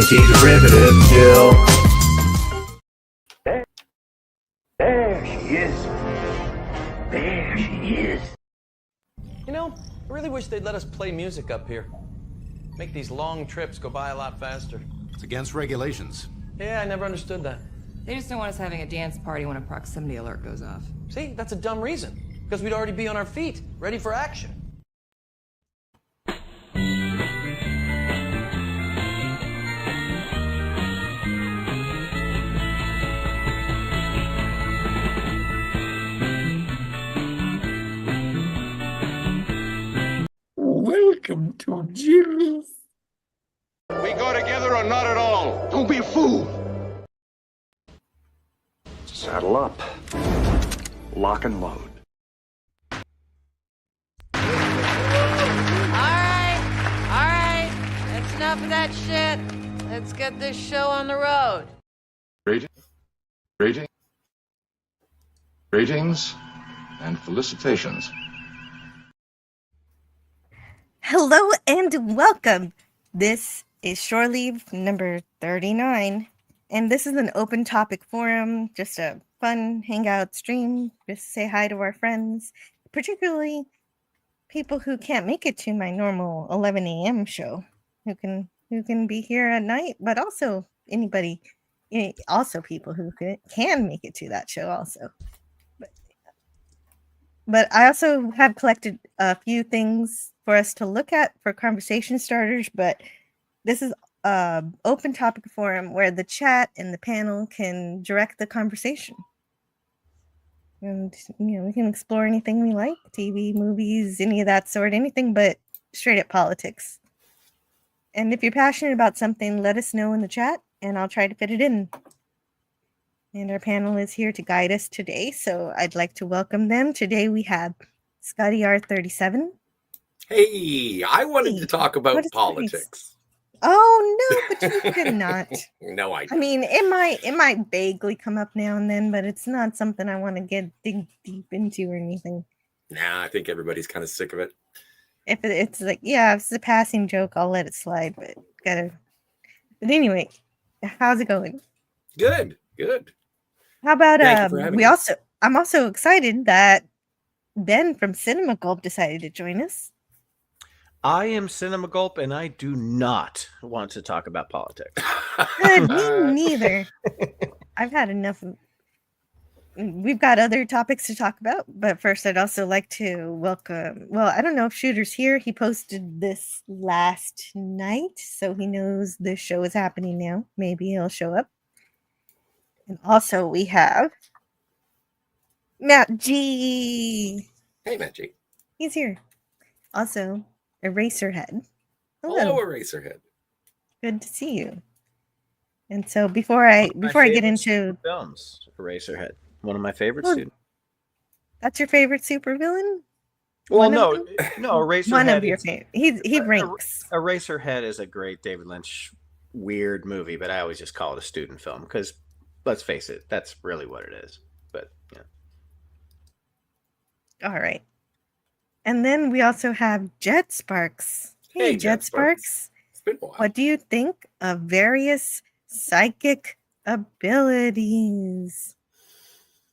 and she's a primitive still. There she is. There she is. You know, I really wish they'd let us play music up here. Make these long trips go by a lot faster. It's against regulations. Yeah, I never understood that. They just don't want us having a dance party when a proximity alert goes off. See, that's a dumb reason. Because we'd already be on our feet, ready for action. Welcome to Jimmy's. We go together or not at all. Don't be a fool. Saddle up. Lock and load. All right, that's enough of that shit. Let's get this show on the road. Greetings and felicitations. Hello and welcome. This is Shore Leave number 39, and this is an open topic forum, just a fun hangout stream, just say hi to our friends, particularly people who can't make it to my normal 11 a.m. show, who can be here at night, but also anybody, also people who can make it to that show also. But I also have collected a few things for us to look at for conversation starters, but this is an open topic forum where the chat and the panel can direct the conversation. And, we can explore anything we like, TV, movies, any of that sort, anything but straight up politics. And if you're passionate about something, let us know in the chat, and I'll try to fit it in. And our panel is here to guide us today, so I'd like to welcome them. Today we have Scotty R37. Hey, I wanted to talk about politics. Oh no, but you could not. No, I mean, it might vaguely come up now and then, but it's not something I want to dig deep into or anything. Nah, I think everybody's kind of sick of it. If it's like, yeah, if it's a passing joke, I'll let it slide. But But anyway, how's it going? Good. How about Thank you for having me. I'm also excited that Ben from Cinema Gulp decided to join us. I am Cinema Gulp, and I do not want to talk about politics. Me neither. I've had enough. We've got other topics to talk about, but first I'd also like to welcome, well, I don't know if Shooter's here. He posted this last night, so he knows this show is happening now. Maybe he'll show up. And also we have Matt G. Hey, Matt G. He's here. Also, Eraserhead. Hello, Eraserhead. Good to see you. And so before I get into films, Eraserhead, one of my favorites. That's your favorite supervillain? Well, no, Eraserhead. One of your favorite. He ranks. Eraserhead is a great David Lynch weird movie, but I always just call it a student film because, let's face it, that's really what it is. But yeah. All right. And then we also have Jet Sparks. Hey, Jet Sparks. It's been a while. What do you think of various psychic abilities?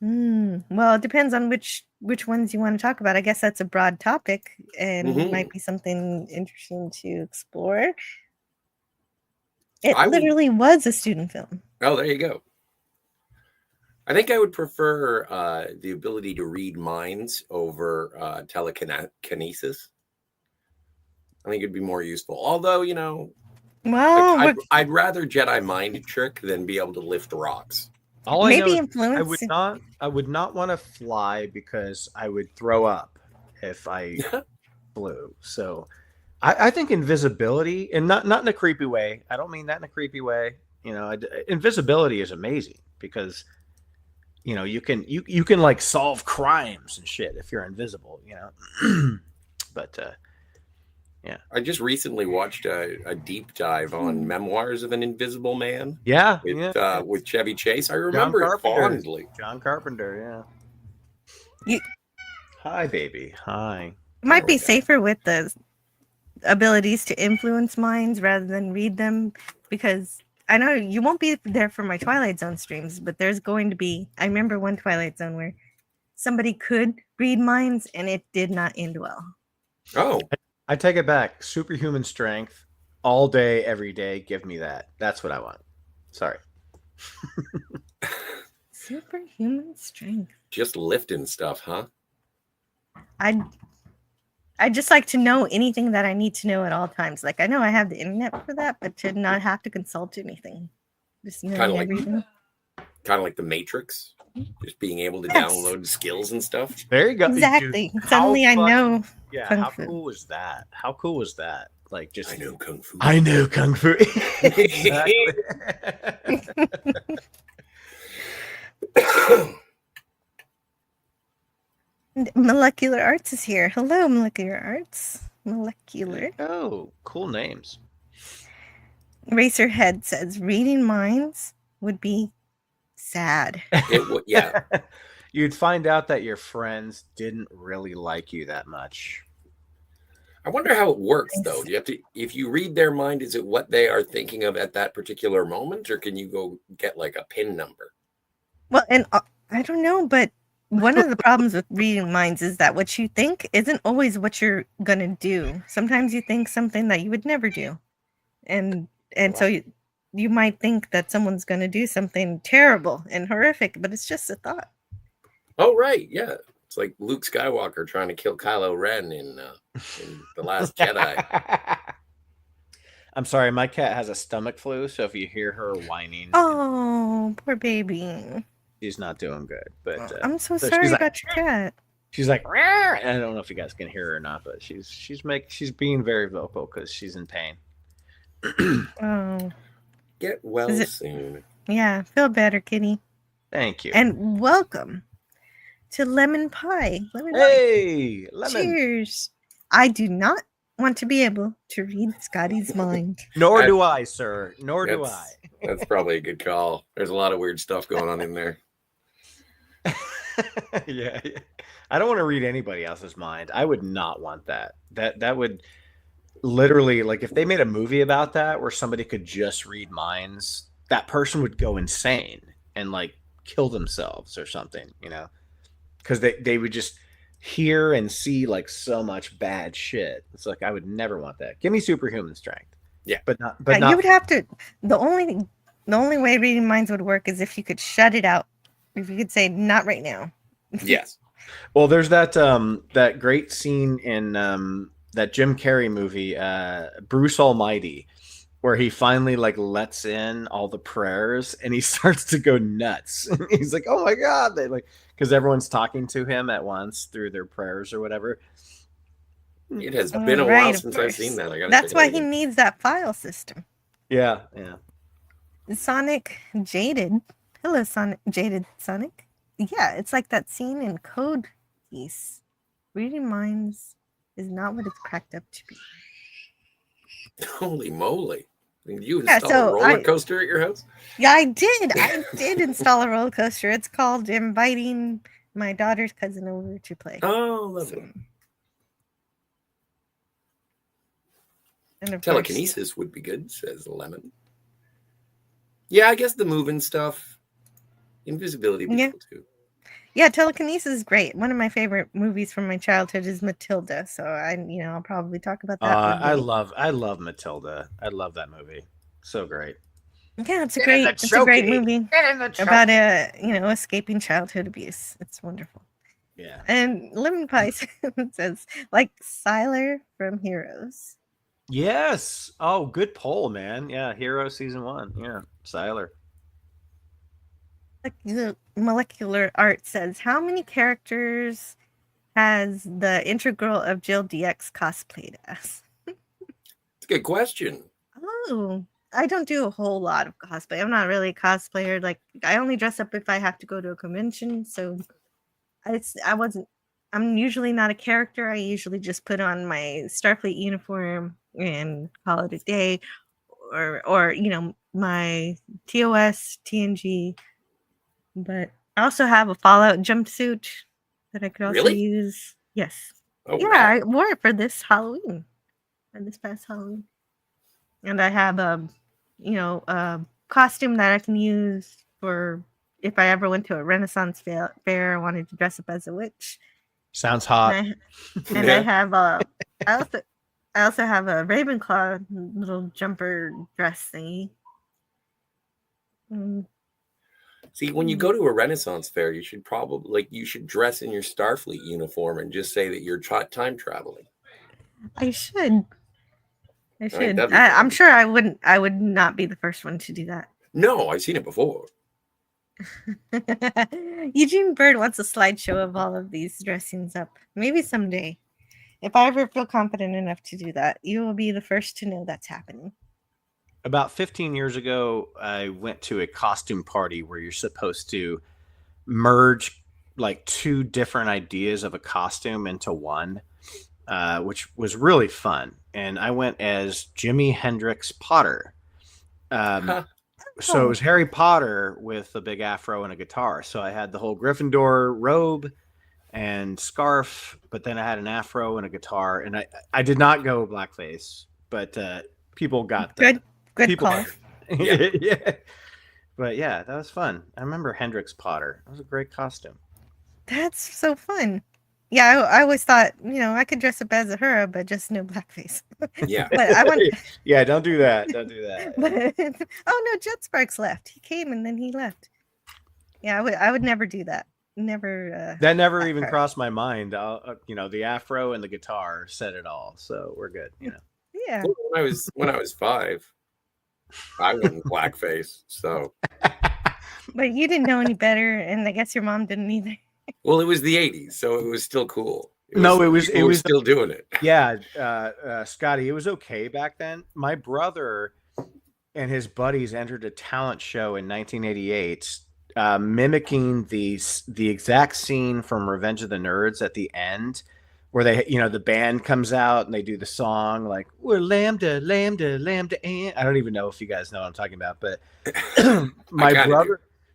Well, it depends on which ones you want to talk about. I guess that's a broad topic and might be something interesting to explore. It literally was a student film. Oh, there you go. I think I would prefer the ability to read minds over telekinesis. I think it'd be more useful. Although, well, I'd rather Jedi mind trick than be able to lift rocks. All I maybe know influence. I would not want to fly because I would throw up if I flew. So I think invisibility, and not in a creepy way. I don't mean that in a creepy way. Invisibility is amazing because you can like solve crimes and shit if you're invisible. But yeah. I just recently watched a deep dive on Memoirs of an Invisible Man. Yeah, with Chevy Chase. I remember it fondly. John Carpenter, yeah. Hi, baby. Hi. It might be safer with the abilities to influence minds rather than read them, because I know you won't be there for my Twilight Zone streams, but there's going to be. I remember one Twilight Zone where somebody could read minds and it did not end well. Oh, I take it back. Superhuman strength, all day, every day. Give me that. That's what I want. Sorry. Superhuman strength. just lifting stuff, huh? I just like to know anything that I need to know at all times. Like I know I have the internet for that, but to not have to consult anything, just Kinda knowing like- everything. Kind of like the Matrix, just being able to Yes. download skills and stuff. There you go. Exactly. Dude, how Suddenly I fun- know. Yeah, Kung how Fu. cool was that? How cool was that? Like, just I know kung fu. I know kung fu. Exactly. And Molecular Arts is here. Hello, Molecular Arts. Molecular. Oh, cool names. Racerhead says reading minds would be sad. Yeah. You'd find out that your friends didn't really like you that much. I wonder how it works though. Do you have to, if you read their mind, is it what they are thinking of at that particular moment, or can you go get like a pin number? Well, and I don't know, but one of the problems with reading minds is that what you think isn't always what you're gonna do. Sometimes you think something that you would never do, and so you might think that someone's gonna do something terrible and horrific, but it's just a thought. Oh, right. Yeah. It's like Luke Skywalker trying to kill Kylo Ren in The Last Jedi. I'm sorry, my cat has a stomach flu, so if you hear her whining, Oh, poor baby. she's not doing good. But I'm so so sorry she's like- about your cat. she's like, "Rawr!" And I don't know if you guys can hear her or not, but she's being very vocal because she's in pain. Oh, Get well Is it- soon. yeah. Feel better, kitty. Thank you. And welcome to Lemon Pie. Lemon Pie. Hey, lemon. Cheers. I do not want to be able to read Scotty's mind. Nor do I, sir. Nor do I. That's- That's probably a good call. There's a lot of weird stuff going on in there. Yeah. I don't want to read anybody else's mind. I would not want that. That would literally, like, if they made a movie about that where somebody could just read minds, that person would go insane and like kill themselves or something, you know, because they would just hear and see like so much bad shit. It's like I would never want that. Give me superhuman strength. Yeah. but not You would have to. The only way reading minds would work is if you could shut it out. If you could say, "Not right now." Yes. Well, there's that great scene in that Jim Carrey movie, Bruce Almighty, where he finally like lets in all the prayers and he starts to go nuts. He's like, "Oh my god!" They like because everyone's talking to him at once through their prayers or whatever. It has Oh, been a right, while of since I've course. seen that. I gotta That's check it why out he again. needs that file system. Yeah. Sonic Jaded. Hello, Sonic Jaded Sonic. Yeah, it's like that scene in Code Geass. Reading minds is not what it's cracked up to be. Holy moly! You Yeah, install so a roller coaster at your house? Yeah, I did. I did install a roller coaster. It's called inviting my daughter's cousin over to play. Oh, lovely. And of course, Telekinesis would be good, says Lemon. Yeah, I guess the moving stuff. Invisibility would be Yeah. cool too. yeah, telekinesis is great. One of my favorite movies from my childhood is Matilda. So I'll probably talk about that. for a I bit. love Matilda. I love that movie. So great. Yeah, it's a Get in the great choky. movie about escaping childhood abuse. It's wonderful. Yeah. And Lemon Pie says like Siler from Heroes. Yes. Oh, good poll, man. Yeah, Hero season 1. Yeah, Siler. Like the Molecular Art says, how many characters has the integral of Jill DX cosplayed as? It's a good question. Oh, I don't do a whole lot of cosplay. I'm not really a cosplayer. Like I only dress up if I have to go to a convention. So I'm usually not a character. I usually just put on my Starfleet uniform and call it a day, or my TOS TNG. But I also have a Fallout jumpsuit that I could also Really? use. Yes. Oh, Yeah, rad. I wore it for this Halloween. on this past Halloween. And I have a costume that I can use for if I ever went to a Renaissance fair. I wanted to dress up as a witch. Sounds hot. And I have I also have a Ravenclaw little jumper dress thingy. See, when you go to a Renaissance fair, you should dress in your Starfleet uniform and just say that you're time traveling. I should. Right, I'm sure I would not be the first one to do that. No, I've seen it before. Eugene Bird wants a slideshow of all of these dressings up. Maybe someday. If I ever feel confident enough to do that, you will be the first to know that's happening. About 15 years ago, I went to a costume party where you're supposed to merge like two different ideas of a costume into one, which was really fun. And I went as Jimi Hendrix Potter. So it was Harry Potter with a big afro and a guitar. So I had the whole Gryffindor robe and scarf, but then I had an afro and a guitar. And I did not go blackface, but people got that. Good call. Yeah. But yeah, that was fun. I remember Hendrix Potter. It was a great costume. That's so fun. Yeah, I always thought, I could dress up as a Uhura, but just no blackface. Yeah. But I want. Yeah, don't do that. Don't do that. Oh no, Jet Sparks left. He came and then he left. Yeah, I would never do that. Never. That never even crossed my mind. The afro and the guitar said it all. So we're good. Yeah. When I was 5, I went blackface. So. But you didn't know any better, and I guess your mom didn't either. Well, it was the 80s, so it was still cool. It was still doing it. Yeah, Scotty, it was okay back then. My brother and his buddies entered a talent show in 1988, mimicking the exact scene from Revenge of the Nerds at the end, where they, the band comes out and they do the song like "We're Lambda, Lambda, Lambda," and I don't even know if you guys know what I'm talking about, but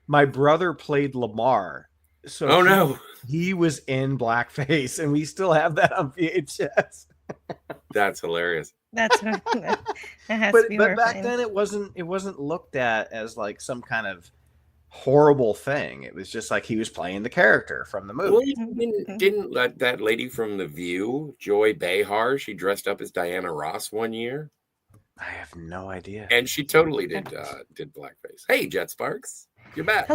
my brother played Lamar. So he was in blackface, and we still have that on VHS. That's hilarious. That has to be but back then it wasn't looked at as like some kind of horrible thing. It was just like he was playing the character from the movie. Well, didn't that lady from The View, Joy Behar, she dressed up as Diana Ross one year? I have no idea. And she totally did blackface. Hey, Jet Sparks, you're back.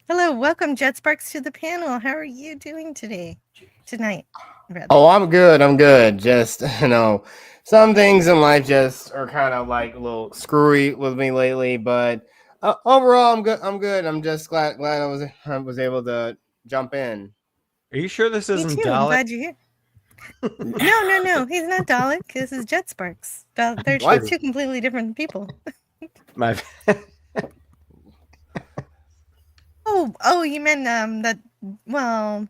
Hello, welcome, Jet Sparks, to the panel. How are you doing tonight? Rather. Oh, I'm good. Just some things in life just are kind of like a little screwy with me lately, but overall, I'm good. I'm just glad I was able to jump in. Are you sure this isn't Dalek? I'm glad you're here. No, he's not Dalek. This is Jet Sparks. They're two completely different people. My. Oh, you meant that. Well,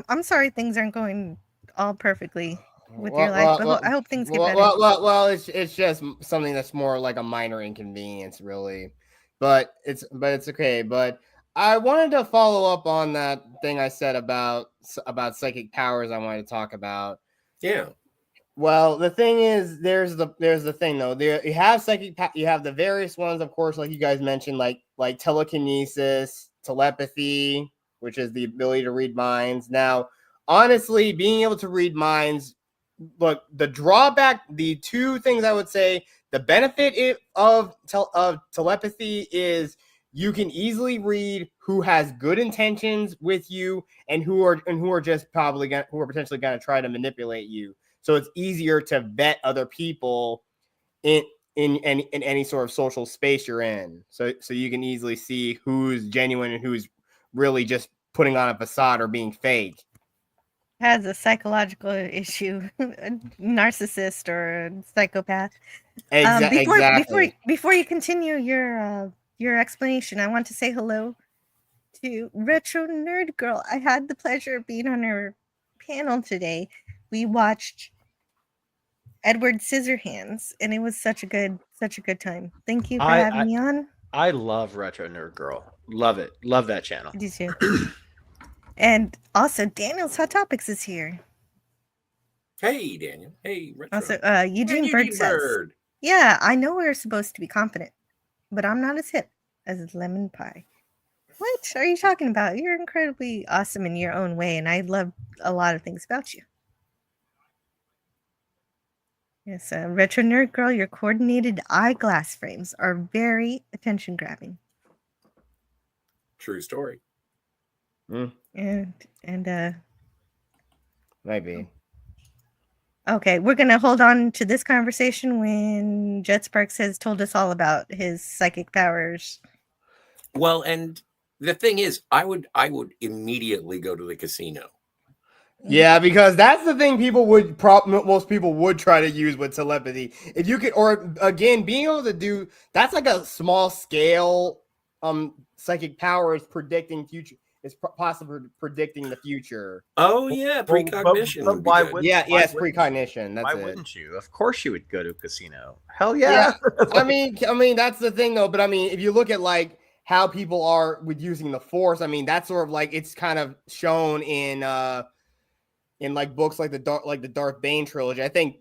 I'm sorry things aren't going all perfectly with your life, but I hope things get better. Well, it's just something that's more like a minor inconvenience, really, but it's okay. But I wanted to follow up on that thing I said about psychic powers. I wanted to talk about. Yeah. Well, the thing is, there's the thing though. You have you have the various ones, of course, like you guys mentioned, like telekinesis, telepathy, which is the ability to read minds. Now, honestly, being able to read minds, look, the drawback, the two things I would say, the benefit of telepathy is you can easily read who has good intentions with you and who are potentially going to try to manipulate you. So it's easier to vet other people in any sort of social space you're in. So you can easily see who's genuine and who's really just putting on a facade or being fake. Has a psychological issue, a narcissist or a psychopath. Exactly. Before you continue your explanation, I want to say hello to Retro Nerd Girl. I had the pleasure of being on her panel today. We watched Edward Scissorhands, and it was such a good time. Thank you for having me on. I love Retro Nerd Girl. Love it. Love that channel. I do too. And also, Daniel's Hot Topics is here. Hey, Daniel. Hey, Retro. Also, Hey, Eugene Bird says, "Yeah, I know we're supposed to be confident, but I'm not as hip as lemon pie." What are you talking about? You're incredibly awesome in your own way, and I love a lot of things about you. Yes, Retro Nerd Girl, your coordinated eyeglass frames are very attention grabbing. True story. And Maybe. Okay, we're gonna hold on to this conversation when Jet Sparks has told us all about his psychic powers. Well, and the thing is, I would immediately go to the casino. Yeah, because that's the thing most people would try to use with telepathy. If you could, or again, being able to do that's like a small scale psychic power is predicting future. It's possible predicting the future. Oh yeah, precognition. But why would? Yes, precognition. That's why it. wouldn't you? Of course, you would go to a casino. Hell yeah. I mean, that's the thing though. But I mean, if you look at like how people are with using the Force, I mean, that's sort of like it's kind of shown in like books like the Darth Bane trilogy. I think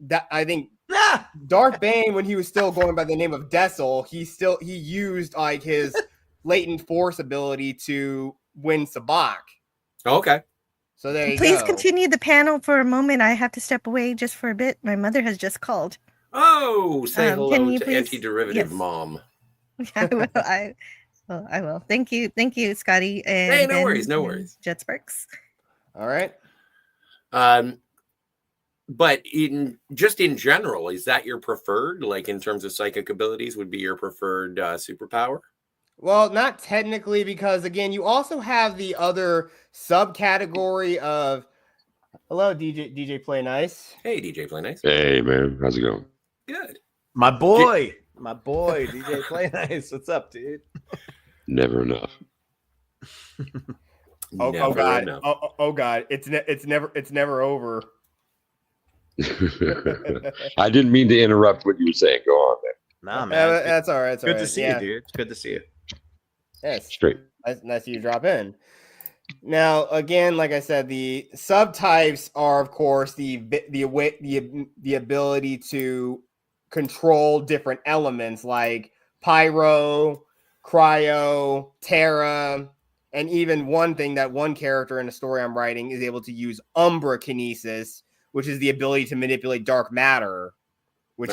Darth Bane, when he was still going by the name of Dessel, he used like his latent Force ability to win Sabak. Okay. So there you Please go. continue the panel for a moment. I have to step away just for a bit. My mother has just called. Oh, say hello to please? anti-derivative mom. I will. I will. Thank you, Scotty. And Hey, no Ben worries, no and worries. Jet Sparks. All right. But in general, is that your preferred? Like in terms of psychic abilities, would be your preferred superpower? Well, not technically, because again, you also have the other subcategory of hello, DJ Play Nice. Hey, DJ Play Nice. Hey, man, how's it going? Good. My boy, DJ Play Nice. What's up, dude? Never enough. Oh God! Oh God! It's never over. I didn't mean to interrupt what you were saying. Go on, man. Nah, man. That's all right. Good to see you, dude. It's good to see you. Yes. Straight. Nice you drop in. Now, again, like I said, the subtypes are, of course, the ability to control different elements like pyro, cryo, terra, and even one thing that one character in a story I'm writing is able to use umbra kinesis, which is the ability to manipulate dark matter, which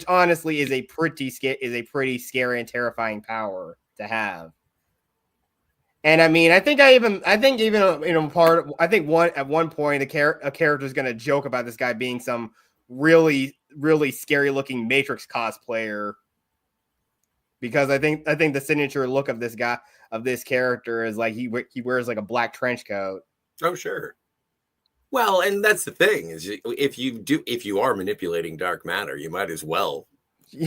honestly is a pretty scary and terrifying power to have. And I mean, I think at one point a character is going to joke about this guy being some really, really scary looking Matrix cosplayer, because I think the signature look of this character is like he wears like a black trench coat. Oh, sure. Well, and that's the thing is if you are manipulating dark matter, you might as well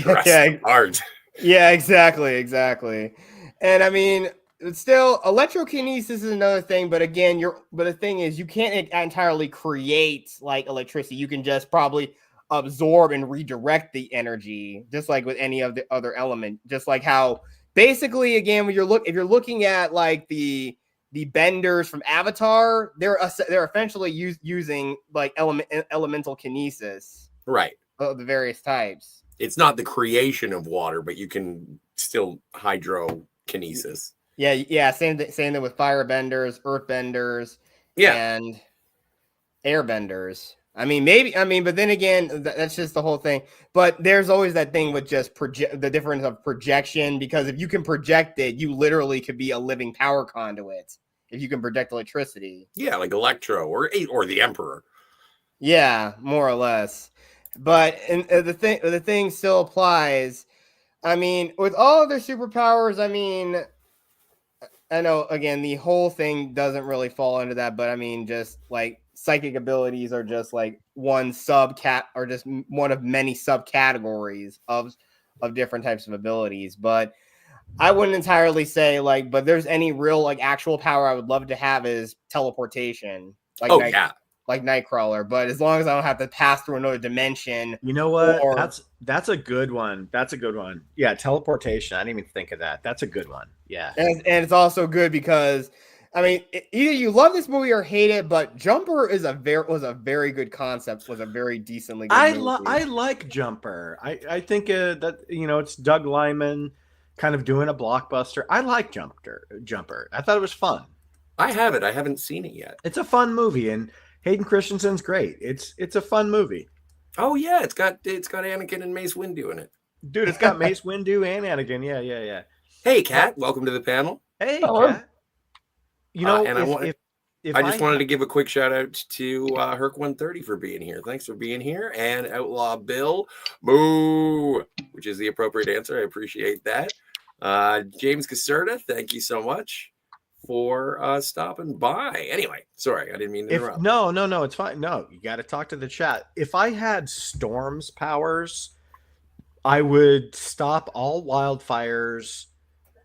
dress hard. Yeah, exactly. And I mean, still, electrokinesis is another thing, but again, the thing is, you can't entirely create like electricity. You can just probably absorb and redirect the energy, just like with any of the other element. Just like how, basically, again, when if you're looking at like the benders from Avatar, they're essentially using like elemental kinesis, right? Of the various types. It's not the creation of water, but you can still hydrokinesis. Yeah. Same thing with firebenders, earthbenders, and airbenders. But then again, that's just the whole thing. But there's always that thing with just the difference of projection, because if you can project it, you literally could be a living power conduit if you can project electricity. Yeah, like Electro or the Emperor. Yeah, more or less. But the thing still applies. I mean, with all of their superpowers, I mean, I know, again, the whole thing doesn't really fall into that, but I mean, just like psychic abilities are just like one or just one of many subcategories of different types of abilities. But I wouldn't entirely say but there's any real like actual power I would love to have is teleportation. Like Nightcrawler, but as long as I don't have to pass through another dimension. You know what? That's a good one. Yeah, teleportation. I didn't even think of that. That's a good one. Yeah. And it's also good because I mean, either you love this movie or hate it, but Jumper was a very good concept. Was a very decently good movie. I like Jumper. I think that it's Doug Liman kind of doing a blockbuster. I like Jumper. I thought it was fun. I have it. I haven't seen it yet. It's a fun movie, and Hayden Christensen's great. It's a fun movie. Oh yeah, it's got Anakin and Mace Windu in it. Dude, it's got Mace Windu and Anakin. Yeah. Hey, Kat, welcome to the panel. Hey, Kat. And I just wanted to give a quick shout out to Herc130 for being here. Thanks for being here. And Outlaw Bill, boo, which is the appropriate answer. I appreciate that. James Caserta, thank you so much for stopping by. Anyway, sorry, I didn't mean to interrupt. No, it's fine. No, you got to talk to the chat. If I had Storm's powers, I would stop all wildfires.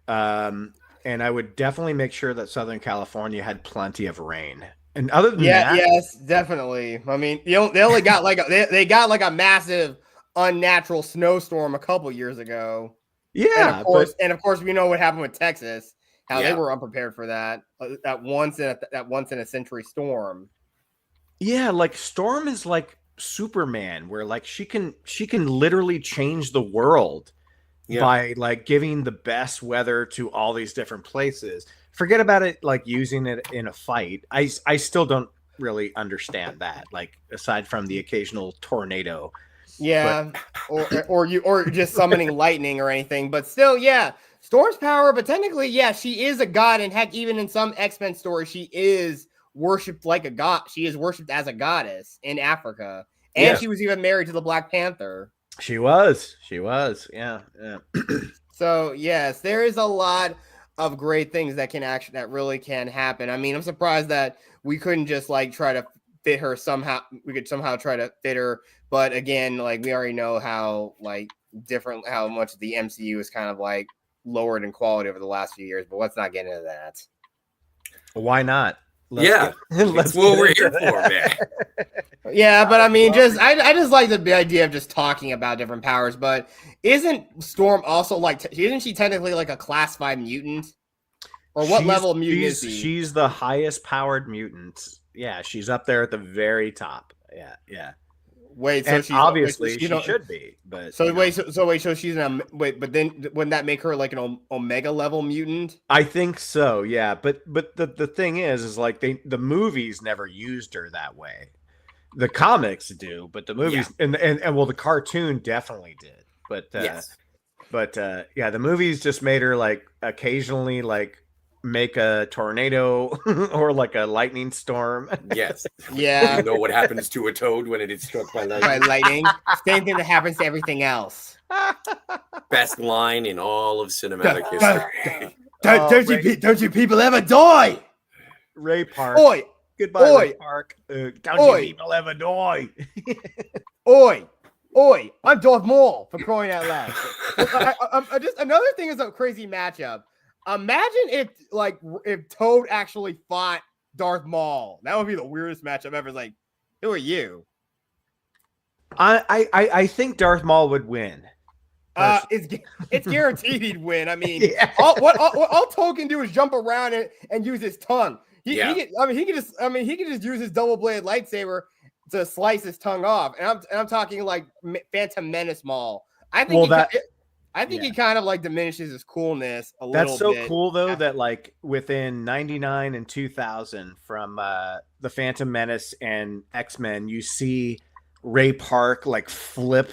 And I would definitely make sure that Southern California had plenty of rain. And other than that, yes, definitely. I mean, they only got they got like a massive unnatural snowstorm a couple years ago. Yeah, and of course, we know what happened with Texas. How they were unprepared for that once in a century storm. Yeah, like Storm is like Superman, where like she can literally change the world. Yeah. By like giving the best weather to all these different places. Forget about it like using it in a fight. I still don't really understand that, like aside from the occasional tornado. Yeah, or just summoning lightning or anything. But still, yeah, Storm's power, but technically, yeah, she is a god, and heck, even in some X-Men stories, she is worshipped like a god. She is worshipped as a goddess in Africa. And she was even married to the Black Panther. She was. Yeah. So yes, there is a lot of great things that really can happen. I mean, I'm surprised that we couldn't just like try to fit her somehow. We could somehow try to fit her, but again, like we already know how like different how much the MCU is kind of like lowered in quality over the last few years. But let's not get into that. Why not? That's what we're here for, man. Yeah, but I mean, I just like the idea of just talking about different powers. But isn't Storm also like? Isn't she technically like a class 5 mutant? Or what level of mutant is she? She's the highest powered mutant. Yeah, she's up there at the very top. Yeah. Wait, so she's obviously she should be, but so she's but then wouldn't that make her like an Omega level mutant? I think so, yeah. But the thing is like the movies never used her that way. The comics do, but the movies and well, the cartoon definitely did. But the movies just made her like occasionally like make a tornado or like a lightning storm. Yes. Yeah. You know what happens to a toad when it is struck by lightning? By lightning. Same thing that happens to everything else. Best line in all of cinematic history. Don't you people ever die? Ray Park. Oi. Goodbye, Ray Park. Don't you people ever die? Oi. I'm Darth Maul for crying out loud. Just another thing is a crazy matchup. Imagine if Toad actually fought Darth Maul. That would be the weirdest matchup ever. It's like, who are you? I think Darth Maul would win. It's guaranteed he'd win. I mean, all Toad can do is jump around and use his tongue. He can just use his double-bladed lightsaber to slice his tongue off. And I'm talking like Phantom Menace Maul. I think he kind of like diminishes his coolness a little bit. That's so cool though that like within 99 and 2000 from the Phantom Menace and X-Men, you see Ray Park like flip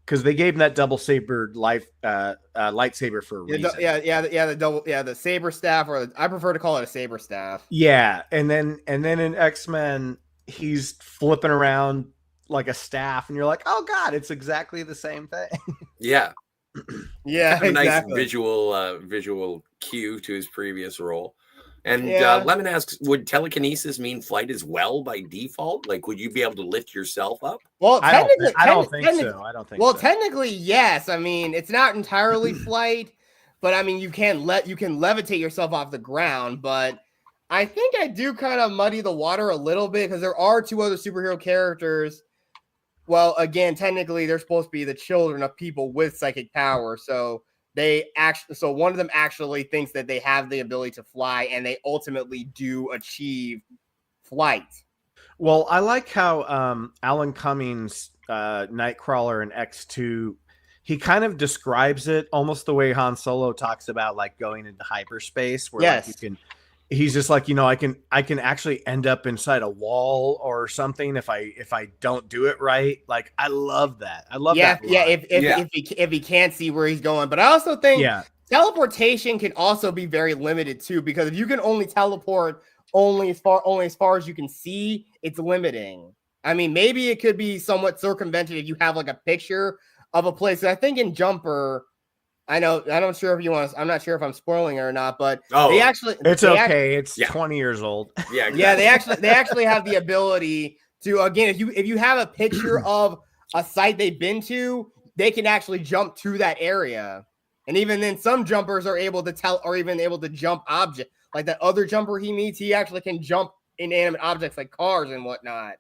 because they gave him that double sabered lightsaber for a reason. The saber staff, or I prefer to call it a saber staff. Yeah, and then in X-Men, he's flipping around like a staff, and you're like, oh god, it's exactly the same thing. Yeah. Yeah, a nice visual cue to his previous role. And Lemon asks, would telekinesis mean flight as well by default? Like, would you be able to lift yourself up? Well, I don't think so. Well, technically, yes. I mean, it's not entirely flight, but I mean, you can levitate yourself off the ground. But I think I do kind of muddy the water a little bit because there are 2 other superhero characters. Well, again, technically, they're supposed to be the children of people with psychic power. So one of them actually thinks that they have the ability to fly, and they ultimately do achieve flight. Well, I like how Alan Cummings, Nightcrawler in X2, he kind of describes it almost the way Han Solo talks about like going into hyperspace, where like you can. He's just like, I can actually end up inside a wall or something if I don't do it right. Like, I love that. I love that. Yeah. If he can't see where he's going, but I also think teleportation can also be very limited too, because if you can only teleport only as far as you can see, it's limiting. I mean, maybe it could be somewhat circumvented if you have like a picture of a place. I think in Jumper, I'm not sure if I'm spoiling it or not, but it's 20 years old. Yeah, exactly. Yeah, they actually have the ability to, again, if you have a picture of a site they've been to, they can actually jump to that area. And even then, some jumpers are able to jump objects. Like that other jumper he meets, he actually can jump inanimate objects like cars and whatnot.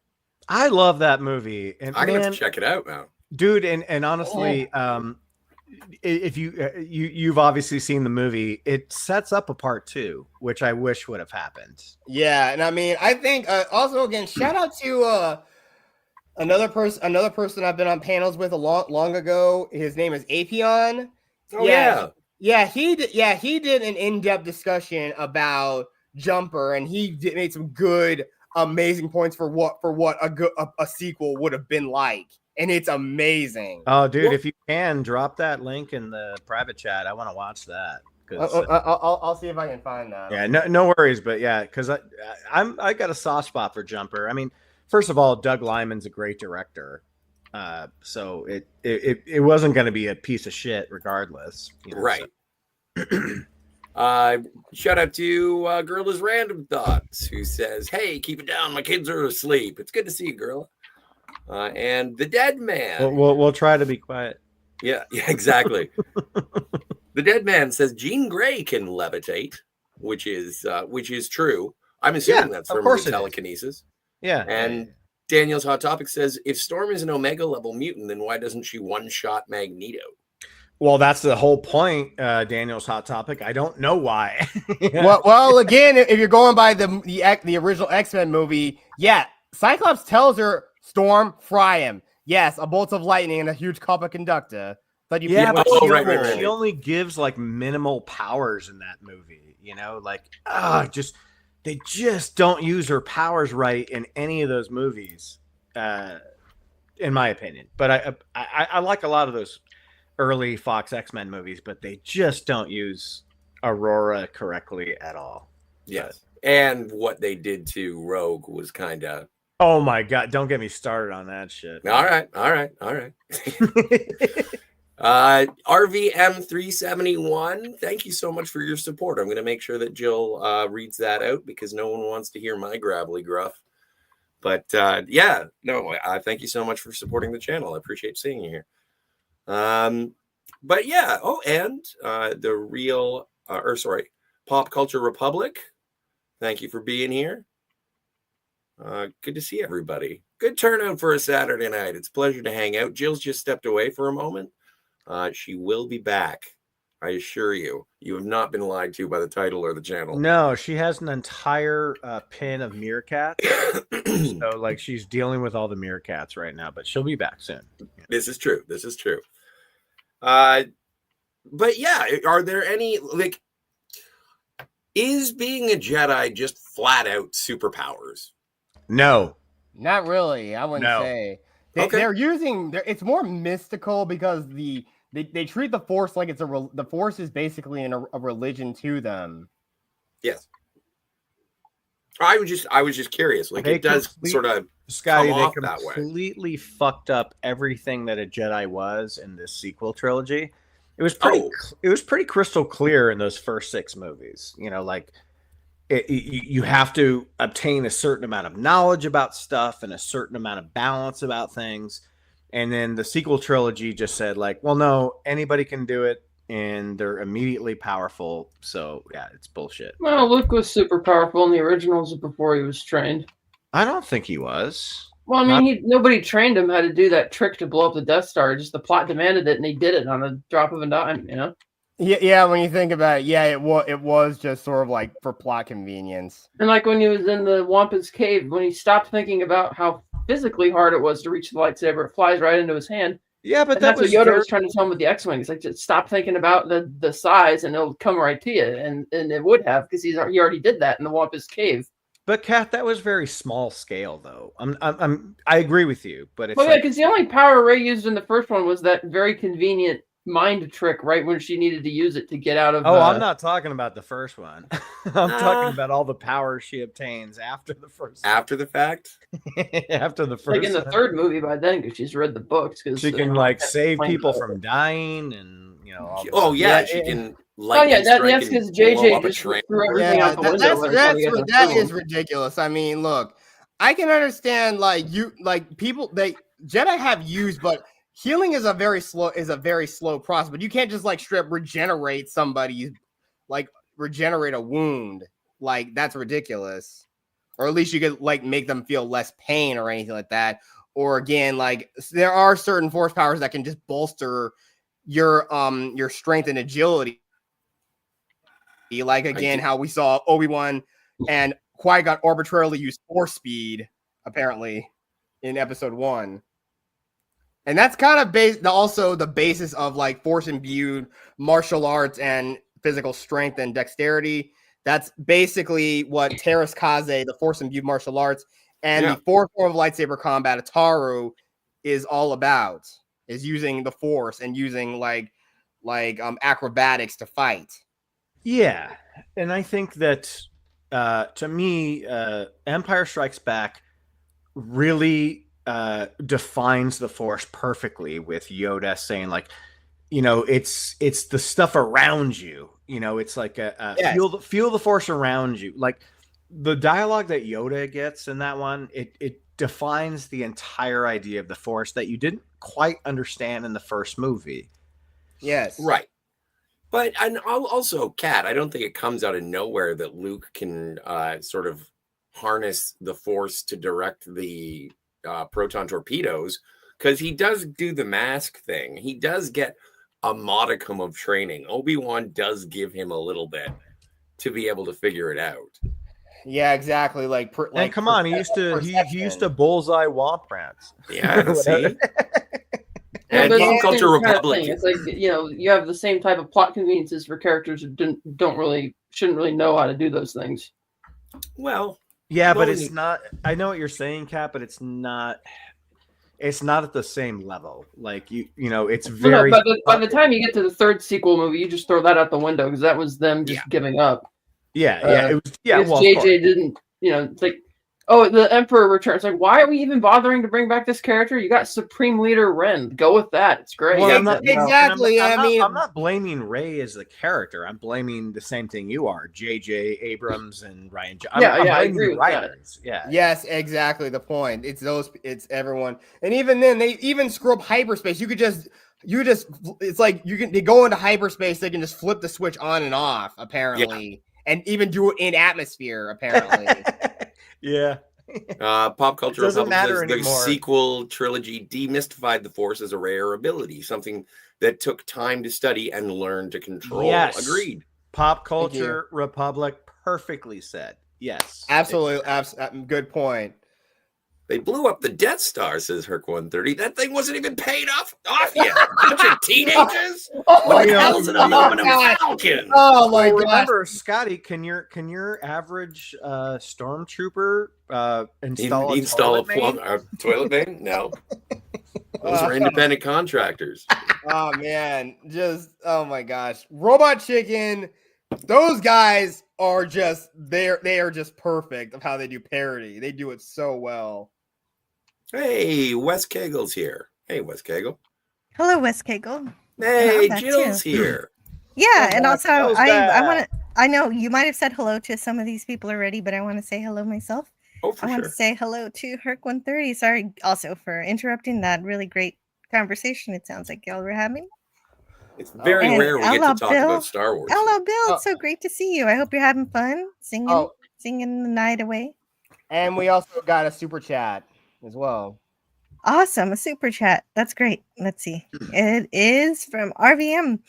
I love that movie, and I'm gonna have to check it out now, dude. And honestly, if you've obviously seen the movie, it sets up a part 2, which I wish would have happened. Yeah, and I mean, I think also again, shout out to another person I've been on panels with long ago. His name is Apion. He did an in-depth discussion about Jumper, and he made some good, amazing points for what a sequel would have been like. And it's amazing. Oh, dude, if you can drop that link in the private chat, I want to watch that. I'll see if I can find that. Yeah, no worries, but yeah, because I got a soft spot for Jumper. I mean, first of all, Doug Liman's a great director, so it wasn't going to be a piece of shit regardless, right? So. Shout out to Gorilla's Random Thoughts, who says, "Hey, keep it down. My kids are asleep. It's good to see you, Gorilla." And the Dead Man. We'll try to be quiet. Yeah, exactly. The Dead Man says Jean Grey can levitate, which is true. I'm assuming that's from her telekinesis. Yeah. And Daniel's Hot Topic says, if Storm is an Omega level mutant, then why doesn't she one-shot Magneto? Well, that's the whole point, Daniel's Hot Topic. I don't know why. well, again, if you're going by the original X-Men movie, yeah, Cyclops tells her, Storm, fry him. Yes, a bolt of lightning and a huge copper conductor. But she only gives like minimal powers in that movie. They just don't use her powers right in any of those movies, in my opinion. But I like a lot of those early Fox X-Men movies, but they just don't use Aurora correctly at all. Yes, and what they did to Rogue was kind of. Oh my God! Don't get me started on that shit. All right. RVM371, thank you so much for your support. I'm going to make sure that Jill reads that out because no one wants to hear my gravelly gruff. But thank you so much for supporting the channel. I appreciate seeing you here. But yeah, and the real, Pop Culture Republic, thank you for being here. Good to see everybody. Good turnout for a Saturday night. It's a pleasure to hang out. Jill's just stepped away for a moment. She will be back. I assure you. You have not been lied to by the title or the channel. No, she has an entire pin of meerkats. So, she's dealing with all the meerkats right now, but she'll be back soon. Yeah. This is true. But yeah, are there any, is being a Jedi just flat out superpowers? No. Not really. I wouldn't say. They're using. It's more mystical because they treat the Force like the Force is basically a religion to them. Yes. I was just curious. It does sort of Scotty. Come they off that way. Completely fucked up everything that a Jedi was in this sequel trilogy. It was pretty crystal clear in those first 6 movies. You have to obtain a certain amount of knowledge about stuff and a certain amount of balance about things. And then the sequel trilogy just said no, anybody can do it and they're immediately powerful. So yeah, it's bullshit. Well, Luke was super powerful in the originals before he was trained. I don't think he was. Well, I mean, nobody trained him how to do that trick to blow up the Death Star. Just the plot demanded it and he did it on a drop of a dime, Yeah, when you think about it, yeah, it was just sort of like for plot convenience. And like when he was in the Wampus cave, when he stopped thinking about how physically hard it was to reach the lightsaber, it flies right into his hand. Yeah, but And that that's what was Yoda was trying to tell him with the X-wing. He's like, just stop thinking about the size, and it'll come right to you. And it would have, because he already did that in the Wampus cave. But Kat, that was very small scale, though. I agree with you, but it's Well, yeah, like, because the only power Rey used in the first one was that very convenient mind trick right when she needed to use it to get out of. oh, I'm not talking about the first one. I'm talking about all the power she obtains after the first. After the fact, after the first. Like in the one. third movie by then, because she's read the books. Because She can like save people from dying, and you know. All this oh stuff. yeah, she can. Oh yeah, that's because JJ just train. threw everything out the window. That is ridiculous. I mean, look, I can understand like people Jedi have used, but healing is a very slow process. But you can't just like strip regenerate somebody's regenerate a wound. Like that's ridiculous. Or at least you could like make them feel less pain or anything like that. Or again, like there are certain force powers that can just bolster your strength and agility. Like again, how we saw Obi-Wan and Qui-Gon arbitrarily use force speed, apparently, in episode 1. And that's kind of also the basis of like force imbued martial arts and physical strength and dexterity. That's basically what Teras Kaze, the force imbued martial arts, and the fourth form of lightsaber combat, Ataru, is all about. Is using the force and using acrobatics to fight. Yeah, and I think that to me, Empire Strikes Back really defines the Force perfectly, with Yoda saying like, you know, it's the stuff around you. You know, it's like feel the Force around you. Like the dialogue that Yoda gets in that one, it defines the entire idea of the Force that you didn't quite understand in the first movie. Yes, right. But and also, Kat, I don't think it comes out of nowhere that Luke can sort of harness the Force to direct the proton torpedoes, because he does do the mask thing. He does get a modicum of training. Obi-Wan does give him a little bit to be able to figure it out. Yeah, exactly. And come on, he used to bullseye womp rats. Yeah, see. Yeah, And but Pop it's the Culture same kind of Republic. thing. It's like, you know, you have the same type of plot conveniences for characters who shouldn't really know how to do those things. Well, yeah, but it's not. I know what you're saying, Kat, but it's not. It's not at the same level. Like you know, it's very. No, by the time you get to the third sequel movie, you just throw that out the window, because that was them just giving up. Yeah, it was. Yeah, well, JJ didn't. You know, it's like, oh, the Emperor returns. Like, why are we even bothering to bring back this character? You got Supreme Leader Ren. Go with that. It's great. Well, exactly. I'm not blaming Rey as the character. I'm blaming the same thing you are, J.J. Abrams and Ryan. I agree with writers. that. Yeah. Yes, exactly the point. It's everyone, and even then, they even screw up hyperspace. It's like they go into hyperspace. They can just flip the switch on and off, apparently, and even do it in atmosphere, apparently. Yeah. Pop Culture Doesn't Republic matter says the anymore. sequel trilogy demystified the Force as a rare ability, something that took time to study and learn to control. Yes. Agreed. Pop Culture Republic perfectly said. Yes. Absolutely. Good point. They blew up the Death Star, says Herc 130. That thing wasn't even paid off yet. Bunch of teenagers. What the hell is an aluminum Falcon? Oh my god! Remember, Scotty, can your average stormtrooper install a toilet main? No. Those are independent contractors. Oh man, oh my gosh, Robot Chicken. Those guys are just they are just perfect of how they do parody. They do it so well. Hey, Wes Kegel's here. Hey, Wes Kegel. Hello, Wes Kegel. Hey, Jill's here. Yeah, and also I know you might have said hello to some of these people already, but I want to say hello myself. Oh, for I want to say hello to Herc 130. Sorry also for interrupting that really great conversation it sounds like y'all were having. It's very rare we get to talk about Star Wars. Hello, Bill. It's so great to see you. I hope you're having fun singing the night away. And we also got a super chat as well. Awesome. A super chat. That's great. Let's see. It is from RVM.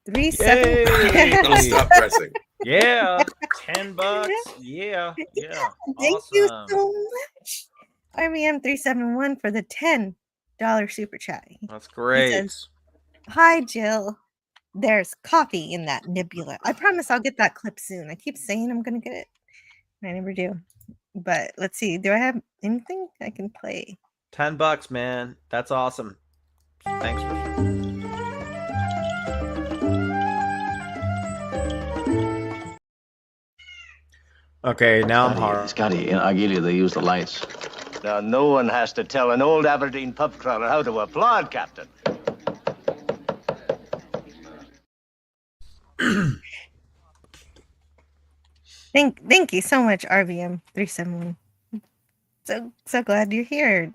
37. Don't stop pressing. Yeah, $10. Yeah, yeah. Thank you Awesome. so much. RVM371 for the $10 super chat. That's He great. says, "Hi, Jill. There's coffee in that nebula. I promise I'll get that clip soon. I keep saying I'm going to get it. I never do. But let's see. Do I have anything I can play? $10, man. That's awesome. Thanks for. Okay, now I'm hard. Scotty, in Argelia, they use the lights. Now, no one has to tell an old Aberdeen pub crawler how to applaud, Captain. Thank you so much, RVM371. So glad you're here.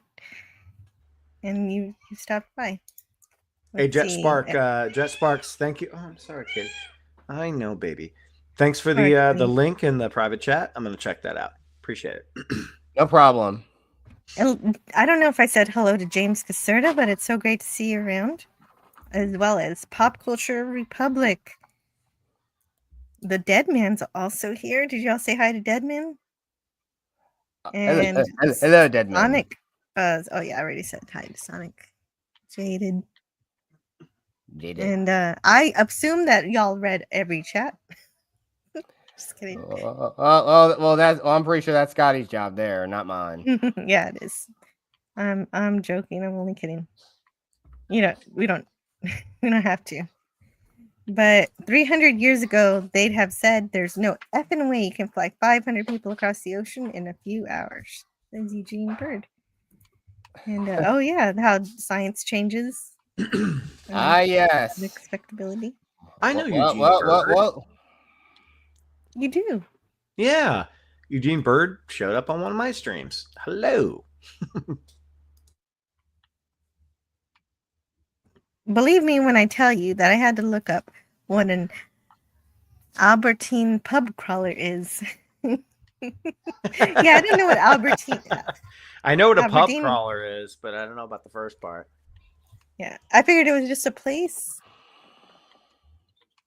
And you stopped by. Hey, Let's see. Jet Sparks, thank you. Oh, I'm sorry, Katie. I know, baby. Thanks for the link in the private chat. I'm gonna check that out. Appreciate it. No problem. And I don't know if I said hello to James Caserta, but it's so great to see you around, as well as Pop Culture Republic. The Deadman's also here. Did y'all say hi to Deadman? And hello, Deadman. Sonic. Oh yeah, I already said hi to Sonic. Jaded. And I assume that y'all read every chat. Just kidding. I'm pretty sure that's Scotty's job there, not mine. Yeah, it is. I'm joking. I'm only kidding. We don't we don't have to. But 300 years ago, they'd have said there's no effing way you can fly 500 people across the ocean in a few hours. Says Eugene Bird. And oh yeah, how science changes. Yes. Unexpectability. I know Eugene Bird. You do. Yeah. Eugene Bird showed up on one of my streams. Hello. Believe me when I tell you that I had to look up what an Albertine pub crawler is. Yeah, I didn't know what Albertine. I know what a Aberdeen pub crawler is, but I don't know about the first part. Yeah, I figured it was just a place,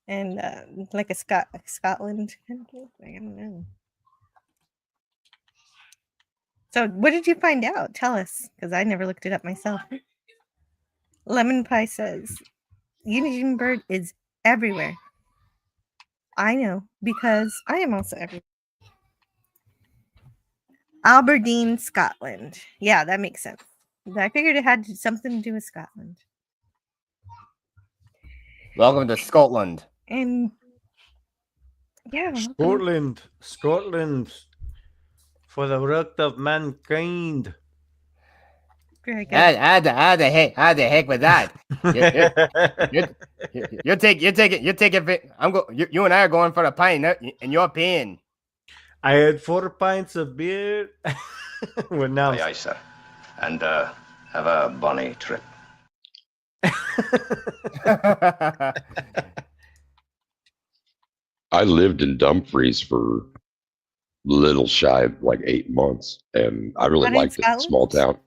and like a Scotland kind of place. I don't know. So, what did you find out? Tell us, because I never looked it up myself. Lemon Pie says, Eugene Bird is everywhere. I know, because I am also everywhere. Aberdeen, Scotland. Yeah, that makes sense. I figured it had something to do with Scotland. Welcome to Scotland. And yeah, Scotland, for the work of mankind. Very good. How the heck with that? You take it. You and I are going for a pint, and you're paying. I had 4 pints of beer. Well, now, Aye, sir. And have a bonny trip. I lived in Dumfries for little shy of like 8 months, and I really liked it. Small town.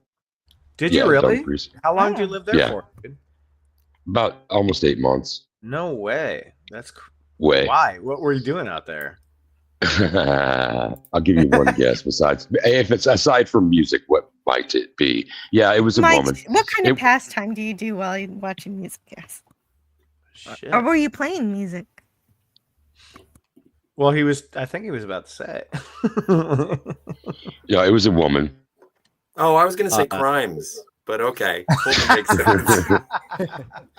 Did you really? Dumfries. How long did you live there for? About almost 8 months. No way. That's way. Why? What were you doing out there? I'll give you one guess. Besides, if it's aside from music, what might it be? Yeah, it was a woman. What kind of pastime do you do while you're watching music? Yes. Shit. Or were you playing music? Well, I think he was about to say. Yeah, it was a woman. Oh, I was going to say crimes, but okay. Makes sense.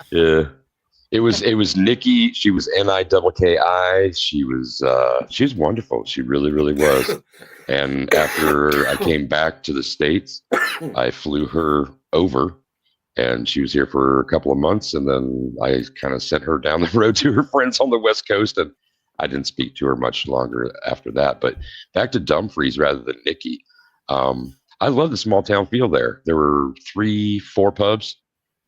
Yeah. It was Nikki. She was Nikki. She was wonderful. She really, really was. And after I came back to the States, I flew her over, and she was here for a couple of months, and then I kind of sent her down the road to her friends on the West Coast, and I didn't speak to her much longer after that. But back to Dumfries rather than Nikki. I love the small town feel there. There were 3-4 pubs,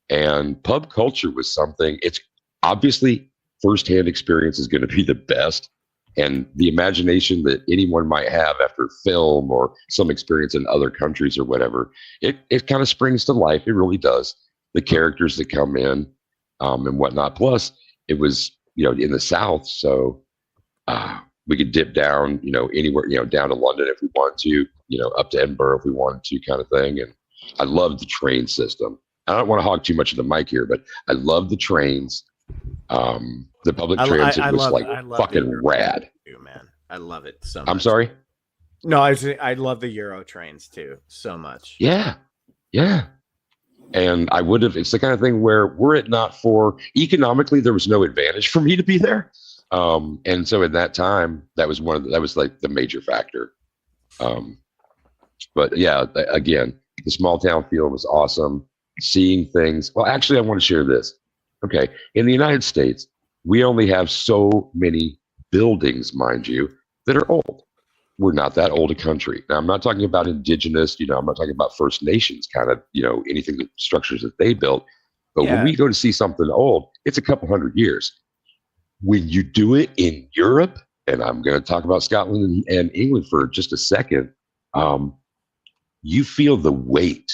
and pub culture was something. It's obviously firsthand experience is going to be the best. And the imagination that anyone might have after film or some experience in other countries or whatever, it kind of springs to life. It really does. The characters that come in and whatnot. Plus, it was, in the South. So we could dip down, anywhere, down to London if we wanted to, up to Edinburgh if we wanted to, kind of thing. And I loved the train system. I don't want to hog too much of the mic here, but I love the trains. The public transit was fucking rad. Too, man. I love it so much. I'm sorry? No, I love the Euro trains too, so much. Yeah. Yeah. And I would have, it's the kind of thing where were it not for economically, there was no advantage for me to be there. And so at that time, that was that was like the major factor. But yeah, again, the small town feel was awesome. Seeing things. Well, actually, I want to share this. Okay. In the United States, we only have so many buildings, mind you, that are old. We're not that old a country. Now, I'm not talking about indigenous, I'm not talking about First Nations kind of, anything, structures that they built. But when we go to see something old, it's a couple hundred years. When you do it in Europe, and I'm going to talk about Scotland and England for just a second, you feel the weight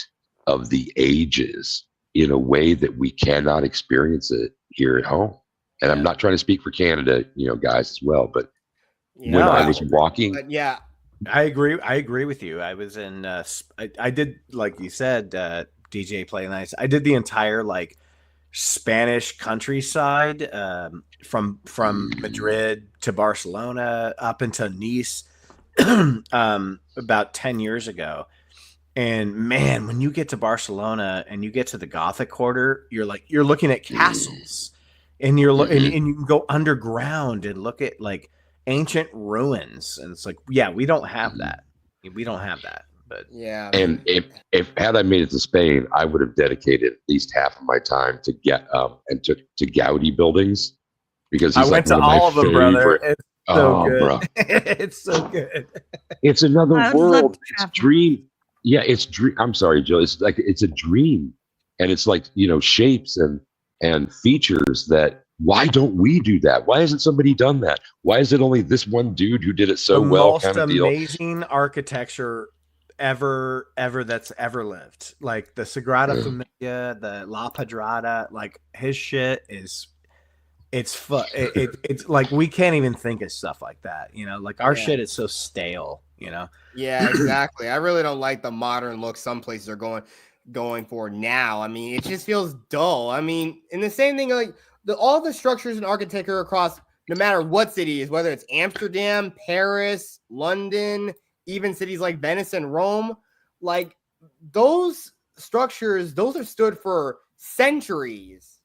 of the ages in a way that we cannot experience it here at home. And I'm not trying to speak for Canada, guys as well, but when I was walking, yeah, I agree with you. I was in, I did, like you said, DJ Play Nice. I did the entire Spanish countryside, from Madrid to Barcelona up into Nice, about 10 years ago. And man, when you get to Barcelona and you get to the Gothic quarter, you're looking at castles, and and you can go underground and look at ancient ruins, and it's we don't have that. We don't have that. But yeah. And if had I made it to Spain, I would have dedicated at least half of my time to to Gaudi buildings, because he's I went to all of them, brother. It's so good. Bro. It's so good. It's another world. It's dream. Yeah, it's dream. I'm sorry, Jill. It's a dream, and it's shapes and features that. Why don't we do that? Why hasn't somebody done that? Why is it only this one dude who did it so well? Most amazing architecture ever that's ever lived. Like the Sagrada Familia, the La Pedrada. His shit is. It's fun. It's we can't even think of stuff like that. Our shit is so stale. Yeah, exactly. I really don't like the modern look some places are going for now. I mean, it just feels dull. I mean, and the same thing all the structures and architecture across, no matter what city is, whether it's Amsterdam, Paris, London, even cities like Venice and Rome, those structures, those are stood for centuries,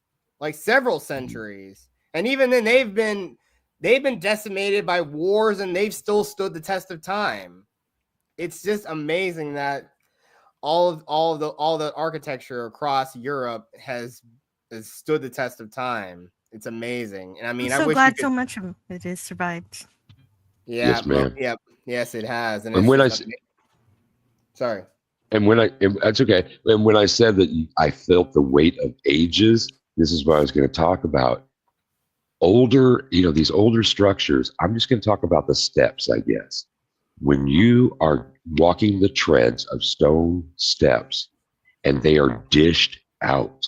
several centuries. And even then they've been decimated by wars, and they've still stood the test of time. It's just amazing that all the architecture across Europe has stood the test of time. It's amazing. And I mean, I'm so glad so much of it has survived. Yeah, yes, man. Yes, it has. And when sorry. And when that's okay. And when I said that I felt the weight of ages, this is what I was going to talk about. These older structures, I'm just going to talk about the steps, I guess. When you are walking the treads of stone steps, and they are dished out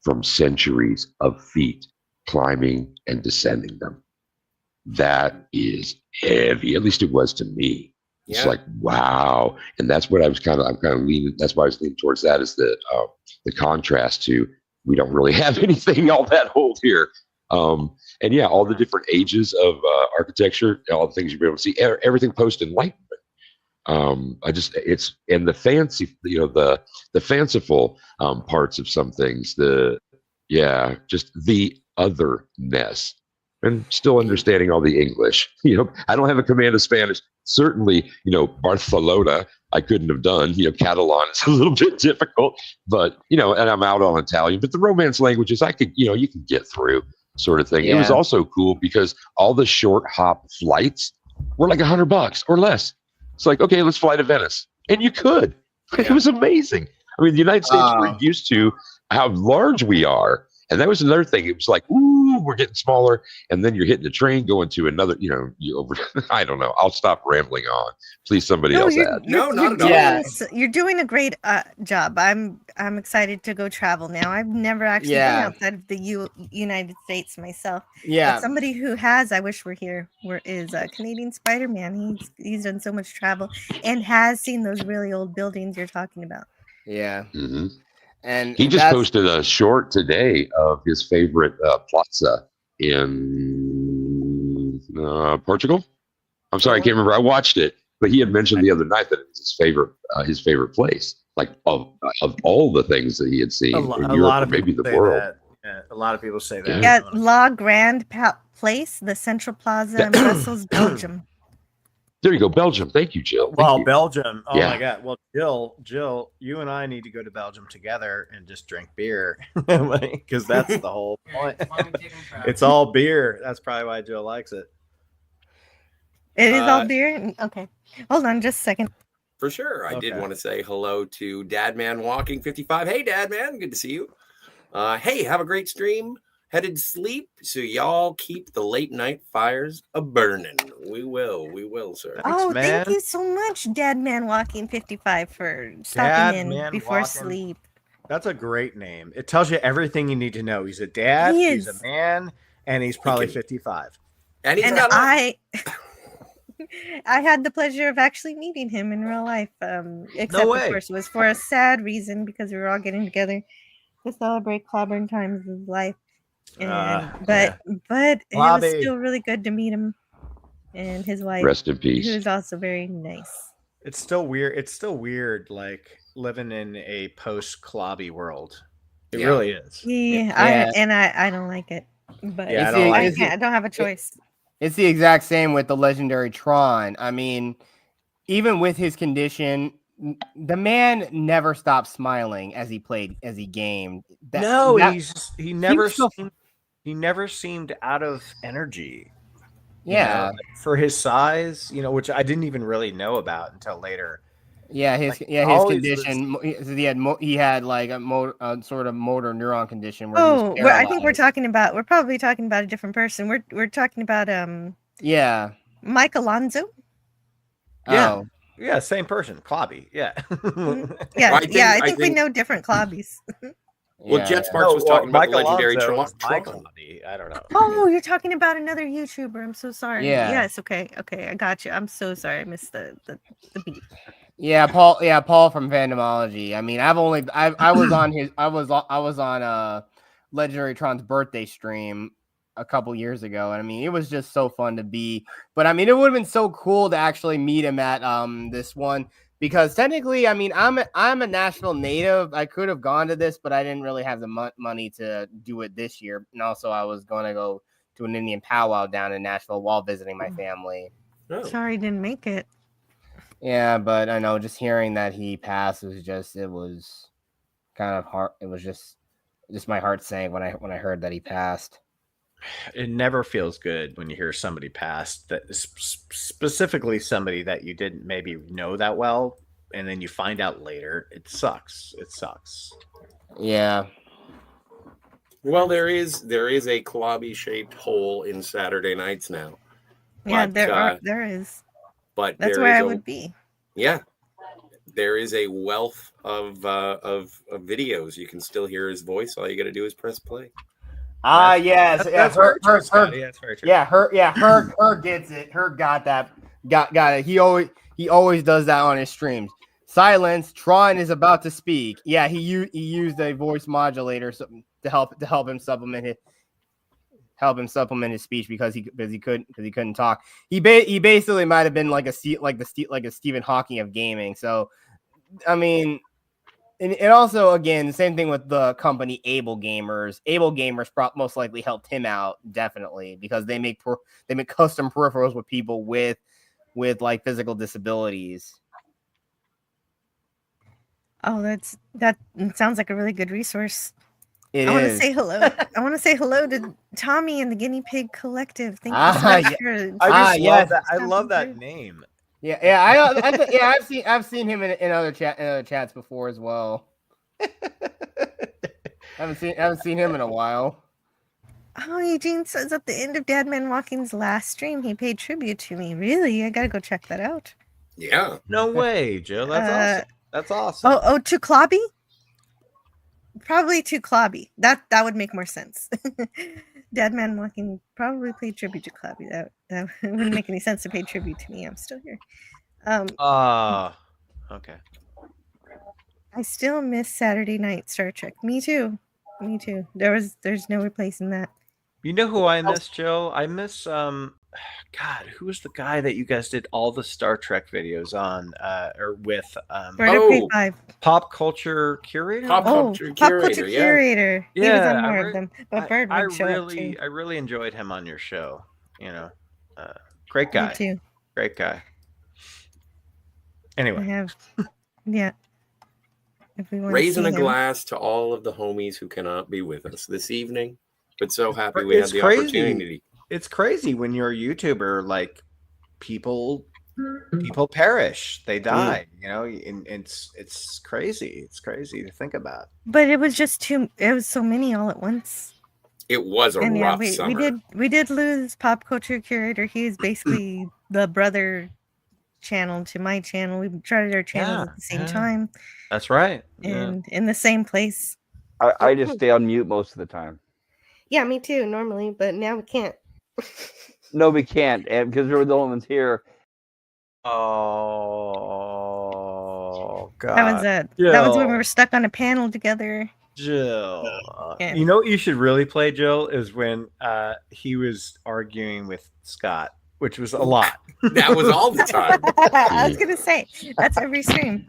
from centuries of feet climbing and descending them, that is heavy. At least it was to me. It's wow. And that's what I'm kind of leaning. That's why I was leaning towards that, is the contrast to, we don't really have anything all that old here. And yeah, all the different ages of architecture, all the things you'll be able to see, everything post Enlightenment. It's and the fancy, the fanciful parts of some things, just the otherness, and still understanding all the English. I don't have a command of Spanish. Certainly, Barcelona, I couldn't have done. Catalan is a little bit difficult, but and I'm out on Italian. But the Romance languages, I could, you can get through, sort of thing. Yeah. It was also cool because all the short hop flights were $100 or less. It's okay, let's fly to Venice, and you could. It was amazing. I mean, the United States, we're used to how large we are, and that was another thing. It was ooh, we're getting smaller, and then you're hitting the train going to another. You over. I don't know. I'll stop rambling on. Please, somebody No, else you're, add. you're, No, you're not at all. doing you're doing a great job. I'm excited to go travel now. I've never actually been outside of the United States myself. Yeah. But somebody who has, I wish were here, is Canadian Spider-Man. He's done so much travel and has seen those really old buildings you're talking about. Yeah. Mm-hmm. And he just posted a short today of his favorite plaza in Portugal. I'm sorry, I can't remember. I watched it, but he had mentioned the other night that it was his favorite place. Like of all the things that he had seen in Europe or maybe the world. That. Yeah, a lot of people say that. Yeah, La Grande Place, the Central Plaza in Brussels, Belgium. There you go, Belgium. Thank you, Jill. Well, Belgium. Oh my God. Well, Jill, you and I need to go to Belgium together and just drink beer, because that's the whole point. It's all beer. That's probably why Jill likes it. It is all beer. Okay, hold on, just a second. For sure, I did want to say hello to Dadman Walking 55. Hey, Dadman, good to see you. Hey, have a great stream. Headed to sleep, so y'all keep the late night fires a burning. We will, sir. Thanks, thank you so much, Dadman Walking 55, for stopping in before sleep. That's a great name. It tells you everything you need to know. He's a dad, he's a man, and he's probably 55. And I had the pleasure of actually meeting him in real life. Except, of course, it was for a sad reason because we were all getting together to celebrate clobbering times of life. But it was still really good to meet him and his wife. Rest in peace. Who is also very nice. It's still weird, like living in a post-clobby world. It really is. Yeah, I don't like it, but I don't have a choice. It's the exact same with the legendary Tron. I mean, even with his condition, the man never stopped smiling as he gamed. He never seemed out of energy. Yeah, for his size, which I didn't even really know about until later. Yeah, his condition. He had like a sort of motor neuron condition. Where I think we're probably talking about a different person. We're talking about Mike Alonso. Yeah. Yeah, same person, Clobby. Yeah. I think we know different Clobbies. Well, Jet Sparks was talking about the legendary Tron. I don't know. Oh, you're talking about another YouTuber. I'm so sorry. Yeah. Yes. Okay. I got you. I'm so sorry. I missed the beat. Yeah, Paul. Yeah, Paul from Fandomology. I mean, I was on Legendary Tron's birthday stream a couple years ago, and I mean, it was just so fun to be. But I mean, it would have been so cool to actually meet him at this one. Because technically, I mean, I'm a Nashville native. I could have gone to this, but I didn't really have the money to do it this year. And also, I was going to go to an Indian powwow down in Nashville while visiting my family. Sorry, didn't make it. Yeah, but I know just hearing that he passed it was kind of hard. It was just my heart sank when I heard that he passed. It never feels good when you hear somebody pass, that specifically somebody that you didn't maybe know that well, and then you find out later. It sucks. Yeah. Well, there is a Clobby shaped hole in Saturday nights now. Yeah, there is. But that's where I would be. Yeah, there is a wealth of videos. You can still hear his voice. All you got to do is press play. Yes. That's very true. Her gets it. Her got that. Got it. He always does that on his streams. Silence. Tron is about to speak. Yeah, he used a voice modulator to help him supplement his speech because he couldn't talk. He basically might have been like a Stephen Hawking of gaming. So, I mean. And also, again, the same thing with the company Able Gamers. Able Gamers most likely helped him out, definitely, because they make custom peripherals with people with like physical disabilities. Oh, that sounds like a really good resource. I want to say hello. I want to say hello to Tommy and the Guinea Pig Collective. Thank you so much. I love that name. I've seen him in other chats before as well. haven't seen him in a while. Oh, Eugene says at the end of Deadman Walking's last stream, he paid tribute to me. Really? I gotta go check that out. Yeah. No way, Jill. That's awesome. That's awesome. Oh, to Klobby? Probably to Klobby. That would make more sense. Deadman Walking probably paid tribute to Klobby. That wouldn't make any sense to pay tribute to me. I'm still here. Okay. I still miss Saturday night Star Trek. Me too. Me too. There's no replacing that. You know who I miss, Jill? I miss God, who was the guy that you guys did all the Star Trek videos on or with Pop Culture Curator? Pop Culture Curator. Yeah. He was on more of them. But Bird would show up too. I really enjoyed him on your show. You know. Great guy. Me too. Great guy. Anyway. Yeah. If we want Raising to a see him. glass to all of the homies who cannot be with us this evening, but so happy we had the opportunity. It's crazy when you're a YouTuber, like people perish, they die, you know, and it's crazy. It's crazy to think about. But it was just it was so many all at once. It was a rough summer. We did lose Pop Culture Curator. He was basically the brother channel to my channel. We tried our channels at the same time. That's right. And in the same place. I just stay on mute most of the time. Yeah, me too, normally, but now we can't. No, we can't, and because we're the only ones here. Oh God! That was when we were stuck on a panel together. Jill, Yeah. you know what you should really play, Jill, is when he was arguing with Scott, which was a lot. That was all the time. I was gonna say that's every stream.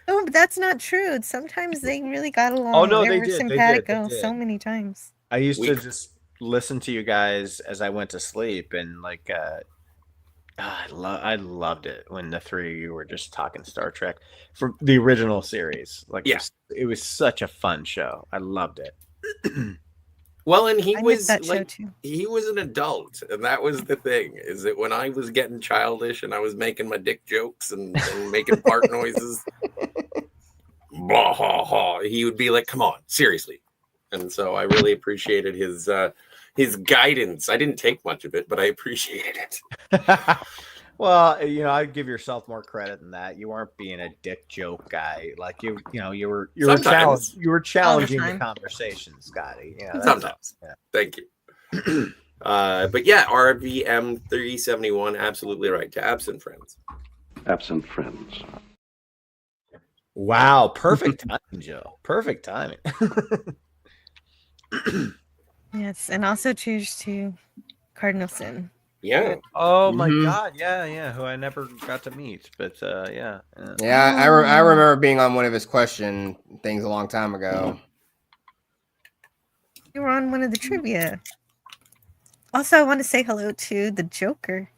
Oh, but that's not true. Sometimes they really got along. Oh no, they they were did. simpatico They did. so many times. I used to just listen to you guys as I went to sleep, and like, I loved it when the three of you were just talking Star Trek from the original series. Like, it was such a fun show. I loved it. Well, and he I was missed that show like, too. he was an adult, and that was the thing. Is that when I was getting childish and I was making my dick jokes and making fart noises, blah ha ha, he would be like, "Come on, seriously." And so I really appreciated his guidance. I didn't take much of it, but I appreciated it. Well, you know, I'd give yourself more credit than that. You weren't being a dick joke guy. Like you were challenging the conversation, Scotty. Yeah, sometimes. Yeah. Thank you. But yeah, RVM 371, absolutely right. To absent friends. Absent friends. Wow, perfect timing, Joe. Perfect timing. Yes, and also cheers to Cardinal Sin. Yeah. Oh my God. Yeah. Who I never got to meet, but yeah. Yeah, I remember being on one of his question things a long time ago. You were on one of the trivia. Also, I want to say hello to the Joker.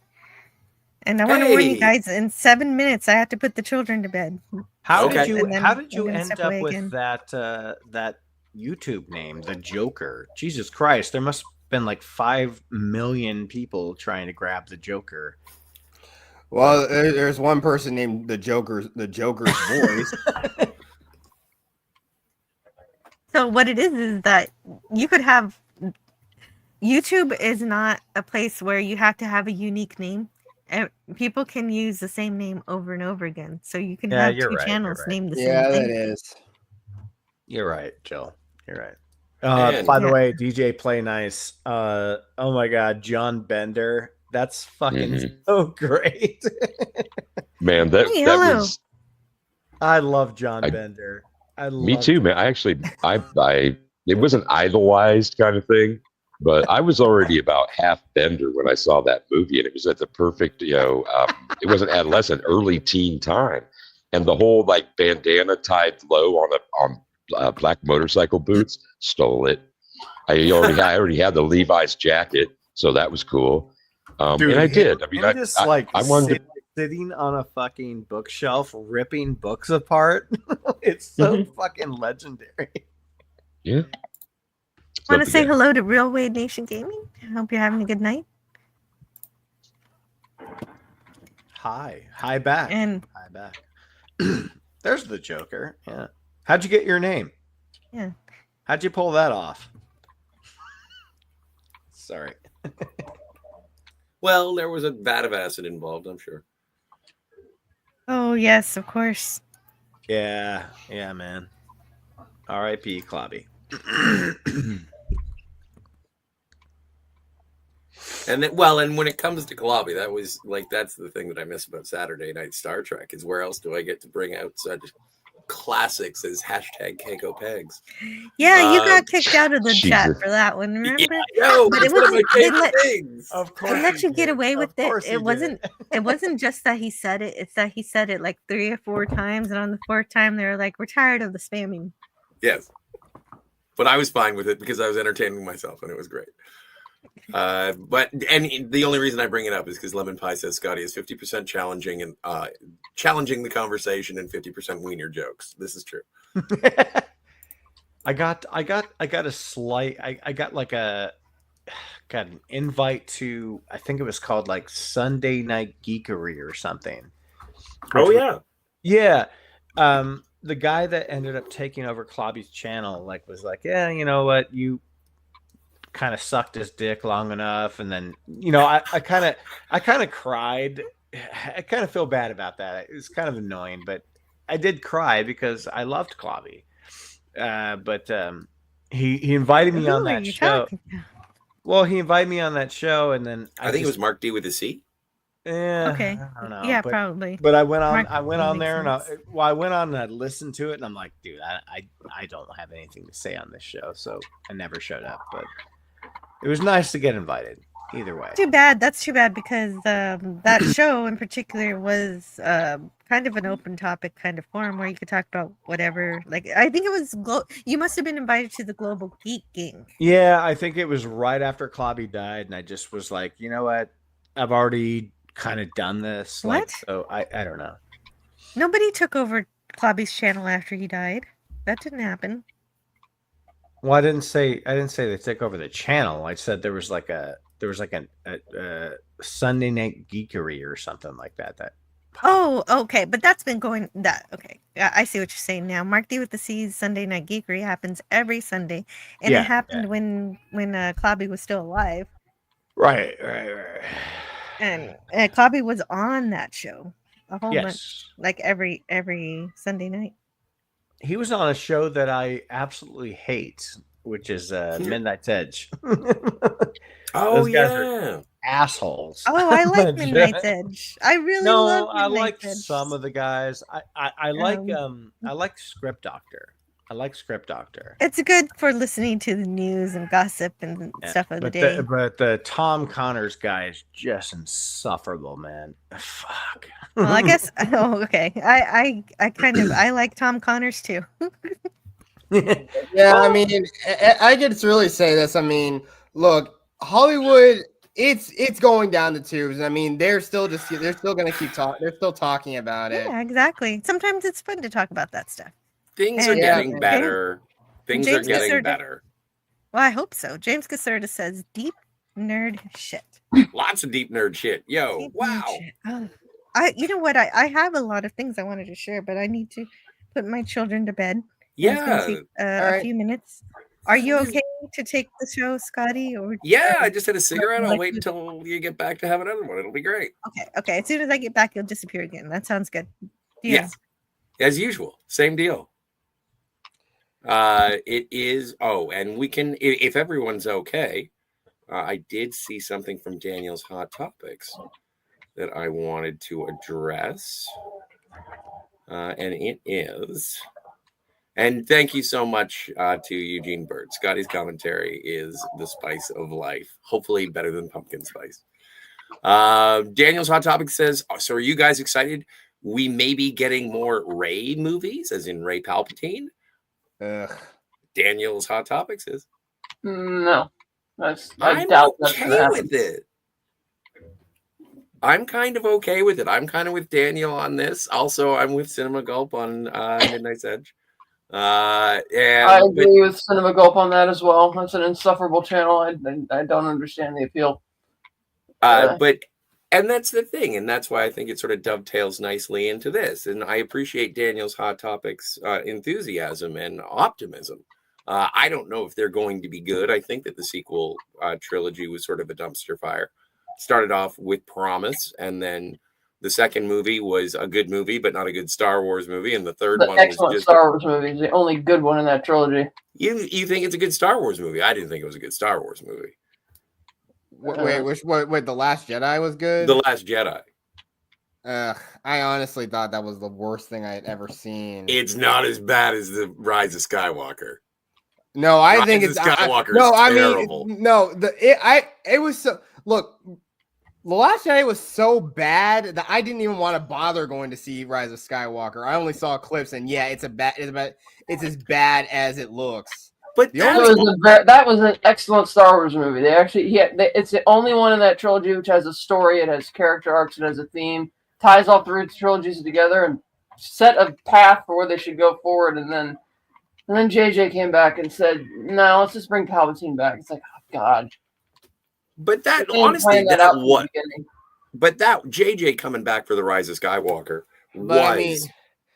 And I want to warn you guys, in 7 minutes, I have to put the children to bed. How did you I'm end gonna step away up with again. that YouTube name, the Joker? Jesus Christ, there must have been like 5 million people trying to grab the Joker. Well, there's one person named the Joker's voice. So what it is that you could have... YouTube is not a place where you have to have a unique name. People can use the same name over and over again. So you can have two channels named the same thing. Yeah, that is. You're right, Jill. You're right. By the way, DJ Play Nice. Oh my God, John Bender. That's fucking so great. Man, that was. I love John Bender. Me too, man. I actually, it wasn't idolized kind of thing, but I was already about half Bender when I saw that movie, and it was at the perfect, it wasn't adolescent, early teen time, and the whole like bandana tied low on black motorcycle boots, stole it. I already had the Levi's jacket, so that was cool. Dude, and I did. I mean, I just like I wanted to. Sitting on a fucking bookshelf, ripping books apart. It's so fucking legendary. Yeah. Want to say hello to Real Wade Nation Gaming? I hope you're having a good night. Hi back. And hi back. There's the Joker. Yeah. How'd you get your name? Yeah. How'd you pull that off? Sorry. Well, there was a vat of acid involved, I'm sure. Oh yes, of course. Yeah, man. R.I.P. Clobby. And then, well, and when it comes to Clobby, that was like that's the thing that I miss about Saturday Night Star Trek is where else do I get to bring out such classics as hashtag Keiko Pegs? Yeah, you got kicked out of the chat Jesus. for that one, remember? Yeah, no, But that's it one of my wasn't. They favorite let, things. Of they course, let you get away with Of course it. he It wasn't. did. It wasn't just that he said it. It's that he said it like 3 or 4 times, and on the 4th time, they were like, "We're tired of the spamming." Yes, but I was fine with it because I was entertaining myself and it was great. But the only reason I bring it up is because Lemon Pie says Scotty is 50% challenging and challenging the conversation and 50% wiener jokes. This is true. I got a slight. I got like got an invite to. I think it was called like Sunday Night Geekery or something. Oh yeah, yeah. The guy that ended up taking over Clobby's channel was like, yeah, you know what, you kind of sucked his dick long enough, and then I kind of cried. I kind of feel bad about that. It was kind of annoying, but I did cry because I loved Clobby. But he invited me on that show. Well, he invited me on that show, and then I think it was Mark D with a C. Yeah. Okay. I don't know. Yeah, but, probably. But I went on. Mark I went on makes there, sense. and I went on and I listened to it, and I'm like, dude, I don't have anything to say on this show, so I never showed up. But it was nice to get invited. Either way. Too bad. That's too bad because that show in particular was kind of an open topic kind of forum where you could talk about whatever. Like I think it was. You must have been invited to the Global Geek Gang. Yeah, I think it was right after Clobby died, and I just was like, you know what? I've already kind of done this. What? So I don't know. Nobody took over Clobby's channel after he died. That didn't happen. Well, I didn't say they took over the channel. I said there was like a Sunday Night Geekery or something like that. Oh, okay, but that's been going. Okay, I see what you're saying now. Mark D with the C's Sunday Night Geekery happens every Sunday, and it happened when Clobby was still alive. Right. And Clobby was on that show a whole Yes. bunch, like every Sunday night. He was on a show that I absolutely hate, which is Midnight's Edge. Oh Those guys yeah, are assholes. Oh, I like Midnight's Edge. I really love I like Midnight's Edge. some of the guys. I like Script Doctor. I like Script Doctor. It's good for listening to the news and gossip and stuff of the day. But the Tom Connors guy is just insufferable, man. Fuck. Well, I guess. Oh, okay. I like Tom Connors too. Yeah, I mean, I could really say this. I mean, look, Hollywood, it's going down the tubes. I mean, they're still going to keep talking. They're still talking about it. Yeah, exactly. Sometimes it's fun to talk about that stuff. things are getting better. Things are getting better. Well, I hope so. James Caserta says deep nerd shit. Lots of deep nerd shit. Yo, wow. Oh, you know what? I have a lot of things I wanted to share, but I need to put my children to bed. Yeah. It's gonna take a few minutes. Are you okay to take the show, Scotty? Or yeah, I just had a cigarette. I'll wait until you get back to have another one. It'll be great. Okay. As soon as I get back, you'll disappear again. That sounds good. Yes. As usual. Same deal. It is. Oh, and we can, if everyone's okay. I did see something from Daniel's Hot Topics that I wanted to address. And it is. And thank you so much to Eugene Bird. Scotty's commentary is the spice of life. Hopefully better than pumpkin spice. Daniel's Hot Topic says, so are you guys excited? We may be getting more Rey movies, as in Rey Palpatine. Daniel's Hot Topic says. No. I'm doubt okay with it. I'm kind of okay with it. I'm kind of with Daniel on this. Also, I'm with Cinema Gulp on Midnight's Edge. I agree with Cinema Gulp on that as well. That's an insufferable channel. I don't understand the appeal. And that's the thing, and that's why I think it sort of dovetails nicely into this. And I appreciate Daniel's Hot Topics enthusiasm and optimism I don't know if they're going to be good. I think that the sequel trilogy was sort of a dumpster fire. Started off with promise, and then the second movie was a good movie, but not a good Star Wars movie, and the third one was Excellent just Star Wars movie. It's the only good one in that trilogy. You think it's a good Star Wars movie? I didn't think it was a good Star Wars movie. Wait, The Last Jedi was good? The Last Jedi. I honestly thought that was the worst thing I had ever seen. It's not as bad as the Rise of Skywalker. No, I Rise think of it's Skywalker. No, is I terrible. mean, no. It was so. Look, The Last Jedi was so bad that I didn't even want to bother going to see Rise of Skywalker. I only saw clips, and yeah, it's as bad as it looks. But that was an excellent Star Wars movie. It's the only one in that trilogy which has a story, it has character arcs, it has a theme, ties all three trilogies together, and set a path for where they should go forward. And then JJ came back and said, "No, let's just bring Palpatine back." It's like, oh God. But that honestly, but that JJ coming back for the Rise of Skywalker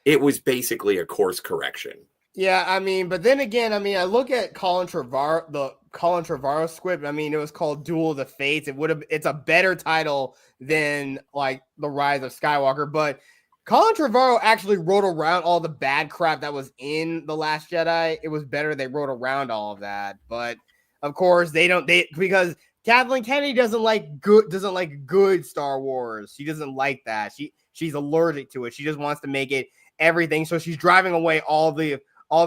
it was basically a course correction. Yeah, I mean, but then again, I mean, I look at the Colin Trevorrow script. I mean, it was called Duel of the Fates. It's a better title than like The Rise of Skywalker, but Colin Trevorrow actually wrote around all the bad crap that was in The Last Jedi. It was better they wrote around all of that, but of course because Kathleen Kennedy doesn't like good Star Wars. She doesn't like that. She's allergic to it. She just wants to make it everything. So she's driving away all the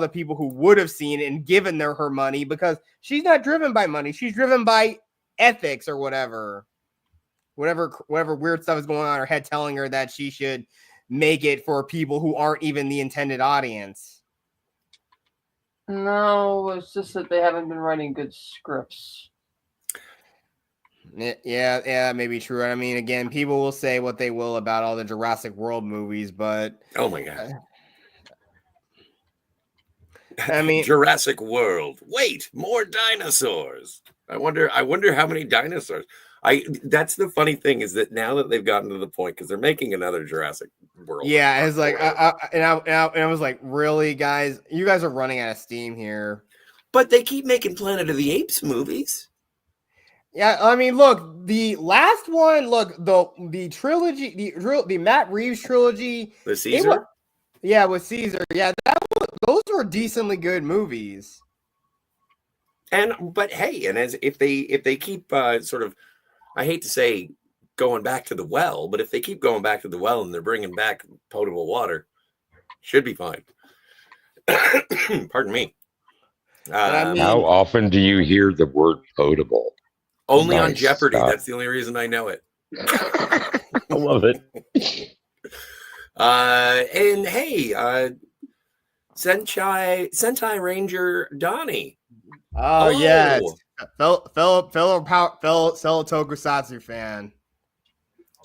people who would have seen it and given her money, because she's not driven by money. She's driven by ethics or whatever weird stuff is going on in her head, telling her that she should make it for people who aren't even the intended audience. No, it's just that they haven't been writing good scripts. Yeah, maybe true. I mean, again, people will say what they will about all the Jurassic World movies, but oh my God. I mean, Jurassic World. Wait, more dinosaurs. I wonder how many dinosaurs. That's the funny thing, is that now that they've gotten to the point, because they're making another Jurassic World. Yeah, it's like I was like, really, guys, you guys are running out of steam here. But they keep making Planet of the Apes movies. Yeah, I mean, look, the last one, the trilogy, the Matt Reeves trilogy, the Caesar. With Caesar, those were decently good movies. But hey, and if they keep sort of, I hate to say going back to the well, but if they keep going back to the well and they're bringing back potable water, should be fine. Pardon me. How often do you hear the word potable? Only on Jeopardy. Stop. That's the only reason I know it. I love it. And hey, Sentai Ranger Donnie. Oh yes, fellow Tokusatsu fan.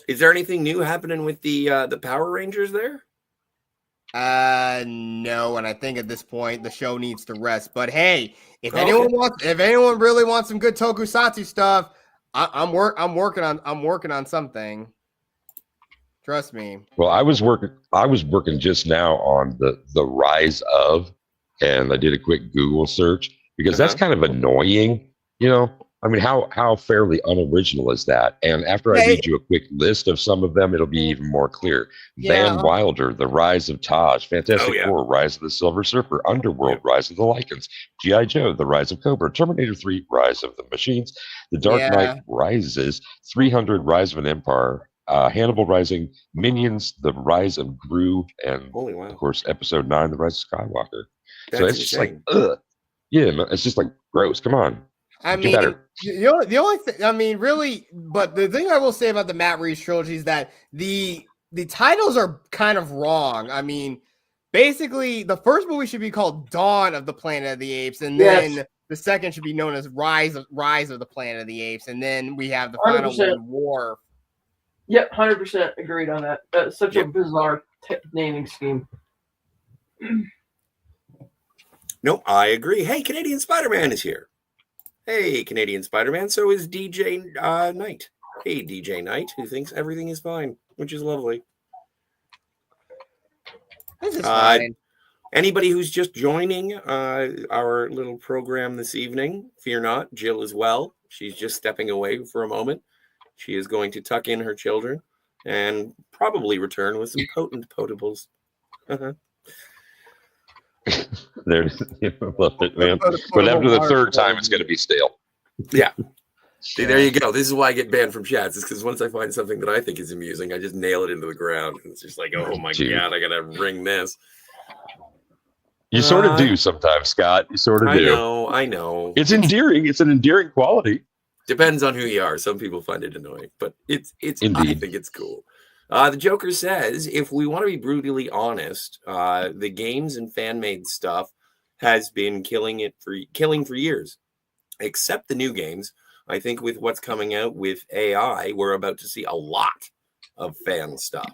Is there anything new happening with the Power Rangers there? No, and I think at this point the show needs to rest. But hey, if anyone really wants some good Tokusatsu stuff, I'm working on something. Trust me. Well, I was working just now on the Rise of, and I did a quick Google search because that's kind of annoying, you know. I mean, how fairly unoriginal is that? And after I read you a quick list of some of them, it'll be even more clear. Yeah. Van Wilder, The Rise of Taj, Fantastic Four, Rise of the Silver Surfer, Underworld, Rise of the Lycans, G.I. Joe, The Rise of Cobra, Terminator 3, Rise of the Machines, The Dark Knight Rises, 300, Rise of an Empire, Hannibal Rising, Minions, The Rise of Gru, and of course, Episode 9, The Rise of Skywalker. So it's just like, ugh. Yeah, it's just like gross. Come on. I mean, the only thing, I mean, really, but the thing I will say about the Matt Reeves trilogy is that the titles are kind of wrong. I mean, basically, the first movie should be called Dawn of the Planet of the Apes, and then the second should be known as Rise of the Planet of the Apes, and then we have the final one, War. Yep, 100% agreed on that. That's such a bizarre naming scheme. No, I agree. Hey, Canadian Spider-Man is here. Hey, Canadian Spider-Man. So is DJ Knight. Hey, DJ Knight, who thinks everything is fine, which is lovely. This is fine. Anybody who's just joining our little program this evening, fear not, Jill is well. She's just stepping away for a moment. She is going to tuck in her children and probably return with some potent potables. There's, love it, man. But after the third time, it's going to be stale. Yeah. See, there you go. This is why I get banned from chats. It's because once I find something that I think is amusing, I just nail it into the ground. And it's just like, oh my God, I got to ring this. You sort of do sometimes, Scott. You sort of do. I know. It's endearing. It's an endearing quality. Depends on who you are. Some people find it annoying, but it's Indeed. I think it's cool. The Joker says, if we want to be brutally honest, the games and fan-made stuff has been killing for years, except the new games. I think with what's coming out with AI, we're about to see a lot of fan stuff.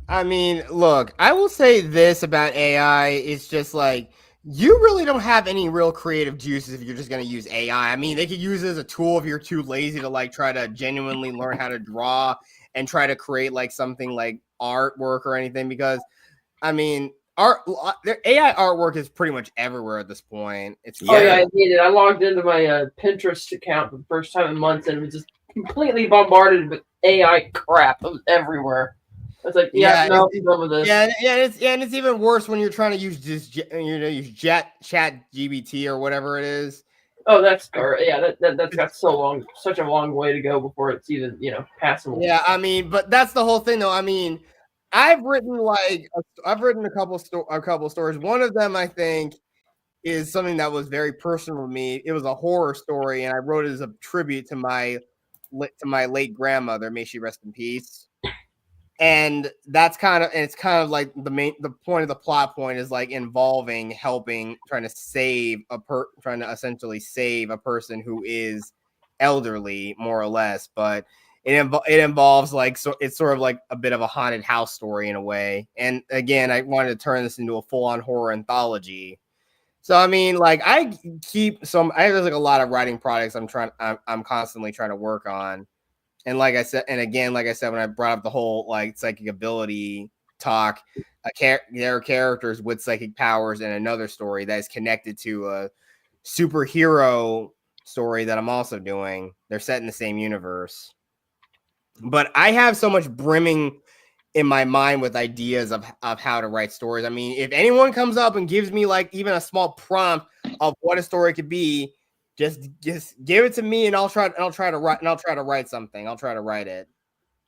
I mean, look, I will say this about AI. It's just like, you really don't have any real creative juices if you're just going to use AI. I mean, they could use it as a tool if you're too lazy to like try to genuinely learn how to draw and try to create like something like artwork or anything, because I mean, their AI artwork is pretty much everywhere at this point. Oh yeah, I did it. I logged into my Pinterest account for the first time in months and was just completely bombarded with AI crap. It was everywhere. It's like, I'm done with this. And it's even worse when you're trying to use use Chat GBT or whatever it is. Oh, that's got such a long way to go before it's even passable. Yeah, I mean, but that's the whole thing, though. I mean, I've written a couple stories. One of them, I think, is something that was very personal to me. It was a horror story, and I wrote it as a tribute to my late grandmother. May she rest in peace. And it's kind of like the point of the plot point is like involving trying to essentially save a person who is elderly, more or less, but it involves like, so it's sort of like a bit of a haunted house story in a way. And again, I wanted to turn this into a full-on horror anthology. So I mean, like I have like a lot of writing projects I'm constantly trying to work on. And like I said, when I brought up the whole like psychic ability talk, there are characters with psychic powers in another story that is connected to a superhero story that I'm also doing. They're set in the same universe. But I have so much brimming in my mind with ideas of how to write stories. I mean, if anyone comes up and gives me like even a small prompt of what a story could be, just give it to me, and I'll try to write something. I'll try to write it.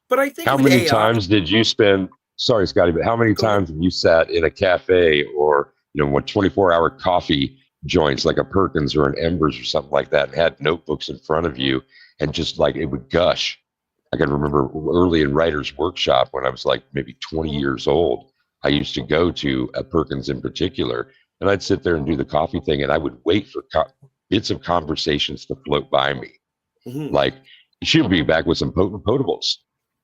But I think how many times did you spend? Sorry, Scotty, but how many times have you sat in a cafe or 24-hour coffee joints like a Perkins or an Embers or something like that, and had notebooks in front of you, and just like it would gush? I can remember early in Writer's Workshop when I was like maybe 20 years old. I used to go to a Perkins in particular, and I'd sit there and do the coffee thing, and I would wait for bits of conversations to float by me. Mm-hmm. Like, she'll be back with some potent potables.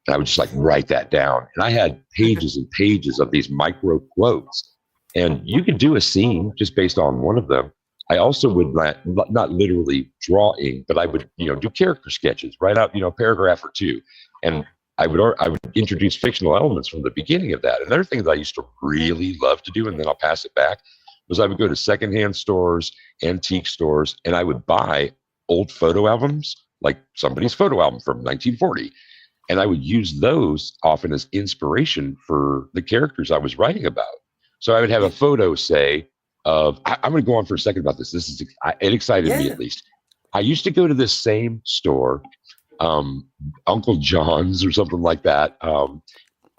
And I would just like write that down. And I had pages and pages of these micro quotes. And you could do a scene just based on one of them. I also would not literally draw ink, but I would, do character sketches, write out, a paragraph or two. And I would introduce fictional elements from the beginning of that. Another thing that I used to really love to do, and then I'll pass it back, was I would go to secondhand stores, antique stores, and I would buy old photo albums, like somebody's photo album from 1940. And I would use those often as inspiration for the characters I was writing about. So I would have a photo, say, of, I'm going to go on for a second about this. It excited me at least. I used to go to this same store, Uncle John's or something like that.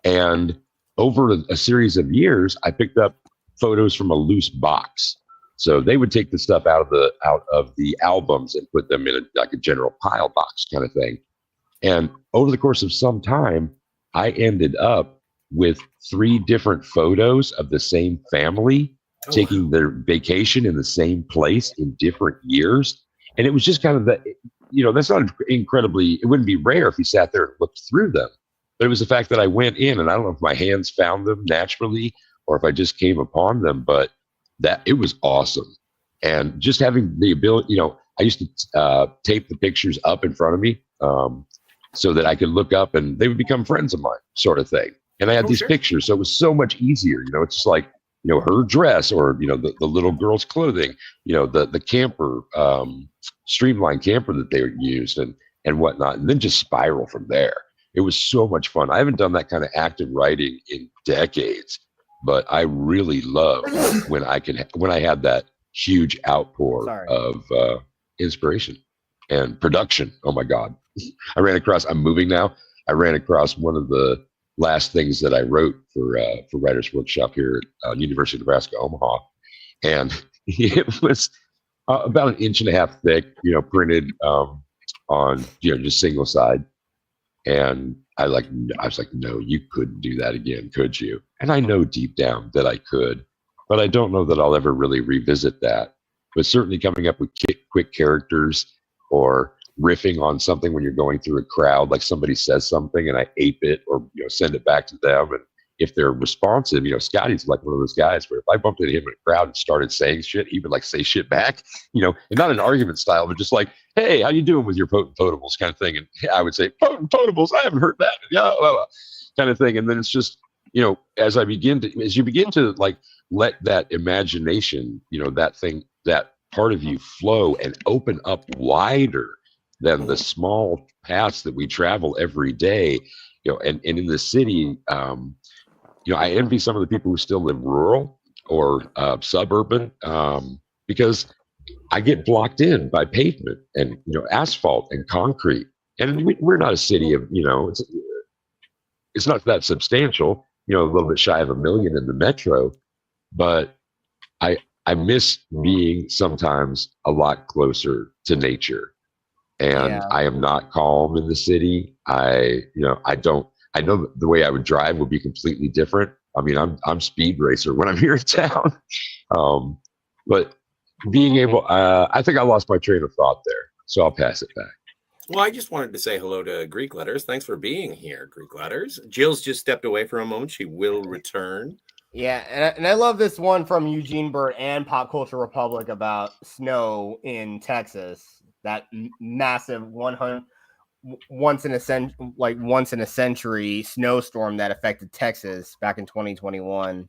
And over a series of years, I picked up photos from a loose box. So they would take the stuff out of the albums and put them in a general pile box kind of thing. And over the course of some time, I ended up with 3 different photos of the same family taking their vacation in the same place in different years. And it was just kind of that's not incredibly, it wouldn't be rare if you sat there and looked through them. But it was the fact that I went in, and I don't know if my hands found them naturally or if I just came upon them, but that it was awesome. And just having the ability, I used to tape the pictures up in front of me so that I could look up and they would become friends of mine, sort of thing. And I had these pictures, so it was so much easier. It's just like, her dress, or the little girl's clothing, the camper, streamlined camper that they used, and whatnot, and then just spiral from there. It was so much fun. I haven't done that kind of active writing in decades, but I really love when I had that huge outpour of inspiration and production. Oh my God. I'm moving now. I ran across one of the last things that I wrote for Writers Workshop here at University of Nebraska, Omaha. And it was about 1.5 inches thick, printed on, just single side. And I was like, no, you couldn't do that again, could you? And I know deep down that I could, but I don't know that I'll ever really revisit that. But certainly coming up with quick characters, or riffing on something when you're going through a crowd, like somebody says something and I ape it, or send it back to them. And if they're responsive, Scotty's like one of those guys where if I bumped into him in a crowd and started saying shit, he would like say shit back, and not an argument style, but just like, hey, how you doing with your potent potables kind of thing. And I would say, potent potables, I haven't heard that. Yeah, blah, blah, kind of thing. And then it's just, as you begin to like let that imagination, that part of you flow and open up wider than the small paths that we travel every day, and in the city, I envy some of the people who still live rural or suburban, because I get blocked in by pavement and asphalt and concrete. And we're not a city of it's not that substantial. A little bit shy of 1 million in the metro, but I miss being sometimes a lot closer to nature. And I am not calm in the city. I know the way I would drive would be completely different. I mean, I'm speed racer when I'm here in town. But being able, I think I lost my train of thought there, so I'll pass it back. Well, I just wanted to say hello to Greek Letters. Thanks for being here, Greek Letters. Jill's just stepped away for a moment. She will return. Yeah, and I love this one from Eugene Burt and Pop Culture Republic about snow in Texas. That massive once in a century snowstorm that affected Texas back in 2021.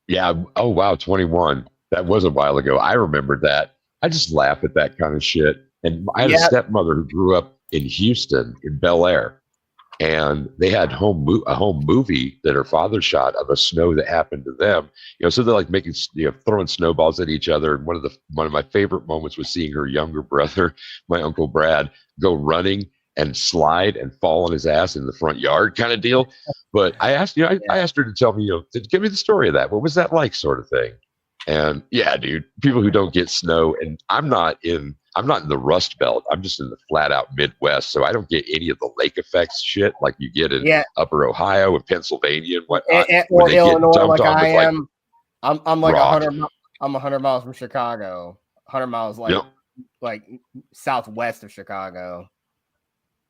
Yeah. Oh wow, 21. That was a while ago. I remember that. I just laugh at that kind of shit. And I had a stepmother who grew up in Houston, in Bel Air, and they had a home movie that her father shot of a snow that happened to them. So they're like making, throwing snowballs at each other. And one of my favorite moments was seeing her younger brother, my Uncle Brad, go running and slide and fall on his ass in the front yard, kind of deal. But I asked, I asked her to tell me, give me the story of that. What was that like, sort of thing. And yeah, dude, people who don't get snow, and I'm not in the Rust Belt. I'm just in the flat out Midwest. So I don't get any of the lake effects shit like you get in Upper Ohio and Pennsylvania and whatnot. Or Illinois, like I am. I'm like 100 miles from Chicago. 100 miles like southwest of Chicago.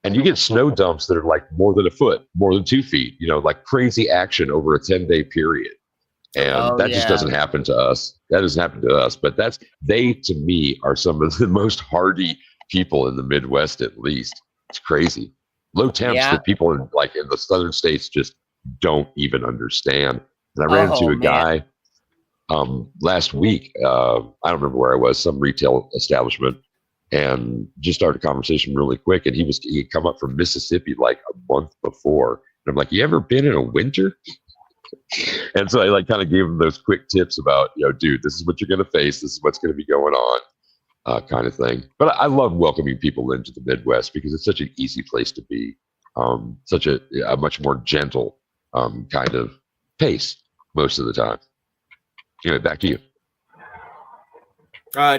And you get snow dumps that are like more than a foot, more than 2 feet, like crazy action over a 10-day period. And that just doesn't happen to us. That doesn't happen to us. But they, to me, are some of the most hardy people in the Midwest, at least. It's crazy. Low temps that people in the southern states just don't even understand. And I ran into a guy last week. I don't remember where I was, some retail establishment, and just started a conversation really quick. And he'd come up from Mississippi like a month before. And I'm like, you ever been in a winter? And so I kind of gave him those quick tips about, dude, this is what you're going to face. This is what's going to be going on, kind of thing. But I love welcoming people into the Midwest because it's such an easy place to be, such a much more gentle kind of pace most of the time. Anyway, back to you.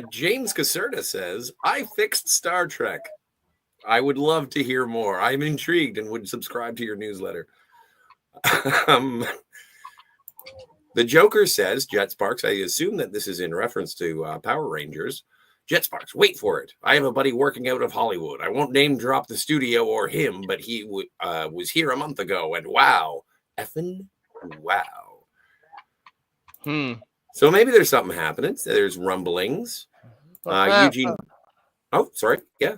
James Caserta says, I fixed Star Trek. I would love to hear more. I'm intrigued and would subscribe to your newsletter. The Joker says, Jet Sparks, I assume that this is in reference to Power Rangers. Jet Sparks, wait for it. I have a buddy working out of Hollywood. I won't name drop the studio or him, but he was here a month ago, and wow. Effing wow. So maybe there's something happening. There's rumblings. Eugene. Oh, sorry. Yeah.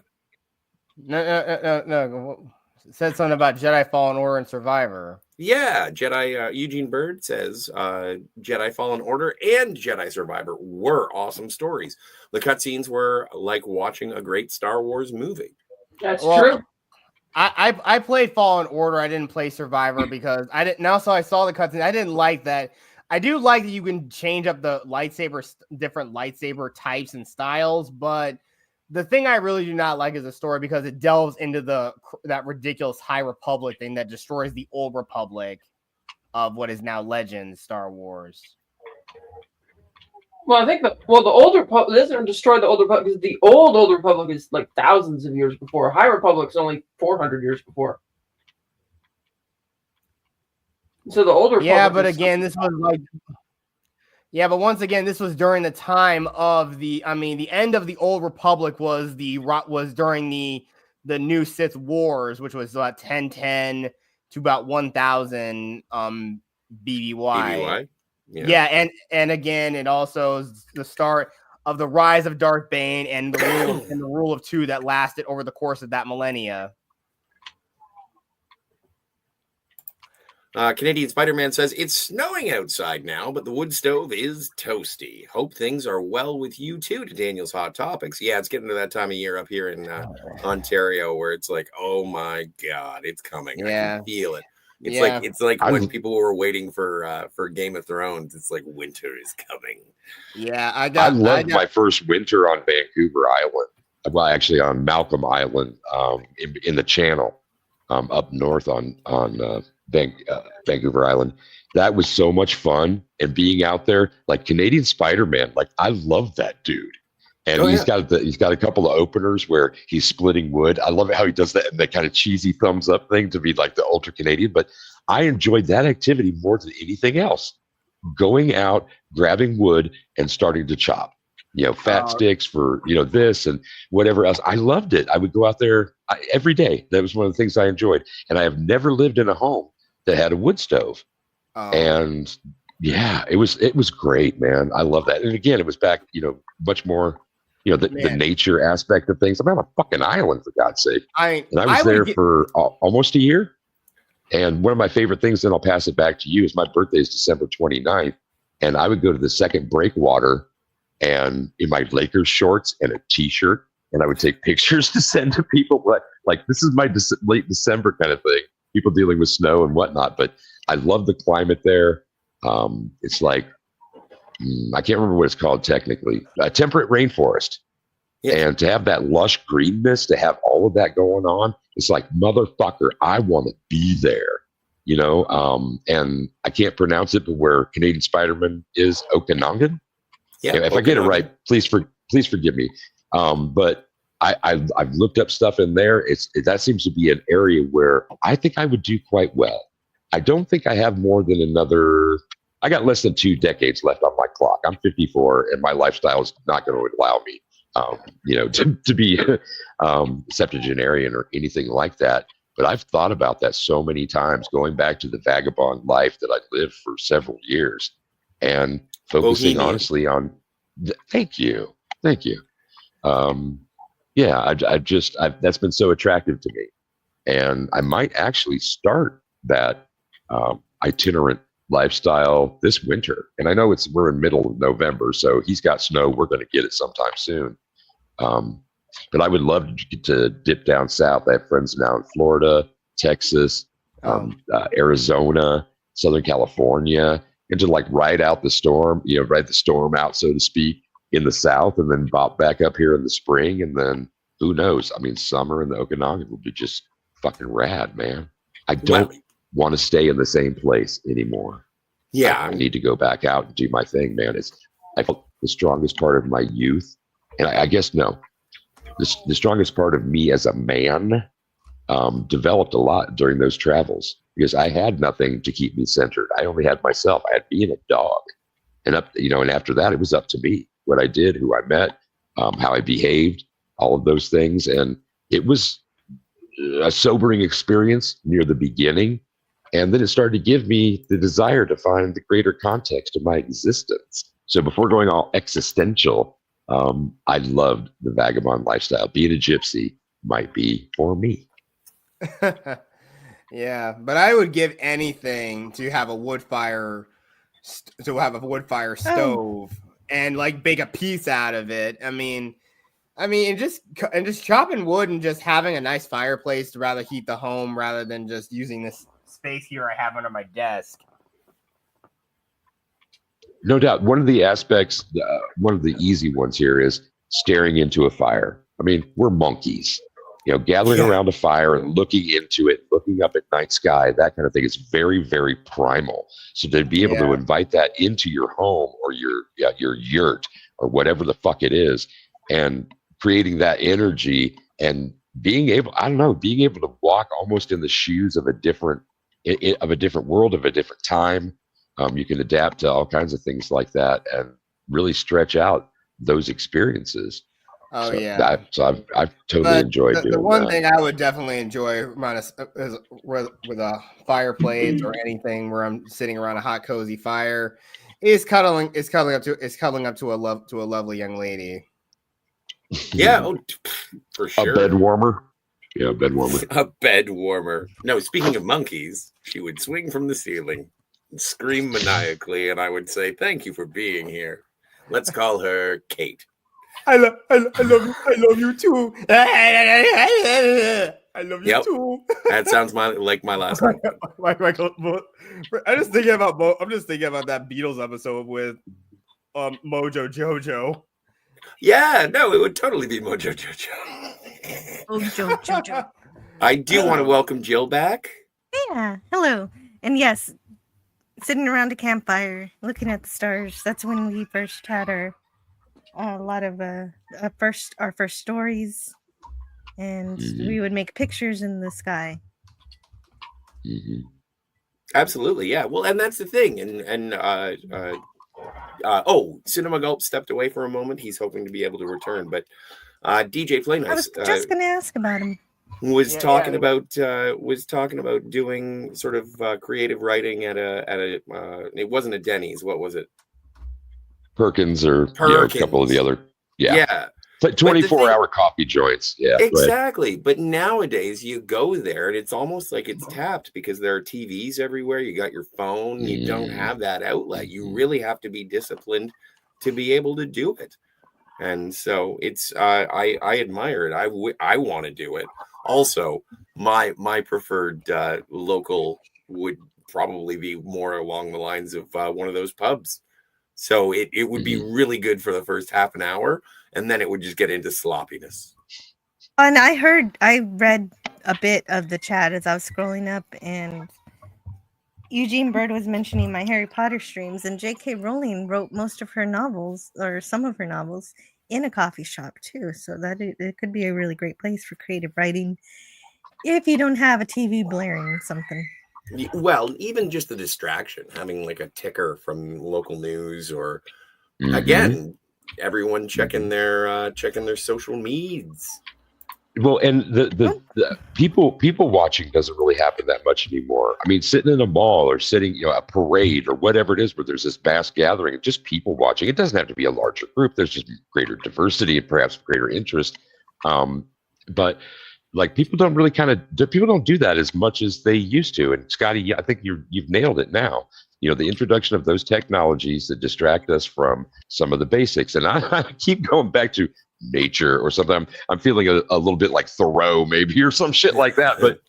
No. It said something about Jedi Fallen Order and Survivor. Yeah, Jedi Eugene Bird says Jedi Fallen Order and Jedi Survivor were awesome stories. The cutscenes were like watching a great Star Wars movie. That's Well, true. I played Fallen Order. I didn't play Survivor because I didn't. Now, so I saw the cutscene. I didn't like that. I do like that you can change up the different lightsaber types and styles, but the thing I really do not like is the story because it delves into that ridiculous High Republic thing that destroys the old Republic of what is now Legends Star Wars. Well, I think the Old Republic doesn't destroy the Old Republic because the Old Republic is like thousands of years before. High Republic's only 400 years before. So the Old Republic. Yeah, but again, this was like. Yeah, but once again, this was during the time of the end of the Old Republic was during the new Sith Wars, which was about 1010 to about 1000 BBY. BBY? Yeah, and again, it also is the start of the rise of Darth Bane and the rule of two that lasted over the course of that millennia. Canadian Spider-Man says, it's snowing outside now, but the wood stove is toasty. Hope things are well with you too, to Daniel's Hot Topics. Yeah, it's getting to that time of year up here in Ontario where it's like, oh my God, it's coming. Yeah. I can feel it. It's like when people were waiting for Game of Thrones, it's like winter is coming. Yeah, I loved my first winter on Vancouver Island. Well, actually on Malcolm Island, in the Channel, up north on Vancouver Island. That was so much fun, and being out there, like Canadian Spider-Man, like I love that dude. And he's got a couple of openers where he's splitting wood. I love how he does that and that kind of cheesy thumbs up thing to be like the ultra Canadian. But I enjoyed that activity more than anything else. Going out, grabbing wood, and starting to chop. Fat sticks for this and whatever else. I loved it. I would go out there every day. That was one of the things I enjoyed. And I have never lived in a home that had a wood stove. And yeah, it was great, man. I love that. And again, it was back, much more, the nature aspect of things. I'm on a fucking island, for God's sake. And I was there for almost a year. And one of my favorite things, then I'll pass it back to you, is my birthday is December 29th. And I would go to the second breakwater and in my Lakers shorts and a t-shirt. And I would take pictures to send to people. But like, this is my late December kind of thing. People dealing with snow and whatnot. But I love the climate there. It's like, I can't remember what it's called technically, a temperate rainforest. Yeah. And to have that lush greenness, to have all of that going on, it's like, motherfucker, I want to be there, and I can't pronounce it, but where Canadian Spider-Man is, Okanagan. Yeah. If I get it right, please forgive me. But I've looked up stuff in there. That seems to be an area where I think I would do quite well. I don't think I have more than I got less than 2 decades left on my clock. I'm 54 and my lifestyle is not going to allow me, to be septuagenarian or anything like that. But I've thought about that so many times, going back to the vagabond life that I lived for several years and focusing honestly on, thank you. Yeah, that's been so attractive to me. And I might actually start that itinerant lifestyle this winter. And I know we're in middle of November, so he's got snow. We're going to get it sometime soon. But I would love to dip down south. I have friends now in Florida, Texas, Arizona, Southern California, and to like ride out the storm, ride the storm out, so to speak, in the south, and then bop back up here in the spring. And then who knows? I mean, summer in the Okanagan will be just fucking rad, man. I don't want to stay in the same place anymore. Yeah. I need to go back out and do my thing, man. I felt the strongest part of my youth. And I guess, the strongest part of me as a man developed a lot during those travels, because I had nothing to keep me centered. I only had myself. I had being a dog. And and after that, it was up to me, what I did, who I met, how I behaved, all of those things. And it was a sobering experience near the beginning. And then it started to give me the desire to find the greater context of my existence. So before going all existential, I loved the vagabond lifestyle. Being a gypsy might be for me. Yeah, but I would give anything to have a wood fire, stove and like bake a piece out of it. And just chopping wood and just having a nice fireplace to rather heat the home rather than just using this space here I have under my desk. No doubt. One of the aspects, one of the easy ones here is staring into a fire. I mean, we're monkeys, gathering around a fire and looking into it, looking up at night sky, that kind of thing is very, very primal. So to be able to invite that into your home or your yurt or whatever the fuck it is, and creating that energy and being able to walk almost in the shoes of a different world, of a different time. You can adapt to all kinds of things like that and really stretch out those experiences. Oh, so yeah. I've totally enjoyed doing the one that. thing I would definitely enjoy with a fireplace or anything where I'm sitting around a hot, cozy fire is cuddling up to a lovely young lady. Yeah, for sure. A bed warmer. Yeah, a bed warmer. A bed warmer. No, speaking of monkeys, she would swing from the ceiling and scream maniacally, and I would say, "Thank you for being here." Let's call her Kate. I love you too. I love you too. That sounds like my last one. I'm just thinking about that Beatles episode with Mojo Jojo. Yeah, no, it would totally be Mojo Jojo. Mojo Jojo. I do want to welcome Jill back. Yeah, hello. And yes, sitting around a campfire, looking at the stars. That's when we first had our first stories, and we would make pictures in the sky. Mm-hmm. Absolutely, yeah. Well, and that's the thing. And Cinema Gulp stepped away for a moment. He's hoping to be able to return, but DJ Flame I was just going to ask about him. Was talking about doing sort of creative writing at a it wasn't a Denny's. What was it? Perkins or a couple of the other. Yeah. It's like 24-hour coffee joints. Yeah. Exactly. Right. But nowadays you go there and it's almost like it's tapped because there are TVs everywhere. You got your phone. You don't have that outlet. You really have to be disciplined to be able to do it. And so it's I admire it. I want to do it. Also, my preferred local would probably be more along the lines of one of those pubs. So it would be really good for the first half an hour, and then it would just get into sloppiness. And I read a bit of the chat as I was scrolling up, and Eugene Bird was mentioning my Harry Potter streams, and J.K. Rowling wrote most of her novels, or some of her novels, in a coffee shop too. So that it could be a really great place for creative writing if you don't have a TV blaring something. Well, even just the distraction, having like a ticker from local news, or again, everyone checking their social meds. Well, and the people watching doesn't really happen that much anymore. I mean, sitting in a mall or sitting, a parade or whatever it is, where there's this mass gathering of just people watching. It doesn't have to be a larger group. There's just greater diversity and perhaps greater interest. But like people don't do that as much as they used to. And Scotty, I think you've nailed it now. The introduction of those technologies that distract us from some of the basics. And I keep going back to nature or something. I'm feeling a little bit like Thoreau maybe, or some shit like that. But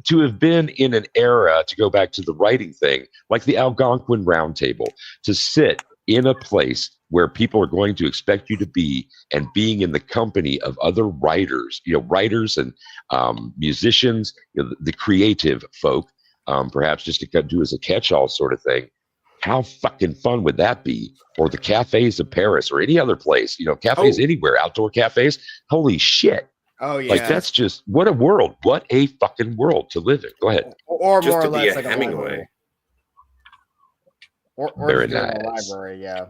to have been in an era, to go back to the writing thing, like the Algonquin Round Table, to sit in a place where people are going to expect you to be, and being in the company of other writers, writers and musicians, the creative folk, perhaps just to do as a catch-all sort of thing. How fucking fun would that be? Or the cafes of Paris or any other place, cafes anywhere, outdoor cafes. Holy shit. Oh, yeah. Like, that's just, what a world. What a fucking world to live in. Go ahead. Or just more to or less be like a Hemingway. Or very nice. nice. Library, yeah.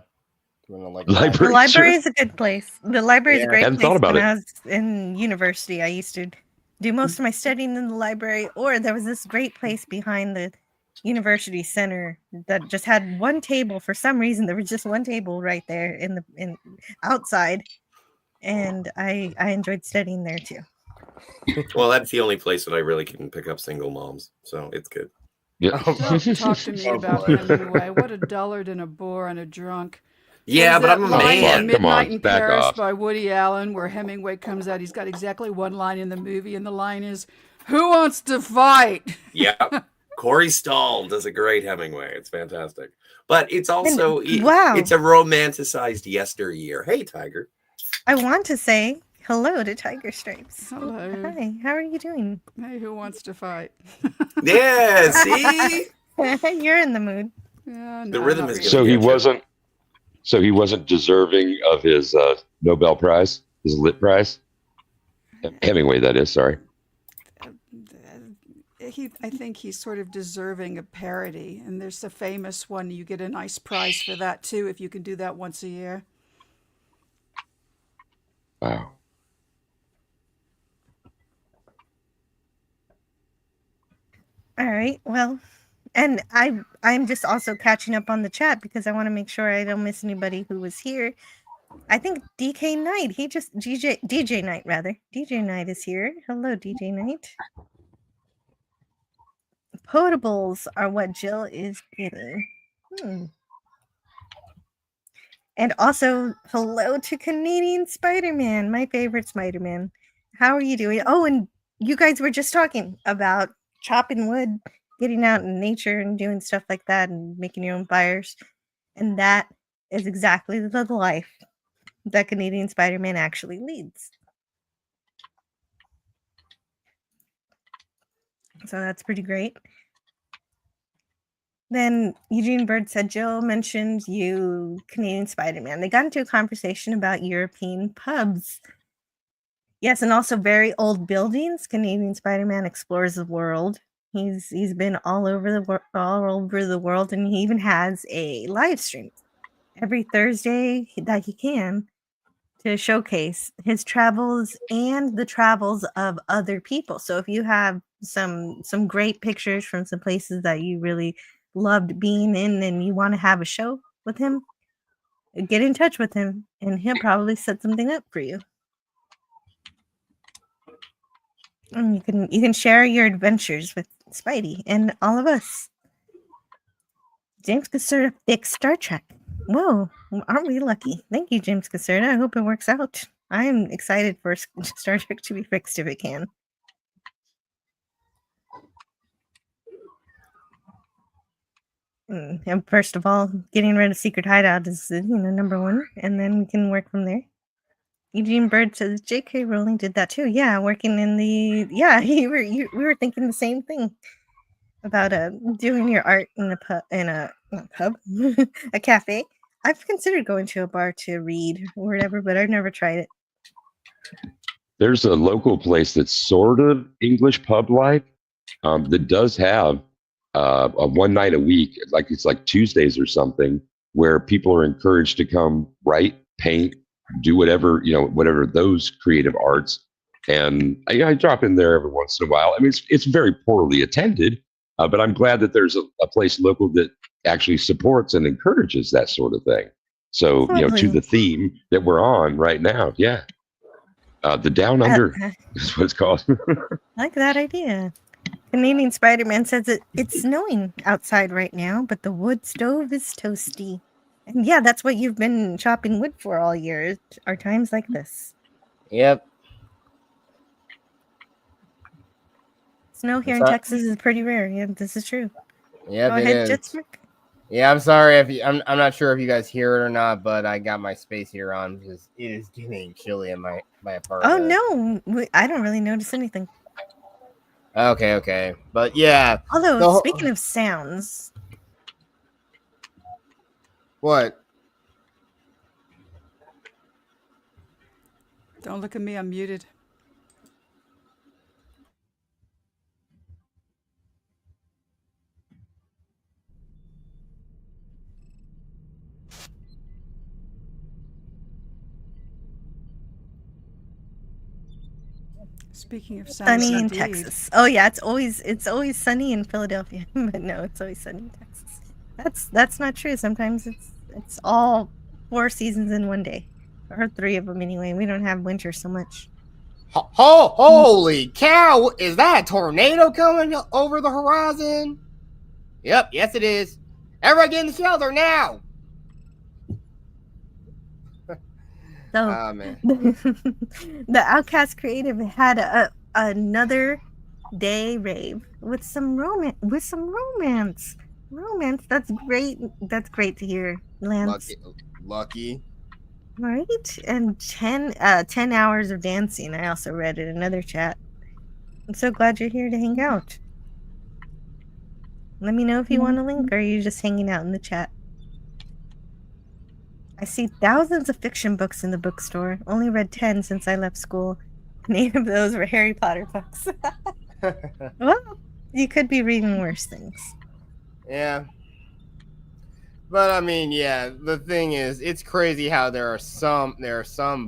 The library is a good place. The library is a great Hadn't place. thought about when it. I was in university, I used to do most of my studying in the library, or there was this great place behind the university center that just had one table. For some reason, there was just one table right there in outside, and I enjoyed studying there too. Well, that's the only place that I really can pick up single moms, so it's good. Yeah. Don't talk to me Oh, about boy. Hemingway. What a dullard and a bore and a drunk. Yeah, What is but that I'm a line in man. Come on, Midnight in back Paris off. by Woody Allen, where Hemingway comes out. He's got exactly one line in the movie, and the line is, "Who wants to fight?" Yeah. Corey Stoll does a great Hemingway. It's fantastic. But it's also wow. it's a romanticized yesteryear. Hey, Tiger. I want to say hello to Tiger Stripes. Hello. Hi, how are you doing? Hey, who wants to fight? Yeah, see? You're in the mood. Yeah, The no, rhythm not is really. So he get you. wasn't. So he wasn't deserving of his Nobel Prize, his Lit Prize. Hemingway, that is. Sorry. I think he's sort of deserving of parody, and there's a famous one. You get a nice prize for that too if you can do that once a year. Wow. All right. Well, and I'm just also catching up on the chat because I want to make sure I don't miss anybody who was here. I think DK Knight, DJ Knight rather. DJ Knight is here. Hello, DJ Knight. Potables are what Jill is getting. And also, hello to Canadian Spider-Man, my favorite Spider-Man. How are you doing? Oh, and you guys were just talking about chopping wood, getting out in nature and doing stuff like that and making your own fires. And that is exactly the life that Canadian Spider-Man actually leads. So that's pretty great. Then Eugene Bird said, Jill mentioned you, Canadian Spider-Man. They got into a conversation about European pubs. Yes, and also very old buildings. Canadian Spider-Man explores the world. He's been all over the world, and he even has a live stream every Thursday that he can to showcase his travels and the travels of other people. So if you have some great pictures from some places that you really loved being in and you want to have a show with him, get in touch with him and he'll probably set something up for you. And you can share your adventures with Spidey and all of us. James Caserta fixed Star Trek. Whoa, aren't we lucky? Thank you, James Caserta. I hope it works out. I am excited for Star Trek to be fixed if it can. And first of all, getting rid of Secret Hideout is number one, and then we can work from there. Eugene Bird says J.K. Rowling did that too. Yeah, working in the we were thinking the same thing about doing your art in a pub, a cafe. I've considered going to a bar to read or whatever, but I've never tried it. There's a local place that's sort of English pub like that does have a one night a week, like it's like Tuesdays or something, where people are encouraged to come write, paint, do whatever, whatever those creative arts. And I drop in there every once in a while. I mean, it's very poorly attended, but I'm glad that there's a place local that actually supports and encourages that sort of thing. So, to the theme that we're on right now. Yeah. The Down Under is what it's called. I like that idea. Canadian Spider-Man says it's snowing outside right now, but the wood stove is toasty. And yeah, that's what you've been chopping wood for all year, are times like this. Yep. Snow here in Texas is pretty rare. Yeah, this is true. Yep, Go it ahead, is. Jetsmick. Yeah, I'm sorry if I'm not sure if you guys hear it or not, but I got my space heater on because it is getting chilly in my apartment. Oh no, I don't really notice anything. Okay, but yeah. Although speaking of sounds, what? Don't look at me. I'm muted. Speaking of sunny in Texas. Oh yeah, it's always sunny in Philadelphia, but no, it's always sunny in Texas. That's not true. Sometimes it's all 4 seasons in one day, or 3 of them anyway. We don't have winter so much. Holy cow! Is that a tornado coming over the horizon? Yep, yes it is. Everybody get in the shelter now! So Man. the Outcast Creative had another day rave with some romance. That's great. That's great to hear, Lance. Lucky. Right? And 10 hours of dancing. I also read in another chat. I'm so glad you're here to hang out. Let me know if you want a link or are you just hanging out in the chat. I see thousands of fiction books in the bookstore. Only read 10 since I left school. And 8 of those were Harry Potter books. Well, you could be reading worse things. Yeah. But I mean, yeah, the thing is, it's crazy how there are some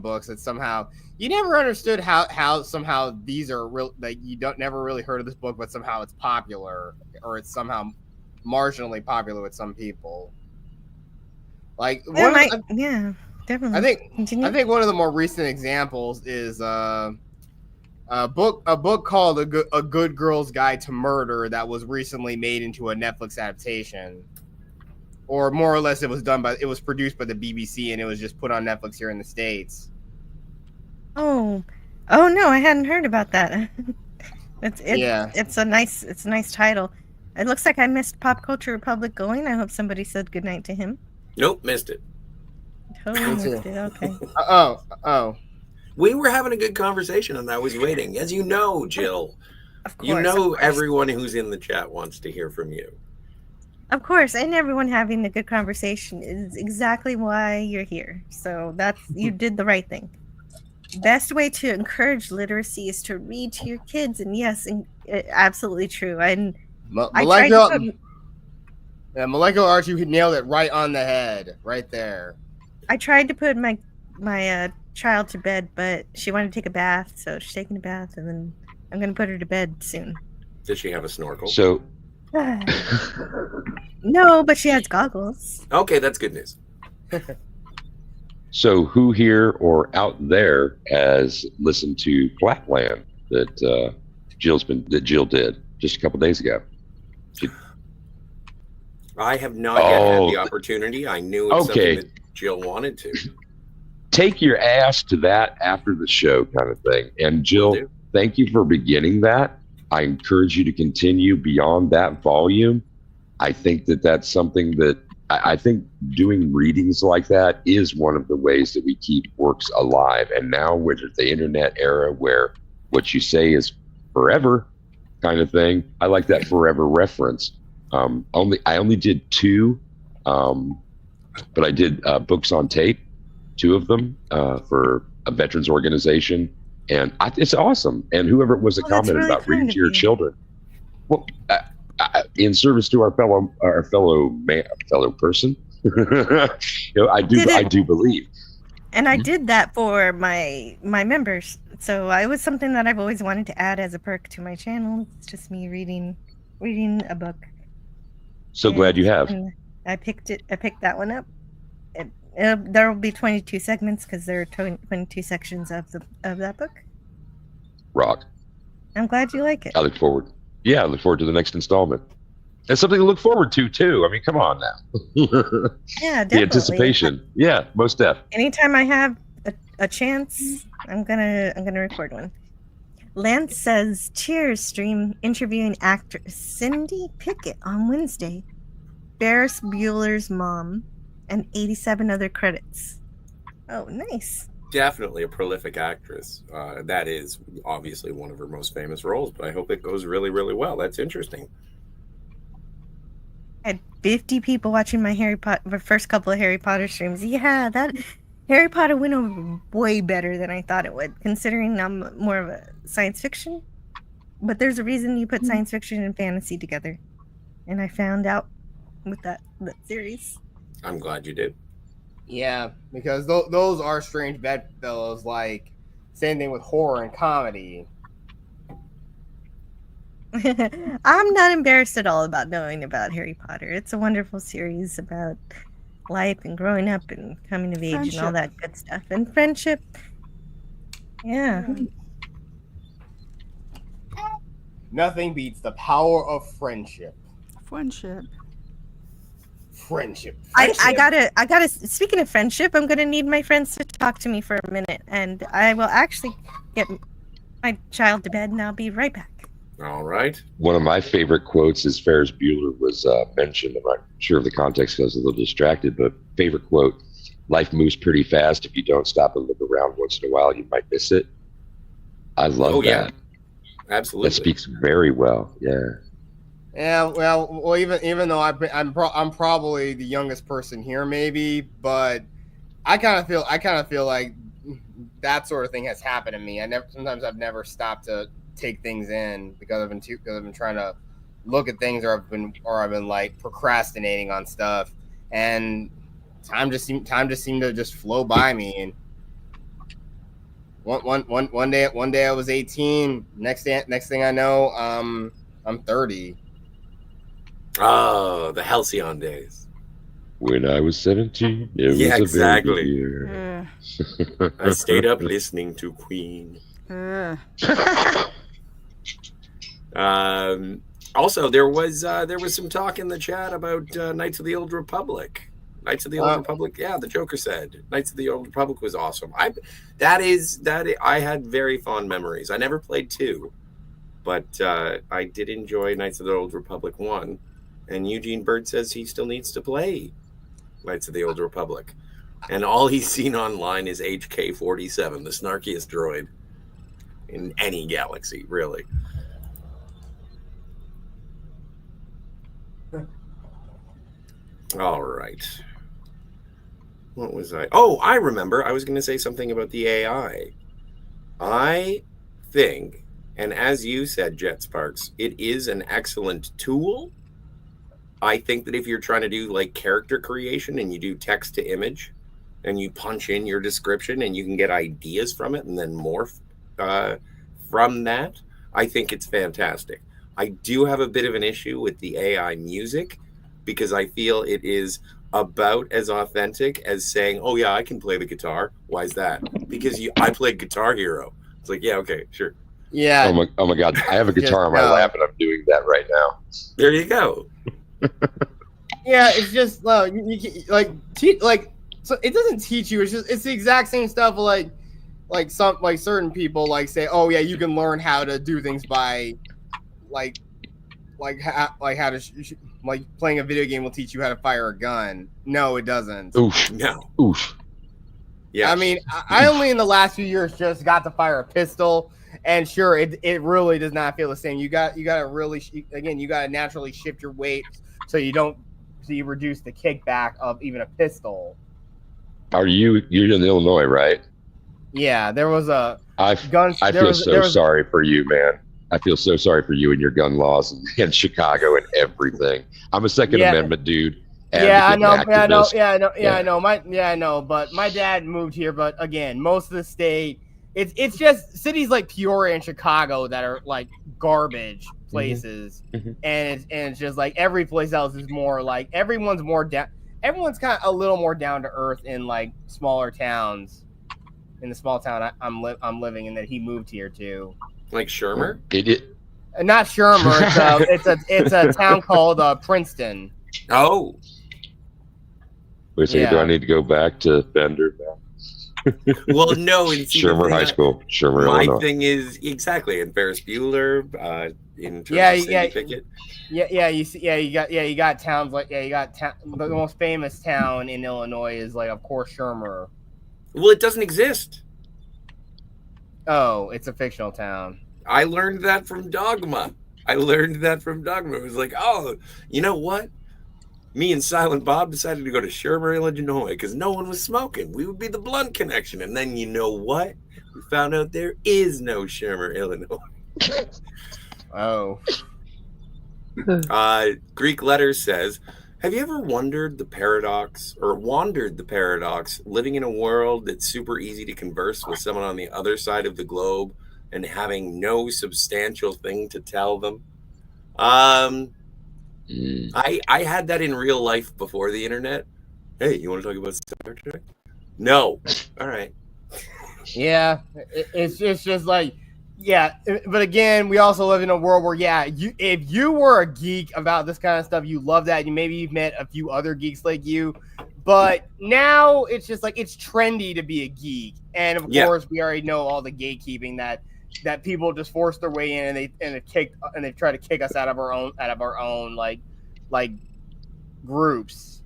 books that somehow you never understood how somehow these are real, like you don't never really heard of this book, but somehow it's popular or it's somehow marginally popular with some people. Like yeah, definitely. I think one of the more recent examples is a book called A Good Girl's Guide to Murder that was recently made into a Netflix adaptation. Or more or less, it was produced by the BBC and it was just put on Netflix here in the States. Oh no, I hadn't heard about that. Yeah. It's a nice title. It looks like I missed Pop Culture Republic going. I hope somebody said goodnight to him. Nope, missed it. Totally missed it. Okay. Oh. We were having a good conversation and I was waiting. As you know, Jill. Of course, you know everyone who's in the chat wants to hear from you. Of course, and everyone having a good conversation is exactly why you're here. So you did the right thing. Best way to encourage literacy is to read to your kids, and yes, absolutely true. And molecular art, you nailed it right on the head, right there. I tried to put my child to bed, but she wanted to take a bath, so she's taking a bath, and then I'm going to put her to bed soon. Does she have a snorkel? So. No, but she has goggles. Okay, that's good news. So who here or out there has listened to Flatland that Jill did just a couple days ago? I have not yet had the opportunity. I knew it's something that Jill wanted to. Take your ass to that after the show kind of thing. And Jill, thank you for beginning that. I encourage you to continue beyond that volume. I think that's something that I think doing readings like that is one of the ways that we keep works alive. And now with the internet era where what you say is forever kind of thing, I like that forever reference. I only did 2, but I did books on tape, 2 of them for a veterans organization. And it's awesome. And whoever it was that commented really about reading to your children, well, in service to our fellow person, I do believe. And I did that for my members. So it was something that I've always wanted to add as a perk to my channel. It's just me reading a book. So glad you have. I picked that one up. There will be 22 segments because there are 22 sections of that book. Rock. I'm glad you like it. I look forward. Yeah, I look forward to the next installment. It's something to look forward to too. I mean, come on now. Yeah, definitely. The anticipation. Yeah, most def. Anytime I have a chance, I'm gonna record one. Lance says, "Cheers, stream interviewing actress Cindy Pickett on Wednesday. Ferris Bueller's mom." And 87 other credits. Oh, nice. Definitely a prolific actress. That is obviously one of her most famous roles, but I hope it goes really, really well. That's interesting. I had 50 people watching my first couple of Harry Potter streams. Yeah, that Harry Potter went over way better than I thought it would, considering I'm more of a science fiction. But there's a reason you put science fiction and fantasy together. And I found out with that series. I'm glad you did. Yeah, because those are strange bedfellows. Like, same thing with horror and comedy. I'm not embarrassed at all about knowing about Harry Potter. It's a wonderful series about life and growing up and coming of age and all that good stuff. And friendship. Yeah. Nothing beats the power of friendship. Friendship. Friendship. I gotta. Speaking of friendship, I'm gonna need my friends to talk to me for a minute, and I will actually get my child to bed, and I'll be right back. All right. One of my favorite quotes is Ferris Bueller was mentioned. I'm not sure of the context because I was a little distracted, but favorite quote: "Life moves pretty fast. If you don't stop and look around once in a while, you might miss it." I love that. Absolutely. That speaks very well. Yeah. Yeah, well, even though I'm probably the youngest person here, maybe, but I kind of feel like that sort of thing has happened to me. Sometimes I've never stopped to take things in because I've been trying to look at things, or I've been like procrastinating on stuff, and time just seemed to just flow by me. And one day I was 18. Next thing I know, I'm 30. Oh, the Halcyon days. When I was 17, it was a very good year. I stayed up listening to Queen. Also, there was some talk in the chat about Knights of the Old Republic. Knights of the Old Republic. Yeah, the Joker said Knights of the Old Republic was awesome. I had very fond memories. I never played 2, but I did enjoy Knights of the Old Republic 1. And Eugene Bird says he still needs to play Knights of the Old Republic. And all he's seen online is HK-47, the snarkiest droid in any galaxy, really. All right. What was I? Oh, I remember. I was going to say something about the AI. I think, and as you said, Jet Sparks, it is an excellent tool. I think that if you're trying to do like character creation and you do text to image and you punch in your description and you can get ideas from it and then morph from that, I think it's fantastic. I do have a bit of an issue with the AI music because I feel it is about as authentic as saying, oh yeah, I can play the guitar. Why is that? Because I played Guitar Hero. It's like, yeah, okay, sure. Yeah. Oh my God. I have a guitar on my lap and I'm doing that right now. There you go. Yeah, it's just so it doesn't teach you. It's the exact same stuff. Like certain people say, oh yeah, you can learn how to do things by how to playing a video game will teach you how to fire a gun. No, it doesn't. Oof. No. Oof. Yeah. I mean, I only in the last few years just got to fire a pistol, and sure, it really does not feel the same. You got to really you got to naturally shift your weight so you reduce the kickback of even a pistol. You're in Illinois, right? Yeah, there was a gun. I feel so sorry for you, man. I feel so sorry for you and your gun laws in Chicago and everything. I'm a Second Amendment dude. Yeah, I know. I know. But my dad moved here. But again, most of the state, it's just cities like Peoria and Chicago that are like garbage places, and it's just like every place else is more like everyone's kind of a little more down to earth in like smaller towns. In the small town I'm living in that he moved here to. Like Shermer? Not Shermer. It's a town called Princeton. Oh. Wait a second. Do I need to go back to Bender now? Well, no. Shermer High School. Shermer, My Illinois. thing is exactly in Ferris Bueller. In terms of Cindy Pickett. You got towns like the most famous town in Illinois is like of course Shermer. Well, it doesn't exist. Oh, it's a fictional town. I learned that from Dogma. It was like, oh, you know what? Me and Silent Bob decided to go to Shermer, Illinois, because no one was smoking. We would be the blunt connection. And then you know what? We found out there is no Shermer, Illinois. Oh. Greek Letters says, have you ever wandered the paradox living in a world that's super easy to converse with someone on the other side of the globe and having no substantial thing to tell them? I had that in real life before the internet. Hey, you want to talk about Star Trek? No. All right. Yeah, it's just like Yeah, but again, we also live in a world where, if you were a geek about this kind of stuff, you love that. Maybe you've met a few other geeks like you, but now it's just like it's trendy to be a geek, and of course, we already know all the gatekeeping that people just force their way in, and they try to kick us out of our own like groups,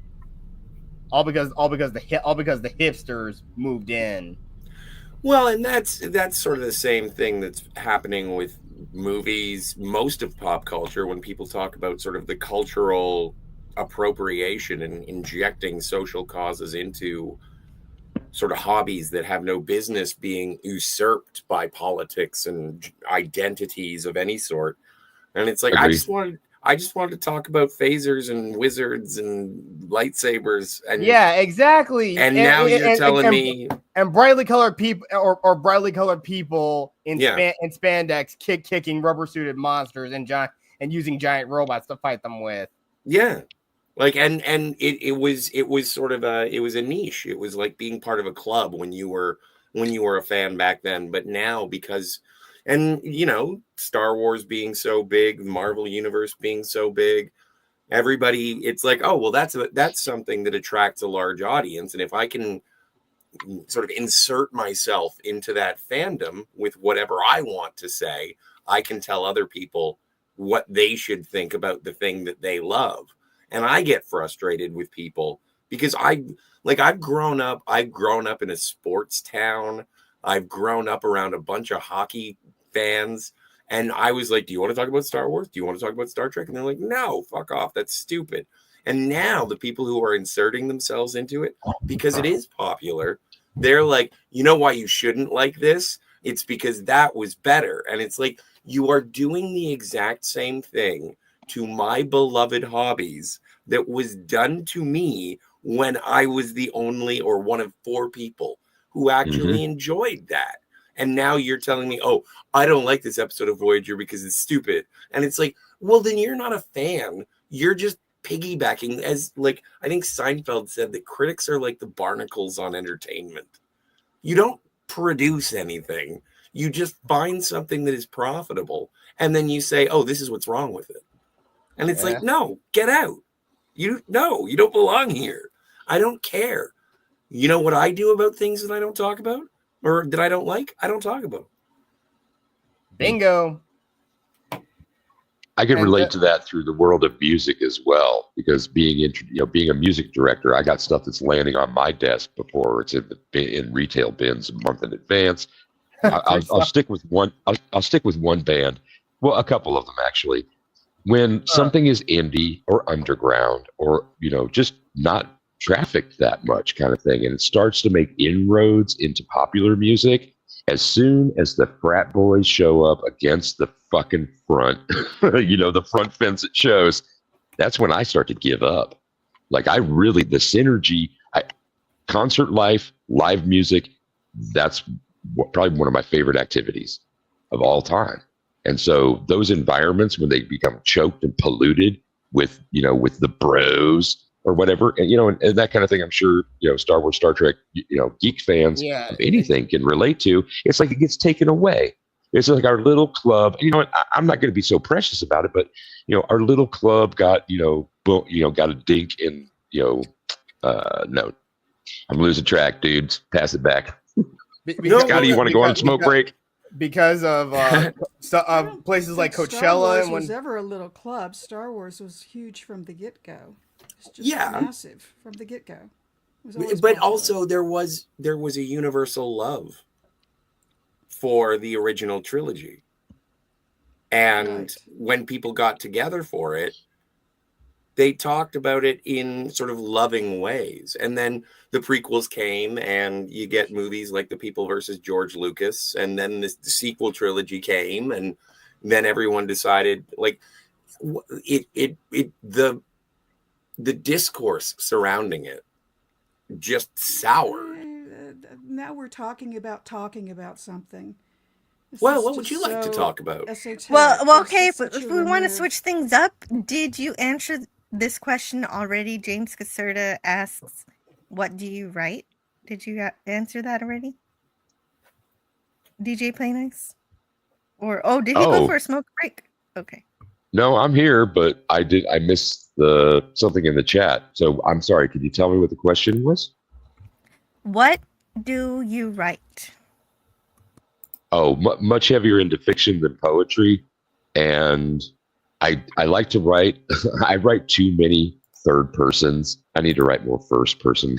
all because the hipsters moved in. Well, and that's sort of the same thing that's happening with movies, most of pop culture, when people talk about sort of the cultural appropriation and injecting social causes into sort of hobbies that have no business being usurped by politics and identities of any sort. And it's like, I just wanted to talk about phasers and wizards and lightsabers. And yeah, exactly. And now you're telling me, and brightly colored people or brightly colored people in spandex kicking rubber suited monsters and using giant robots to fight them with. Yeah. Like, and it was sort of it was a niche. It was like being part of a club when you were a fan back then. But now, because, and you know, Star Wars being so big, the Marvel universe being so big, everybody, it's like, oh, well, that's something that attracts a large audience. And if I can sort of insert myself into that fandom with whatever I want to say, I can tell other people what they should think about the thing that they love. And I get frustrated with people because I've grown up in a sports town. I've grown up around a bunch of hockey fans. And I was like, do you want to talk about Star Wars? Do you want to talk about Star Trek? And they're like, no, fuck off. That's stupid. And now the people who are inserting themselves into it, because it is popular, they're like, you know why you shouldn't like this? It's because that was better. And it's like, you are doing the exact same thing to my beloved hobbies that was done to me when I was the only or one of 4 people who actually enjoyed that. And now you're telling me, oh, I don't like this episode of Voyager because it's stupid. And it's like, well, then you're not a fan. You're just piggybacking. As like, I think Seinfeld said that critics are like the barnacles on entertainment. You don't produce anything. You just find something that is profitable. And then you say, oh, this is what's wrong with it. And it's like, no, get out. You don't belong here. I don't care. You know what I do about things that I don't talk about or that I don't like? I don't talk about. Bingo. I can relate to that through the world of music as well, because being a music director, I got stuff that's landing on my desk before it's in retail bins a month in advance. I'll stick with one. I'll stick with one band. Well, a couple of them actually. When something is indie or underground or, just not trafficked that much kind of thing, and it starts to make inroads into popular music, as soon as the frat boys show up against the fucking front, the front fence at shows, that's when I start to give up. Like the synergy, concert life, live music, that's probably one of my favorite activities of all time. And so those environments, when they become choked and polluted with the bros or whatever, and that kind of thing, I'm sure, Star Wars, Star Trek, geek fans of anything can relate to. It's like it gets taken away. It's like our little club. I'm not going to be so precious about it, but our little club got got a dink in no, I'm losing track, dudes. Pass it back. Scotty, you want to go on a smoke break? Because of places like Coachella. Star Wars and was ever a little club. Star Wars was huge from the get-go. It's just massive from the get-go. But also there was a universal love for the original trilogy. And when people got together for it, they talked about it in sort of loving ways. And then the prequels came and you get movies like The People versus George Lucas. And then the sequel trilogy came, and then everyone decided the discourse surrounding it just soured. Now we're talking about something. Well, what would you like to talk about? Well, okay, but if we want to switch things up, did you answer this question already? James Caserta asks, what do you write? Did you answer that already? DJ Play Nice? Or did he go for a smoke break? Okay. No, I'm here, but I missed the something in the chat. So I'm sorry. Could you tell me what the question was? What do you write? Oh, much heavier into fiction than poetry, and I like to write. I write too many third persons. I need to write more first person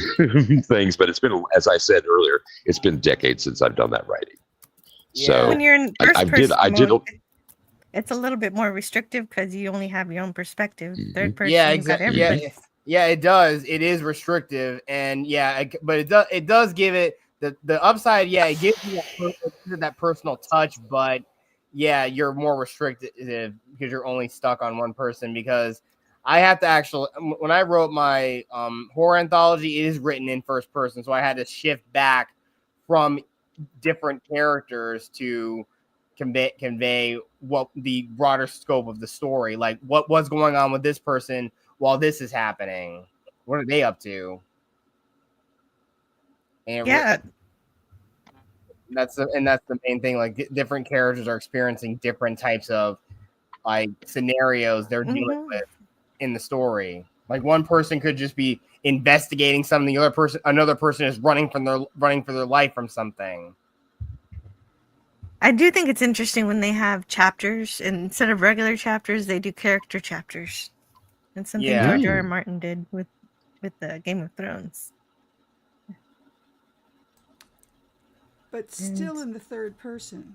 things. But it's been, as I said earlier, it's been decades since I've done that writing. So when you're in first person I did. mode, it's a little bit more restrictive because you only have your own perspective. Third person, Yeah, you got exactly. everybody. Yeah, it does. It is restrictive, and but it does give it the upside. Yeah, it gives you that personal touch, but yeah, you're more restricted because you're only stuck on one person. Because I have to actually, when I wrote my horror anthology, it is written in first person, so I had to shift back from different characters to convey what the broader scope of the story, like what was going on with this person while this is happening. What are they up to? And that's the main thing. Like different characters are experiencing different types of like scenarios they're dealing with in the story. Like one person could just be investigating something, another person is running for their life from something. I do think it's interesting when they have chapters, and instead of regular chapters, they do character chapters. And something George R. R. Martin did with the Game of Thrones. But still in the third person.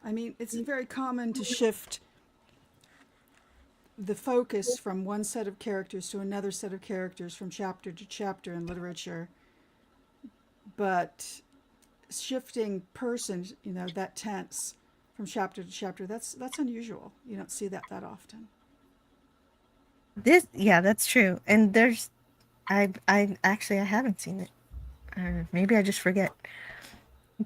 I mean, it's very common to shift the focus from one set of characters to another set of characters from chapter to chapter in literature. But shifting person, that tense from chapter to chapter, that's unusual. You don't see that often. That's true. And I haven't seen it. Or maybe I just forget.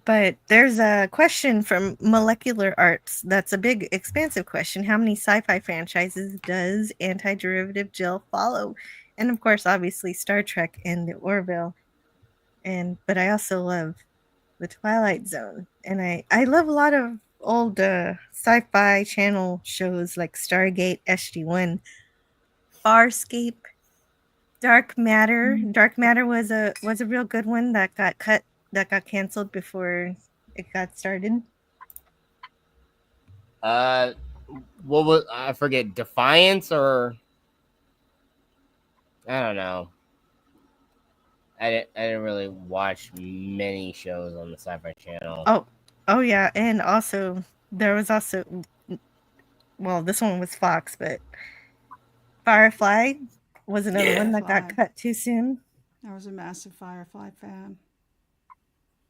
But there's a question from Molecular Arts that's a big, expansive question. How many sci-fi franchises does Anti-Derivative Jill follow? And of course, obviously, Star Trek and the Orville. But I also love the Twilight Zone. And I love a lot of old sci-fi channel shows like Stargate, SG-1, Farscape, Dark Matter. Dark Matter was a real good one that got canceled before it got started. What was, I forget, Defiance, or I don't know. I didn't really watch many shows on the Sci-Fi Channel. Oh yeah, and also there was also, well, this one was Fox, but Firefly was another one that got cut too soon. I was a massive Firefly fan.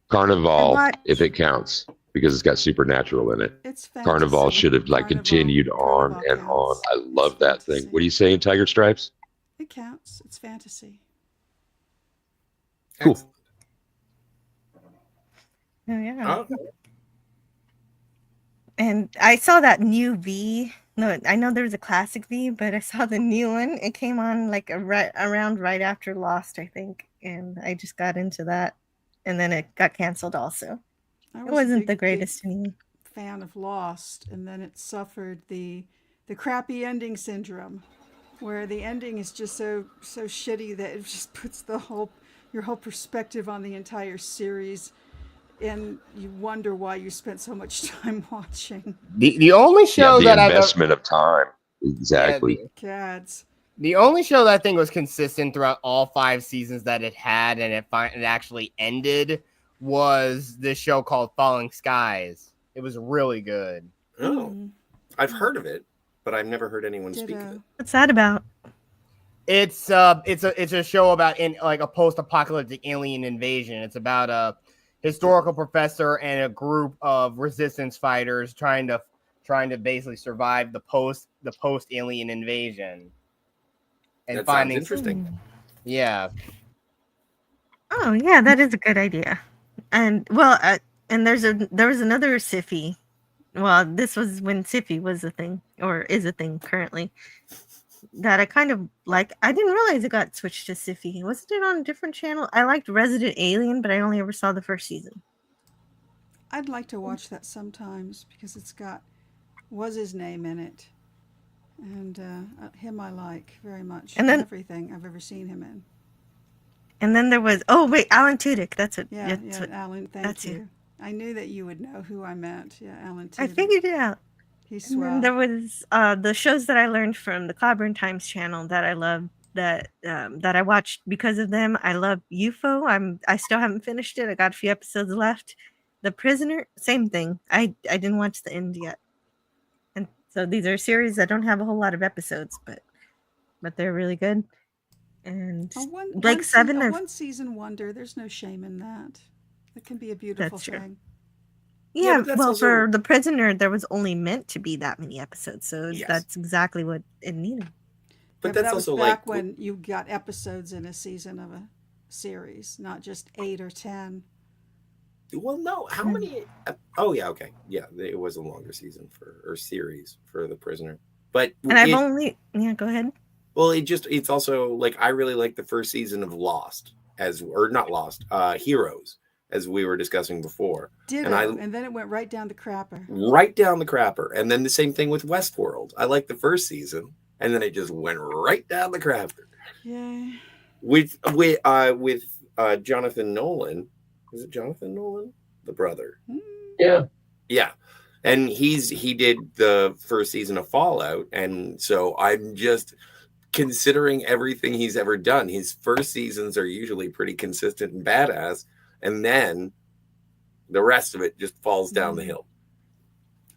Carnival, if it counts, because it's got supernatural in it. It's fantasy. Carnival should have continued on and on. I love that thing. What are you saying, Tiger Stripes? It counts. It's fantasy. Cool. Oh yeah. And I saw that new V. No, I know there was a classic V, but I saw the new one. It came on like around right after Lost, I think, and I just got into that, and then it got canceled. Also, it wasn't the greatest anymore. Fan of Lost, and then it suffered the crappy ending syndrome, where the ending is just so shitty that it just puts your whole perspective on the entire series, and you wonder why you spent so much time watching. The only show the that investment of time, exactly. Cads. The only show that I think was consistent throughout all 5 seasons that it had, and it actually ended, was this show called Falling Skies. It was really good. Oh, I've heard of it, but I've never heard anyone speak of it. What's that about? It's a show about like a post-apocalyptic alien invasion. It's about a historical professor and a group of resistance fighters trying to basically survive the post alien invasion. And that finding sounds interesting. Yeah. Oh yeah, that is a good idea. And well, and there was another Sci-Fi. Well, this was when Sci-Fi was a thing, or is a thing currently, that I kind of like. I didn't realize it got switched to Sci-Fi. Wasn't it on a different channel? I liked Resident Alien, but I only ever saw the first season. I'd like to watch that sometimes because it's got was his name in it, and him I like very much. And then- everything I've ever seen him in. And then there was Alan Tudyk. That's it. Yeah, That's yeah, what, Alan. Thank that's you. I knew that you would know who I meant. Yeah, Alan. I Tudyk. figured it out. He's And then swell. there was the shows that I learned from the Clobber Times channel that I love that I watched because of them. I love UFO. I still haven't finished it. I got a few episodes left. The Prisoner, same thing. I didn't watch the end yet. And so these are series that don't have a whole lot of episodes, but they're really good. And Blake Seven, one season wonder. There's no shame in that. It can be a beautiful That's true. thing. Yeah, but that's well, also- for The Prisoner, there was only meant to be that many episodes, so Yes. that's exactly what it needed. But Yeah, that's that was also back like when you got episodes in a season of a series, not just 8 or 10. Well, no. How many? Oh, yeah. Okay. Yeah, it was a longer season or series for The Prisoner. But And I've only go ahead. Well, it's also like I really like the first season of Lost Heroes, as we were discussing before. Ditto, and then it went right down the crapper. Right down the crapper. And then the same thing with Westworld. I like the first season, and then it just went right down the crapper. Yeah. With Jonathan Nolan. Is it Jonathan Nolan? The brother. Yeah. Yeah. And he did the first season of Fallout, and so I'm just considering everything he's ever done. His first seasons are usually pretty consistent and badass, and then the rest of it just falls down the hill.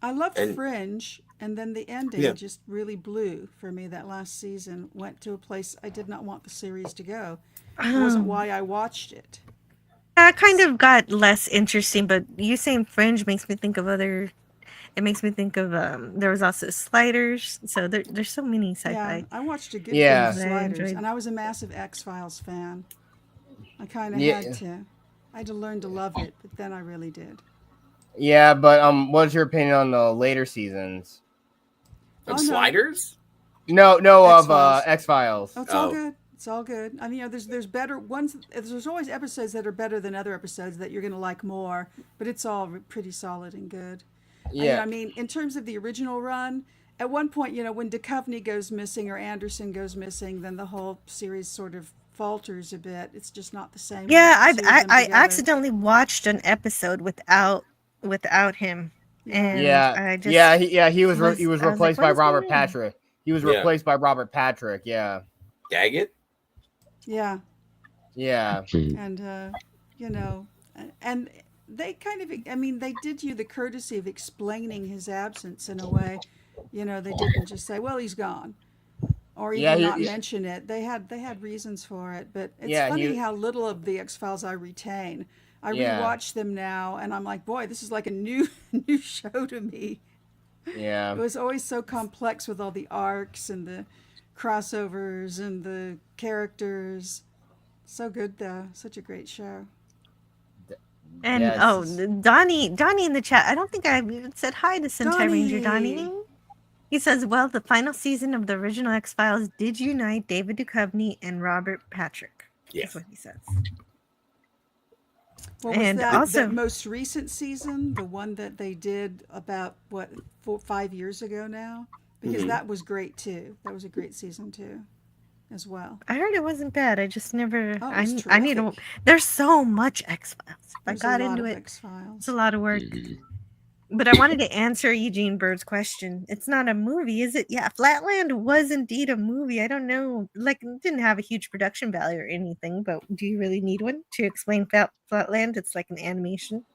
I loved Fringe, and then the ending just really blew for me. That last season went to a place I did not want the series to go. It wasn't why I watched it. That kind of got less interesting, but you saying Fringe makes me think of other. It makes me think of there was also Sliders. So there's so many sci-fi. Yeah, I watched a good Yeah. bit of that I Sliders, enjoyed. and I was a massive X-Files fan. I kind of Yeah. had to. I had to learn to love it, but then I really did. Yeah, but what's your opinion on the later seasons? Of Sliders? No, X-Files. of X-Files. Oh, it's all good. It's all good. I mean, there's better ones. There's always episodes that are better than other episodes that you're going to like more, but it's all pretty solid and good. Yeah. I mean, in terms of the original run, at one point, when Duchovny goes missing or Anderson goes missing, then the whole series sort of falters a bit. It's just not the same. Yeah, with the two of them I together. accidentally watched an episode without him, and I just he was I was replaced like, by what is Robert going on? Patrick. He was Yeah. replaced by Robert Patrick. Yeah. Daggett? Yeah. Yeah. And and they kind of, I mean, they did you the courtesy of explaining his absence in a way. They didn't just say, well, he's gone, or even not mention it. They had reasons for it. But it's funny how little of the X-Files I retain. I rewatch them now, and I'm like, boy, this is like a new show to me. Yeah. It was always so complex with all the arcs and the crossovers and the characters. So good though, such a great show. And Yes. Donnie in the chat. I don't think I even said hi to Sentai Ranger Donnie. He says, "Well, the final season of the original X Files did unite David Duchovny and Robert Patrick." Yes. That's what he says. What was And that, also- that most recent season, the one that they did about 5 years ago now? Because that was great too. That was a great season too, as well. I heard it wasn't bad. I just never. Oh, it was I need to. terrific. There's so much X Files. I There's got a lot into of it. X-Files. It's a lot of work. But I wanted to answer Eugene Bird's question. It's not a movie, is it? Yeah, Flatland was indeed a movie. I don't know. Like, it didn't have a huge production value or anything, but do you really need one to explain Flatland? It's like an animation.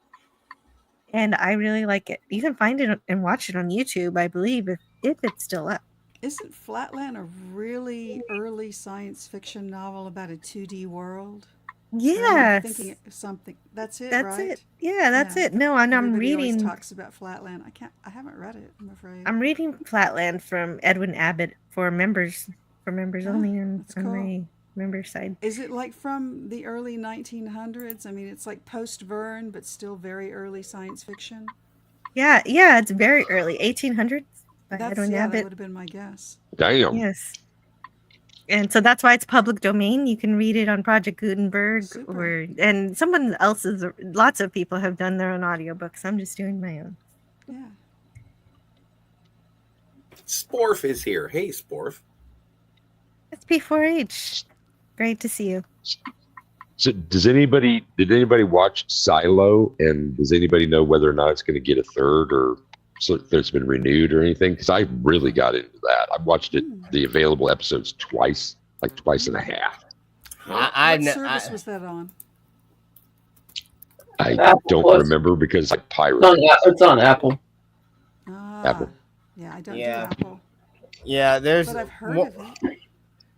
And I really like it. You can find it and watch it on YouTube, I believe, if it's still up. Isn't Flatland a really early science fiction novel about a 2D world? Or am I Yes. thinking of something. That's it, That's right? it. Yeah, that's it. No, and I'm Everybody always reading. talks about Flatland. I haven't read it, I'm afraid. I'm reading Flatland from Edwin Abbott for members only on that's cool. my member side. Is it like from the early 1900s? I mean, it's like post-Verne, but still very early science fiction. Yeah, it's very early, 1800s by Edwin That Abbott. would have been my guess. Damn. Yes. And so that's why it's public domain. You can read it on Project Gutenberg and someone else's. Lots of people have done their own audiobooks. I'm just doing my own. Yeah. Sporf is here. Hey, Sporf. It's P4H. Great to see you. So did anybody watch Silo, and does anybody know whether or not it's going to get a third or so if it's been renewed or anything? Because I really got into that. I've watched it, the available episodes twice and a half. What service was that on? I Apple don't Plus. remember because I pirate. It's on Apple. Apple. Yeah, I don't do Apple. Yeah, there's. But I've heard of it.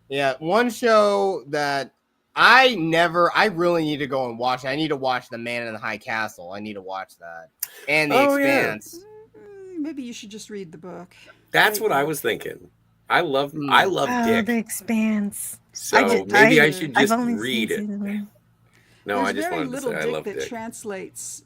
Yeah, one show that I really need to go and watch. I need to watch The Man in the High Castle. I need to watch that. And The Expanse. Maybe you should just read the book. That's what I was thinking. I love Dick. The Expanse. So maybe I should just only read it. No, There's I just very wanted to little say I Dick love that Dick. translates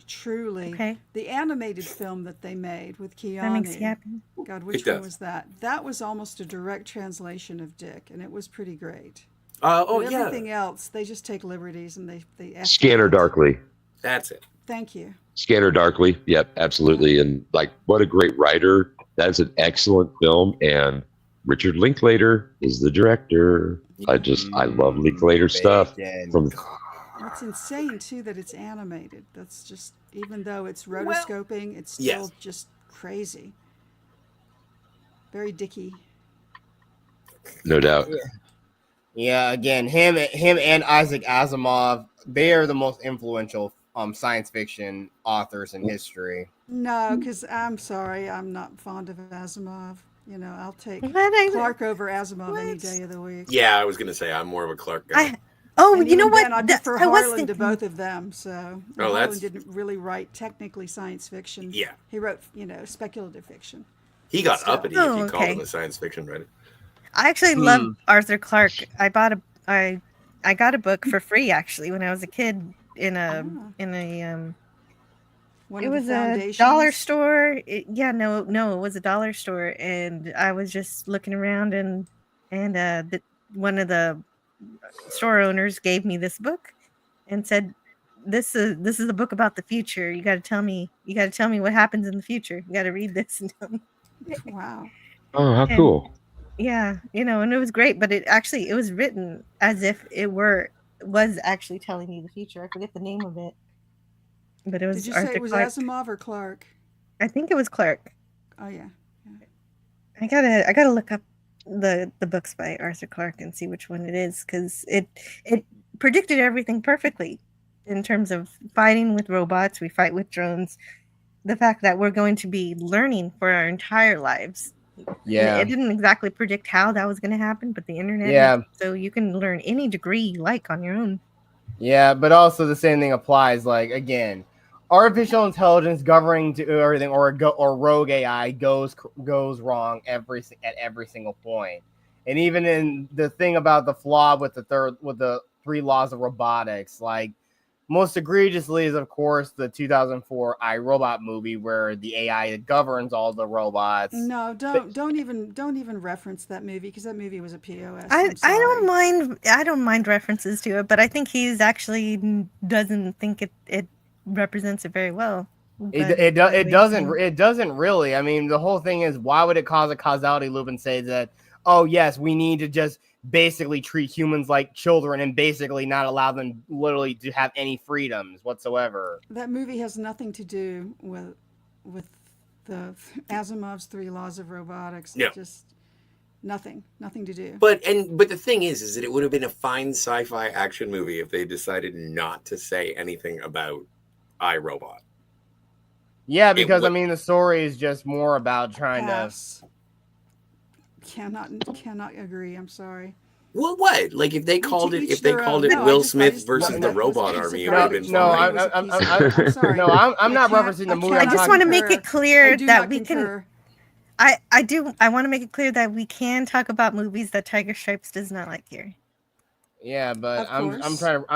truly. Okay. The animated film that they made with Keanu. That makes you happy. God, which It does. one was that? That was almost a direct translation of Dick, and it was pretty great. But But everything else, they just take liberties and they Scanner Darkly. That's it. Thank you. Scanner Darkly. Yep, absolutely. And like, what a great writer. That's an excellent film. And Richard Linklater is the director. I love Linklater stuff. It's insane too that it's animated. That's just, even though it's rotoscoping, it's still just crazy. Very Dicky. No doubt. Yeah, again, him and Isaac Asimov, they are the most influential science fiction authors in history. No, because I'm sorry, I'm not fond of Asimov. You know, I'll take What? Clark over Asimov any day of the week. Yeah, I was going to say I'm more of a Clark guy. And you know even what? then, I prefer I was Harlan to thinking- both of them. So Oh, Harlan that's- didn't really write technically science fiction. Yeah. He wrote, speculative fiction. He got Still. uppity if you called okay. him a science fiction writer. I actually love Arthur Clarke. I got a book for free actually when I was a kid in a One it of the was a foundations? dollar store. It was a dollar store, and I was just looking around, and one of the store owners gave me this book, and said, "This is a book about the future. You got to tell me what happens in the future. You got to read this and tell me." Wow. Oh, how cool. Yeah, and it was great, but it was written as if it was actually telling you the future. I forget the name of it, but it was. Did you Arthur say it was Clarke. Asimov or Clark? I think it was Clark. Oh yeah. I gotta look up the books by Arthur Clarke and see which one it is, because it predicted everything perfectly in terms of fighting with robots. We fight with drones. The fact that we're going to be learning for our entire lives. Yeah. It didn't exactly predict how that was going to happen, but the internet. Yeah. So you can learn any degree you like on your own. Yeah, but also the same thing applies. Like, again, artificial intelligence governing to everything, or rogue AI goes wrong at every single point. And even in the thing about the flaw with the 3 laws of robotics, like, most egregiously is, of course, the 2004 iRobot movie where the AI governs all the robots. No, don't even reference that movie, because that movie was a POS. I don't mind references to it, but I think he's actually doesn't think it represents it very well. It doesn't really. I mean, the whole thing is, why would it cause a causality loop and say that, oh yes, we need to just basically treat humans like children and basically not allow them literally to have any freedoms whatsoever? That movie has nothing to do with the Asimov's 3 laws of robotics. Yeah. Just nothing to do. But the thing is that it would have been a fine sci-fi action movie if they decided not to say anything about iRobot. Yeah, because I mean, the story is just more about trying Pass. Cannot agree. I'm sorry. Well, what? Like, if they called it No, Will I Smith just- versus the that Robot was Army, it a would have been fine. I'm not referencing the movie. I just want to make it clear that we concur. can. I want to make it clear that we can talk about movies that Tiger Stripes does not like here. Yeah, but Of I'm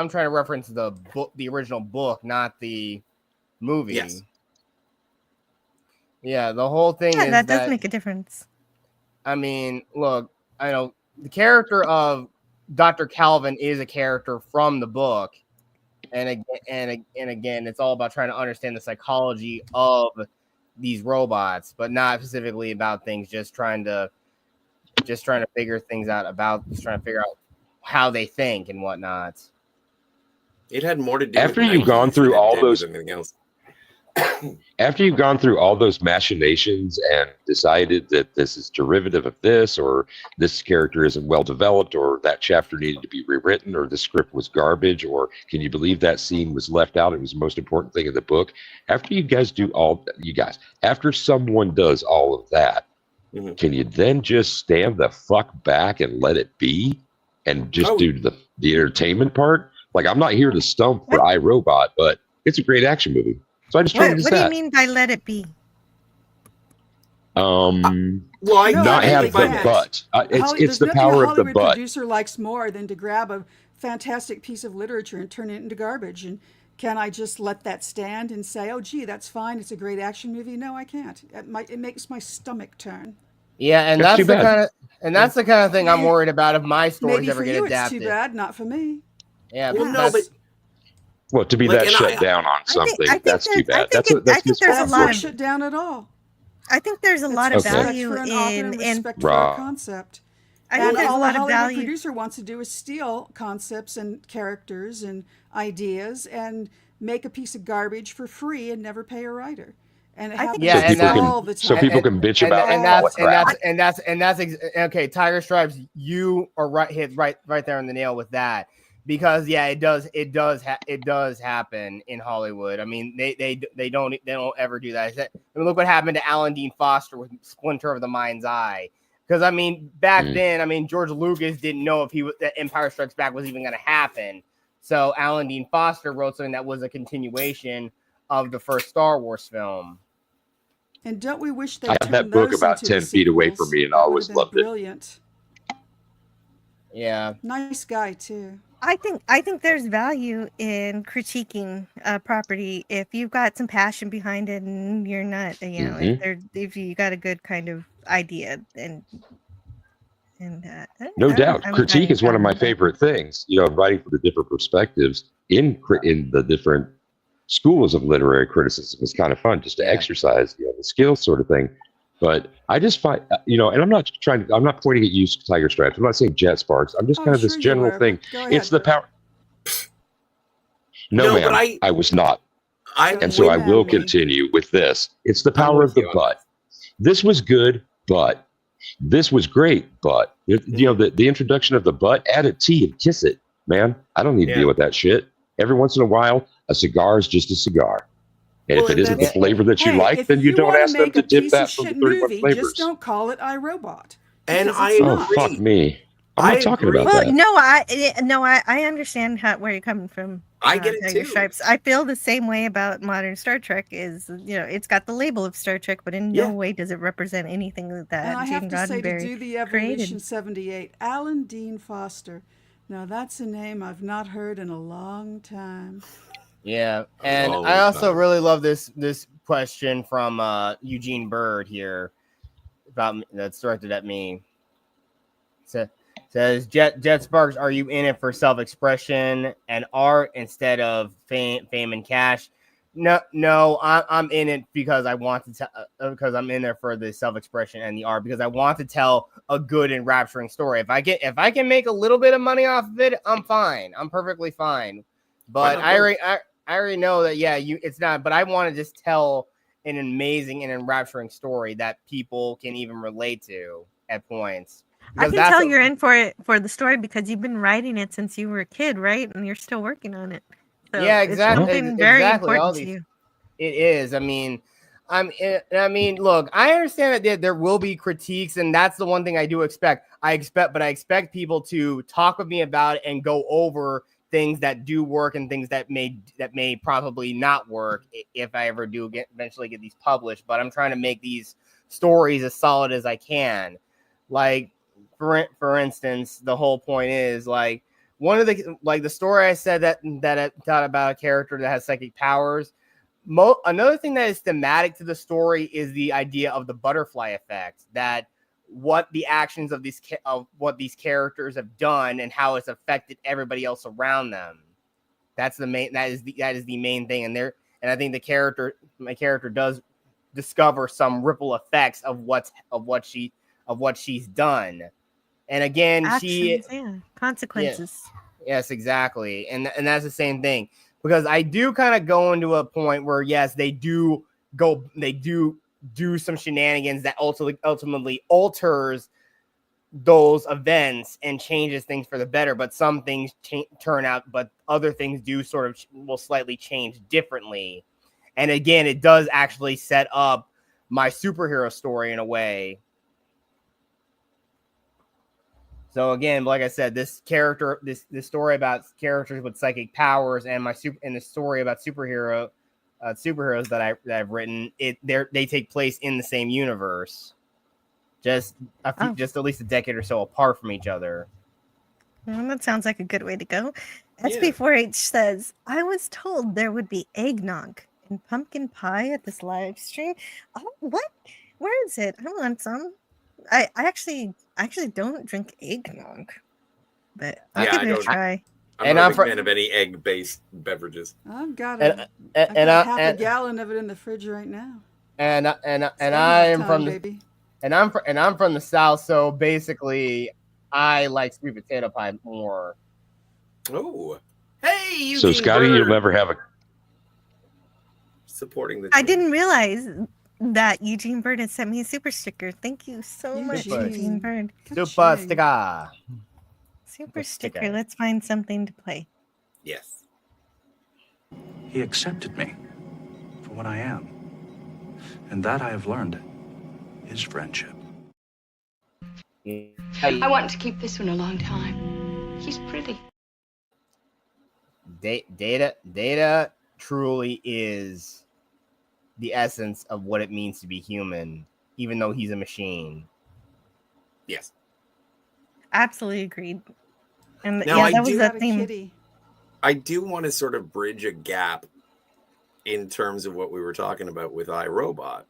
trying to reference the book, the original book, not the movie. Yes. Yeah, the whole thing Yeah, is that does make a difference. I mean, look, I know the character of Dr. Calvin is a character from the book, and again, it's all about trying to understand the psychology of these robots, but not specifically about things. Just trying to figure things out just trying to figure out how they think and whatnot. It had more to do After with you've gone 90s through than it all did those with anything else. after you've gone through all those machinations and decided that this is derivative of this, or this character isn't well developed, or that chapter needed to be rewritten, or the script was garbage, or can you believe that scene was left out? It was the most important thing in the book. After after someone does all of that, can you then just stand the fuck back and let it be and just do the entertainment part? Like, I'm not here to stump for iRobot, but it's a great action movie. So I just turned What do you mean by let it be? Not have the butt. It's the power of the Hollywood butt. producer likes more than to grab a fantastic piece of literature and turn it into garbage. And can I just let that stand and say, oh, gee, that's fine. It's a great action movie. No, I can't. It makes my stomach turn. Yeah, and that's the kind of thing I'm worried about if my stories Maybe ever for get you, adapted. it's too bad. Not for me. Yeah, well, no, but to be that shut down on something, that's too bad. That's not shut down at all. I think there's a lot of value for an author and respect for a concept. I think there's a lot of Hollywood value. producer wants to do is steal concepts and characters and ideas and make a piece of garbage for free and never pay a writer. And it happens all the time. So people can bitch about okay. Tiger Stripes, you are right there on the nail with that, because it does happen in Hollywood. I mean, they don't ever do that. I mean, look what happened to Alan Dean Foster with Splinter of the Mind's Eye. Because I mean, back then, I mean, George Lucas didn't know if that Empire Strikes Back was even going to happen. So Alan Dean Foster wrote something that was a continuation of the first Star Wars film. And don't we wish they I have that book about 10 feet away from me, and I always loved brilliant. Yeah. Nice guy too. I think there's value in critiquing a property if you've got some passion behind it and you're not, if you got a good kind of idea and no doubt, critique is one of my favorite things. Writing from the different perspectives in the different schools of literary criticism is kind of fun, just to exercise the skills sort of thing. But I just find, and I'm not pointing at you, Tiger Stripes. I'm not saying Jet Sparks. I'm just kind of this general thing. It's the power. No, ma'am, I was not. And so I will continue with this. It's the power of the butt. This was good, but this was great, but the introduction of the butt, add a T and kiss it, man. I don't need to deal with that shit. Every once in a while, a cigar is just a cigar. And if it isn't the flavor that you like, then you don't ask them to dip that from the 31 flavors. Just don't call it iRobot. And oh, fuck me. I'm not talking about that. I understand where you're coming from. I get it too. Stripes. I feel the same way about modern Star Trek. It's got the label of Star Trek, but in no way does it represent anything that and I have Gene to say, Roddenberry to do the Evolution created. 78, Alan Dean Foster. Now that's a name I've not heard in a long time. Yeah, and I also really love this question from Eugene Bird here that's directed at me. Says Jet Sparks, are you in it for self-expression and art instead of fame and cash? No, I'm in it because I want to because I'm in there for the self-expression and the art, because I want to tell a good and rapturing story. If I can make a little bit of money off of it, I'm fine. I'm perfectly fine. But I already know that it's not. But I want to just tell an amazing and enrapturing story that people can even relate to at points. I can tell you're in for it for the story because you've been writing it since you were a kid, right? And you're still working on it. So exactly. It's been very important to you. It is. I mean, look, I understand that there will be critiques, and that's the one thing I do expect. I expect people to talk with me about it and go over things that do work and things that may probably not work if I ever do eventually get these published. But I'm trying to make these stories as solid as I can. Like, for instance, the whole point is like one of the story I said that I thought about a character that has psychic powers. Another thing that is thematic to the story is the idea of the butterfly effect, that what the actions of what these characters have done and how it's affected everybody else around them. That is the main thing. And I think my character does discover some ripple effects of what she's done. And again, consequences. Yes, exactly. And that's the same thing, because I do kind of go into a point where, yes, they do some shenanigans that ultimately alters those events and changes things for the better, but some things turn out, but other things do sort of will slightly change differently. And again, it does actually set up my superhero story in a way. So again, like I said, this story about characters with psychic powers and the story about superheroes that I've written, they take place in the same universe, just at least a decade or so apart from each other. Well, that sounds like a good way to go. SB4H says, I was told there would be eggnog and pumpkin pie at this live stream. Oh, what? Where is it? I want some. I actually don't drink eggnog, but I'll give it a try. I'm not a big fan of any egg-based beverages. I've got half a gallon of it in the fridge right now. I'm from the South, so basically I like sweet potato pie more. Oh, hey, Eugene so Scotty, Bird. you'll never have a supporting the. I didn't realize that Eugene Bird had sent me a super sticker. Thank you so much, Eugene Bird. Super sticker. Super sticker. Let's find something to play. Yes. He accepted me for what I am. And that I have learned is friendship. I want to keep this one a long time. He's pretty. Data truly is the essence of what it means to be human, even though he's a machine. Yes. Absolutely agreed. And now, that was that theme. I do want to sort of bridge a gap in terms of what we were talking about with iRobot.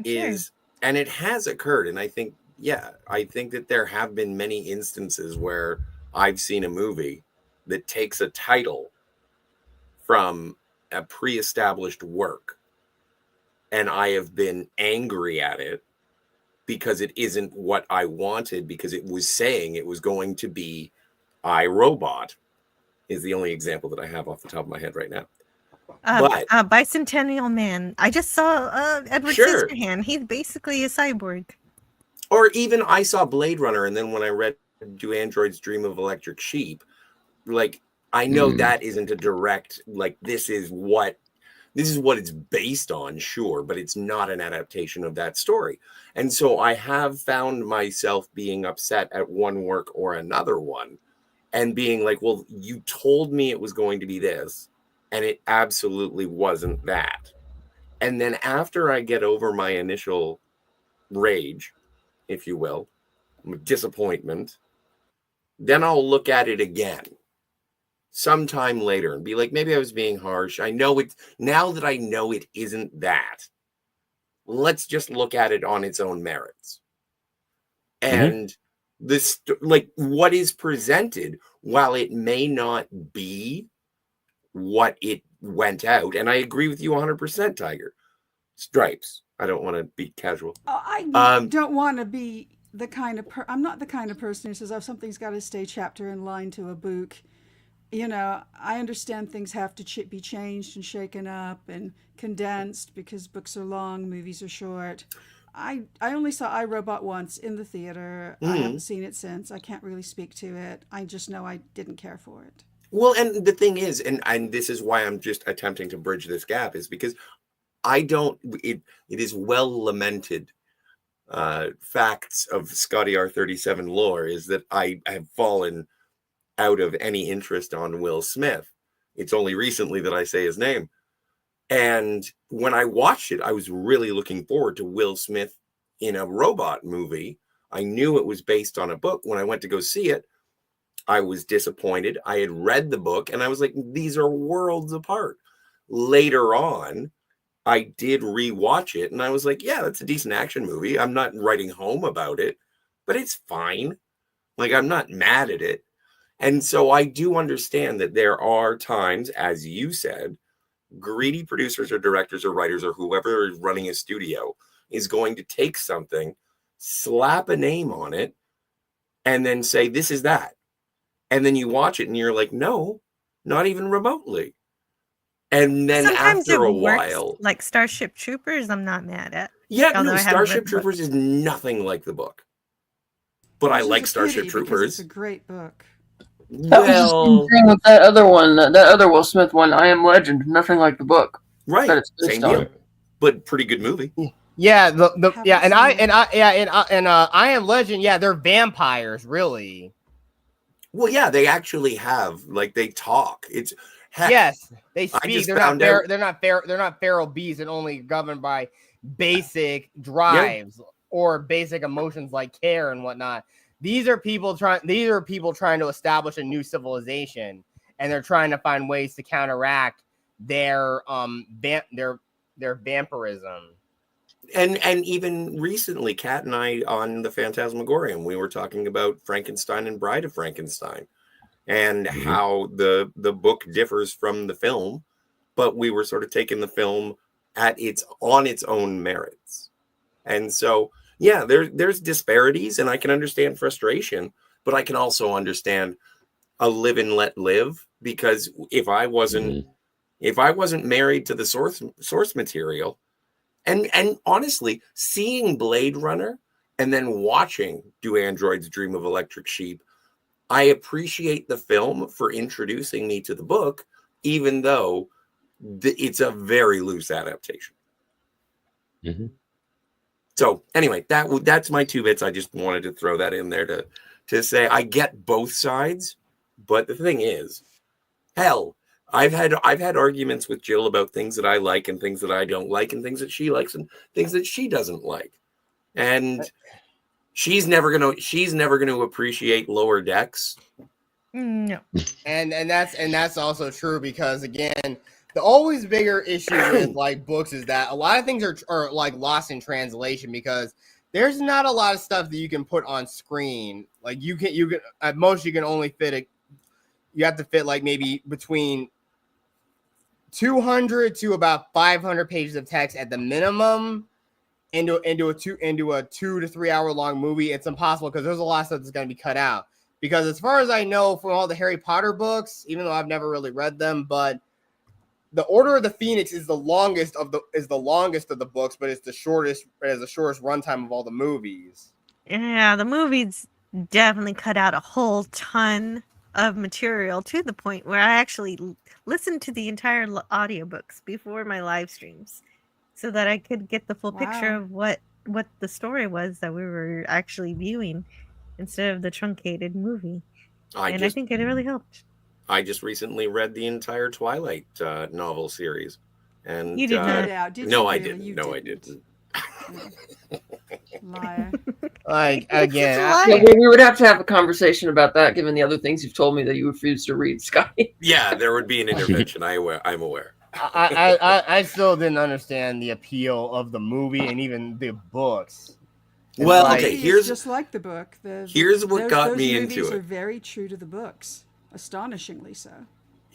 And it has occurred. And I think that there have been many instances where I've seen a movie that takes a title from a pre-established work, and I have been angry at it because it isn't what I wanted, because it was saying it was going to be iRobot, is the only example that I have off the top of my head right now. But Bicentennial Man. I just saw Edward Scissorhand. He's basically a cyborg. Or even I saw Blade Runner, and then when I read Do Androids Dream of Electric Sheep, like, I know that isn't a direct, like, this is what it's based on, sure, but it's not an adaptation of that story. And so I have found myself being upset at one work or another one and being like, well, you told me it was going to be this, and it absolutely wasn't that. And then after I get over my initial rage, if you will, disappointment, then I'll look at it again sometime later and be like, maybe I was being harsh. I know it now that I know it isn't that. Let's just look at it on its own merits. And this, like, what is presented, while it may not be what it went out, and I agree with you 100%, Tiger. Stripes. I don't want to be casual. I don't want to be the kind of I'm not the kind of person who says, oh, something's got to stay chapter in line to a book. You know, I understand things have to be changed and shaken up and condensed because books are long, movies are short. I only saw iRobot once in the theater. I haven't seen it since. I can't really speak to it. I just know I didn't care for it. Well, and the thing is, and this is why I'm just attempting to bridge this gap, is because it is well lamented facts of Scotty R37 lore is that I have fallen out of any interest on Will Smith. It's only recently that I say his name. And when I watched it, I was really looking forward to Will Smith in a robot movie. I knew it was based on a book. When I went to go see it, I was disappointed. I had read the book and I was like, these are worlds apart. Later on, I did rewatch it, and I was like, yeah, that's a decent action movie. I'm not writing home about it, but it's fine. Like, I'm not mad at it. And so I do understand that there are times, as you said, greedy producers or directors or writers or whoever is running a studio is going to take something, slap a name on it, and then say, this is that. And then you watch it and you're like, no, not even remotely. And then Sometimes after it a works, while, like Starship Troopers, I'm not mad at. yeah, although no, I haven't read Starship the book. Troopers is nothing like the book. But I Which is like a Starship pity, because Troopers. it's a great book. That was the same thing with that other one, that other Will Smith one, I Am Legend. Nothing like the book. Right. That it's based Same on. deal. But pretty good movie. Yeah, and I Am Legend. Yeah, they're vampires, really. Well, yeah, they actually have, like, they talk. It's heck, Yes, they I speak. just They're not found out. they're not feral beasts and only governed by basic drives or basic emotions like care and whatnot. These are people trying to establish a new civilization, and they're trying to find ways to counteract their vampirism. And even recently, Kat and I on the Phantasmagorium, we were talking about Frankenstein and Bride of Frankenstein, and how the book differs from the film, but we were sort of taking the film on its own merits. And so, yeah, there's disparities, and I can understand frustration, but I can also understand a live and let live, because if I wasn't married to the source material, and honestly, seeing Blade Runner and then watching Do Androids Dream of Electric Sheep, I appreciate the film for introducing me to the book, even though it's a very loose adaptation. So anyway, that's my 2 bits. I just wanted to throw that in there to say I get both sides, but the thing is, hell, I've had arguments with Jill about things that I like and things that I don't like, and things that she likes and things that she doesn't like, and she's never gonna appreciate Lower Decks. No. And that's also true, because again, the always bigger issue with like books is that a lot of things are like lost in translation, because there's not a lot of stuff that you can put on screen. Like you can at most you can only you have to fit like maybe between 200 to about 500 pages of text at the minimum into a 2 to 3 hour long movie. It's impossible, because there's a lot of stuff that's going to be cut out. Because as far as I know, from all the Harry Potter books, even though I've never really read them, but the Order of the Phoenix is the longest of the books, but it's the shortest runtime of all the movies. Yeah, the movies definitely cut out a whole ton of material, to the point where I actually listened to the entire audiobooks before my live streams, so that I could get the full picture of what the story was that we were actually viewing, instead of the truncated movie. I think it really helped. I just recently read the entire Twilight novel series, and You did not. No, I didn't. No, I didn't. Liar. Like, again, Yeah, we would have to have a conversation about that, given the other things you've told me that you refuse to read, Scotty. Yeah, there would be an intervention. I'm aware. I still didn't understand the appeal of the movie and even the books. Well, like, okay, It's just like the book. Here's what got those me movies into it. are very true to the books, astonishingly so.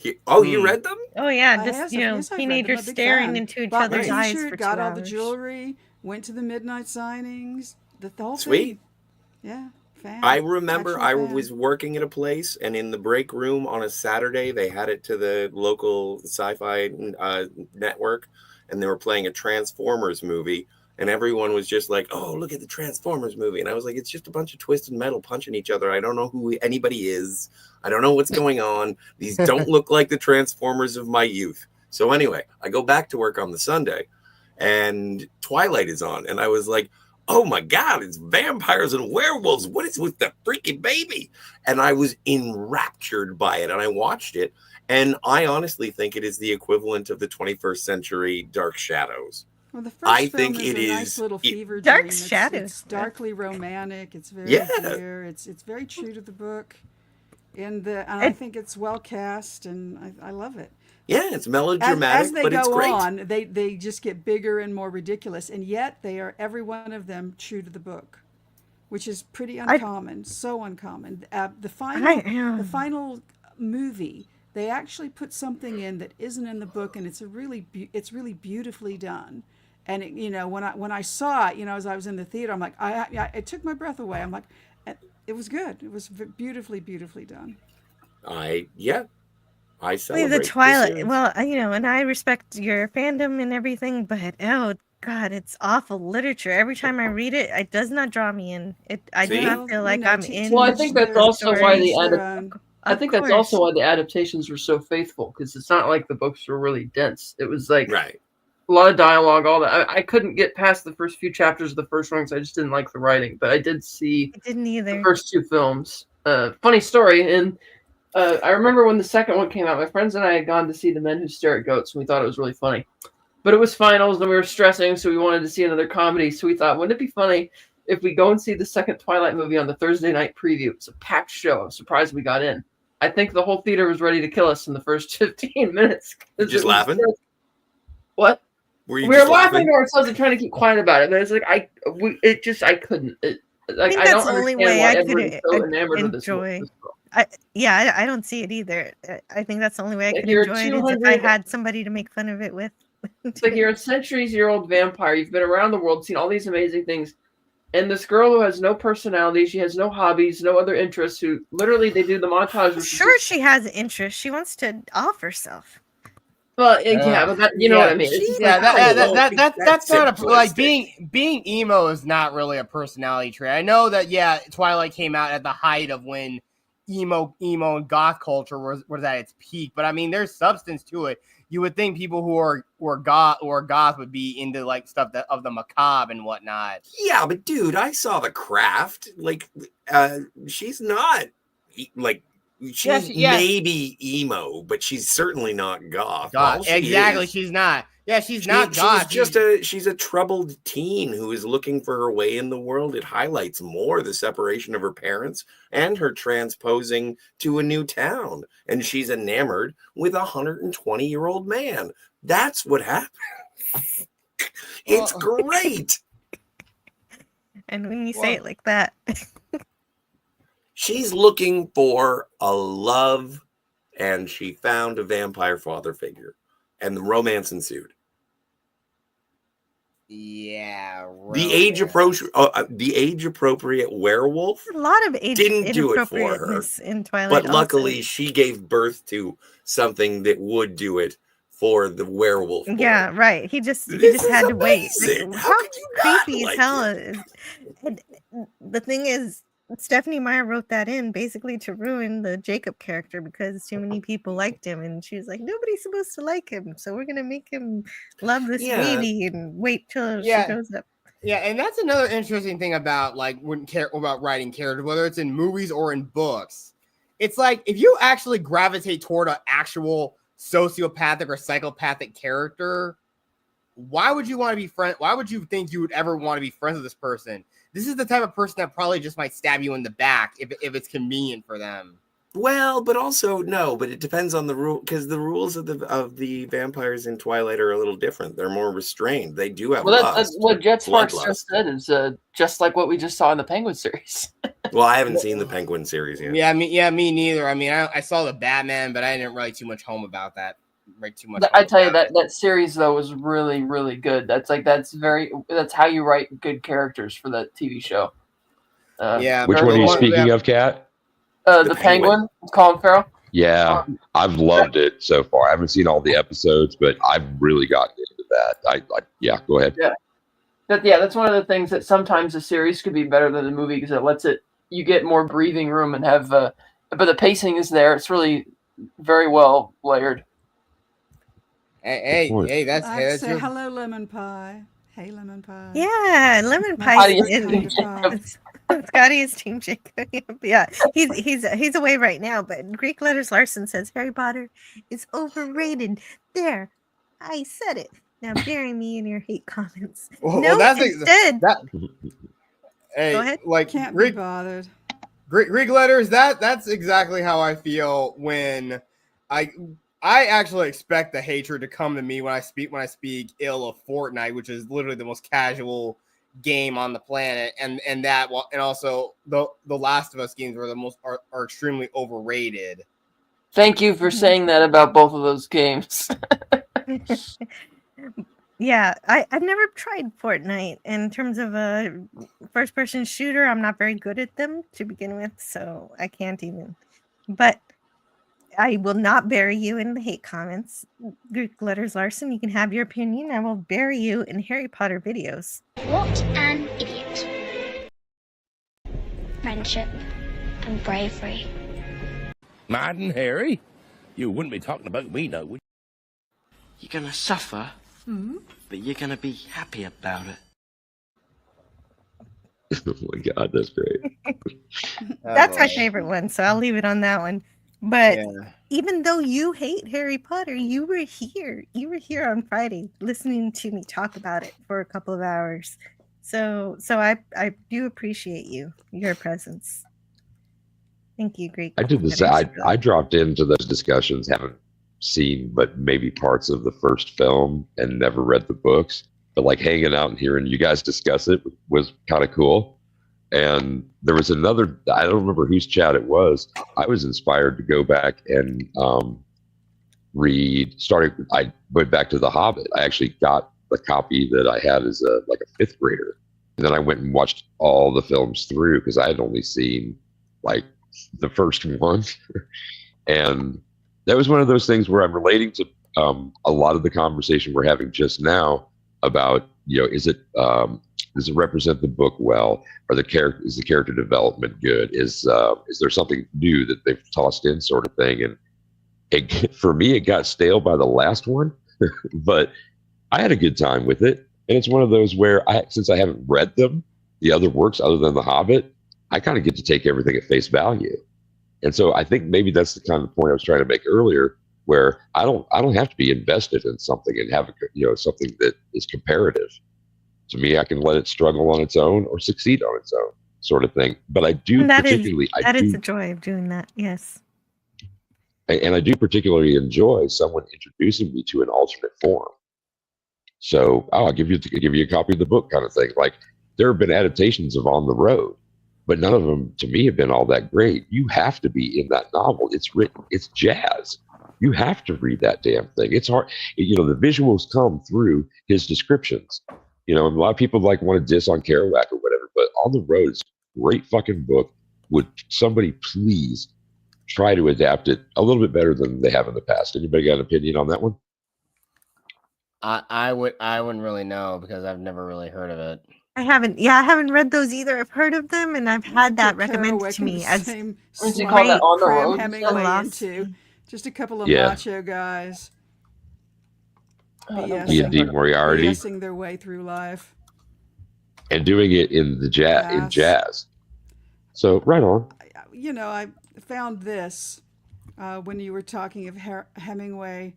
You read them? Oh yeah, I just have, you know, yes, I've read them. teenagers I'm a big staring fan. into each Bought the other's eyes t-shirt, for 2 got all hours. the jewelry, went to the midnight signings, the whole Sweet. thing. Yeah, fan. I remember Actual I fan. was working at a place, and in the break room on a Saturday, they had it to the local sci-fi network, and they were playing a Transformers movie, and everyone was just like, "Oh, look at the Transformers movie," and I was like, "It's just a bunch of twisted metal punching each other. I don't know who anybody is. I don't know what's going on. These don't look like the Transformers of my youth." So anyway, I go back to work on the Sunday, and Twilight is on, and I was like, "Oh my God, it's vampires and werewolves. What is with the freaking baby?" And I was enraptured by it, and I watched it, and I honestly think it is the equivalent of the 21st century Dark Shadows. Well, the first I film think is it a is nice little fever Dark dream. Shadows. It's darkly romantic. It's very Yeah. dear. It's very true to the book, and I think it's well cast, and I love it. Yeah, it's melodramatic, as they but it's go great. on, they just get bigger and more ridiculous, and yet they are every one of them true to the book, which is pretty uncommon. So uncommon. The final movie, they actually put something in that isn't in the book, and it's really beautifully done. And when I saw it, as I was in the theater, I'm like, it took my breath away. I'm like, it was good. It was beautifully done. I Leave celebrate the this Twilight. series. Well, and I respect your fandom and everything, but oh god, it's awful literature. Every time I read it, it does not draw me in. I do not feel like I'm in. Well, I think that's also why I think that's also course. why the adaptations were so faithful, because it's not like the books were really dense. It was like right. a lot of dialogue, all that. I couldn't get past the first few chapters of the first one because I just didn't like the writing. But I did see the first two films. Funny story, and I remember when the second one came out, my friends and I had gone to see The Men Who Stare at Goats, and we thought it was really funny. But it was finals, and we were stressing, so we wanted to see another comedy. So we thought, wouldn't it be funny if we go and see the second Twilight movie on the Thursday night preview? It's a packed show. I'm surprised we got in. I think the whole theater was ready to kill us in the first 15 minutes. Just laughing? What? We were laughing to ourselves and trying to keep quiet about it, but it's like I couldn't. I think that's the only way I could so enamored with this enjoy. book. I don't see it either. I think that's the only way I Like could you're enjoy it is if I 200 had somebody to make fun of it with. It's like you're a centuries-year-old vampire. You've been around the world, seen all these amazing things, and this girl who has no personality, she has no hobbies, no other interests. Who literally they do the montage. Sure, she has interest. She wants to off herself. Well, yeah, but you know what I mean. It's just That's not like being emo is not really a personality trait. I know that Twilight came out at the height of when emo and goth culture was at its peak, but I mean there's substance to it. You would think people who are goth would be into like stuff of the macabre and whatnot. Yeah, but dude, I saw The Craft. Like, she's not like. She's maybe emo, but she's certainly not goth. Exactly, she's not. Yeah, she's not goth. She's a troubled teen who is looking for her way in the world. It highlights more the separation of her parents and her transposing to a new town. And she's enamored with a 120-year-old man. That's what happened. It's great. And when you say it like that. She's looking for a love, and she found a vampire father figure, and the romance ensued. Yeah, the age appropriate werewolf. A lot of age didn't do it for her in Twilight, but luckily she gave birth to something that would do it for the werewolf. Yeah, right. He just had to wait. How creepy as hell is. And the thing is, Stephanie Meyer wrote that in basically to ruin the Jacob character because too many people liked him, and she was like, nobody's supposed to like him, so we're gonna make him love this baby and wait till she goes up. Yeah, and that's another interesting thing about about writing characters, whether it's in movies or in books. It's like if you actually gravitate toward an actual sociopathic or psychopathic character, why would you want to be friends? Why would you think you would ever want to be friends with this person? This is the type of person that probably just might stab you in the back if it's convenient for them. Well, but also no, but it depends on the rule because the rules of the vampires in Twilight are a little different. They're more restrained. They do have that's what Jet Sparks just said is just like what we just saw in the Penguin series. Well, I haven't seen the Penguin series yet. Yeah, me neither. I mean, I saw the Batman, but I didn't write too much home about that. I tell you that series though was really, really good. That's how you write good characters for that TV show. Which one are you speaking of, Kat? The Penguin, Colin Farrell. Yeah, I've loved it so far. I haven't seen all the episodes, but I've really gotten into that. Yeah, go ahead. Yeah, that's one of the things that sometimes a series could be better than the movie because it lets you get more breathing room and have. But the pacing is there. It's really very well layered. Hey, that's say hello, lemon pie. Hey, lemon pie. Yeah, lemon pie. Scotty is Team Jacob. Yeah, he's away right now. But Greek Letters Larson says Harry Potter is overrated. There, I said it. Now bury me in your hate comments. Instead. Hey, go ahead. Like can't be bothered. Greek Letters. That's exactly how I feel when I I actually expect the hatred to come to me when I speak ill of Fortnite, which is literally the most casual game on the planet, and also the Last of Us games are extremely overrated. Thank you for saying that about both of those games. Yeah, I've never tried Fortnite. In terms of a first-person shooter, I'm not very good at them to begin with, so I can't even. But I will not bury you in the hate comments. Greek Letters Larson, you can have your opinion. I will bury you in Harry Potter videos. What an idiot. Friendship and bravery. Martin, Harry, you wouldn't be talking about me now, would you? You're gonna suffer, but you're gonna be happy about it. Oh my God, that's great. That's my favorite one, so I'll leave it on that one. But Yeah. even though you hate Harry Potter, you were here. You were here on Friday listening to me talk about it for a couple of hours. So I do appreciate your presence. Thank you, Greek. I did this. I dropped into those discussions, haven't seen but maybe parts of the first film and never read the books. But like hanging out and hearing you guys discuss it was kind of cool. And there was another, I don't remember whose chat it was. I was inspired to go back and I went back to The Hobbit. I actually got the copy that I had as a fifth grader. And then I went and watched all the films through because I had only seen like the first one. And that was one of those things where I'm relating to a lot of the conversation we're having just now about, does it represent the book well? Is the character development good? Is there something new that they've tossed in, sort of thing? And for me, it got stale by the last one, but I had a good time with it. And it's one of those where since I haven't read them, the other works other than The Hobbit, I kind of get to take everything at face value. And so I think maybe that's the kind of point I was trying to make earlier, where I don't have to be invested in something and have something that is comparative. To me, I can let it struggle on its own or succeed on its own, sort of thing. But I do That particularly is the joy of doing that. Yes. And I do particularly enjoy someone introducing me to an alternate form. So I'll give you a copy of the book, kind of thing. Like there have been adaptations of On the Road, but none of them to me have been all that great. You have to be in that novel. It's written. It's jazz. You have to read that damn thing. It's hard. The visuals come through his descriptions. And a lot of people want to diss on Kerouac or whatever, but On the Road is a great fucking book. Would somebody please try to adapt it a little bit better than they have in the past? Anybody got an opinion on that one? I wouldn't really know because I've never really heard of it. I haven't read those either. I've heard of them and I've had that recommended to me as same What's he call that, On the cram Road? Hemingway into just a couple of Yeah. macho guys D&D Moriarty. BSing their way through life. And doing it in the jazz. So right on. I found this when you were talking of Hemingway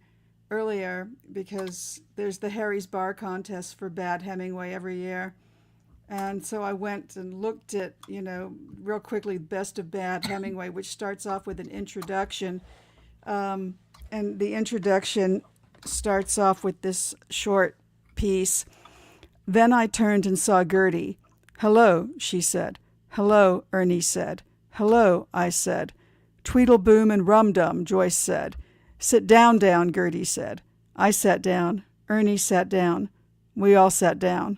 earlier, because there's the Harry's Bar contest for bad Hemingway every year. And so I went and looked at, real quickly, Best of Bad Hemingway, which starts off with an introduction. And the introduction starts off with this short piece. Then I turned and saw Gertie. Hello, she said. Hello, Ernie said. Hello, I said. Tweedleboom and Rum-Dum, Joyce said. Sit down, Gertie said. I sat down. Ernie sat down. We all sat down.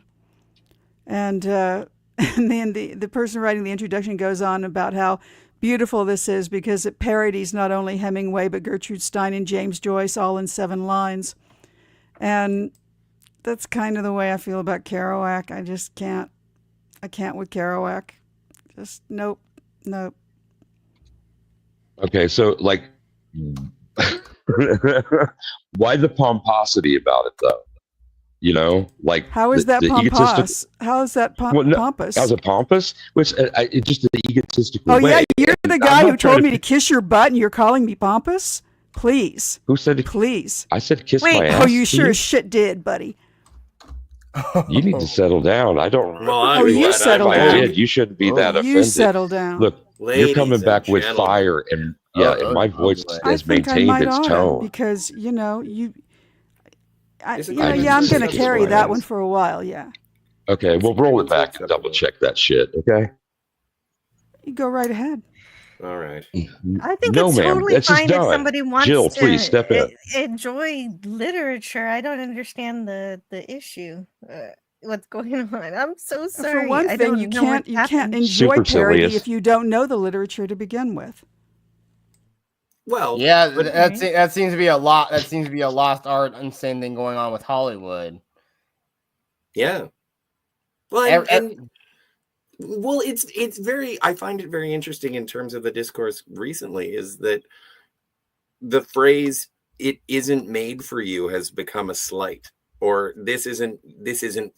And then the person writing the introduction goes on about how beautiful this is because it parodies not only Hemingway, but Gertrude Stein and James Joyce all in 7 lines. And that's kind of the way I feel about Kerouac. I just can't. I can't with Kerouac. Just nope. Okay, so why the pomposity about it though? How is that pompous? How is that pompous? How's it pompous? Which it's just an egotistical Oh way. yeah, you're the And guy I'm who not trying told me to kiss your butt, and you're calling me pompous? Please. Who said it? Please. I said kiss Wait. my ass. Oh, you to sure as shit did, buddy. You need to settle down. I don't remember Well, I'm doing you that. glad If settle I down. did, you shouldn't be that You offended. settle down. Look, you're coming Ladies back and with gentlemen. fire, and yeah, and my voice I has think I maintained might its oughta tone. because Isn't yeah, that I'm gonna just carry that acceptable? one for a while. Yeah, Okay, well, roll it That's back and double acceptable. check that shit. Okay. you go right ahead. All right. I think No, it's ma'am. totally This is fine if done. somebody wants Jill, to please step in. enjoy literature. I don't understand the issue. What's going on? I'm so sorry. For one I thing, don't you know what's can't happened. enjoy parody Supercilious. if you don't know the literature to begin with. Well, Yeah, but that seems to be a lot. That seems to be a lost art and same thing going on with Hollywood. yeah. Well, and well, it's very. I find it very interesting in terms of the discourse recently. Is that the phrase "it isn't made for you" has become a slight, or this isn't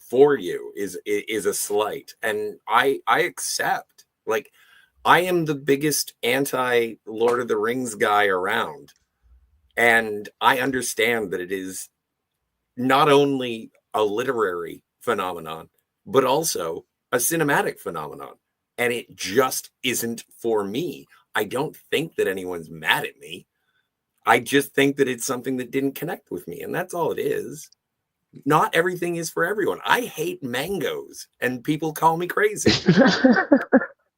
for you is a slight, and I accept. Like, I am the biggest anti Lord of the Rings guy around, and I understand that it is not only a literary phenomenon, but also a cinematic phenomenon. And it just isn't for me. I don't think that anyone's mad at me. I just think that it's something that didn't connect with me. And that's all it is. Not everything is for everyone. I hate mangoes, and people call me crazy. I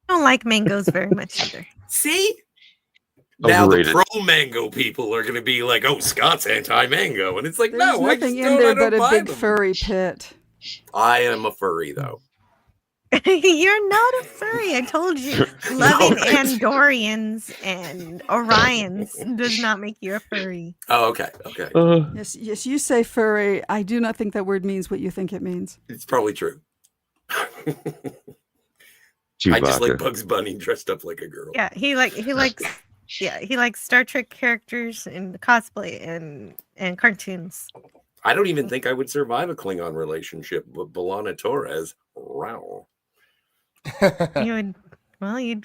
don't like mangoes very much either. See? Now Overrated. the pro mango people are going to be like, "Oh, Scott's anti-mango," and it's like, There's no, I just nothing in don't. there I don't but a buy big them. furry pit. I am a furry, though. You're not a furry. I told you. Loving Andorians and Orions does not make you a furry. Oh, okay, okay. Yes, you say furry. I do not think that word means what you think it means. It's probably true. I just like Bugs Bunny dressed up like a girl. Yeah, he likes Star Trek characters and cosplay and cartoons. I don't even think I would survive a Klingon relationship with B'Elanna Torres. Wow. You'd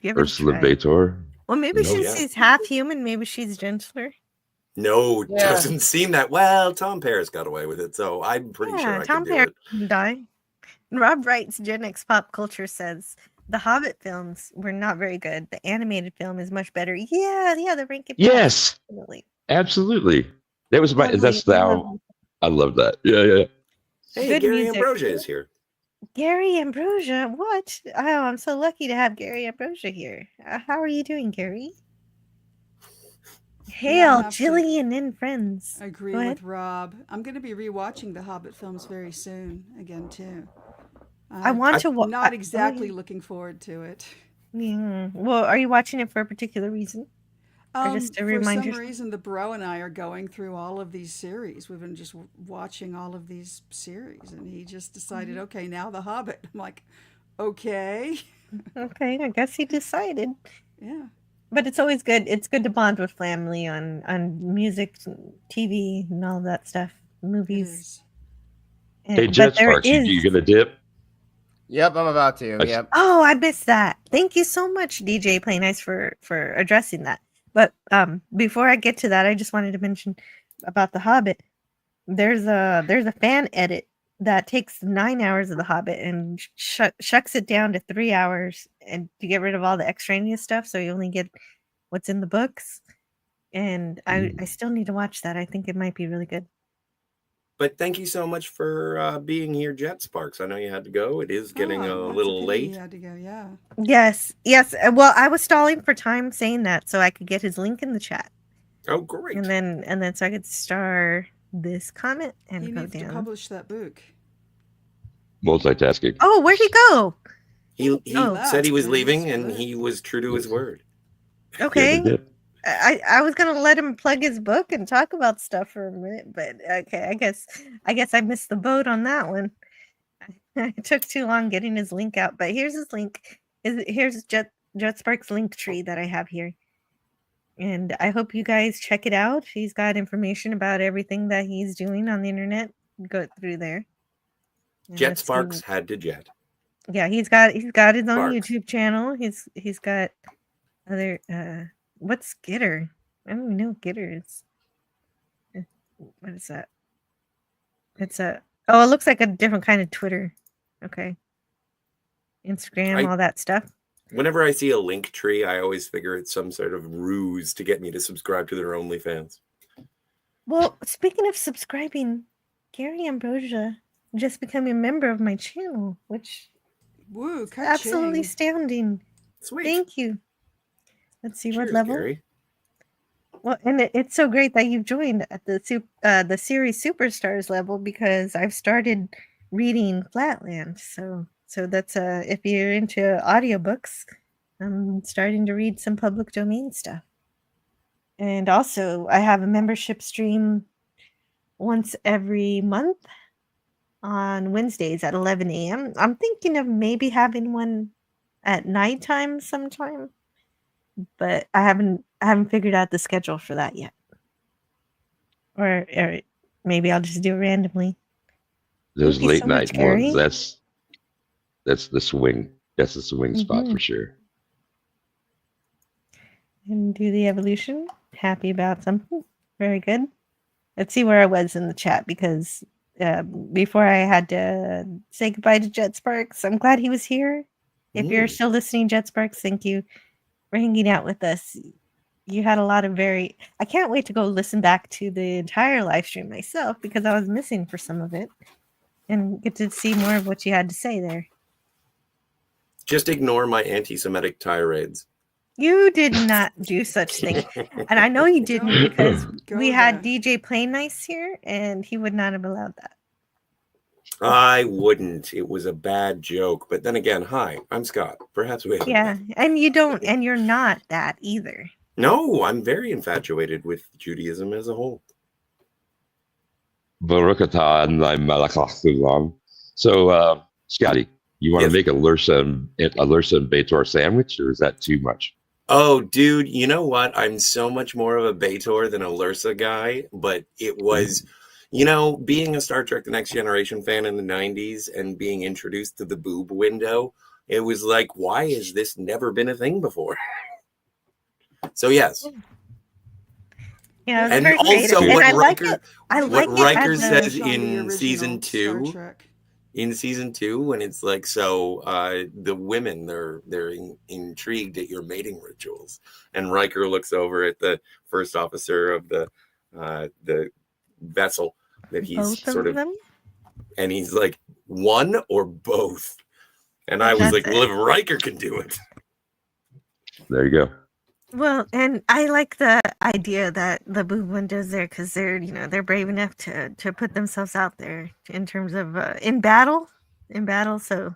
give it a Ursula try. Bator. Well, maybe No, she's half human. Maybe she's gentler. No, Yeah. doesn't seem that. Well, Tom Paris got away with it, so I'm pretty sure I Tom could do Paris it. didn't die. Rob Wright's Gen X Pop Culture says the Hobbit films were not very good. The animated film is much better. Yeah, the Rankin. Yes, Definitely. absolutely. That was my. Lovely, That's the. lovely. I love that. Yeah. Hey, Good Gary music. Ambrosia is here. Gary Ambrosia, what? Oh, I'm so lucky to have Gary Ambrosia here. How are you doing, Gary? Hail, have to Jillian and friends. Agree Go ahead. with Rob. I'm going to be rewatching the Hobbit films very soon again too. I want to Not exactly looking forward to it. Yeah. Well, are you watching it for a particular reason? Or just to For remind some yourself? reason, the bro and I are going through all of these series. We've been just watching all of these series, and he just decided, okay, now the Hobbit. I'm like, okay. Okay, I guess he decided. Yeah. But it's always good. It's good to bond with family on music, TV, and all that stuff. Movies. Hey, But Jet there Sparks, is. you gonna dip? Yep, I'm about to. I- Yep. Oh, I missed that. Thank you so much, DJ Play Nice, for addressing that. But before I get to that, I just wanted to mention about The Hobbit. There's a fan edit that takes 9 hours of The Hobbit and shucks it down to 3 hours and to get rid of all the extraneous stuff, so you only get what's in the books. And I still need to watch that. I think it might be really good. But thank you so much for being here, Jet Sparks. I know you had to go. It is getting a little late. He had to go, yeah. Yes. Well, I was stalling for time saying that so I could get his link in the chat. Oh, great. And then so I could star this comment and He go needs to down. publish that book. Multitasking. Oh, where'd he go? He Oh. said he was leaving, and he was true to his word. Okay. I was gonna let him plug his book and talk about stuff for a minute, but okay, I guess I missed the boat on that one. It took too long getting his link out, but here's his link. Here's Jet Sparks link tree that I have here. And I hope you guys check it out. He's got information about everything that he's doing on the internet. Go through there. And Jet let's Sparks see. had to jet. Yeah, he's got his own Sparks. YouTube channel. He's got other what's Gitter? I don't even know what Gitter is. What is that? It's Oh, it looks like a different kind of Twitter. Okay. Instagram, all that stuff. Whenever I see a link tree, I always figure it's some sort of ruse to get me to subscribe to their OnlyFans. Well, speaking of subscribing, Gary Ambrosia just became a member of my channel, which Woo, is absolutely astounding. Sweet. Thank you. Let's see what Cheers, level. Gary. Well, and it's so great that you've joined at the series superstars level because I've started reading Flatland. So that's if you're into audiobooks, I'm starting to read some public domain stuff. And also, I have a membership stream once every month on Wednesdays at 11 a.m. I'm thinking of maybe having one at nighttime sometime, but I haven't figured out the schedule for that yet. Or maybe I'll just do it randomly. Those Thank you late so much, night ones. Gary. That's the swing. That's the swing spot Mhm. for sure. And do the evolution. Happy about something. Very good. Let's see where I was in the chat because before I had to say goodbye to Jet Sparks, I'm glad he was here. If you're still listening, Jet Sparks, thank you for hanging out with us. You had a lot of I can't wait to go listen back to the entire live stream myself because I was missing for some of it and get to see more of what you had to say there. Just ignore my anti-Semitic tirades. You did not do such thing. And I know you didn't because we had DJ Play Nice here and he would not have allowed that. I wouldn't. It was a bad joke. But then again, hi, I'm Scott. Perhaps we haven't Yeah, met. and you're not that either. No, I'm very infatuated with Judaism as a whole. Baruch atah Adonai melech haolam. So, Scotty, you want to make a Lursa and Beitor sandwich, or is that too much? Oh, dude, you know what? I'm so much more of a Beitor than a Lursa guy, but it was, being a Star Trek The Next Generation fan in the 90s and being introduced to the boob window, it was like, why has this never been a thing before? So, yes. Yeah, And very creative. also, And what I like Riker, it. I what like it Riker as says on the in original season Star 2, Trek. in season 2, when it's like, so the women, they're intrigued at your mating rituals, and Riker looks over at the first officer of the vessel that he's both sort of of, them. and he's like, one or both, and I was That's like, well, if Riker can do it, there you go. Well, and I like the idea that the boob windows there because they're brave enough to put themselves out there in terms of in battle. So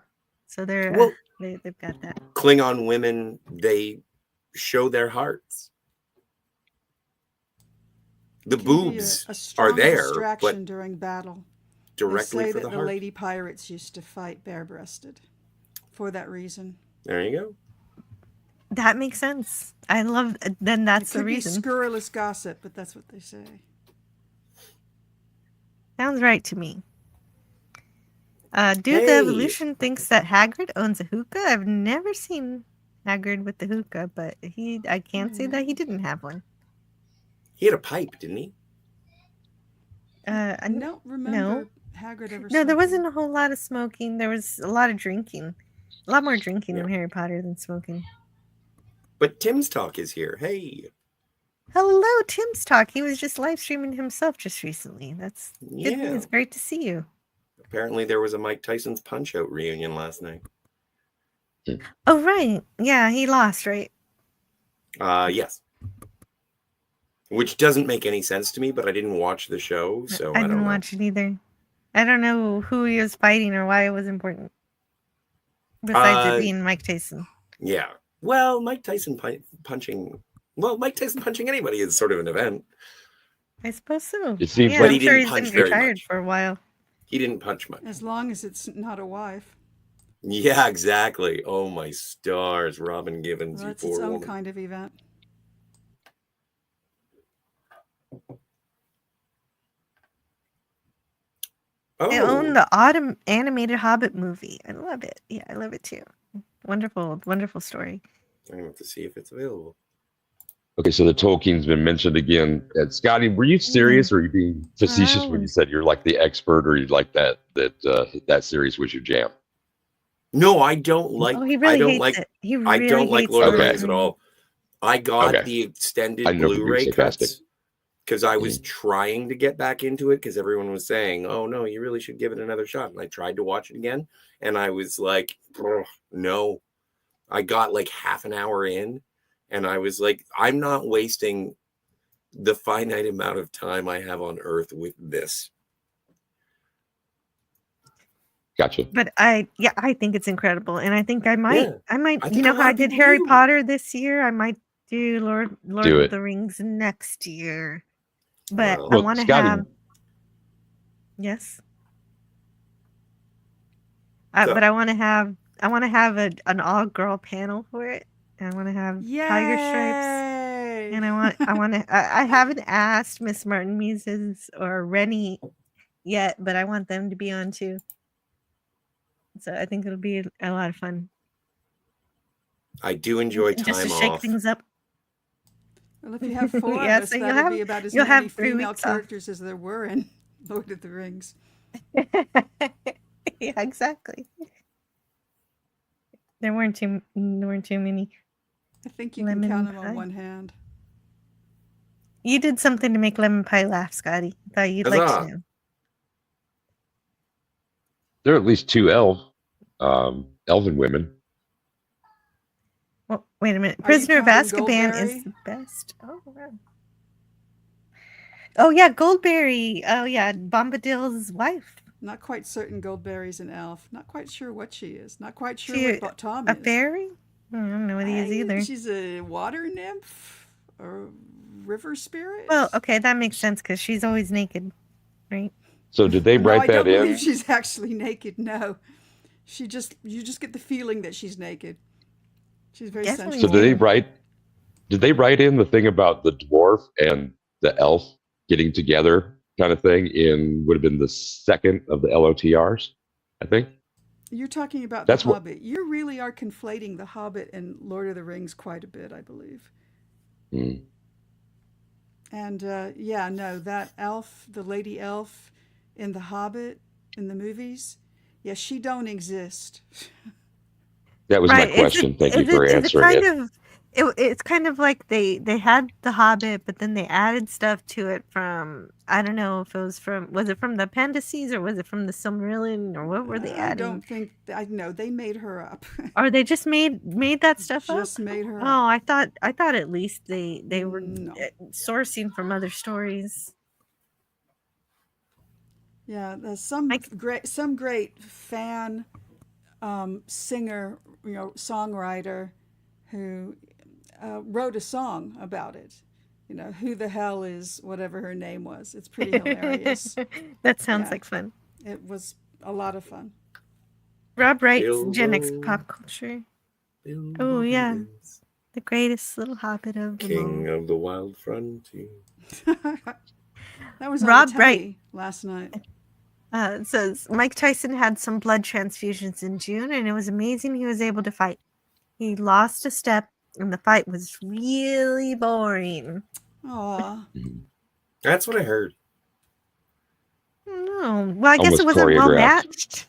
they're Well, they've got that. Klingon women, they show their hearts. The Can be boobs a are strong there, distraction but during battle. directly they say for that the heart. lady pirates used to fight bare-breasted for that reason. There you go. That makes sense. I love. Then that's It the could be reason. scurrilous gossip, but that's what they say. Sounds right to me. Dude, Hey. the Evolution thinks that Hagrid owns a hookah. I've never seen Hagrid with the hookah, but I can't say that he didn't have one. He had a pipe, didn't he? I don't remember Hagrid ever. No, there wasn't a whole lot of smoking. There was a lot of drinking. A lot more drinking in Harry Potter than smoking. But Tim's Talk is here. Hey. Hello, Tim's Talk. He was just live streaming himself just recently. That's good Yeah. news. Great to see you. Apparently there was a Mike Tyson's Punch-Out reunion last night. Oh, right. Yeah, he lost, right? Yes. Which doesn't make any sense to me, but I didn't watch the show, so I I don't didn't know. watch it either. I don't know who he was fighting or why it was important. Besides it being Mike Tyson. Yeah. Well, Mike Tyson punching anybody is sort of an event. I suppose so. It seems yeah, like I'm he sure didn't he's punch been very retired much. for a while. He didn't punch much. As long as it's not a wife. Yeah, exactly. Oh my stars, Robin Givens, Well, you that's its poor own woman. kind of event. I own the autumn animated Hobbit movie. I love it. Yeah, I love it too. Wonderful, wonderful story. I have to see if it's available. Okay, so the Tolkien's been mentioned again. And Scotty, were you serious or were you being facetious when you said you're like the expert or you like that series was your jam? No, I don't like. Oh, he I really don't hates like. it. He I really don't like hates Lord of the Okay. Rings at all. I got Okay. the extended I know we're being Blu-ray sarcastic. cuts because I was trying to get back into it because everyone was saying, "Oh no, you really should give it another shot." And I tried to watch it again, and I was like, "Ugh, "No." I got like half an hour in, and I was like, "I'm not wasting the finite amount of time I have on Earth with this." Gotcha. But I think it's incredible, and I think I might, Yeah, I might, I you think a know how lot I of did people Harry do. Potter this year. I might do Lord Do of it. the Rings next year. But Well, I Well, want to Scotty, have yes, So- but I want to have an all girl panel for it. I want to have tiger stripes, Yay! and I haven't asked Miss Martin Muses or Rennie yet, but I want them to be on too. So I think it'll be a lot of fun. I do enjoy Just to time shake off. things up. Well, if you have four Yeah, of us, so that'll be about as you'll many have 3 female weeks off. characters as there were in Lord of the Rings. Yeah, exactly. There weren't too many. I think you Lemon can count them pie. on one hand. You did something to make lemon pie laugh, Scotty. Thought you'd like to Huzzah. know. there are at least 2 elven women. Well, wait a minute. Are you Prisoner of counting Azkaban is Goldberry? the best. Oh wow. Oh yeah, Goldberry. Oh yeah, Bombadil's wife. Not quite certain Goldberry's an elf. Not quite sure what she is. Not quite sure She what Tom a is. fairy? I don't know what he is either. She's a water nymph or river spirit. Well, okay, that makes sense because she's always naked, right? So did they No, write I that don't in? believe she's actually naked. No, you just get the feeling that she's naked. She's very Definitely So sensual. did they write in the thing about the dwarf and the elf getting together kind of thing would have been the second of the LOTRs, I think? You're talking about That's The what- Hobbit. You really are conflating The Hobbit and Lord of the Rings quite a bit, I believe. Mm. And yeah, no, that elf, the lady elf in The Hobbit, in the movies, yeah, she don't exist. That was Right. my question. Thank you for Is answering kind it. of it's kind of like they had The Hobbit, but then they added stuff to it from I don't know if it was from the appendices or was it from the Silmarillion or what were they I adding? don't think I know they made her up. Or they just made that stuff up? Just made her Oh, up. I thought at least they were No. sourcing from other stories. Yeah, there's some great fan singer, songwriter who wrote a song about it. You know, who the hell is whatever her name was. It's pretty hilarious. That sounds Yeah. like fun. It was a lot of fun. Rob writes Bilbo. Gen X pop culture. Oh yeah, the greatest little hobbit of them King all. of the Wild Frontier. That was on Rob the Wright. telly last night. It says Mike Tyson had some blood transfusions in June, and it was amazing he was able to fight. He lost a step, and the fight was really boring. Aw. That's what I heard. No, well, I guess Almost it wasn't well choreographed. matched.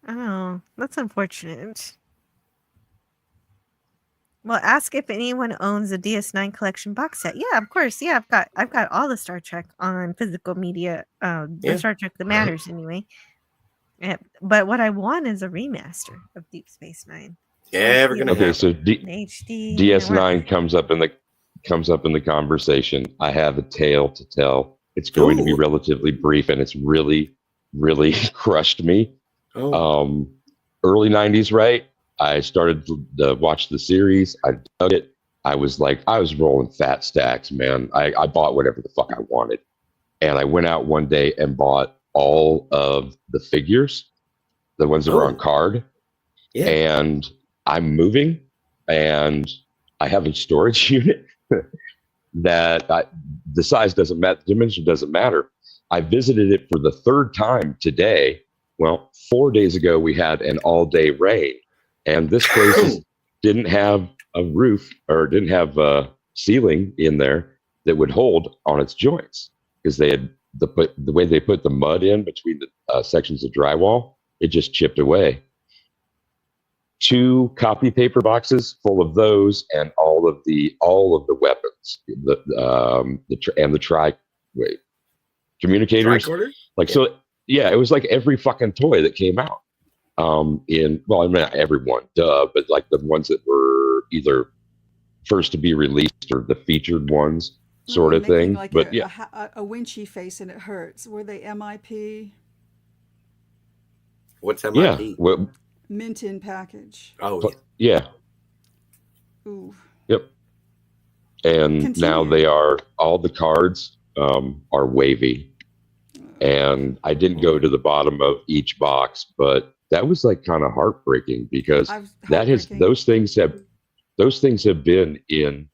Oh, that's unfortunate. Well, ask if anyone owns a DS9 collection box set. Yeah, of course. Yeah, I've got all the Star Trek on physical media. Yeah. The Star Trek that matters anyway. Yeah, but what I want is a remaster of Deep Space Nine. Never gonna Okay, happen. so In HD. DS9 comes up in the conversation. I have a tale to tell. It's going to be Ooh. relatively brief, and it's really, really crushed me. Oh. Early 90s, right? I started to watch the series. I dug it. I was rolling fat stacks, man. I bought whatever the fuck I wanted. And I went out one day and bought all of the figures, the ones that were on card. Yeah. And I'm moving, and I have a storage unit that the size doesn't matter, the dimension doesn't matter. I visited it for the third time today. Well, 4 days ago we had an all-day rain, and this place didn't have a roof or didn't have a ceiling in there that would hold on its joints because they had the way they put the mud in between the sections of drywall, it just chipped away. 2 copy paper boxes full of those and all of the weapons, communicators. Tricorder? Like, so, yeah, it was like every fucking toy that came out. Well, I mean, not everyone, but like the ones that were either first to be released or the featured ones, sort of thing. Like but a winchy face and it hurts. Were they MIP? What's MIP? Yeah. Well, Mint in package. Oh, yeah. Ooh. Yep. And now they are, all the cards are wavy. And I didn't go to the bottom of each box, but that was like kind of heartbreaking because those things have been in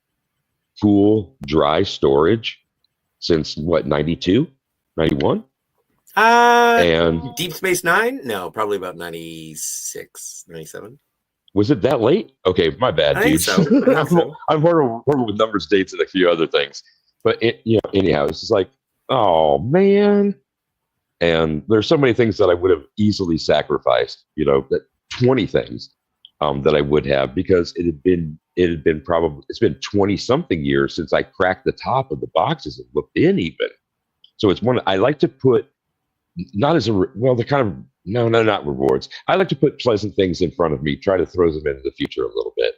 cool, dry storage since what, 92, 91? And Deep Space Nine? No, probably about 96, 97. Was it that late? Okay, my bad, dude. I'm horrible with numbers, dates, and a few other things. But anyhow, it's just like, oh man. And there's so many things that I would have easily sacrificed. That 20 things that I would have, because it's been 20 something years since I cracked the top of the boxes and looked in even. So it's one I like to put. Not as not rewards. I like to put pleasant things in front of me, try to throw them into the future a little bit.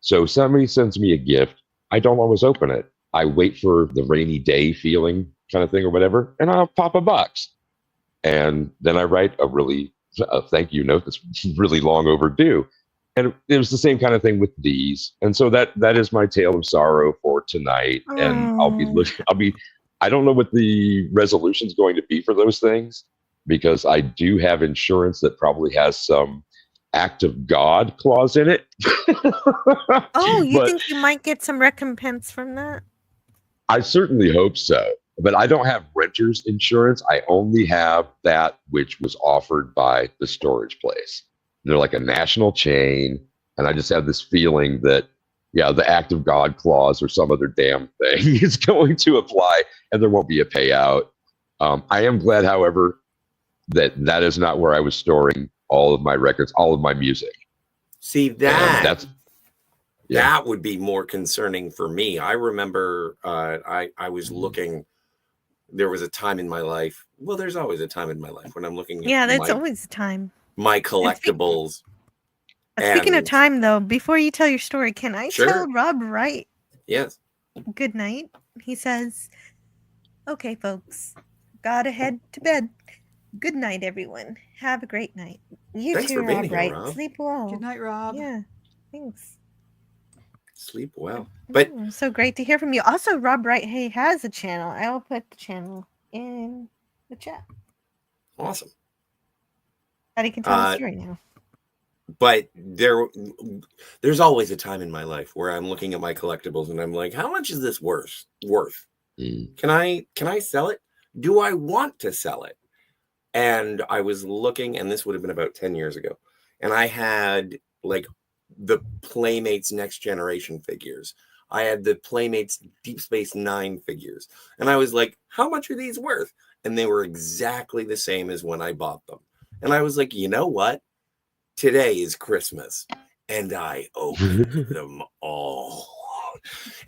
So somebody sends me a gift, I don't always open it. I wait for the rainy day feeling kind of thing or whatever, and I'll pop a box. And then I write a thank you note that's really long overdue. And it was the same kind of thing with these. And so that is my tale of sorrow for tonight. And I don't know what the resolution is going to be for those things, because I do have insurance that probably has some act of God clause in it. Oh, you think you might get some recompense from that? I certainly hope so. But I don't have renter's insurance. I only have that which was offered by the storage place. They're like a national chain. And I just have this feeling that, the act of God clause or some other damn thing is going to apply and there won't be a payout. I am glad, however, that is not where I was storing all of my records, all of my music. See, that would be more concerning for me. I remember I was looking, there was a time in my life. Well, there's always a time in my life when I'm looking at there's always a time. My collectibles. Speaking of time, though, before you tell your story, can I Sure. tell Rob Wright Yes. good night? He says, okay, folks, gotta head to bed. Good night, everyone. Have a great night. You Thanks too, for being Rob here, Wright. Rob. Sleep well. Good night, Rob. Yeah, thanks. Sleep well. But So great to hear from you. Also, Rob Wright has a channel. I will put the channel in the chat. Awesome. That he can tell the story now. But there's always a time in my life where I'm looking at my collectibles and I'm like, how much is this worth? Can I sell it? Do I want to sell it? And I was looking, and this would have been about 10 years ago. And I had like the Playmates Next Generation figures. I had the Playmates Deep Space Nine figures. And I was like, how much are these worth? And they were exactly the same as when I bought them. And I was like, you know what? Today is Christmas. And I opened them all.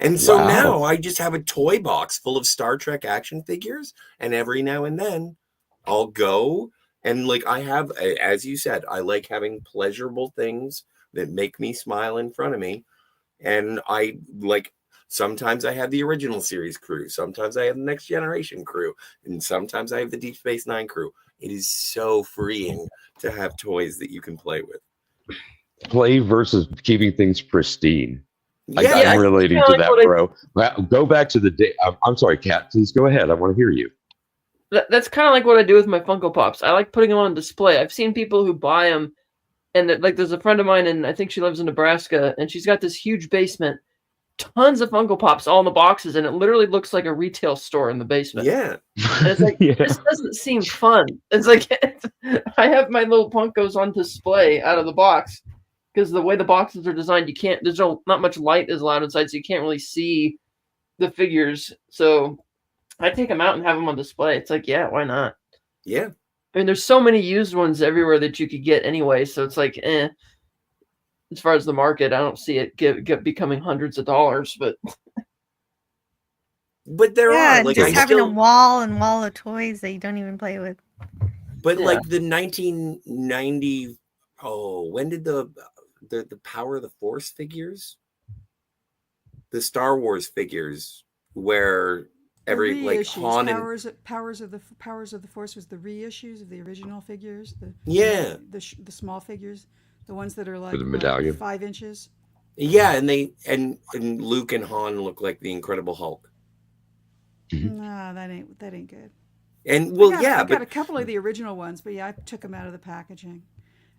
And so now I just have a toy box full of Star Trek action figures. And every now and then I'll go and like I have, as you said, I like having pleasurable things that make me smile in front of me. And I like, sometimes I have the original series crew. Sometimes I have the Next Generation crew. And sometimes I have the Deep Space Nine crew. It is so freeing to have toys that you can play with. Play versus keeping things pristine. Yeah, I'm relating to that, bro. Go back to the day. I'm sorry, Kat. Please go ahead. I want to hear you. That's kind of like what I do with my Funko Pops. I like putting them on display. I've seen people who buy them, and like there's a friend of mine, and I think she lives in Nebraska, and she's got this huge basement, tons of Funko Pops all in the boxes, and it literally looks like a retail store in the basement. Yeah. And it's like, this doesn't seem fun. It's like, I have my little Funkos on display out of the box because the way the boxes are designed, you can't. There's not much light is allowed inside, so you can't really see the figures. So I take them out and have them on display. It's like, yeah, why not? Yeah. I mean, there's so many used ones everywhere that you could get anyway. So it's like, as far as the market, I don't see it becoming hundreds of dollars, but there are like just having a wall and wall of toys that you don't even play with. But like the 1990, when did the Power of the Force figures, the Star Wars figures, where every like Han and Powers of the Force was the reissues of the original figures. The small figures, the ones that are like the medallion. 5 inches. Yeah, and Luke and Han look like the Incredible Hulk. No, that ain't good. And I got a couple of the original ones, but I took them out of the packaging.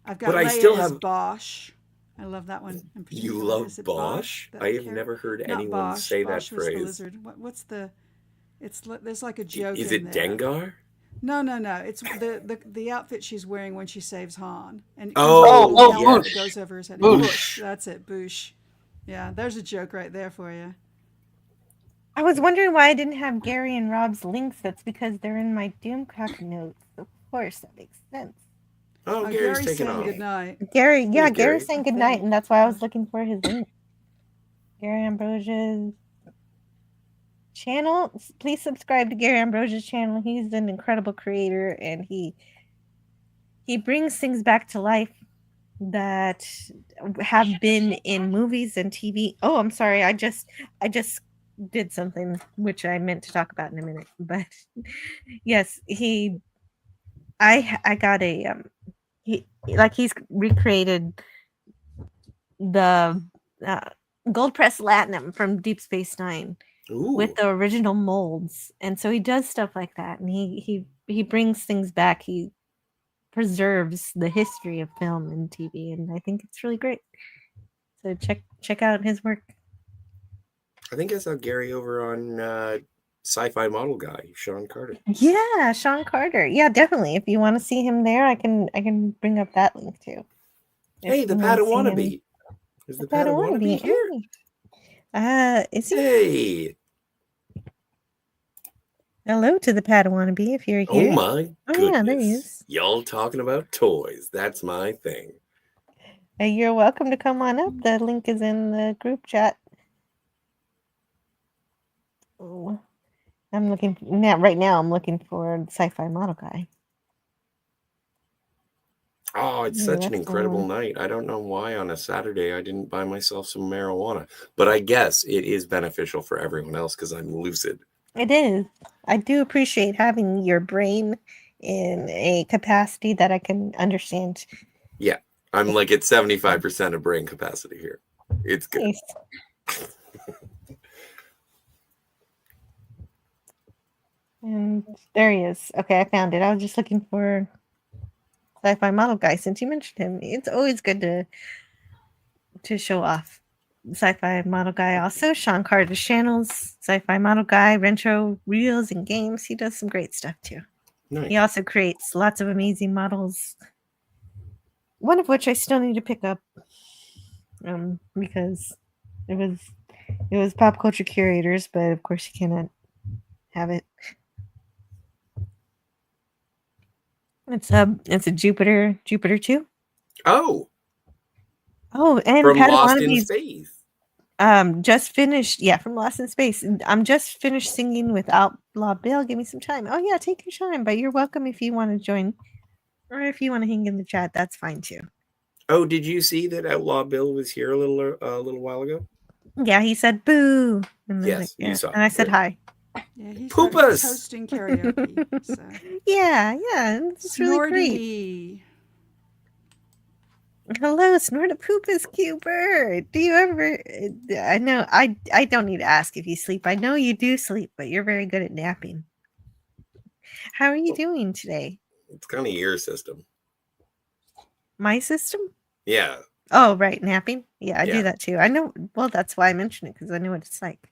I've got. But I Leia still as have Bosch. I love that one. You love Bosch? I have never heard anyone say Bosch that was phrase. the lizard. What's the? There's like a joke. Is it there. Dengar? No. It's the outfit she's wearing when she saves Han. And Boosh. It goes over his head. Boosh. That's it, Boosh. Yeah, there's a joke right there for you. I was wondering why I didn't have Gary and Rob's links. That's because they're in my Doomcock notes. Of course, that makes sense. Oh, Gary's taking off. Good night. Gary's saying good night, and that's why I was looking for his link. Gary Ambrosia's channel. Please subscribe to Gary Ambrosia's channel. He's an incredible creator, and he brings things back to life that have been in movies and TV. Oh, I'm sorry. I just did something which I meant to talk about in a minute, but yes, I got a he's recreated the gold press latinum from Deep Space Nine with the original molds, and so he does stuff like that, and he brings things back. He preserves the history of film and TV, and I think it's really great. So check out his work. I think I saw Gary over on Sci-Fi Model Guy, Sean Carter. Yeah, Sean Carter. Yeah, definitely. If you want to see him there, I can bring up that link too. Hey, the Padawannabe. Is the Padawannabe here? Is he? Hey. Hello to the Padawannabe if you're here. Oh my goodness. Oh, yeah, there he is. Y'all talking about toys. That's my thing. You're welcome to come on up. The link is in the group chat. Oh, I'm looking right now. I'm looking for Sci-Fi Model Guy. Oh, it's such an incredible night. I don't know why on a Saturday I didn't buy myself some marijuana, but I guess it is beneficial for everyone else because I'm lucid. It is. I do appreciate having your brain in a capacity that I can understand. Yeah, I'm like at 75% of brain capacity here. It's good. Nice. And there he is. Okay, I found it. I was just looking for Sci-Fi Model Guy since you mentioned him. It's always good to show off Sci-Fi Model Guy. Also, Sean Carter's channels, Sci-Fi Model Guy, retro reels and games. He does some great stuff too. Nice. He also creates lots of amazing models. One of which I still need to pick up, because it was Pop Culture Curators, but of course you cannot have it. It's a Jupiter 2. Oh, and from Padawannabe's, Lost in Space. Just finished. Yeah, from Lost in Space. I'm just finished singing with Outlaw Bill. Give me some time. Oh yeah, take your time. But you're welcome if you want to join, or if you want to hang in the chat. That's fine too. Oh, did you see that Outlaw Bill was here a little while ago? Yeah, he said boo. And yes, you saw. And I said hi. Yeah, he's Poopas! hosting karaoke. So. Yeah, it's really great. Hello, Snort a Poopas, cute bird. Do you ever? I know I don't need to ask if you sleep. I know you do sleep, but you're very good at napping. How are you doing today? It's kind of your system. My system? Yeah. Oh, right, napping. Yeah, I Yeah. do that too. I know. Well, that's why I mentioned it, because I know what it's like.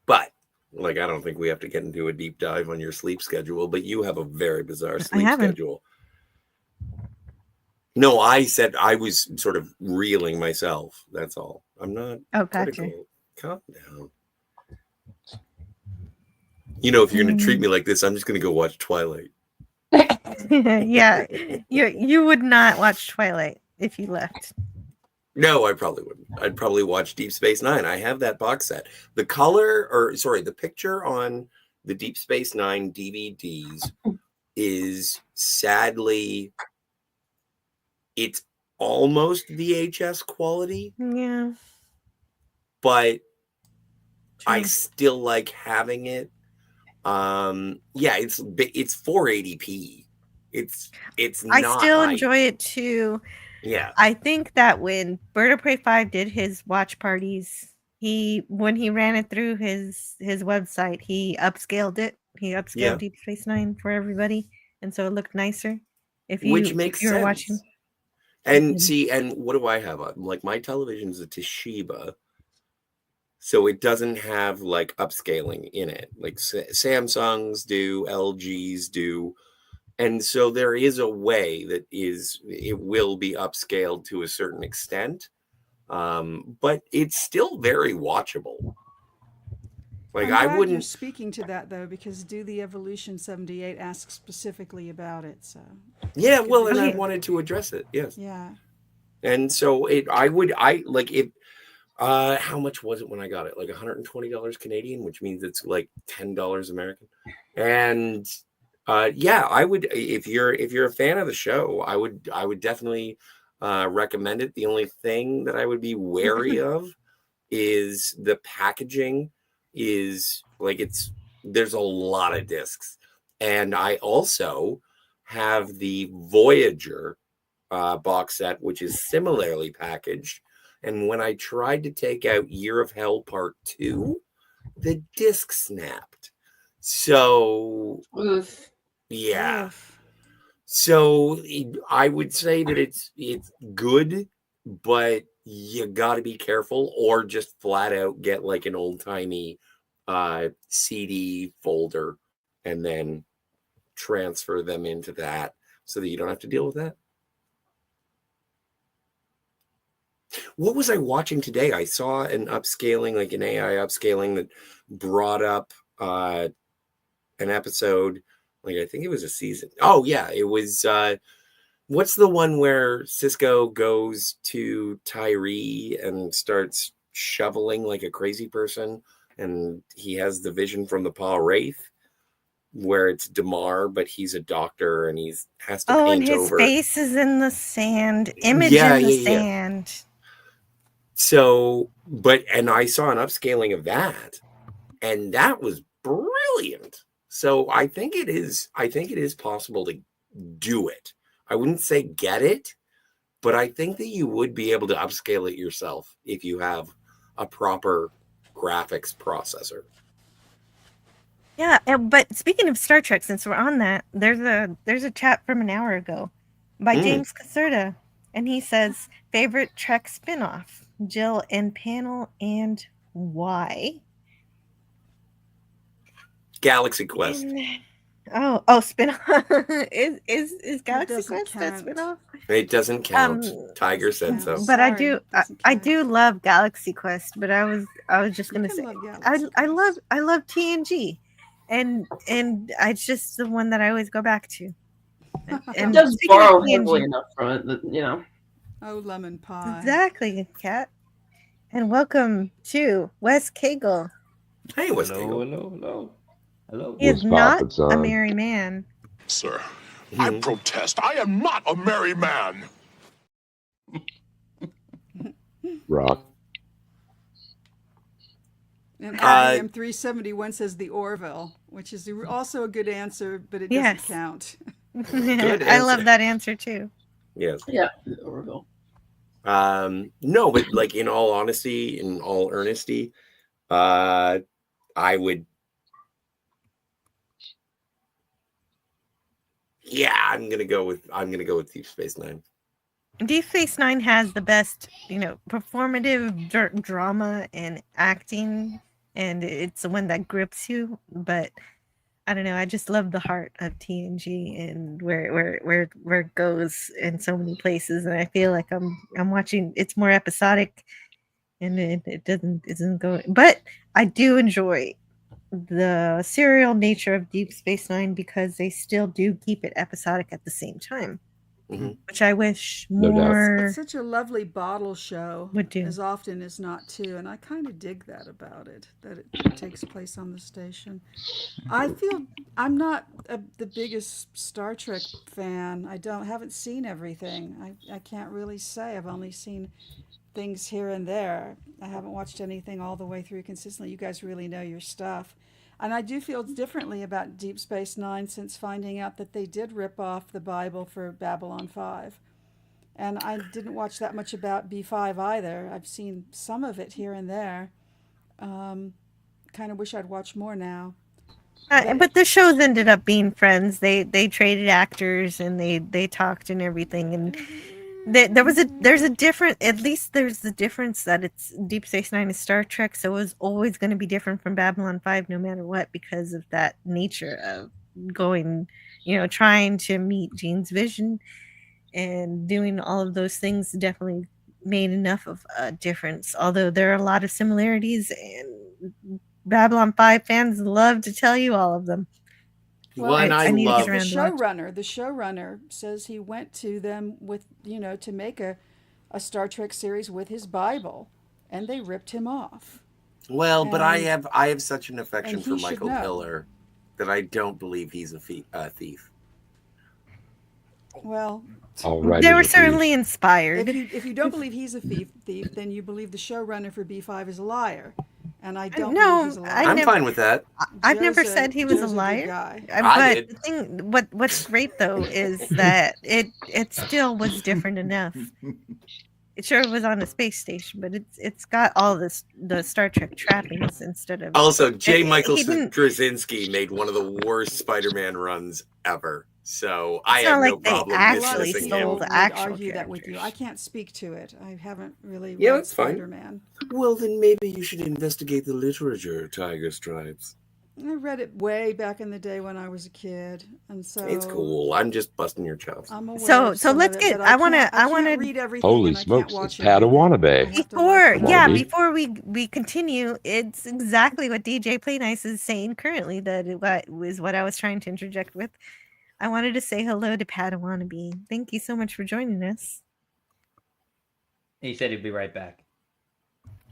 But I don't think we have to get into a deep dive on your sleep schedule. But you have a very bizarre sleep schedule. No, I said I was sort of reeling myself. That's all. I'm not critical. Gotcha. Calm down. You know, if you're going to treat me like this, I'm just going to go watch Twilight. Yeah, you would not watch Twilight if you left. No, I probably wouldn't. I'd probably watch Deep Space Nine. I have that box set. The color, or sorry, the picture on the Deep Space Nine DVDs is sadly, it's almost VHS quality, Yeah. but I True. still like having it. Yeah, it's 480p. It's I not still high. enjoy it too. Yeah. I think that when Bird of Prey 5 did his watch parties, when he ran it through his website, he upscaled it. He upscaled Yeah. Deep Space Nine for everybody, and so it looked nicer. Which makes if you were sense. watching. And see, and what do I have on? Like my television's a Toshiba, so it doesn't have like upscaling in it. Like Samsungs do, LGs do. And so there is a way that it will be upscaled to a certain extent. But it's still very watchable. Like I'm I glad wouldn't you're speaking to that though, because Do the Evolution 78 asks specifically about it. So Yeah, it's good well, that and I you- wanted to address it. Yes. Yeah. And so I like it. How much was it when I got it? Like $120 Canadian, which means it's like $10 American. And yeah, I would, if you're a fan of the show, I would definitely recommend it. The only thing that I would be wary of is the packaging is like there's a lot of discs. And I also have the Voyager box set, which is similarly packaged. And when I tried to take out Year of Hell Part 2, the disc snapped. So, yeah. So I would say that it's good, but you got to be careful, or just flat out get like an old timey CD folder and then transfer them into that so that you don't have to deal with that. What was I watching today? I saw an upscaling, like an AI upscaling that brought up an episode. Like I think it was a season. Oh yeah, it was. What's the one where Cisco goes to Tyree and starts shoveling like a crazy person, and he has the vision from the Paul Wraith, where it's Damar, but he's a doctor and he has to Oh, paint and his over. face is in the sand. Image Yeah, in the yeah, yeah. sand. So, and I saw an upscaling of that, and that was brilliant. So I think it is possible to do it. I wouldn't say get it, but I think that you would be able to upscale it yourself if you have a proper graphics processor. Yeah, but speaking of Star Trek, since we're on that, there's a chat from an hour ago by James Caserta, and he says favorite Trek spinoff, Jill and panel, and why? Galaxy Quest. Oh, spinoff is Galaxy Quest that spinoff? It doesn't count. Tiger said so. But I do love Galaxy Quest. But I was just gonna say I love TNG, and it's just the one that I always go back to. It does borrow heavily enough from it that, you know. Oh, lemon pie. Exactly, Kat. And welcome to Wes Cagle. Hey, Wes Hello. He is not a merry man. Sir, I protest. I am not a merry man. Rock. And IM 371 says the Orville, which is also a good answer, but it doesn't count. I love that answer too. Yes. Yeah, the Orville. No, but like in all honesty, in all earnesty, I would. Yeah, I'm gonna go with Deep Space Nine. Deep Space Nine has the best, performative drama and acting, and it's the one that grips you. But I don't know. I just love the heart of TNG and where it goes in so many places, and I feel like I'm watching. It's more episodic, and it isn't going. But I do enjoy the serial nature of Deep Space Nine because they still do keep it episodic at the same time, which I wish No doubt. more. It's such a lovely bottle show, Would do. as often as not too, and I kind of dig that about it, that it takes place on the station. I feel I'm not the biggest Star Trek fan. Haven't seen everything. I can't really say. I've only seen things here and there. I haven't watched anything all the way through consistently. You guys really know your stuff. And I do feel differently about Deep Space Nine since finding out that they did rip off the Bible for Babylon 5. And I didn't watch that much about B5 either. I've seen some of it here and there. Kind of wish I'd watch more now. But the shows ended up being friends. They traded actors and they talked and everything. And there's a different. At least there's the difference that it's Deep Space Nine is Star Trek, so it was always going to be different from Babylon 5, no matter what, because of that nature of going, trying to meet Gene's vision and doing all of those things. Definitely made enough of a difference. Although there are a lot of similarities, and Babylon 5 fans love to tell you all of them. Well, I need to get the around to watch. showrunner says he went to them with, to make a Star Trek series with his Bible, and they ripped him off. Well, but I And- have such an affection and for he should Michael know. Piller that I don't believe he's a thief. Well, All right. They were certainly inspired. if you don't believe he's a thief, then you believe the showrunner for B5 is a liar, and I don't No, believe he's a liar. I'm fine with that. I've never Joe's said he was a Joe's good liar. guy. I But did. the thing, what's great though is that it still was different enough. It sure was on a space station, but it's got all the Star Trek trappings instead of. Also, J. he Michael didn't- Straczynski made one of the worst Spider-Man runs ever. So I It's have not no like they problem A lot of actually dismissing people stole him. would the actual argue that with you. characters. I can't speak to it. I haven't really Yeah, read that's fine. Spider-Man. Well, then maybe you should investigate the literature, Tiger Stripes. I read it way back in the day when I was a kid, and so It's cool. I'm just busting your chops. I'm aware So of some let's of it, get. but I want can't- to. I can't want to. read everything. Holy and I can't smokes, watch it's everything. Padawannabe. I have to Before, watch yeah, Wannabe. before we continue, it's exactly what DJ Playnice is saying currently. That was what I was trying to interject with. I wanted to say hello to Padawannabe. Thank you so much for joining us. He said he'd be right back.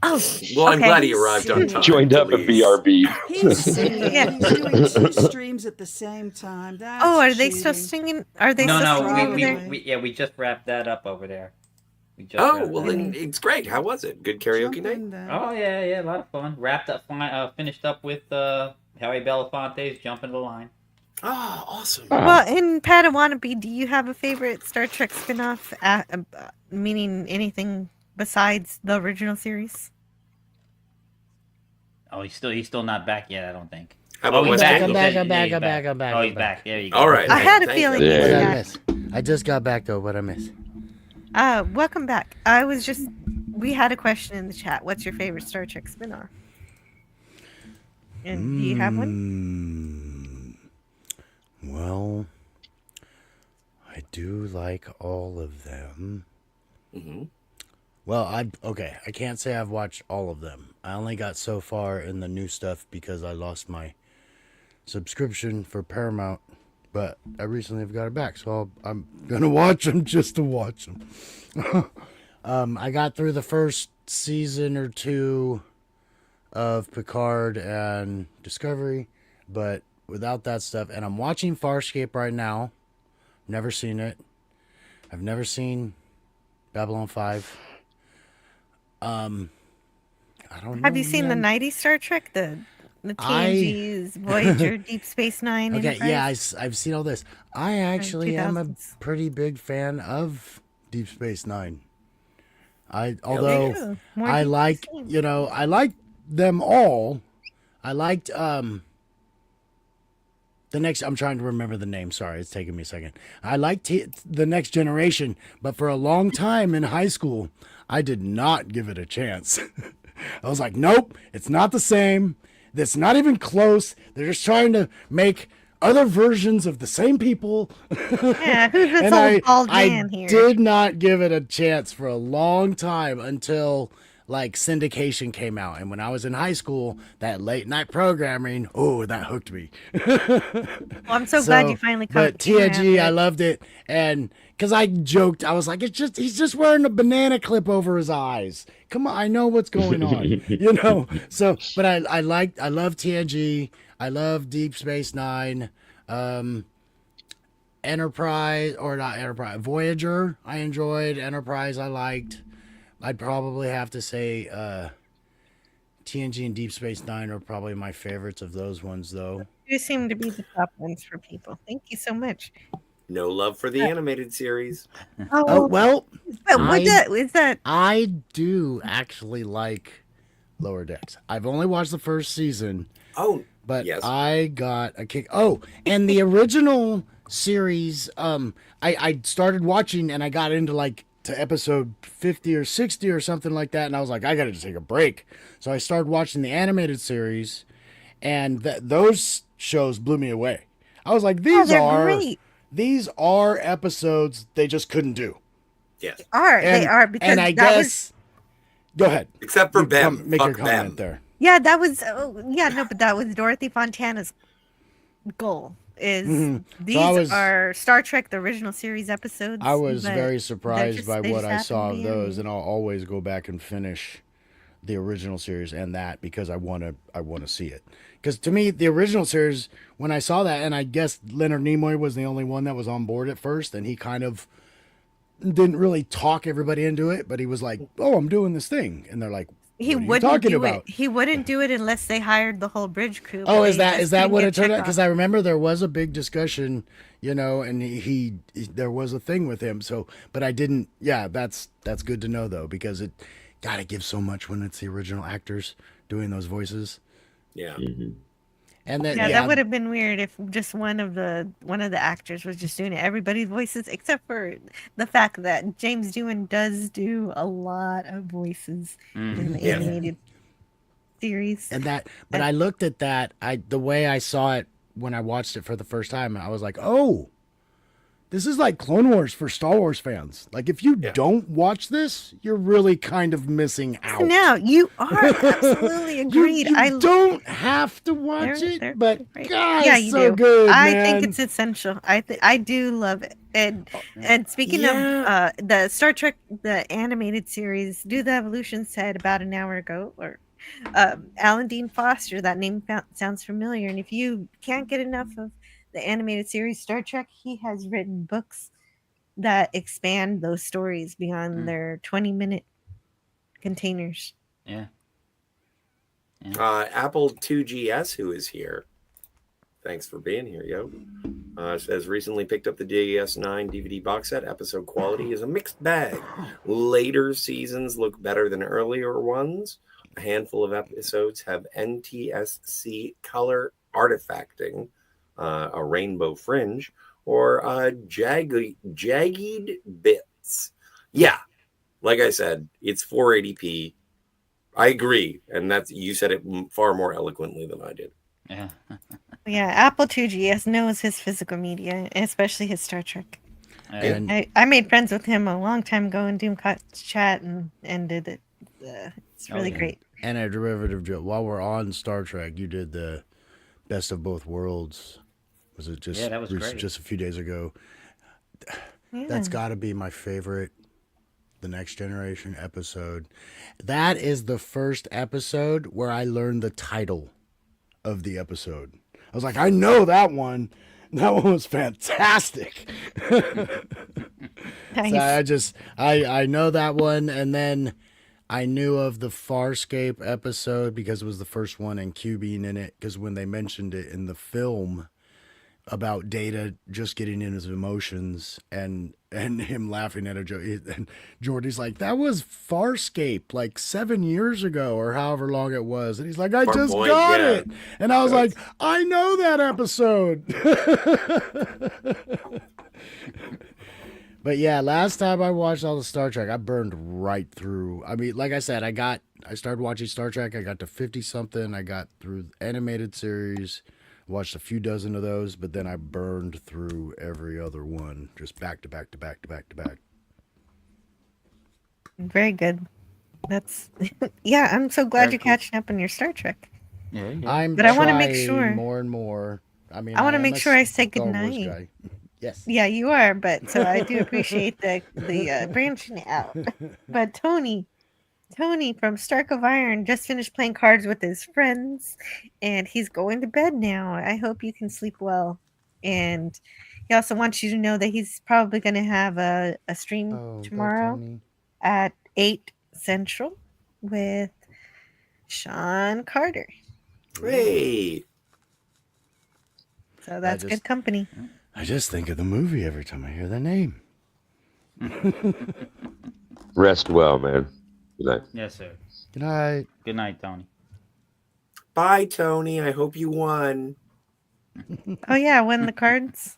Oh, Well, I'm okay. glad he arrived on time. Joined up at please. BRB. He's singing. Yeah. He's doing two streams at the same time. That's Oh, are they still cheating. singing? Are they No, still no, singing over there? we just wrapped that up over there. We just Oh, wrapped well, that then it's great. How was it? Good karaoke Jump night? in there. Oh yeah, a lot of fun. Wrapped up, finished up with Harry Belafonte's "Jumping the Line." Oh, awesome. Well, in Padawannabe, do you have a favorite Star Trek spinoff? Meaning anything besides the original series? Oh, he's still not back yet. I don't think. How about he's West back. End? He back, said- I'm back, yeah, I'm back, I'm back, Oh, I'm he's back. back. There you go. All right. I had a Thank feeling you. he was What I back. miss? I just got back though. What I miss? Welcome back. We had a question in the chat. What's your favorite Star Trek spinoff? And do you have one? Well, I do like all of them. Mm-hmm. Well, I can't say I've watched all of them. I only got so far in the new stuff because I lost my subscription for Paramount, but I recently have got it back, so I'm gonna watch them just to watch them. I got through the first season or two of Picard and Discovery, but without that stuff, and I'm watching Farscape right now. Never seen it. I've never seen Babylon 5. I don't know. Have you seen man. the 90s Star Trek? The TNG's Voyager, Deep Space Nine. Okay, Enterprise? yeah, I've seen all this. I actually am a 2000s. pretty big fan of Deep Space Nine. Me Although too. More I Deep like, Space Nine. I like them all. I liked the next. I'm trying to remember the name. Sorry, it's taking me a second. I liked the Next Generation, but for a long time in high school, I did not give it a chance. I was like, nope, it's not the same. that's not even close. They're just trying to make other versions of the same people. Yeah, who's this And old bald I man here? did not give it a chance for a long time until like syndication came out. And when I was in high school, that late night programming, oh, that hooked me. Well, I'm so glad you finally came But TNG, around I to it. loved it. And because I joked, I was like, he's just wearing a banana clip over his eyes. Come on, I know what's going on. So but I love TNG. I love Deep Space Nine. Enterprise, or not Enterprise, Voyager, I enjoyed. Enterprise, I liked. I'd probably have to say TNG and Deep Space Nine are probably my favorites of those ones, though. You seem to be the top ones for people. Thank you so much. No love for the animated series. Oh, well, is that? I do actually like Lower Decks. I've only watched the first season. Oh, but yes. I got a kick. Oh, and the original series, I started watching and I got into like to episode 50 or 60 or something like that, and I was like, I gotta take a break. So I started watching the animated series, and those shows blew me away. I was like, these are episodes they just couldn't do. Yes. They are because and I that guess go ahead. Except for Bem. Make your Fuck comment Bem. there. Yeah, that was but that was Dorothy Fontana's goal. Is these are Star Trek the original series episodes? I was but very they're surprised just- by they what just I happen saw to of be those, animated. and I'll always go back and finish the original series and that because I want to see it. Because to me, the original series, when I saw that, and I guess Leonard Nimoy was the only one that was on board at first, and he kind of didn't really talk everybody into it, but he was like, "Oh, I'm doing this thing," and they're like, He "What are you wouldn't talking do about?" it. He wouldn't do it unless they hired the whole bridge crew. Oh, but is they that just what couldn't it turned get out? Because I remember there was a big discussion, and he there was a thing with him. So, but I didn't. Yeah, that's good to know though, because it gotta give so much when it's the original actors doing those voices. Yeah. And then that would have been weird if just one of the actors was just doing it. Everybody's voices, except for the fact that James Doohan does do a lot of voices in the animated series. And but I looked at that. The way I saw it when I watched it for the first time, I was like, oh, this is like Clone Wars for Star Wars fans. Like, if you don't watch this, you're really kind of missing out. No, you are absolutely agreed. You don't have to watch it, but God, yeah, it's you so do. good, I man. think it's essential. I do love it. And speaking of the Star Trek, the animated series, Do the Evolution said about an hour ago, or Alan Dean Foster, that name sounds familiar. And if you can't get enough of the animated series Star Trek, he has written books that expand those stories beyond their 20-minute containers. Yeah. Apple 2GS, who is here. Thanks for being here, yo. Says recently picked up the DS9 DVD box set. Episode quality is a mixed bag. Later seasons look better than earlier ones. A handful of episodes have NTSC color artifacting, a rainbow fringe, or jagged bits. Yeah, like I said, it's 480p. I agree, and you said it far more eloquently than I did. Yeah. Yeah, Apple 2GS knows his physical media, especially his Star Trek. And I made friends with him a long time ago in Doomcast chat and did it. It's really great. And a derivative joke. While we're on Star Trek, you did the Best of Both Worlds. Was it just that was great. Just a few days ago? That's got to be my favorite The Next Generation episode. That is the first episode where I learned the title of the episode. I was like, I know that one. That one was fantastic. Nice. So I know that one, and then I knew of the Farscape episode because it was the first one and Q being in it, because when they mentioned it in the film about Data just getting in his emotions and him laughing at a joke, and Jordy's like, that was Farscape like 7 years ago or however long it was, and he's like, I just got it, and I was like, I know that episode. But yeah, last time I watched all the Star Trek, I burned right through. I mean, like I said, I started watching Star Trek. I got to 50 something. I got through the animated series, watched a few dozen of those, but then I burned through every other one, just back to back to back to back to back. Very good. That's yeah. I'm so glad Very you're cool. catching up on your Star Trek. Yeah, I'm But I want to make trying sure. more and more. I mean, I want to am make a sure I say Star Wars goodnight. guy. Yes. Yeah, you are, but so I do appreciate the branching out. But Tony from Stark of Iron just finished playing cards with his friends, and he's going to bed now. I hope you can sleep well. And he also wants you to know that he's probably going to have a stream Oh, go tomorrow Tony. at 8 Central with Sean Carter. Hey. So that's good company. I just think of the movie every time I hear the name. Rest well, man. Good night. Yes, sir. Good night. Good night, Tony. Bye, Tony. I hope you won. Oh yeah, win the cards.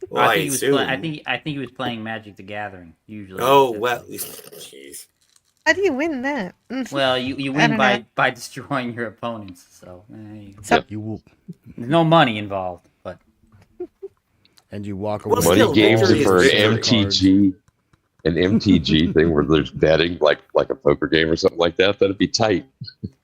Well, I think he was. assume. I think he was playing Magic the Gathering. Usually. Oh well, jeez. How do you win that? Well, you I win don't by know. by destroying your opponents. So, You will. there's no money involved, but And you walk away. Money games are for an MTG, an MTG thing where there's betting, like a poker game or something like that. That'd be tight.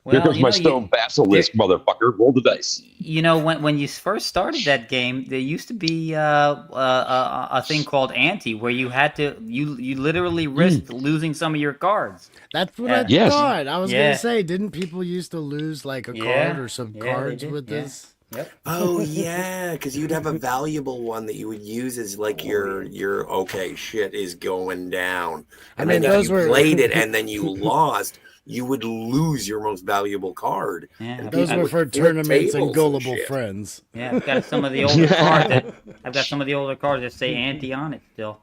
Here Well, comes you my know, stone basilisk, motherfucker. Roll the dice. you know when you first started that game, there used to be a thing called ante, where you had to you literally risked losing some of your cards. That's what I Yes. thought. I was Yeah. gonna say, didn't people used to lose like a Yeah. card or some Yeah, they cards did. with Yeah. this? Yep. Oh yeah, because you'd have a valuable one that you would use as like your okay shit is going down, I and mean, then if those you were- played it and then you lost, you would lose your most valuable card. Yeah, And Those people were would for flip tournaments and tables gullible shit. friends. Yeah, I've got some of the older cards that I've got some of the older cards that say ante on it still.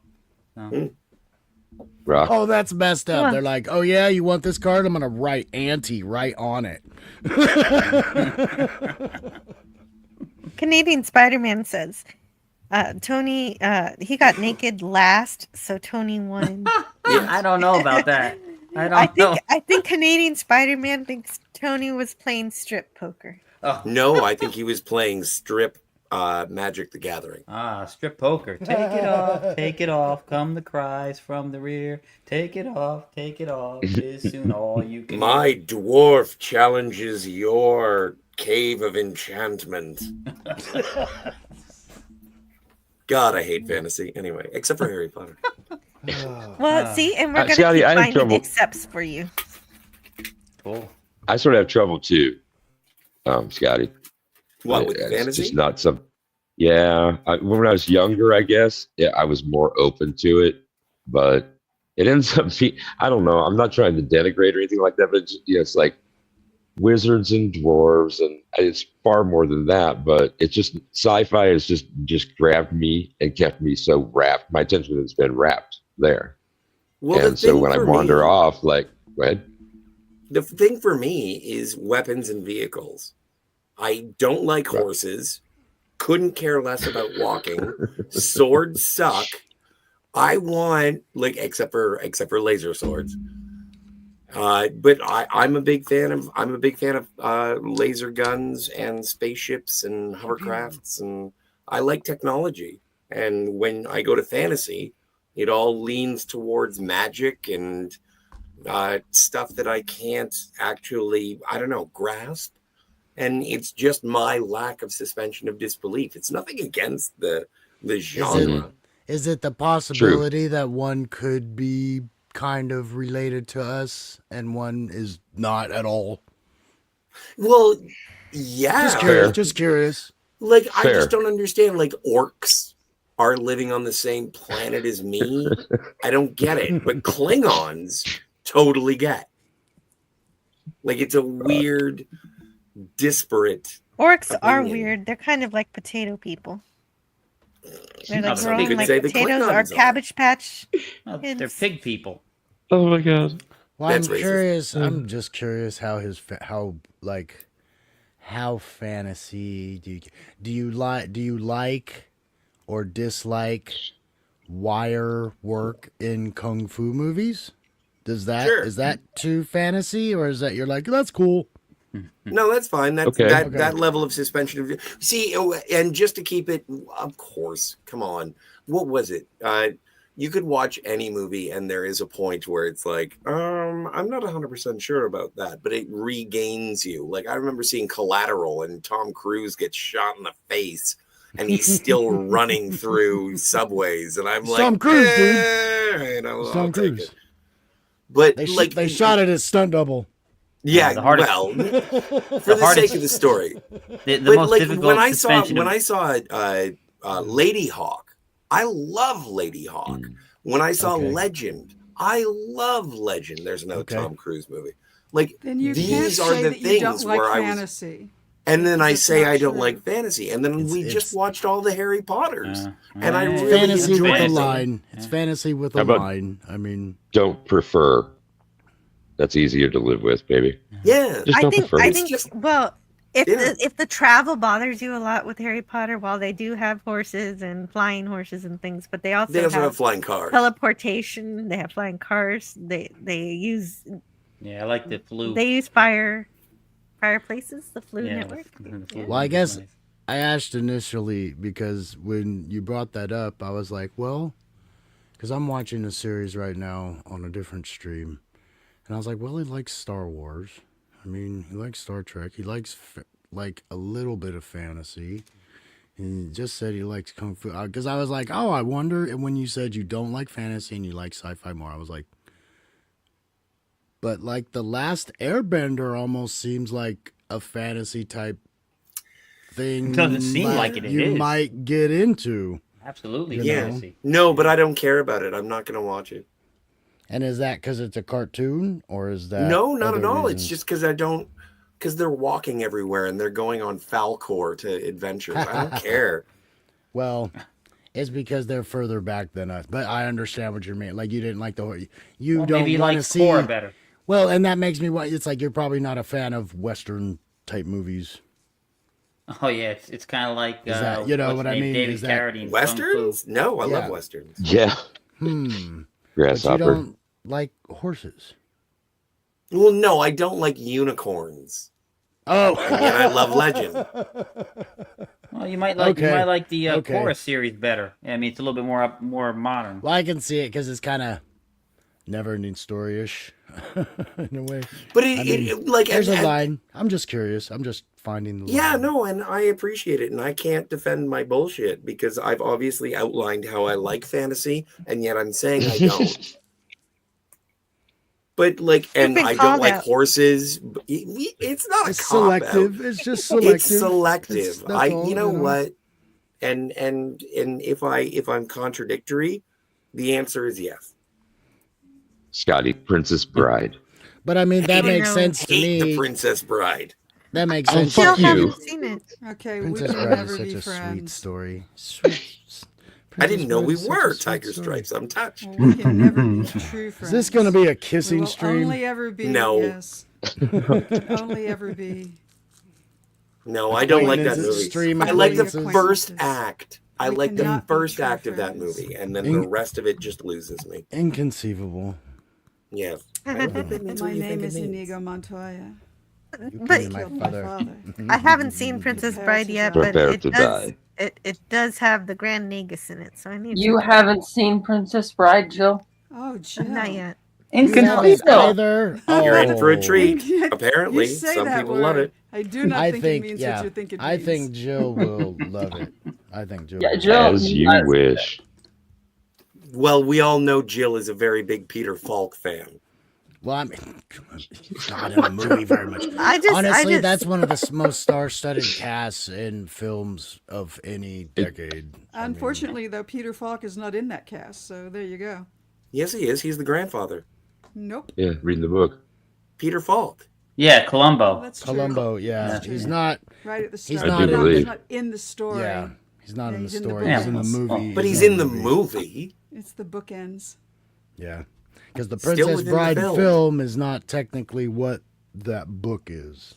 So. Rock. Oh, that's messed up. Well- They're like, oh yeah, you want this card? I'm gonna write anti right on it. Canadian Spider-Man says, Tony, he got naked last, so Tony won. I don't know about that. I don't know. I think Canadian Spider-Man thinks Tony was playing strip poker. Oh. No, I think he was playing strip Magic the Gathering. Ah, strip poker. Take it off. Come the cries from the rear. Take it off. Is soon all you can. My dwarf challenges your cave of enchantment. God, I hate fantasy. Anyway, except for Harry Potter. Well, see, and we're gonna Scotty, keep I have finding trouble. accepts for you. Cool. I sort of have trouble too, Scotty. What, with It's fantasy? just not some. Yeah, when I was younger, I guess I was more open to it, but it ends up being. I don't know. I'm not trying to denigrate or anything like that, but it's like wizards and dwarves, and it's far more than that. But it's just sci-fi has just grabbed me and kept me so wrapped. My attention has been wrapped there, Well, the and so thing when I for wander me- off, like, go ahead. The thing for me is weapons and vehicles. I don't like horses. Couldn't care less about walking. Swords suck. I want except for laser swords. But I'm a big fan of laser guns and spaceships and hovercrafts, and I like technology. And when I go to fantasy, it all leans towards magic and stuff that I can't actually, grasp. And it's just my lack of suspension of disbelief. It's nothing against the genre. Is it the possibility that one could be kind of related to us and one is not at all? Well, yeah. Just curious. I Fair. just don't understand. Orcs are living on the same planet as me. I don't get it. But Klingons totally get. It's a weird, disparate. Orcs are opinion. weird. They're kind of like potato people. They're No, like some growing people like say the potatoes or Klingons are. Cabbage Patch. No, they're pig people. Oh my god. Well, That's I'm racist. curious. I'm just curious how how fantasy do you like or dislike wire work in kung fu movies? Is Sure. that too fantasy, or is that you're like that's cool? No, that's fine. That's Okay. that level of suspension of see, and just to keep it, of course. Come on, what was it? You could watch any movie, and there is a point where it's like, I'm not 100% sure about that, but it regains you. Like I remember seeing Collateral, and Tom Cruise gets shot in the face, and he's still running through subways, and I'm It's like, Tom Cruise, dude. dude. It's Tom Cruise. But They shot it as stunt double. Yeah, the hardest- well, for the the hardest- sake of the story. The But most like difficult when I saw suspension of- Lady Hawk, I love Lady Hawk. When I saw Okay. Legend, I love Legend. There's another Okay. Tom Cruise movie. Like Then you can't these are say the that you don't things like where I was, fantasy. and then I That's say not I don't true. like fantasy, and then we It's- just watched all the Harry Potters, and I It's really Fantasy with enjoyed a them. line. It's fantasy with How a about- line. I mean, Don't prefer. That's easier to live with, baby. Yeah, Just don't prefer. I It's think just- well, if Yeah. if the travel bothers you a lot with Harry Potter, while they do have horses and flying horses and things, but they also, They also have flying cars. teleportation. They have flying cars. They use Yeah, I like the flu. they use fireplaces, the Flu Yeah, Network. the flu well, I was guess nice. I asked initially because when you brought that up, I was like, well, because I'm watching a series right now on a different stream, and I was like, well, he likes Star Wars. I mean, he likes Star Trek. He likes like a little bit of fantasy. And he just said he likes kung fu. Because I was like, oh, I wonder. And when you said you don't like fantasy and you like sci-fi more, I was like, but like the last Airbender almost seems like a fantasy type thing. It doesn't seem that like it you is. might get into. Absolutely You Yeah, fantasy. no, but I don't care about it. I'm not going to watch it. And is that because it's a cartoon, or is that No, not at other all. It's reasons? just because they're walking everywhere and they're going on Falcor to adventures. I don't care. Well, it's because they're further back than us. But I understand what you mean. Like you didn't like the you Well, don't maybe you want to like see. Cora better. Well, and that makes me want. It's like you're probably not a fan of Western type movies. Oh yeah, it's kind of like Is that- you know what's what his I name? mean? David Is that- Carradine. Westerns? No, I love Yeah. westerns. Yeah. But you Grasshopper. don't like horses. Well, no, I don't like unicorns. Oh, And I love Legend. Well, you might like Okay. the Okay. Cora series better. I mean, it's a little bit more modern. Well, I can see it because it's kind of never-ending story-ish in a way. But there's a line. I'm just curious. I'm just finding the Yeah, line. no, and I appreciate it, and I can't defend my bullshit because I've obviously outlined how I like fantasy, and yet I'm saying I don't. But and been I don't called like out. horses. It's not It's a cop selective. out. It's just selective. It's selective. That's I, all, you know what? And if I'm contradictory, the answer is yes. Scotty, Princess Bride. But I mean, that makes sense to Hate the me. Princess Bride. That makes Oh, sense. fuck to you. me. Haven't seen it. Okay, Princess we can Bride never is such be a sweet friends. story. Sweet. I didn't know we Princess Bride is such a were sweet Tiger story. Stripes. I'm touched. Well, we can never be true friends. Is this going to be a We kissing will stream? only ever be No. yes. We can only ever be. No, I don't like that Acquaintances, movie. stream I like the acquaintances. first act. I We like the cannot be first true act of that friends. movie, and then the rest of it just loses me. Inconceivable. Yeah. I don't think that means what My you name think is it means. Inigo Montoya. But killed my Killed my father. father. I haven't seen Princess Prepare Bride to yet, die. but Prepare it to does. die. It does have the Grand Negus in it, so I need. You to haven't seen Princess Bride, Jill? Oh, Jill. not yet. Incognito. Either. You're in for a Oh. treat. You Apparently, say some that people word. love it. I do not I think, think, it means yeah. what you think it means. I think Jill will love it. I think Jill. Yeah, will. Jill. As you Yes. wish. Well, we all know Jill is a very big Peter Falk fan. Well, I mean, he's not in the movie very much. I Honestly, just- that's one of the most star-studded casts in films of any decade. Unfortunately, though, Peter Falk is not in that cast, so there you go. Yes, he is. He's the grandfather. Nope. Yeah, reading the book. Peter Falk. Yeah, Columbo. That's true. Columbo, yeah, That's he's true. not. Right at the He's start. not I do in- believe. He's not in the story. Yeah, he's not Yeah, in the he's in the story. book. He's in the movie. But he's in the movie. It's the bookends. Yeah, because the Still Princess within the Bride film. film is not technically what that book is.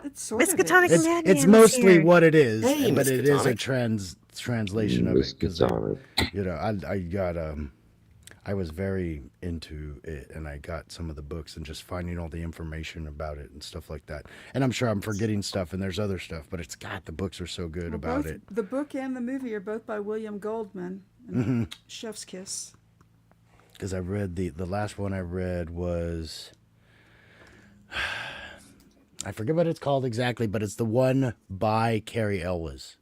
It's sort of Miskatonic is. Madman's It's mostly here. what it is, Hey, but it is a Miskatonic. translation of it because Miskatonic. you know I got I was very into it, and I got some of the books and just finding all the information about it and stuff like that. And I'm sure I'm forgetting stuff, and there's other stuff, but it's God, the books are so good about Both it. the book and the movie are both by William Goldman. Mm-hmm. Chef's Kiss. Because I read the last one I read was I forget what it's called exactly, but it's the one by Carrie Elwes.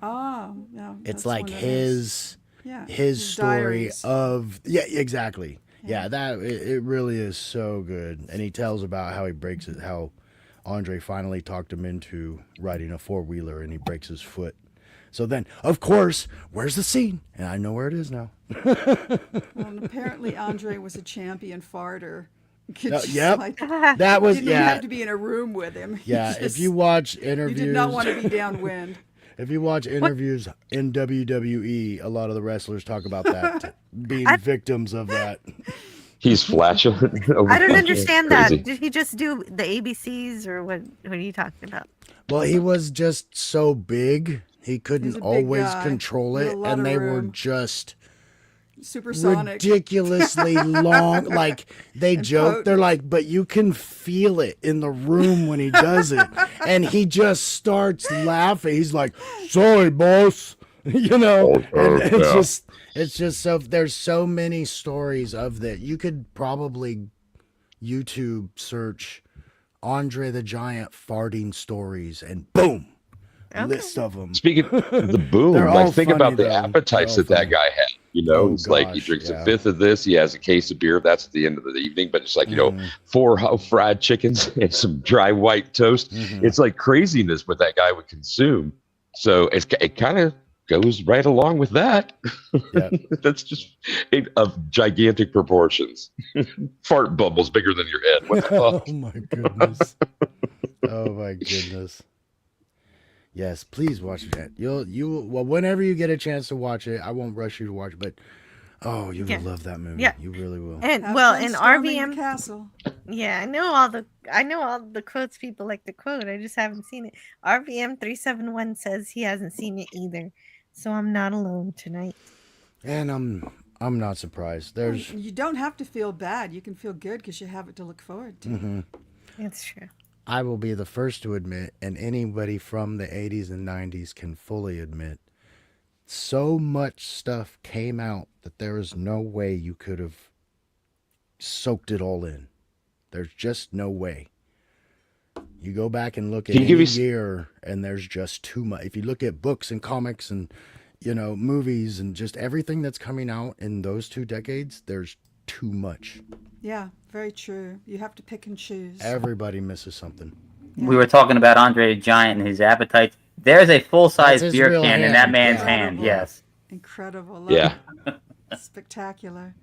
Oh, no. It's that's like one that his his story diaries. of exactly. Yeah, that it really is so good. And he tells about how he breaks it, how Andre finally talked him into riding a four-wheeler and he breaks his foot. So then, of course, where's the scene? And I know where it is now. Well, and apparently Andre was a champion farter. Yep. That was didn't even have to be in a room with him. He Yeah, just- if you watch interviews, you did not want to be downwind. If you watch interviews in WWE, a lot of the wrestlers talk about that, being victims of that. He's flatulent. I don't understand Crazy. that. Did he just do the ABCs or what are you talking about? Well, he was just so big, he He's couldn't a big always guy control with a it, lot and of they were room. just Supersonic. ridiculously long. Like they And joke, potent. they're like, but you can feel it in the room when he does it, and he just starts laughing. He's like, "Sorry, boss," you know. And it's just so there's so many stories of that. You could probably YouTube search Andre the Giant farting stories, and boom. List of them. Speaking of the boom, They're all like think funny, about the though. appetites They're all that guy had. You know, Oh, it's like he gosh, drinks yeah. a fifth of this, he has a case of beer. That's at the end of the evening. But it's like, you know, 4 fried chickens and some dry white toast. It's like craziness what that guy would consume. So it kind of goes right along with that. Yeah. That's just of gigantic proportions. Fart bubbles bigger than your head. What the fuck? Oh my goodness. Oh my goodness. Yes, please watch that. Well, whenever you get a chance to watch it, I won't rush you to watch it, but you will love that movie. Yeah. You really will. And Have well, fun in storming RVM the castle. Yeah, I know all the quotes people like to quote. I just haven't seen it. RVM 371 says he hasn't seen it either. So I'm not alone tonight. And I'm not surprised. There's You don't have to feel bad. You can feel good because you have it to look forward to. That's true. I will be the first to admit, and anybody from the 80s and 90s can fully admit, so much stuff came out that there is no way you could have soaked it all in. There's just no way. You go back and look at any year, and there's just too much. If you look at books and comics and, movies and just everything that's coming out in those 2 decades, there's too much. Yeah, very true. You have to pick and choose. Everybody misses something. We were talking about Andre the Giant and his appetite. There's a full-size That's his beer real can in that hand, man's yeah. hand. Yes. Incredible. Love Yeah. it. Spectacular.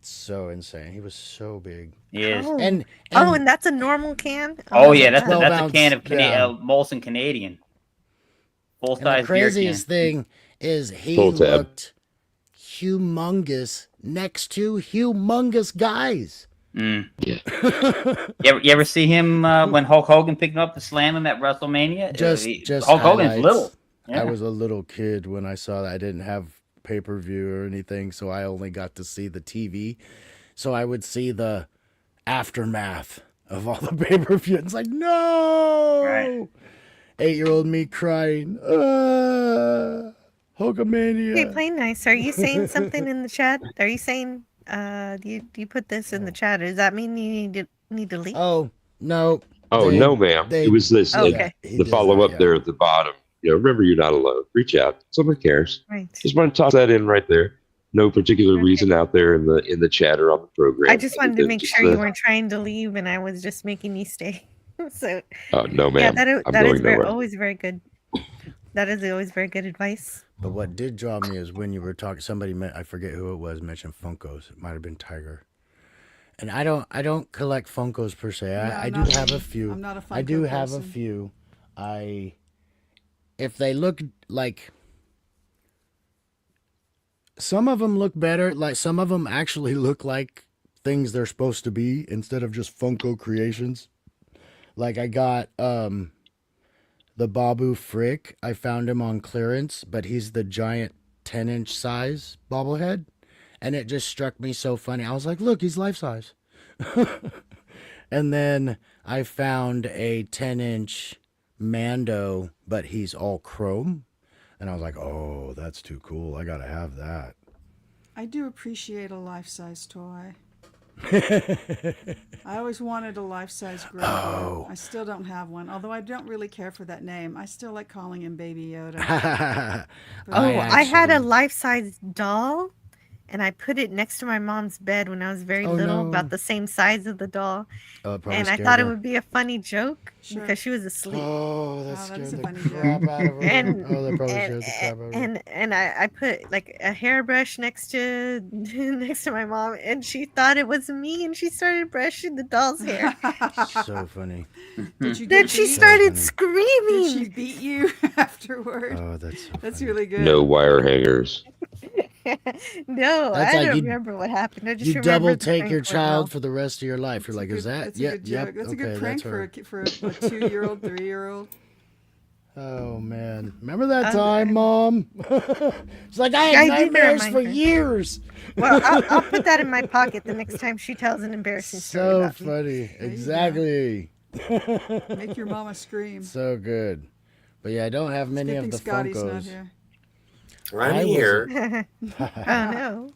So insane. He was so big. He is. Oh. And And that's a normal can? Oh yeah, that's 12 a ounce, can of yeah. Molson Canadian. Full And size the craziest thing is he Full tab. looked humongous next to humongous guys. Mm. Yeah. you ever see him when Hulk Hogan picked him up to slam him at WrestleMania? Just Hulk Hogan's highlights. little. I Yeah. was a little kid when I saw that. I didn't have pay-per-view or anything, so I only got to see the TV. So I would see the aftermath of all the pay-per-view. It's like, no! Right. 8-year-old me crying. Hulkamania. Hey, Plain Nice, are you saying something in the chat? Are you saying do you put this in the chat? Does that mean you need to leave? Oh, no. Oh, no, ma'am. It was this. Oh, okay. The follow up there at the bottom. Remember, you're not alone. Reach out. Someone cares. Right. Just want to toss that in right there. No particular reason out there in the chat or on the program. I just wanted to Other than make just sure you the- weren't trying to leave and I was just making you stay. So Oh, no, yeah, ma'am. I'm that is going nowhere. always very good. That is always very good advice. But what did draw me is when you were talking, somebody I forget who it was, mentioned Funkos. It might have been Tiger. And I don't collect Funkos per se. I do have a few. I'm not a Funko I do have a person. few. If they look like, some of them look better. Like some of them actually look like things they're supposed to be instead of just Funko creations. Like I got the Babu Frick. I found him on clearance, but he's the giant 10-inch size bobblehead. And it just struck me so funny. I was like, look, he's life size. And then I found a 10-inch Mando, but he's all chrome. And I was like, oh, that's too cool. I got to have that. I do appreciate a life-size toy. I always wanted a life-size Grogu. Oh. I still don't have one, although I don't really care for that name. I still like calling him Baby Yoda. I had a life-size doll, and I put it next to my mom's bed when I was very little, about the same size of the doll. Oh, it probably And I scared thought her. it would be a funny joke Sure. because she was asleep. Oh, that that scared is a the funny crap joke. out of her. And Oh, that probably scared the crap out of her. and I put like a hairbrush next to my mom, and she thought it was me, and she started brushing the doll's hair. So funny. Did you Then get she beat? started Did screaming. she beat you afterward? Oh, that's so That's really good. No wire hangers. No, That's I like don't you- remember what happened. I just You remember double the take prank your went child well. for the rest of your life. You're like, is that? That's Yep, a good yep. joke. That's a Okay, good prank that's for her. a 2-year-old, 3-year-old. Oh man, remember that time, Mom? It's like I Yeah, had I do nightmares for remind her. years. Well, I'll put that in my pocket the next time she tells an embarrassing story So about me. funny. Exactly. Make your mama scream. So good. But yeah, I don't have many Good of thing the Scotty's not Funkos. here. I'm I here. Oh no.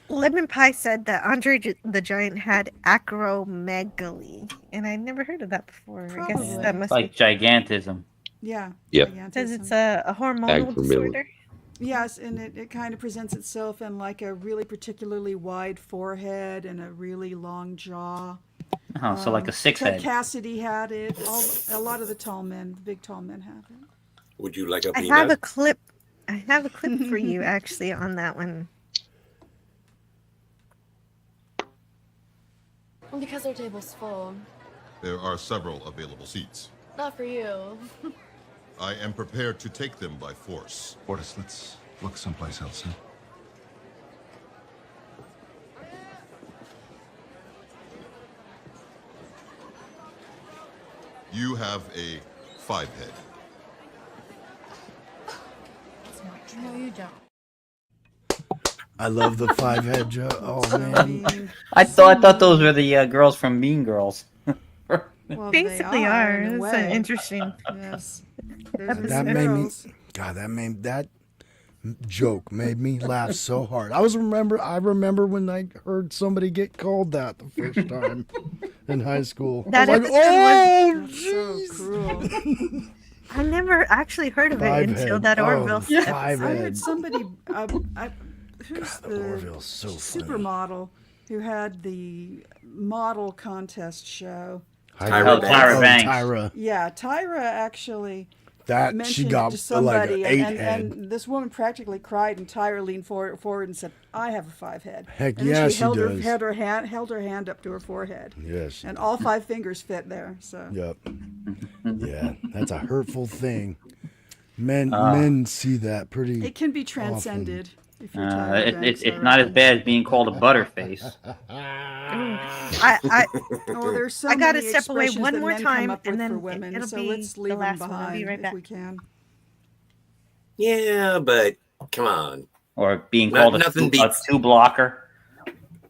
Lemon Pie said that Andre the Giant had acromegaly, and I never heard of that before. I guess Probably. that must Like be. gigantism. Yeah. Yep. gigantism. Says it's a hormonal Acromegaly. disorder. Yes, and it kind of presents itself in like a really particularly wide forehead and a really long jaw. Oh, so like a six Ted head. Cassidy had it. A lot of the tall men, the big tall men have it. Would you like a I peanut? have a clip. I have a clip for you actually on that one. Well, because our table's full. There are several available seats. Not for you. I am prepared to take them by force. Fortis, let's look someplace else, huh? You have a 5-head. No, you don't. I love the 5-head joke. Oh man. I thought those were the girls from Mean Girls. Well, Basically they are. in a It's way. interesting. Yes. There's the That made me. girls. God, that joke made me laugh so hard. I remember when I heard somebody get called that the first time in high school. That I was like, episode was oh, So cruel. I never actually heard of it Five until head. that Oh, Orville the episode. five I head. heard somebody, who's God, the Orville's so funny. supermodel who had the model contest show. Tyra Banks. Tyra. Yeah, Tyra actually That she mentioned it got to like somebody, an 8 and, head. and this woman practically cried, and Tyra leaned forward and said, "I have a 5-head." Heck and yeah, then she held does. held her hand up to her forehead. Yes. And all 5 fingers fit there. So Yep. Yeah, that's a hurtful thing. Men see that pretty. it can be transcended if you're Tyra It's Banks, not as bad as being called a butterface. Oh, there's so I gotta many step away expressions one that more men come time, up and with then for women, it'll so be let's the leave them last one. I'll behind be right if back. we can. Yeah, but come on. Or being Not- called a nothing two, beats- 2-blocker.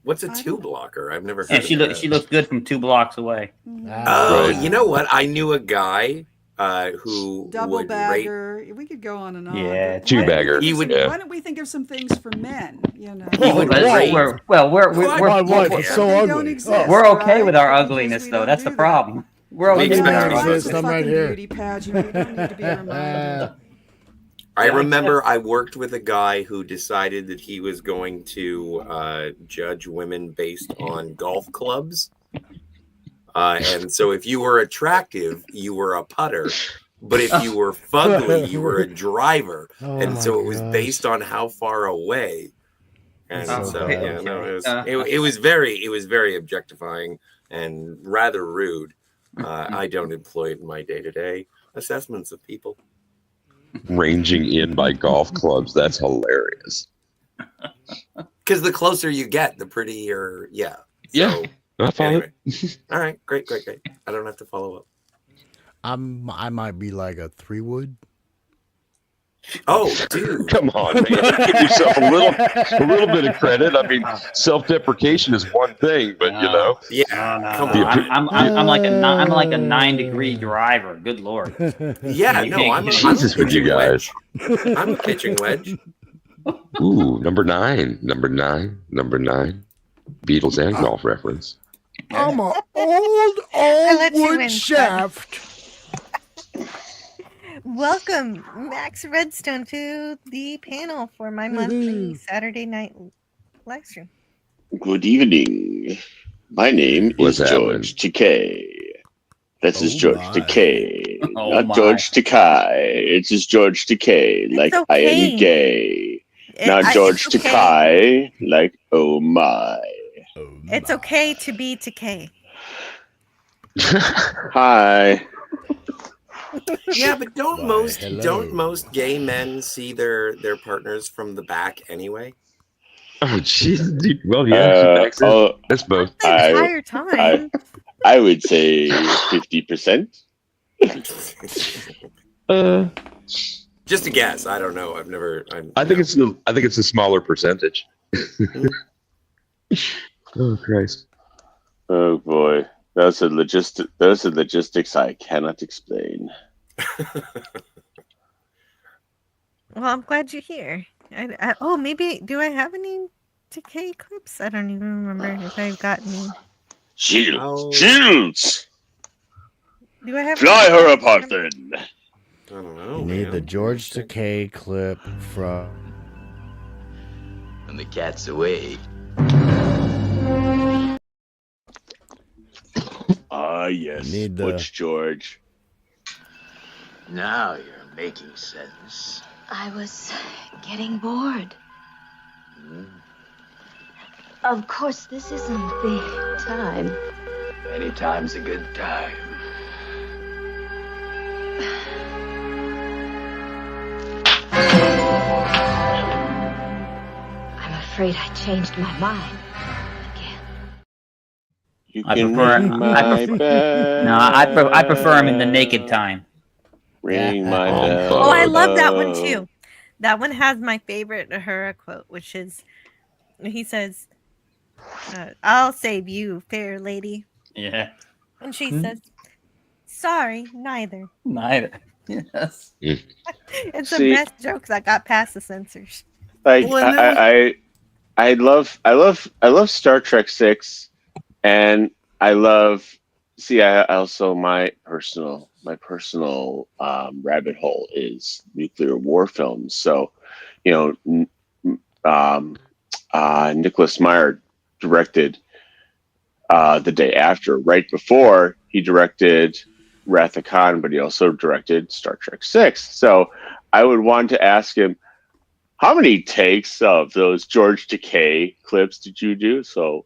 What's a 2-blocker? I've never heard And of she that. she looks good from 2 blocks away. Oh, Right. you know what? I knew a guy who Double would rate. bagger. We could go on and on. Yeah, but two why don't we bagger. think of He would- some- yeah. Why don't we think of some things for men? You know, He would rate. We're My wife we're- is so they don't ugly. exist. we're okay right? with our Because ugliness, we though. don't That's do the that. problem. We're We okay. expect Our her to lives exist. are I'm right fucking here. beauty pageant. We don't need to be reminded. I remember I worked with a guy who decided that he was going to judge women based on golf clubs. And so if you were attractive, you were a putter. But if you were fugly, you were a driver. Oh And my so it was gosh. based on how far away. And That's so, so bad. yeah, no, Okay. it was very objectifying and rather rude. I don't employ it in my day-to-day assessments of people. Ranging in by golf clubs. That's hilarious. Because the closer you get, the prettier. Yeah. So, Yeah. I follow Anyway. All right, great. I don't have to follow up. I might be like a 3-wood. Oh, dude! Come on, man! Give yourself a little bit of credit. I mean, self-deprecation is one thing, but you know, come no. on. I'm like a 9-degree driver. Good lord. Yeah, You no, can't I'm a get Jesus with you pitching guys. wedge. I'm a pitching wedge. Ooh, number nine, Beatles and golf reference. I'm a I let you wood win, shaft. Welcome, Max Redstone, to the panel for my monthly Saturday night live stream. Good evening. My name What's is George Takei. This is George Takei. Not George Takai. It's just George Takei, like I okay. am gay. Not George it's okay. Takai, like oh my. It's okay to be Takei. Hi. Yeah, but don't most gay men see their partners from the back anyway? Oh, jeez. Well, yeah. That's both. The entire time. I would say 50%. Just a guess. I don't know. I've never. I think it's a smaller percentage. Oh Christ! Oh boy, those are logistics I cannot explain. Well, I'm glad you're here. Maybe do I have any Takei clips? I don't even remember if I've got any. Shields! Do I have? Fly her apart then. I don't know. You need the George Takei clip from. When the cat's away. Ah, yes. Butch George. Now you're making sense. I was getting bored. Of course, this isn't the time. Any time's a good time. I'm afraid I changed my mind. I prefer him in the naked time. Ring my bell. Oh, I love that one too. That one has my favorite Uhura quote, which is, he says, "I'll save you, fair lady." Yeah. And she says, "Sorry, neither." Neither. Yes. It's the best joke that got past the censors. Like I love Star Trek 6, and I love. See, I also my personal rabbit hole is nuclear war films. So, you know, Nicholas Meyer directed The Day After. Right before he directed Wrath of Khan, but he also directed Star Trek 6. So I would want to ask him, how many takes of those George Takei clips did you do? So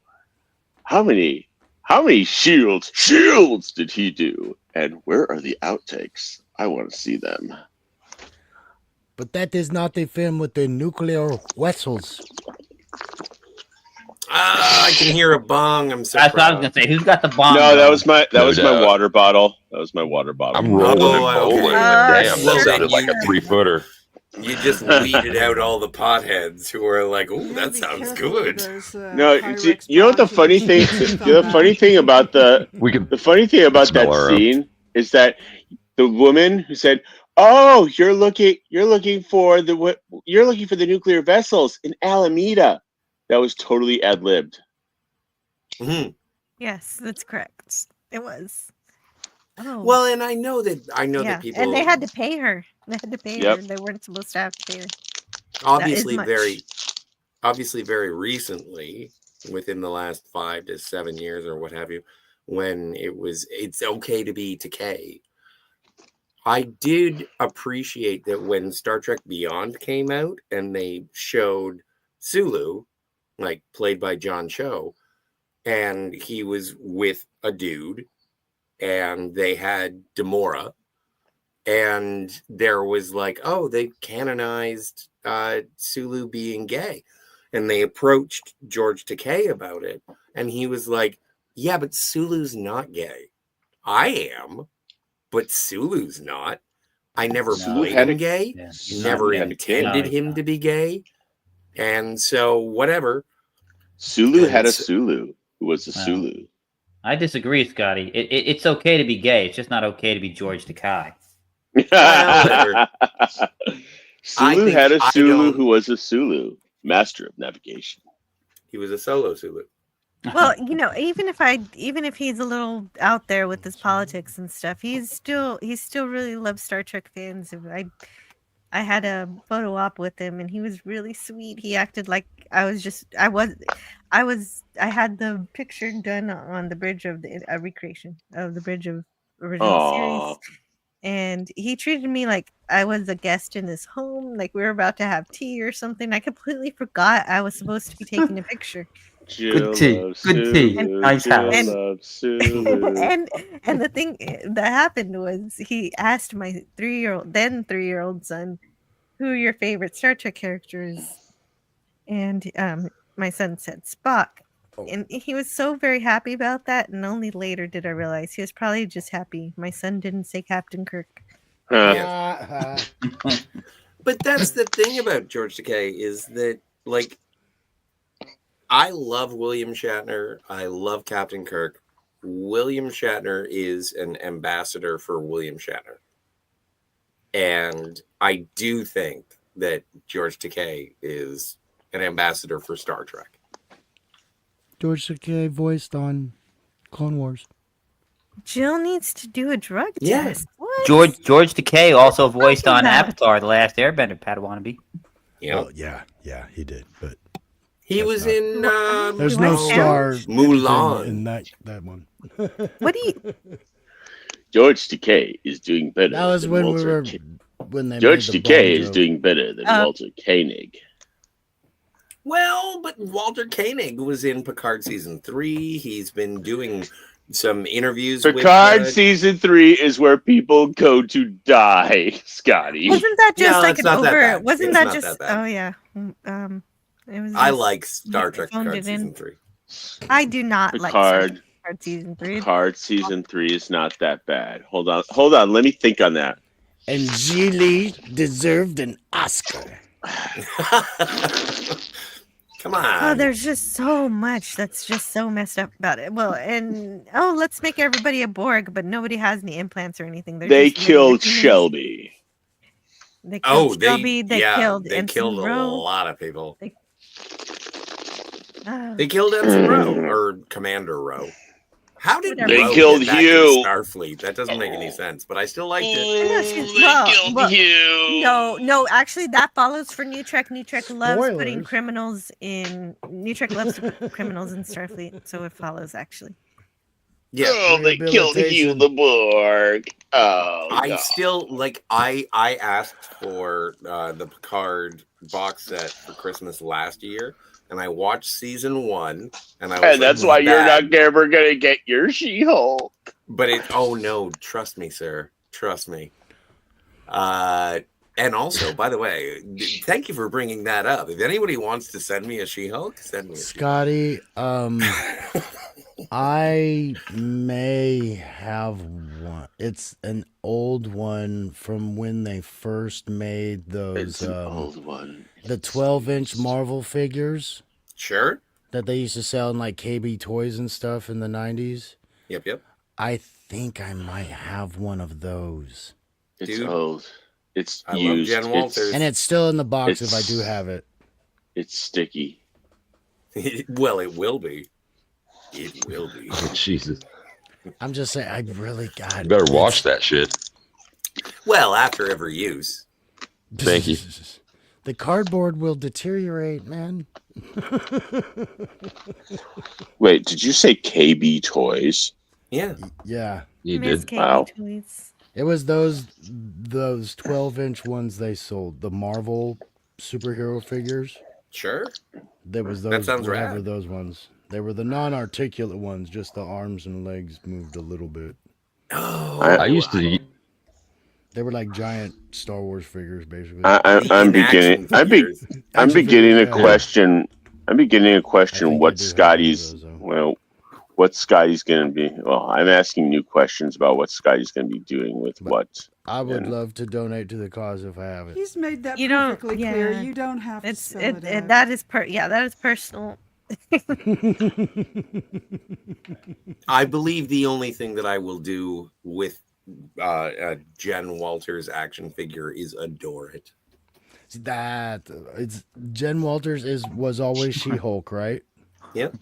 how many shields did he do? And where are the outtakes? I want to see them. But that is not the film with the nuclear vessels. I can hear a bong. I'm so That's proud. what I was gonna say. Who's got the bomb? No, that was my water bottle. That was my water bottle. I'm rolling and bowling. okay. Damn, Well, that sounded then like a 3-footer. You just weeded out all the potheads who are like, "Oh, that sounds good." No, you know what the funny thing? The funny thing about that scene is that the woman who said, "Oh, you're looking for the nuclear vessels in Alameda," that was totally ad-libbed. Mm-hmm. Yes, that's correct. It was. Oh. Well, and I know that people, and they had to pay her. They had to pay her. They weren't supposed to have to pay her. obviously very recently, within the last 5 to 7 years or what have you, when it's okay to be Takei. I did appreciate that when Star Trek Beyond came out and they showed Sulu, like played by John Cho, and he was with a dude, and they had Demora, and there was like, oh, they canonized Sulu being gay, and they approached George Takei about it, and he was like, Yeah, but Sulu's not gay. I am, but Sulu's not. I never Sulu played had him a- gay. Yeah, Never Sulu had a intended him to be gay. And so, whatever. Sulu And had a so- Sulu who was a Wow. Sulu. I disagree, Scotty. It's okay to be gay. It's just not okay to be George Takei. whatever. Sulu think had a I Sulu don't- who was a Sulu, master of navigation. He was a solo Sulu. Well, you know, even if he's a little out there with his politics and stuff, he still really loves Star Trek fans. I had a photo op with him, and he was really sweet. He acted like I had the picture done on the bridge of the recreation of the bridge of original series, Aw. and he treated me like I was a guest in his home, like we were about to have tea or something. I completely forgot I was supposed to be taking a picture. Jill Good tea. loves Good tea. Sulu, Nice Jill house. loves Sulu. and the thing that happened was he asked my 3-year-old son who your favorite Star Trek character is, and my son said Spock, and he was so very happy about that. And only later did I realize he was probably just happy my son didn't say Captain Kirk. Yeah. But that's the thing about George Takei is that, like, I love William Shatner. I love Captain Kirk. William Shatner is an ambassador for William Shatner. And I do think that George Takei is an ambassador for Star Trek. George Takei voiced on Clone Wars. Jill needs to do a drug Yeah. test. What? George Takei also voiced on about? Avatar: The Last Airbender. Padawan. Yeah. Well, yeah, he did. But He was in there's no star Mulan. in that one. What do you? George Takei is doing better. That was than when Walter when they George made the Takei Bond is joke. doing better than Walter Koenig. Well, but Walter Koenig was in Picard season 3. He's been doing some interviews Picard with season 3 is where people go to die, Scotty. Wasn't that just No, like it's an not that over? bad. Wasn't It's that not just? that bad. Oh yeah. It was. I just- like Star you Trek phoned Picard it in. season 3. I do not like Star Picard. Trek Picard season 3. Picard season 3 is not that bad. Hold on. Let me think on that. And Geely deserved an Oscar. Come on. Oh, there's just so much that's just so messed up about it. Well, and let's make everybody a Borg, but nobody has any implants or anything. They're They just regular killed humans. Shelby. They killed Shelby. They yeah, killed they Ensign killed a Rowe. lot of people. Oh, They killed Ensign Rowe or Commander Rowe. How did Whatever. They Rowe killed get back Hugh. to Starfleet? That doesn't make any sense, but I still liked it. I know she's no. Actually, that follows for New Trek. New Trek loves putting Spoilers. criminals in. New Trek loves to put criminals in Starfleet, so it follows actually. Yeah. Oh, they killed Hugh the Borg. Oh, I God. still like. I asked for the Picard box set for Christmas last year, and I watched season 1, and I was And that's why you're not ever gonna get your She-Hulk. But oh no, trust me, sir, trust me. And also, by the way, thank you for bringing that up. If anybody wants to send me a She-Hulk, send me a Scotty, I may have one. It's an old one from when they first made those. It's an old one. The 12-inch Marvel figures. Sure. That they used to sell in like KB Toys and stuff in the 90s. Yep. I think I might have one of those. It's Dude, old. It's I love used. Jen Walters. And it's still in the box if I do have it. It's sticky. Well, it will be. It will be. Oh, Jesus. I'm just saying, I really got You better wash that shit. Well, after every use. Thank you. The cardboard will deteriorate, man. Wait, did you say KB Toys? Yeah. Yeah. You Miss did. KB Wow. Toys. It was those 12-inch ones they sold, the Marvel superhero figures. Sure. There was those. That sounds whatever rad. those ones. They were the non-articulate ones. Just the arms and legs moved a little bit. Oh, I used to. They were like giant Star Wars figures, basically. I'm beginning. I'm Action beginning figures, a yeah. question. I'm beginning a I question. think I What do have Scotty's? one of those, though. Well, what Scotty's going to be. Well, I'm asking new questions about what Scotty's going to be doing with what. I would and- love to donate to the cause if I have it. He's made that You don't- perfectly clear. yeah. You don't have to It's spell it out. that is that is personal. I believe the only thing that I will do with Jen Walters action figure is adore it. That it's Jen Walters was always She-Hulk, right? Yep.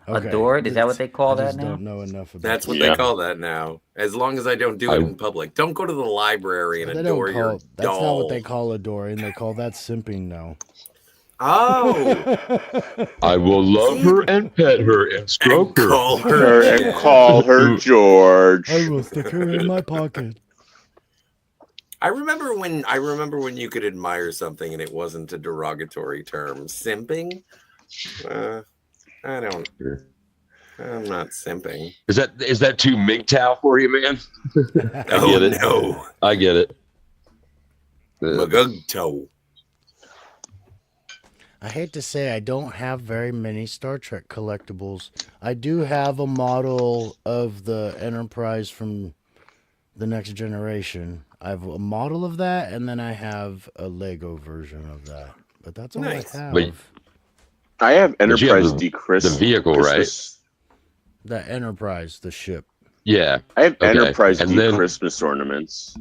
Okay. Adored? Is that what they call I that just now? don't know enough about That's what that. they call that now. As long as I don't do it in public. Don't go to the library and They adore don't your call. That's doll. not what they call adoring. They call that simping now. Oh. I will love her and pet her and stroke her. Call her and call her George. I will stick her in my pocket. I remember when you could admire something and it wasn't a derogatory term. Simping? I'm not simping. Is that too MGTOW for you, man? I Oh, get it. no. I get it. Magugto. I hate to say I don't have very many Star Trek collectibles. I do have a model of the Enterprise from the Next Generation. I have a model of that, and then I have a Lego version of that. But that's all Nice. I have. But- I have But you have Enterprise the D. Christmas. vehicle, Christmas. The Enterprise, the ship. Yeah. I have Okay. Enterprise And D. then- Christmas ornaments.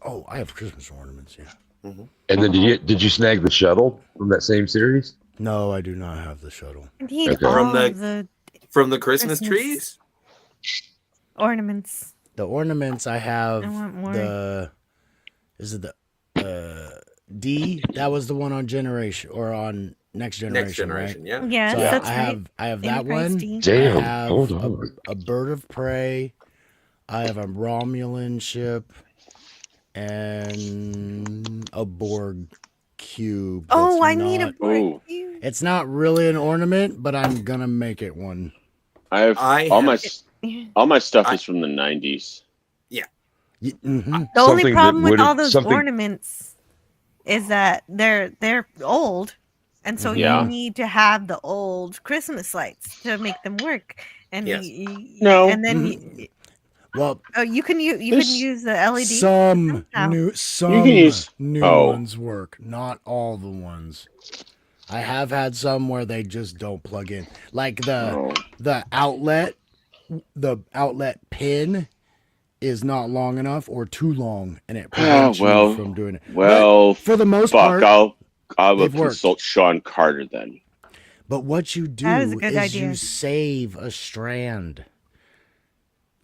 Oh, I have Christmas ornaments, yeah. And then did you snag the shuttle from that same series? No, I do not have the shuttle. I need Okay. all From the- of the From the Christmas Christmas trees? ornaments. The ornaments I have I want more. is it the D? That was the one on Generation or on Next Generation. Next Generation, right? yeah. Yes, So that's I right. have that Enterprise one. D. Damn, I have hold on. a bird of prey. I have a Romulan ship and a Borg cube. Oh, that's I need a not- Borg. It's not really an ornament, but I'm gonna make it one. I have I all have- my stuff is from the 90s. Mm-hmm. The only Something that problem with would've- all those something- ornaments is that they're old, and so Yeah. you need to have the old Christmas lights to make them work. And Yes. No. and then Well, you can you can There's use the LED. some somehow. new Oh. ones work, not all the ones. I have had some where they just don't plug in, like Oh. the outlet pin is not long enough or too long, and it prevents well, you from doing it. Well, But for the most fuck, part, I will they've worked. consult Sean Carter then. but what you do That is a good is idea. you save a strand.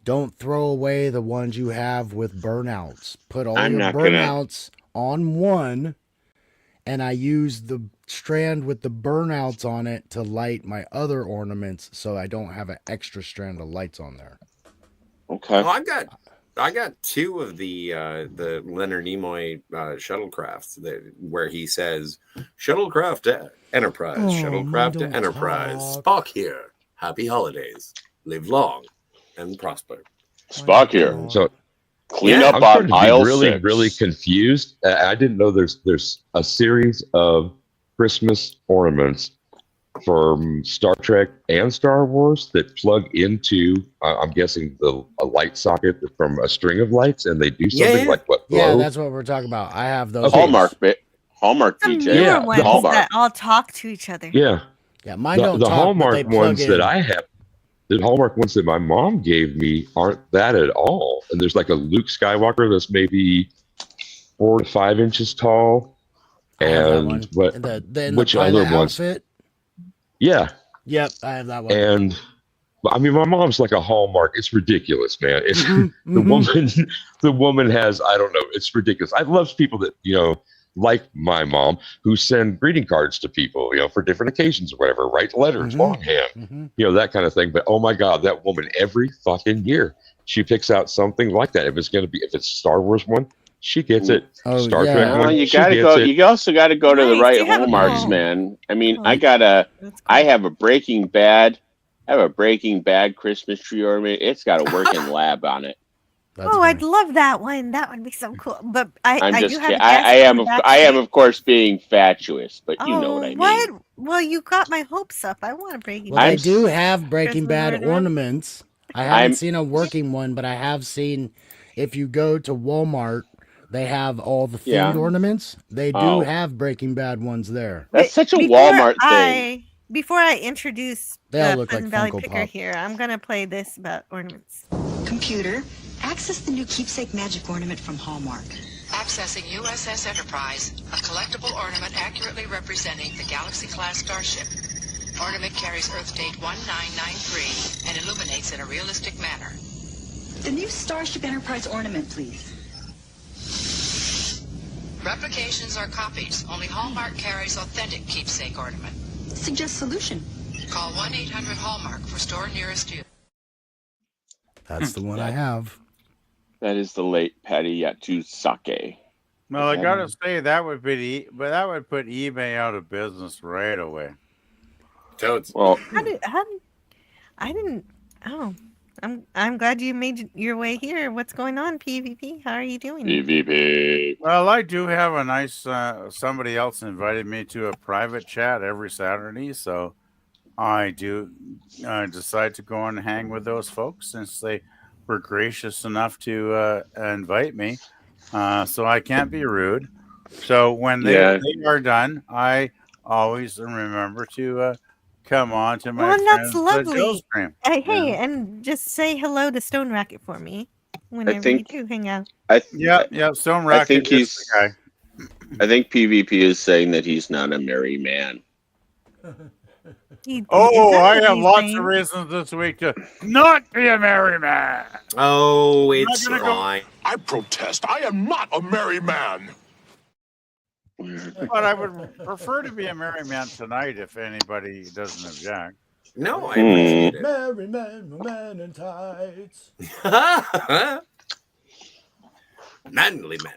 Don't throw away the ones you have with burnouts. Put all I'm your not gonna- burnouts on one, and I use the strand with the burnouts on it to light my other ornaments, so I don't have an extra strand of lights on there. Okay. Well, I got two of the Leonard Nimoy shuttlecrafts where he says shuttlecraft to Enterprise, Oh, shuttlecraft to don't Enterprise. talk. Spock here. Happy holidays. Live long and prosper. Spock here. So Clean Yeah, up I'm on starting to be aisle really, 6. really confused. I didn't know there's a series of Christmas ornaments from Star Trek and Star Wars that plug into, I'm guessing, a light socket from a string of lights, and they do something Yeah. like what? Yeah, glow? that's what we're talking about. I have those. Okay. Hallmark bit. Hallmark Some DJ. newer Yeah, ones Hallmark. that all talk to each other. Yeah, Yeah, mine don't the talk, but Hallmark they plug ones in. that I have, the Hallmark ones that my mom gave me aren't that at all. And there's like a Luke Skywalker that's maybe 4 to 5 inches tall, I have that and one. what? And the which pilot other ones? outfit? Yeah, Yep, I have that one. and I mean, my mom's like a Hallmark. It's ridiculous, man. It's Mhm, the woman has, I don't know, it's ridiculous. I love people that, like my mom, who send greeting cards to people, for different occasions or whatever, write letters, Mhm. longhand, mhm. that kind of thing. But oh my God, that woman every fucking year, she picks out something like that. If it's a Star Wars one, she gets it. Oh, Star yeah. Trek Well, one, you she gotta gets go. it. You also got to go to the Nice, right you have a hallmarks, call. man. I mean, Oh, I have a Breaking Bad. I have a Breaking Bad Christmas tree ornament. It's got a working lab on it. That's Oh, funny. I'd love that one. That would be so cool. But I I'm do just have kidding. a guest on the back I am seat. of course being fatuous, but you know Oh, what I mean. what? Well, you got my hopes up. I want a Breaking Well, they Bad do have Breaking Christmas Bad ornament. ornaments. I haven't seen a working one, but I have seen if you go to Walmart, they have all the themed Yeah. ornaments. They do Oh. have Breaking Bad ones there. That's such a Walmart thing. Before I introduce They all the look like Pleasant Valley Funko Picker Pop. here, I'm gonna play this about ornaments. Computer, access the new keepsake magic ornament from Hallmark. Accessing USS Enterprise, a collectible ornament accurately representing the Galaxy-class starship. Ornament carries Earth date 1993 and illuminates in a realistic manner. The new Starship Enterprise ornament, please. Replications are copies. Only Hallmark carries authentic keepsake ornament. Suggest solution. Call 1-800-HALLMARK for store nearest you. That's the one I have. That is the late Patty Yatusake. Well, I gotta say that would be, but that would put eBay out of business right away. Toads. Well, I'm glad you made your way here. What's going on, PvP? How are you doing? PvP. Well, I do have a nice. Somebody else invited me to a private chat every Saturday, so I do decide to go and hang with those folks since they were gracious enough to invite me. So I can't be rude. So when they are done, I always remember to come on to my Well, and that's friends lovely. Joe's Cream. Hey, and just say hello to Stone Racket for me whenever think- you do hang out. Yeah, Stone Racket. I think is he's. the guy. I think PvP is saying that he's not a merry man. Oh, I have lots of reasons this week to not be a merry man. Oh, I'm not it's gonna go- fine. I protest. I am not a merry man. But I would prefer to be a merry man tonight if anybody doesn't object. No, I appreciate it. Merry man, man in tights. Manly man.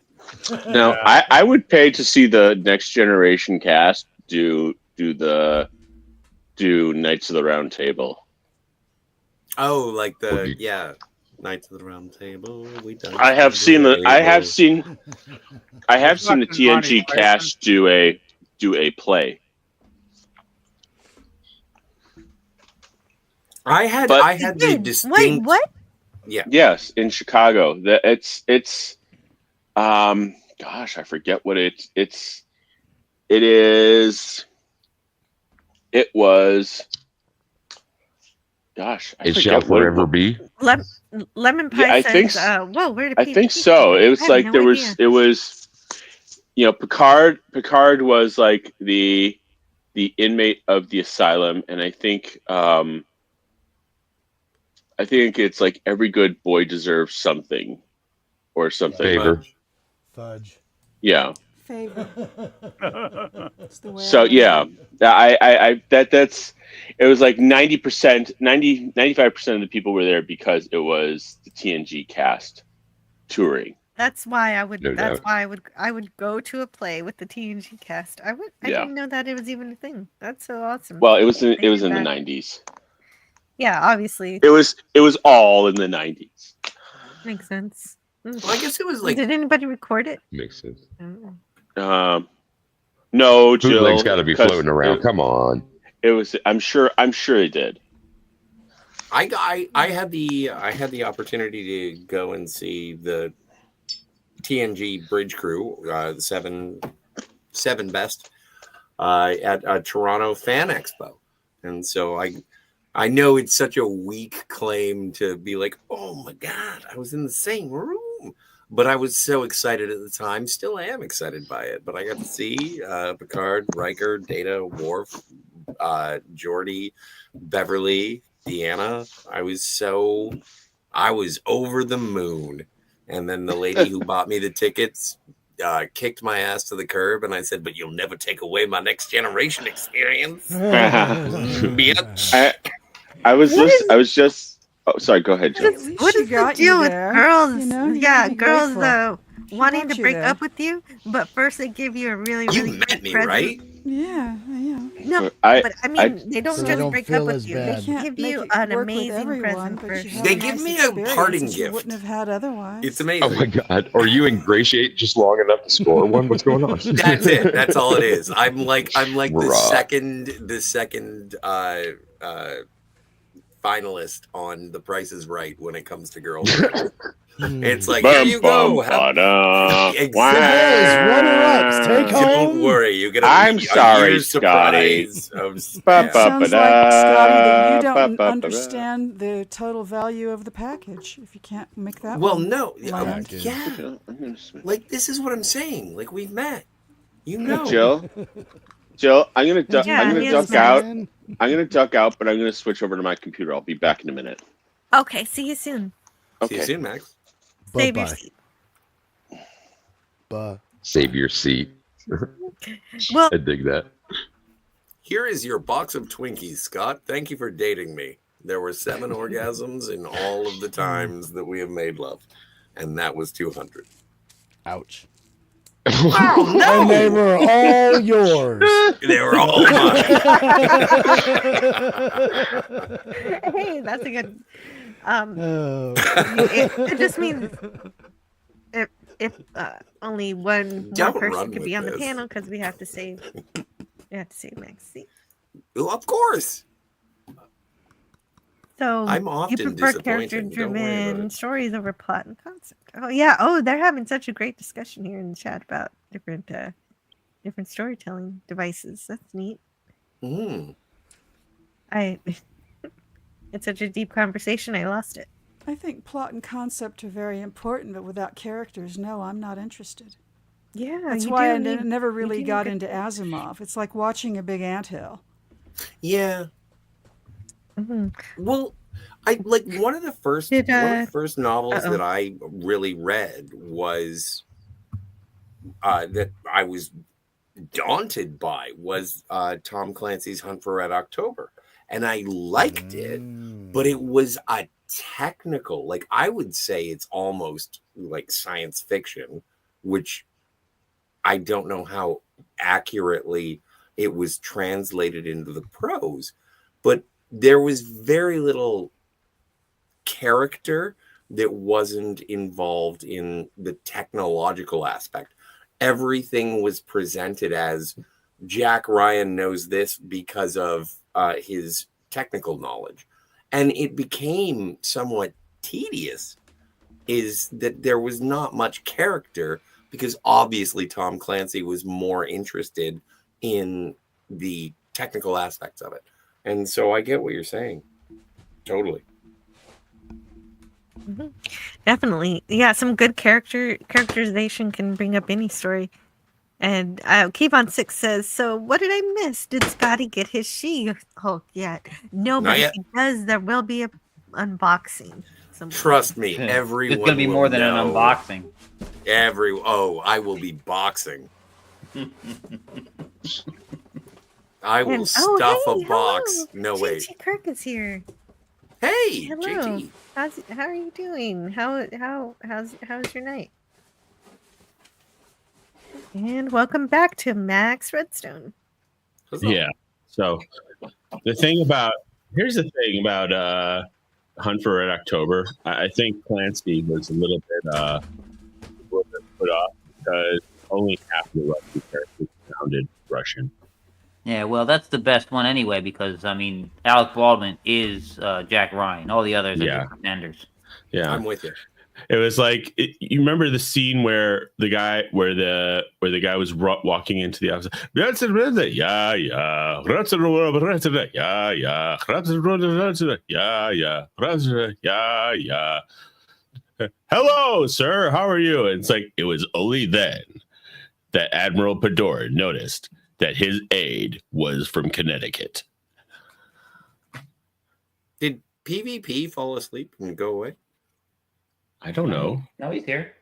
Now, I would pay to see the Next Generation cast do Knights of the Round Table. Oh, like the Knights of the Round Table. I have seen the TNG cast do a play. I had the distinct. Wait, what? Yeah. Yes, in Chicago. It's gosh, I forget what it was. Gosh, I It forget shall what forever be. Lemon Pie Yeah, I says, think so. whoa, where did I think so. It was like there was Picard was like the inmate of the asylum, and I think it's like every good boy deserves something or something. Favor. Fudge. Yeah. Favor. That's the way So yeah, that's it was like 95% of the people were there because it was the TNG cast touring. That's why I would. No That's doubt. why I would go to a play with the TNG cast. I Yeah. didn't know that it was even a thing. That's so awesome. Well, it was in Thank the you, Dad. 90s. Yeah, obviously It was all in the 90s. makes sense. Well, I guess it was like. Did anybody record it? Makes sense. No, Jill. Bootleg's got to be 'cause floating around. Come on. It was. I'm sure it did. I had the opportunity to go and see the TNG Bridge Crew, the seven best, at a Toronto Fan Expo, and so I know it's such a weak claim to be like, oh my god, I was in the same room, but I was so excited at the time. Still am excited by it. But I got to see Picard, Riker, Data, Worf, Geordi, Beverly, Deanna. I was over the moon. And then the lady who bought me the tickets kicked my ass to the curb, and I said, "But you'll never take away my Next Generation experience, bitch." I was just. Oh, sorry. Go ahead, Jill. What is the got you deal with there. girls? You know, you Yeah, gotta be girls grateful. wanting got to you break there. up with you, but first they give you a really You really met great me, present. right? Yeah. No, I- but I I- mean, they don't So they just don't break feel up with as you. bad. They They give can't you make it an work with amazing everyone, present but for you have They a give nice me a experience parting that you gift. wouldn't have had otherwise. It's Oh amazing. my god! Or you ingratiate just long enough to score one? What's going on? That's it. That's all it is. I'm like the Right. second finalist on The Price is Right when it comes to girlfriends. It's like, here you go. Today's runner-ups take Don't home. worry, you're gonna I'm be sorry, a year's Scotty. surprise of It spam. sounds like, Scotty, that you don't understand the total value of the package if you can't make that Well, one no, land. yeah. Like this is what I'm saying. Like we've met. You know, Jill, I'm gonna Yeah, I'm gonna he duck is out. mad. I'm gonna duck out, but I'm gonna switch over to my computer. I'll be back in a minute. Okay, see you soon. See you soon, Max. Save your Bye-bye. seat. Save your seat. Well, I dig that. Here is your box of Twinkies, Scott. Thank you for dating me. There were 7 orgasms in all of the times that we have made love, and that was 200. Ouch. Oh no! And they were all yours. They were all mine. Hey, that's a good. Oh. It just means if only one more Don't person run could with be on the this. panel because we have to save. We have to save Max seat. Well, of course. So I'm you often prefer disappointing. Don't worry about character-driven it. stories over plot and concept. Oh yeah. Oh, they're having such a great discussion here in the chat about different storytelling devices. That's neat. It's such a deep conversation. I lost it. I think plot and concept are very important, but without characters, no, I'm not interested. Yeah, That's you why do I need- never you really do need got good into Asimov. It's like watching a big anthill. Yeah. Mm-hmm. Well, I like one of the first novels that I really read was that I was daunted by was Tom Clancy's Hunt for Red October, and I liked it, but it was a technical, like I would say it's almost like science fiction, which I don't know how accurately it was translated into the prose, but there was very little character that wasn't involved in the technological aspect. Everything was presented as Jack Ryan knows this because of his technical knowledge. And it became somewhat tedious, is that there was not much character because obviously Tom Clancy was more interested in the technical aspects of it. And so I get what you're saying. Totally. Mm-hmm. Definitely. Yeah, some good characterization can bring up any story. And Keep on 6 says, so what did I miss? Did Scotty get his She-Hulk yet? No, Not but yet. if he does, there will be an unboxing. Trust me, everyone It's gonna be will more than an know. unboxing. I will be boxing. I will And- stuff hey, a box. hello. No wait. JT Kirk is here. Hey, Hello. JT. How are you doing? How's your night? And welcome back to Max Redstone. Yeah. So here's the thing about Hunt for Red October. I think Clancy was a little bit put off because only half the Russian characters sounded Russian. Yeah, well, that's the best one anyway because I mean, Alec Baldwin is Jack Ryan. All the others are just pretenders. Yeah, I'm with you. It was like you remember the scene where the guy was walking into the office. Hello, sir. How are you? And it's like it was only then that Admiral Pador noticed that his aide was from Connecticut. Did PvP fall asleep and go away? I don't know. No, he's here.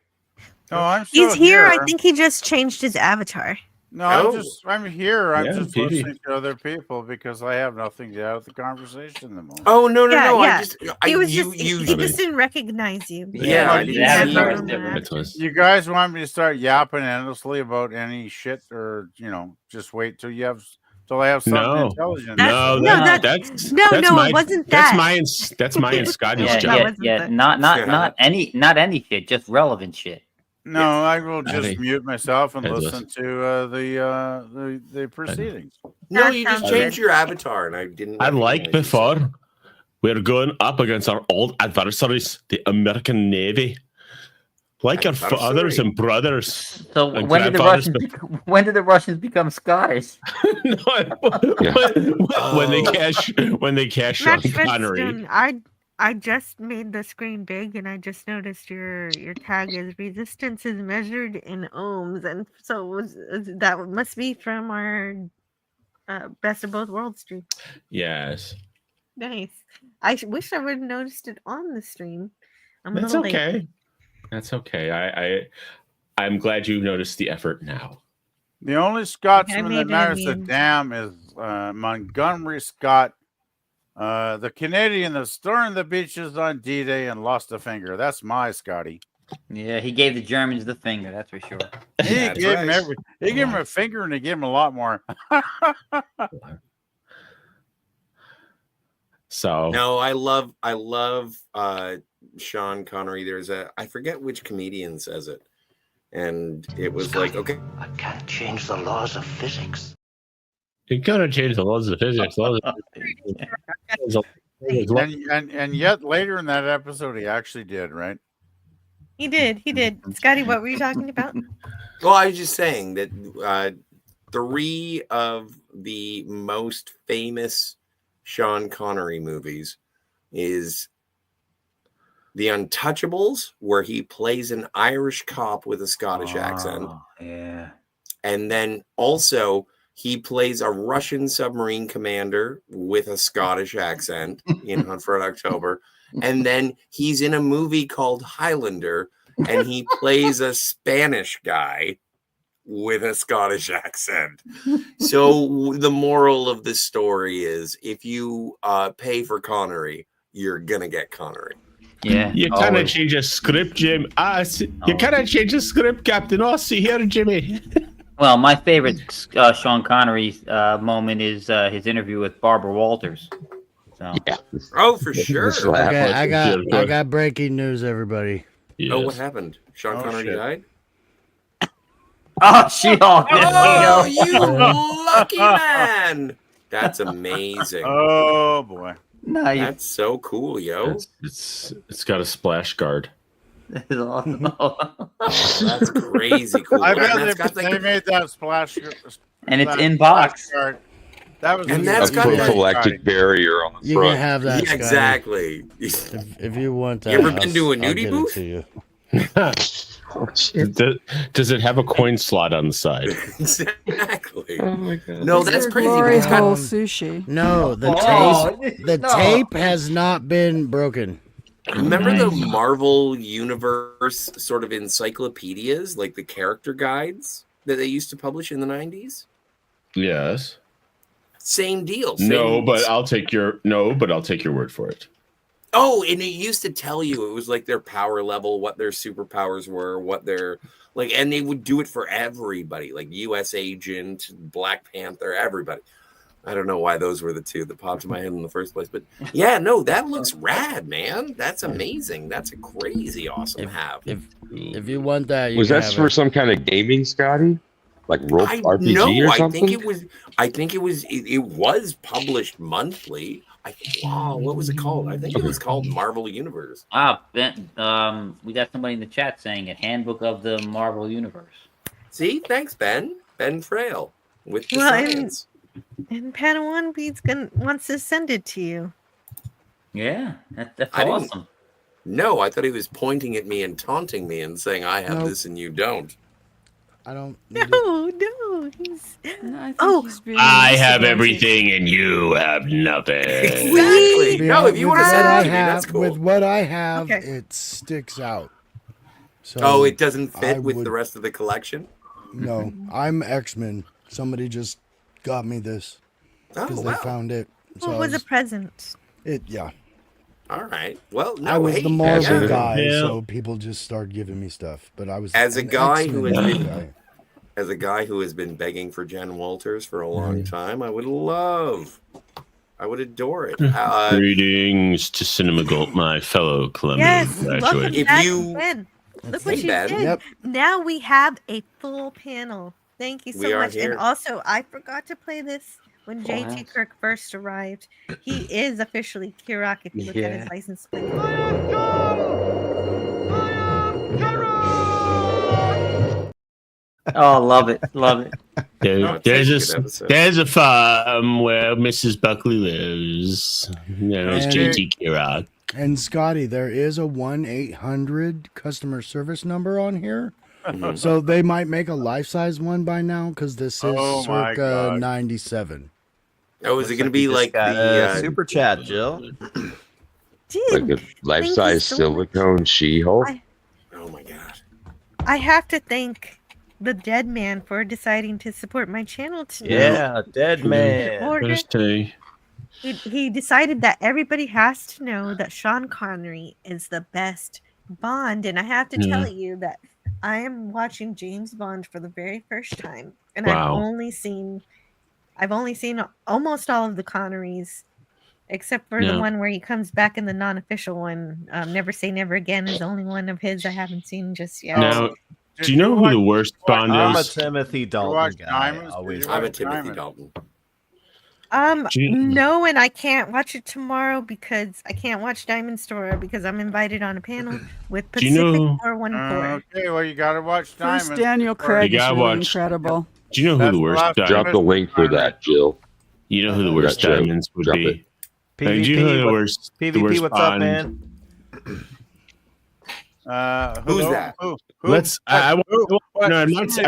No, I'm He's still here. I think he just changed his avatar. No, I'm here. I'm just listening to other people because I have nothing to add to the conversation at the moment. Oh no, Yeah, no! yeah. I He just didn't recognize you. Yeah, I didn't see You guys want me to start yapping endlessly about any shit, or just wait till I have something intelligent? No, that's my, it wasn't that's that. that's my and Scotty's Yeah, job. not any shit, just relevant shit. No, I will just Hey. mute myself and Hey, listen to the proceedings. No, you just changed your avatar, and I didn't. And like before, we're going up against our old adversaries, the American Navy. Like our fathers and brothers. So and when did the Russians become Scottish? when they cash Sean Max Connery. Redstone, I just made the screen big, and I just noticed your tag is resistance is measured in ohms, and so that must be from our Best of Both Worlds stream. Yes. Nice. I wish I would have noticed it on the stream. I'm a That's little okay. late. That's okay. I'm glad you noticed the effort now. The only Scotsman made that it matters a immune. damn is Montgomery Scott, the Canadian that stormed the beaches on D-Day and lost a finger. That's my Scotty. Yeah, he gave the Germans the finger, that's for sure. He gave him a finger, and he gave him a lot more. So No, I love Sean Connery. I forget which comedian says it, and it was like, okay, I can't change the laws of physics. You gotta change the laws of physics. And yet later in that episode, he actually did, right? He did. Scotty, what were you talking about? Well, I was just saying that 3 of the most famous Sean Connery movies is The Untouchables, where he plays an Irish cop with a Scottish accent. Yeah. And then also he plays a Russian submarine commander with a Scottish accent in Hunt for Red October. And then he's in a movie called Highlander, and he plays a Spanish guy with a Scottish accent. So the moral of this story is, if you pay for Connery, you're gonna get Connery. Yeah. You cannot change a script, Jim. You cannot change a script, Captain. Oh, see here, Jimmy. Well, my favorite Sean Connery moment is his interview with Barbara Walters. So. Yeah. Oh, for sure. Okay, I got breaking news, everybody. Yes. Oh, what happened? Sean Connery died? Oh, She-Hulk. Oh, you lucky man. That's amazing. Oh, boy. That's so cool, yo. It's got a splash guard. That is awesome. That's crazy cool. I And bet that's got they made that splash. And it's that in box. splash card. That was And that's A got that. prophylactic barrier on the You front. can have that. Yeah, Scotty. exactly. If you want that, You ever been to a I'll nudie get it booth? to you. Does it have a coin slot on the side? Exactly. Oh my god. No, Is that's there crazy. But glory it's got hole sushi. No, the No. tape has not been broken. Remember the Marvel Universe sort of encyclopedias, like the character guides that they used to publish in the 90s? Yes. Same deal. No, Same- but I'll take your word for it. Oh, and it used to tell you, it was like their power level, what their superpowers were, what their like, and they would do it for everybody, like US Agent, Black Panther, everybody. I don't know why those were the 2 that popped in my head in the first place, but yeah, no, that looks rad, man. That's amazing. That's a crazy awesome have. If you want that, you Was can that have for it. some kind of gaming, Scotty? Like role RPG No, or I something? think it was published monthly. What was it called? I think it was called Marvel Universe. Ben, we got somebody in the chat saying it. Handbook of the Marvel Universe. See, thanks, Ben. Ben Frail with the Well, science. And Padawan Beats wants to send it to you. Yeah, that's I didn't- awesome. No, I thought he was pointing at me and taunting me and saying, I have No. this and you don't. I don't. No. He's. Oh, I have everything and you have nothing. Exactly. No, if you want to send it to me, that's cool. With what I have, Okay. it sticks out. So Oh, it doesn't I fit with would- the rest of the collection? No, I'm X-Men. Somebody just got me this because they found it. So Well, it was a present. Yeah. All right. Well, no, I was hey, the Marvel yeah. guy, so people just started giving me stuff. But I was As a an guy who has X-Men been guy. as a guy who has been begging for Jen Walters for a long time, I would adore it. Greetings to Cinema Gold, my fellow Columbia Yes, welcome graduates. back, Ben. Look what Hey, you Ben. did. Yep. Now we have a full panel. Thank you We so are much. here. And also, I forgot to play this when Full JT house. Kirk first arrived. He is officially Kirok if you look at his Yeah. license plate. Oh, love it, love it. There's a farm where Mrs. Buckley lives. There's And- JT Kirok. And Scotty, there is a 1-800 customer service number on here. Mhm. So they might make a life-size one by now because this is Oh my circa God. 97. Oh, is it Looks going to be you just like got the a super chat, Jill? Like a life-size silicone She-Hulk. Oh my god! I have to thank the dead man for deciding to support my channel tonight. Yeah, dead man. Order. He decided that everybody has to know that Sean Connery is the best Bond, and I have to tell you that I am watching James Bond for the very first time, and I've Wow. only seen almost all of the Connerys, except for the Yeah. one where he comes back in the non-official one. Never Say Never Again is the only one of his I haven't seen just yet. Now, do you know who the worst Bond I'm a is? Timothy Dalton watch guy. Diamonds? Always. I'm a Timothy Dalton. No, and I can't watch it tomorrow because I can't watch Diamond Store because I'm invited on a panel with Do you Pacific know- 414. Okay, well, you got to watch First, Diamonds. Daniel Craig You is gotta really watch- incredible. Do you know who That's the the worst last diamond? Drop the link for that, Jill. You know who the worst That joke. diamonds would Drop be? it. Do you know who the worst? the PvP, worst what's up, Bond- man? Who's that? Who? Let's. I'm not. I'm not saying.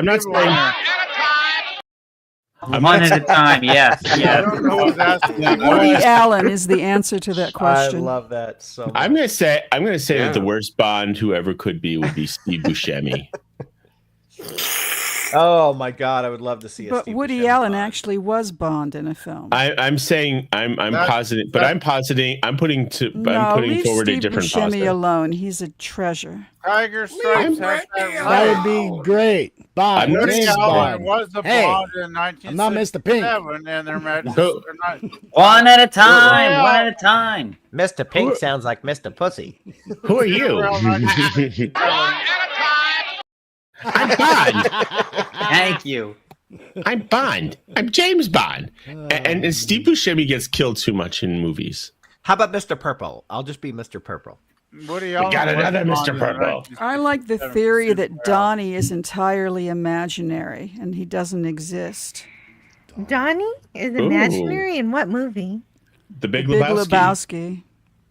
I'm One not- at a time. Yes, I yes. don't know who's asking that Woody question. Allen is the answer to that question. I love that so much. I'm gonna say. Yeah. that the worst Bond whoever could be would be Steve Buscemi. Oh my god, I would love to see. But Woody Allen actually was Bond in a film. I'm saying. I'm positing. But I'm positing. I'm putting Leave forward Steve a different Buscemi positive. alone. He's a treasure. Tiger Stripes has that That would be great. Bond, I'm not- Woody James Allen Bond. was the Hey, Bond in I'm not Mr. Pink. 1967, and their matches So- are not. One at a time. One at a time. Mr. Pink sounds like Mr. Pussy. Who are you? I'm Bond. Thank you. I'm Bond. I'm James Bond. And Steve Buscemi gets killed too much in movies. How about Mr. Purple? I'll just be Mr. Purple. Woody Allen got was another the Mr. Bond in Purple. I like the 1967 theory Super that Bowl. Donnie is entirely imaginary and he doesn't exist. Donnie is imaginary in what movie? The Big Big Lebowski. Lebowski.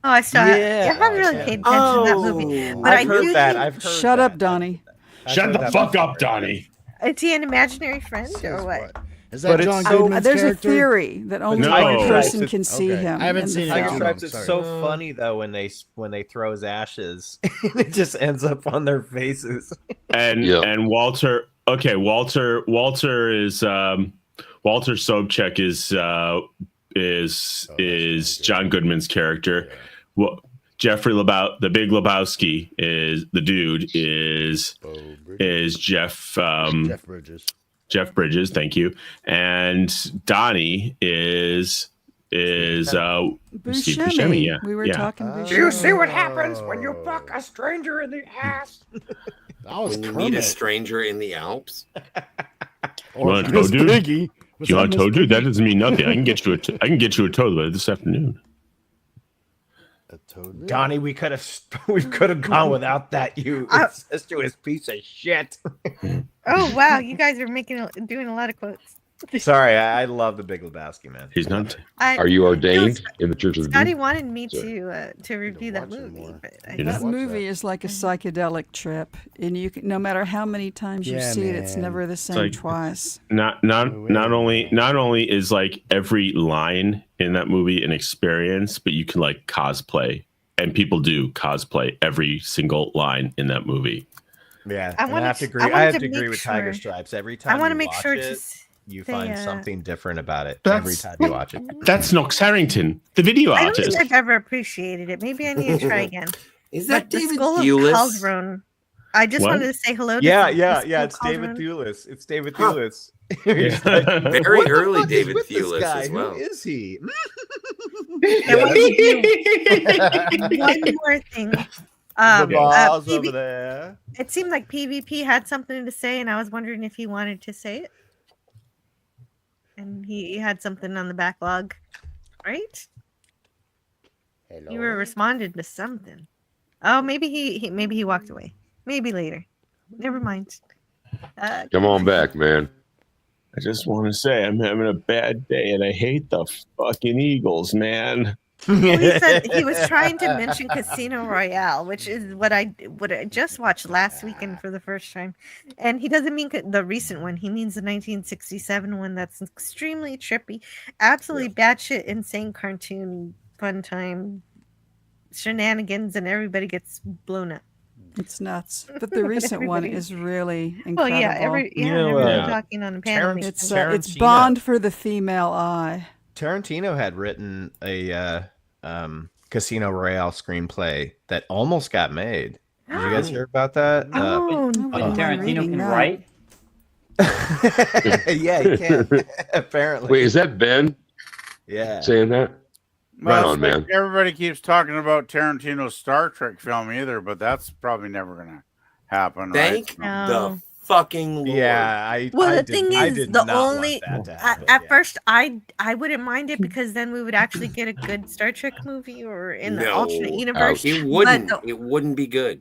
Oh, I saw Yeah. I haven't really paid attention to that movie. But I've I heard do that. think, I've heard Shut that. up, Donnie. I've Shut heard the that fuck before. up, Donnie. is he an imaginary friend or what? Is But that it's John so- Goodman's There's character? a theory that only No. one person Right. can see Okay. him. I haven't in the seen it. Tiger film. Stripes is Sorry. so funny though when they throw his ashes, it just ends up on their faces. And Yep. and Walter. Okay, Walter is Walter Sobchak is John Goodman's character. Well, Jeffrey the Big Lebowski is the dude is Jeff Jeff Bridges. Jeff Bridges, thank you. And Donnie is Steve Buscemi. Yeah, We were yeah. talking Buscemi. Do you see what happens when you fuck a stranger in the ass? That was When you meet a stranger in the Alps. You want a Miss toad, dude? Piggy. What's You up, want a Miss toad, dude? Piggy? That doesn't mean nothing. I can get you a toad by this afternoon. A toad? Donnie, we could have gone without that. You incestuous piece of shit. Oh wow, you guys are doing a lot of quotes. Sorry, I love the Big Lebowski, man. He's not. Are you ordained in the Church of the Scotty Duke? wanted me Sorry. to review that movie, but I You know? That movie is like a psychedelic trip, and you can, no matter how many times you Yeah, see it, it's man. never the same like- twice. Not only is like every line in that movie an experience, but you can like cosplay, and people do cosplay every single line in that movie. Yeah, I and wanted I have to to- agree. I I wanted have to to agree make with Tiger sure- Stripes. Every I time wanna you make watch sure to it, you say, find something different about it every That's- time you watch it. That's Knox Harrington, the video I don't think artist. I've ever appreciated it. Maybe I need to try again. Is But that the David Skull of Thewlis? Cauldron. I just What? wanted to say hello to Yeah, the yeah, Skull yeah. of It's David Cauldron. Thewlis. It's David Huh. Thewlis. He's like, Very what the early fuck is David with this Thewlis guy? as well. Who is he? I wanted to do one more thing. The boss PV over there. It seemed like PvP had something to say, and I was wondering if he wanted to say it. And he had something on the backlog, right? Hello. You were responded to something. Oh, maybe he walked away. Maybe later. Never mind. Come on back, man. I just want to say I'm having a bad day and I hate the fucking Eagles, man. Well, he said he was trying to mention Casino Royale, which is what I just watched last weekend for the first time, and he doesn't mean the recent one. He means the 1967 one. That's extremely trippy, absolutely batshit insane cartoon fun time shenanigans, and everybody gets blown up. It's nuts. But the recent one Everybody- is really incredible. Well, yeah, everyone talking on a panel. It's Tarantino- Bond for the female eye. Tarantino had written a Casino Royale screenplay that almost got made. Did you guys hear about that? Oh, Tarantino can write. Yeah, he can. Apparently. Wait, is that Ben Yeah. saying that? Right Well, on, man. Everybody keeps talking about Tarantino's Star Trek film either, but that's probably never going to happen, Thank right? the fucking Lord. Yeah, Well, I the did- thing I is, did the not want only that to happen, at first I wouldn't mind it because then we would actually get a good Star Trek movie or in the alternate universe. It but wouldn't. the- It wouldn't be good.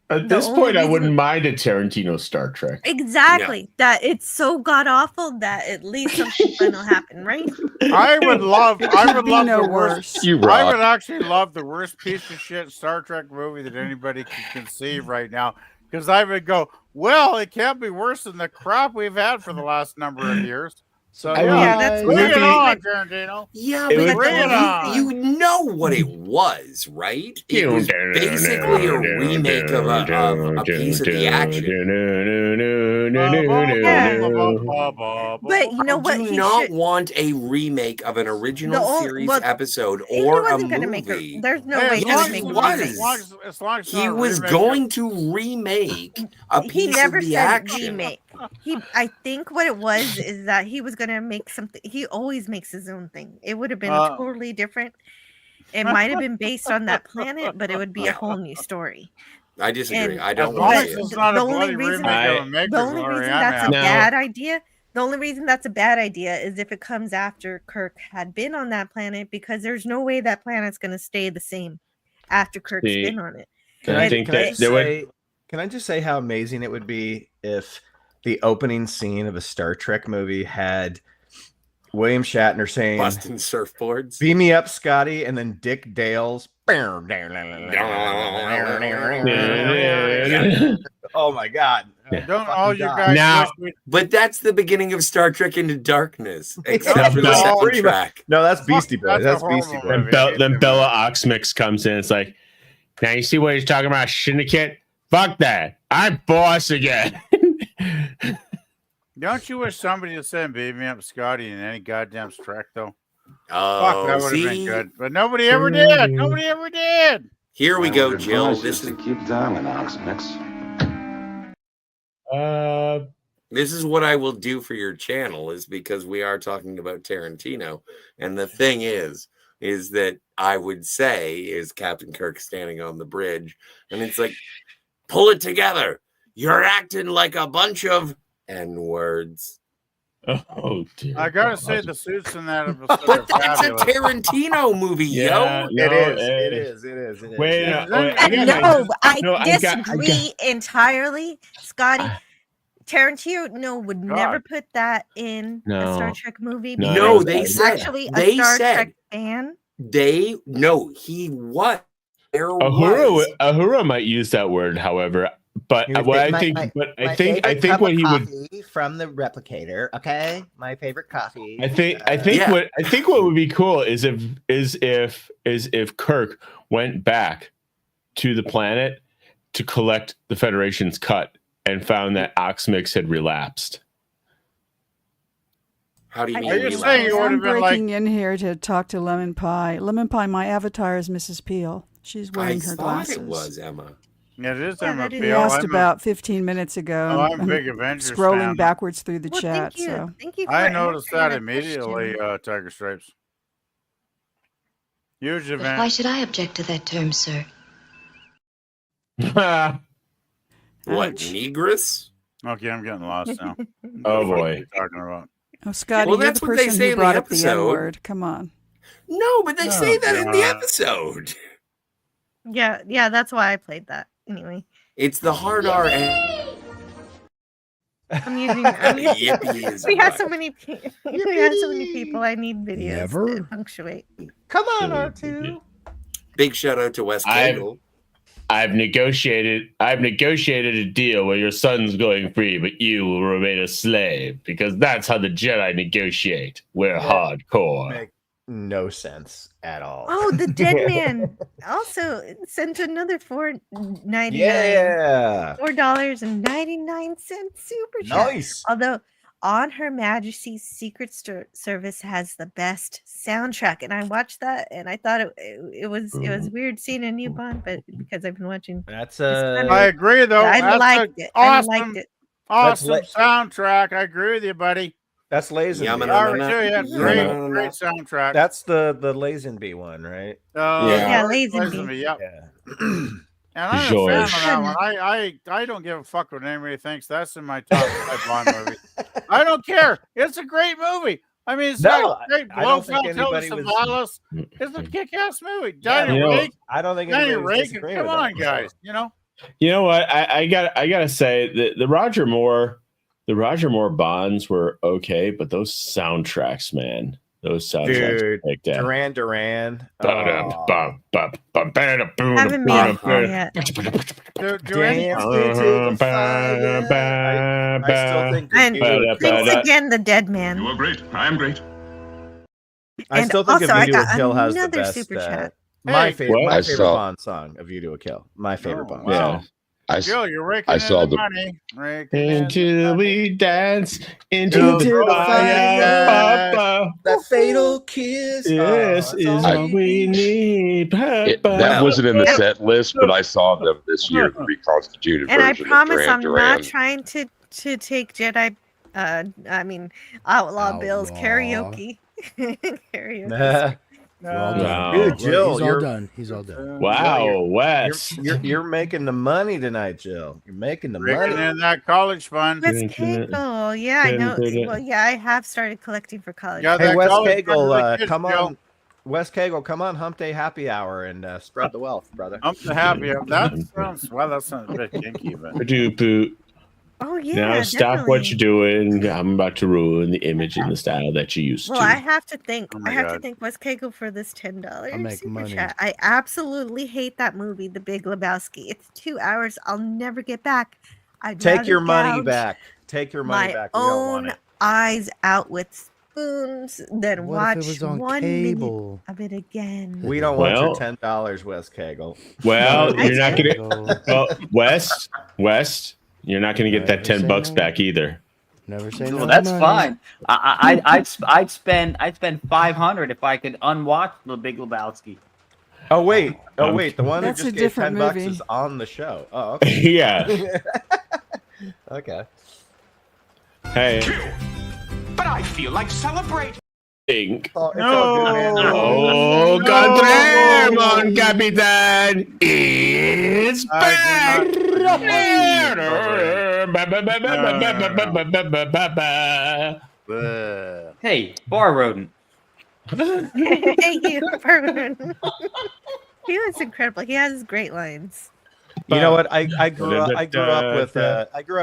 At The this only point, I reason- wouldn't mind a Tarantino Star Trek. Exactly. That it's so god awful that at least something fun will happen, right? I would love be the no worst. You I rock. would actually love the worst piece of shit Star Trek movie that anybody can conceive right now. Because I would go, well, it can't be worse than the crap we've had for the last number of years. So Yeah, that's bring what it I- on, Tarantino. Yeah, It but would- Bring it on. you know what it was, right? It was basically a remake of a piece of the action. But you know what? I do He not should. want a remake of an original The only- series well, episode He or a wasn't gonna make movie. a. There's no Hey, way as he Yes, long would as- make he a was. remake. As long as it's He not a was remake going to remake a He piece never of the said action. remake. I think what it was is that he was gonna make something. He always makes his own thing. It would have been totally different. It might have been based on that planet, but it would be a whole new story. I disagree. And- I As don't long want as to see it's it. not a the only bloody reason- remake of a I- Maker The only Glory, reason I'm that's a happy. No. bad idea. The only reason that's a bad idea is if it comes after Kirk had been on that planet, because there's no way that planet's going to stay the same after Kirk's See, been on it. And I think that there would. Can I just say how amazing it would be if the opening scene of a Star Trek movie had William Shatner saying, Busting surfboards. "Beam me up, Scotty," and then Dick Dale's. Oh my God! Don't all you God. guys Now- wish we- But that's the beginning of Star Trek Into Darkness, except Yeah, for the no, pretty much. soundtrack. No, that's Beastie Boys. That's a That's horrible Beastie Boys. movie. Then Bella Oxmix comes in. It's like, now you see what he's talking about, syndicate? Fuck that. I'm boss again. Don't you wish somebody would send Beam Me Up Scotty in any goddamn Trek though? Oh, Fuck, that would have see? been good. But nobody ever did. Nobody ever did. Here we go, Jill. This is keep dialing, Oxmix. this is what I will do for your channel, is because we are talking about Tarantino. And the thing is that I would say is Captain Kirk standing on the bridge. And it's like, pull it together. You're acting like a bunch of N-words. Oh, dear. I gotta God. say the suits in that episode are But that's a fabulous. Tarantino movie, Yeah, yo. no, It is. It is. Wait, Yeah. no, I I got- disagree entirely, Scotty. Tarantino would never God. put that in a No. Star Trek movie. No, because they he's said- actually a they Star said- Trek fan. He was. There was. Ahura might use that word, however, but He would what say, I "My- think, my- but my I think favorite what cup he of would, coffee from the replicator. Okay, my favorite coffee. I think Yeah. what would be cool is if Kirk went back to the planet to collect the Federation's cut and found that Oxmix had relapsed. How do you mean? Are you saying you would I'm have been like? breaking in here to talk to Lemon Pie. Lemon Pie, my avatar is Mrs. Peel. She's wearing her thought glasses. it was Emma. Yeah, it is Yeah, Emma that is- He Peel. asked I'm about 15 minutes ago. Oh, and I'm a big Avengers scrolling fan. backwards through the Well, chat. thank you. So Thank you for I noticed that answering my immediately, question. Tiger Stripes. Huge But event. why should I object to that term, sir? What, Ouch. Negress? Okay, I'm getting lost now. Oh, What the fuck boy. are you talking about? Oh, Scotty, Well, you're that's the what they person say who in the brought up the episode. N-word. Come on. No, but they say that in the God. episode. Yeah, that's why I played that. Anyway, It's the hard R. I'm using. Yippee is we have right. so many. We have so many people. I need videos Never. to punctuate. Come on, R2. Big shout out to Wes I've- Cagle. I've negotiated a deal where your son's going free, but you will remain a slave, because that's how the Jedi negotiate. We're hardcore. Make no sense at all. Oh, the dead man also sent another $4.99. Yeah. $4.99 super chat. Nice. Although On Her Majesty's Secret Service has the best soundtrack, and I watched that, and I thought it was weird seeing a new Bond, but because I've been watching, That's I agree, though. I That's liked a it. I liked Awesome, it. awesome soundtrack. I agree with you, buddy. That's Lazenby. Great soundtrack. That's the Lazenby one, right? Yeah, Lazenby. Yep. Yeah. And I'm a fan George. of that one. I don't give a fuck what anybody thinks. That's in my top 5 Bond movie. I don't care. It's a great movie. I mean, it's No, got great I don't think Blofeld, Tilda anybody was- Savalas. It's a kick-ass movie. Yeah, Danny you know, Rake. I don't think Danny anybody was Rake. disagreeing Come with on, that. guys. You know. You know what? I gotta say the Roger Moore Bonds were okay, but those soundtracks, man, those soundtracks Dude, like that. Duran. Haven't made it far yet. Dance me to the fire. I still think And the thanks again, the dead man. You are great. I am great. I And still think also, A I View to a got Kill has the another best. super chat. My Hey, favorite, I my favorite saw- Bond song, "A View to a Kill." My favorite Bond. wow. song. I, Jill, you're raking I in saw the the money. Raking in Until we dance into Into the the fire, fire. Papa. That fatal kiss. Yes, Oh, is that's all all we need, Papa. that wasn't in the set list, but I saw them this year, the reconstituted And I version promise of Duran I'm Duran. not trying to take Jedi. Outlaw Bill's karaoke. Karaoke. We're all done. Wow. Dude, Jill, he's all you're done. He's all done. Wow, Wes. You're making the money tonight, Jill. You're making the Raking money. in that college fund. Wes Cagle. Yeah, I know. Well, yeah, I have started collecting for college. Yeah, Hey, that Wes college fund for the Cagle, kids, come Jill. on. Wes Cagle, come on Hump Day Happy Hour and spread the wealth, brother. I'm so happy. That sounds a bit kinky, but Poo-poo. Oh yeah. Now stop what definitely. you're doing. I'm about to ruin the image and the style that you used Well, to. I have to thank Oh my I have to God. thank Wes Cagle for this $10 make super money. chat. I absolutely hate that movie, The Big Lebowski. It's 2 hours I'll never get back. I'd Take rather your money gouge back. Take your money my back. We don't want own it. eyes out with spoons than What if watch it was on 1 cable? minute of it again. We don't want Well- your $10, Wes Cagle. Well, No, you're not I gonna. Well, West, you're not gonna get that Never say $10 no. back either. Never say no. Well, to that's money. fine. I'd spend $500 if I could unwatch The Big Lebowski. Oh wait, the one That's who a just gave different $10 movie. is on the show. Oh, okay. Yeah. Okay. Hey. But I feel like celebrating. Think. Oh, it's all good, man. Oh, No. Contremon, Capitan! It's back! Hey, bar rodent. Thank you. He was incredible. He has great lines. You know what? I grew up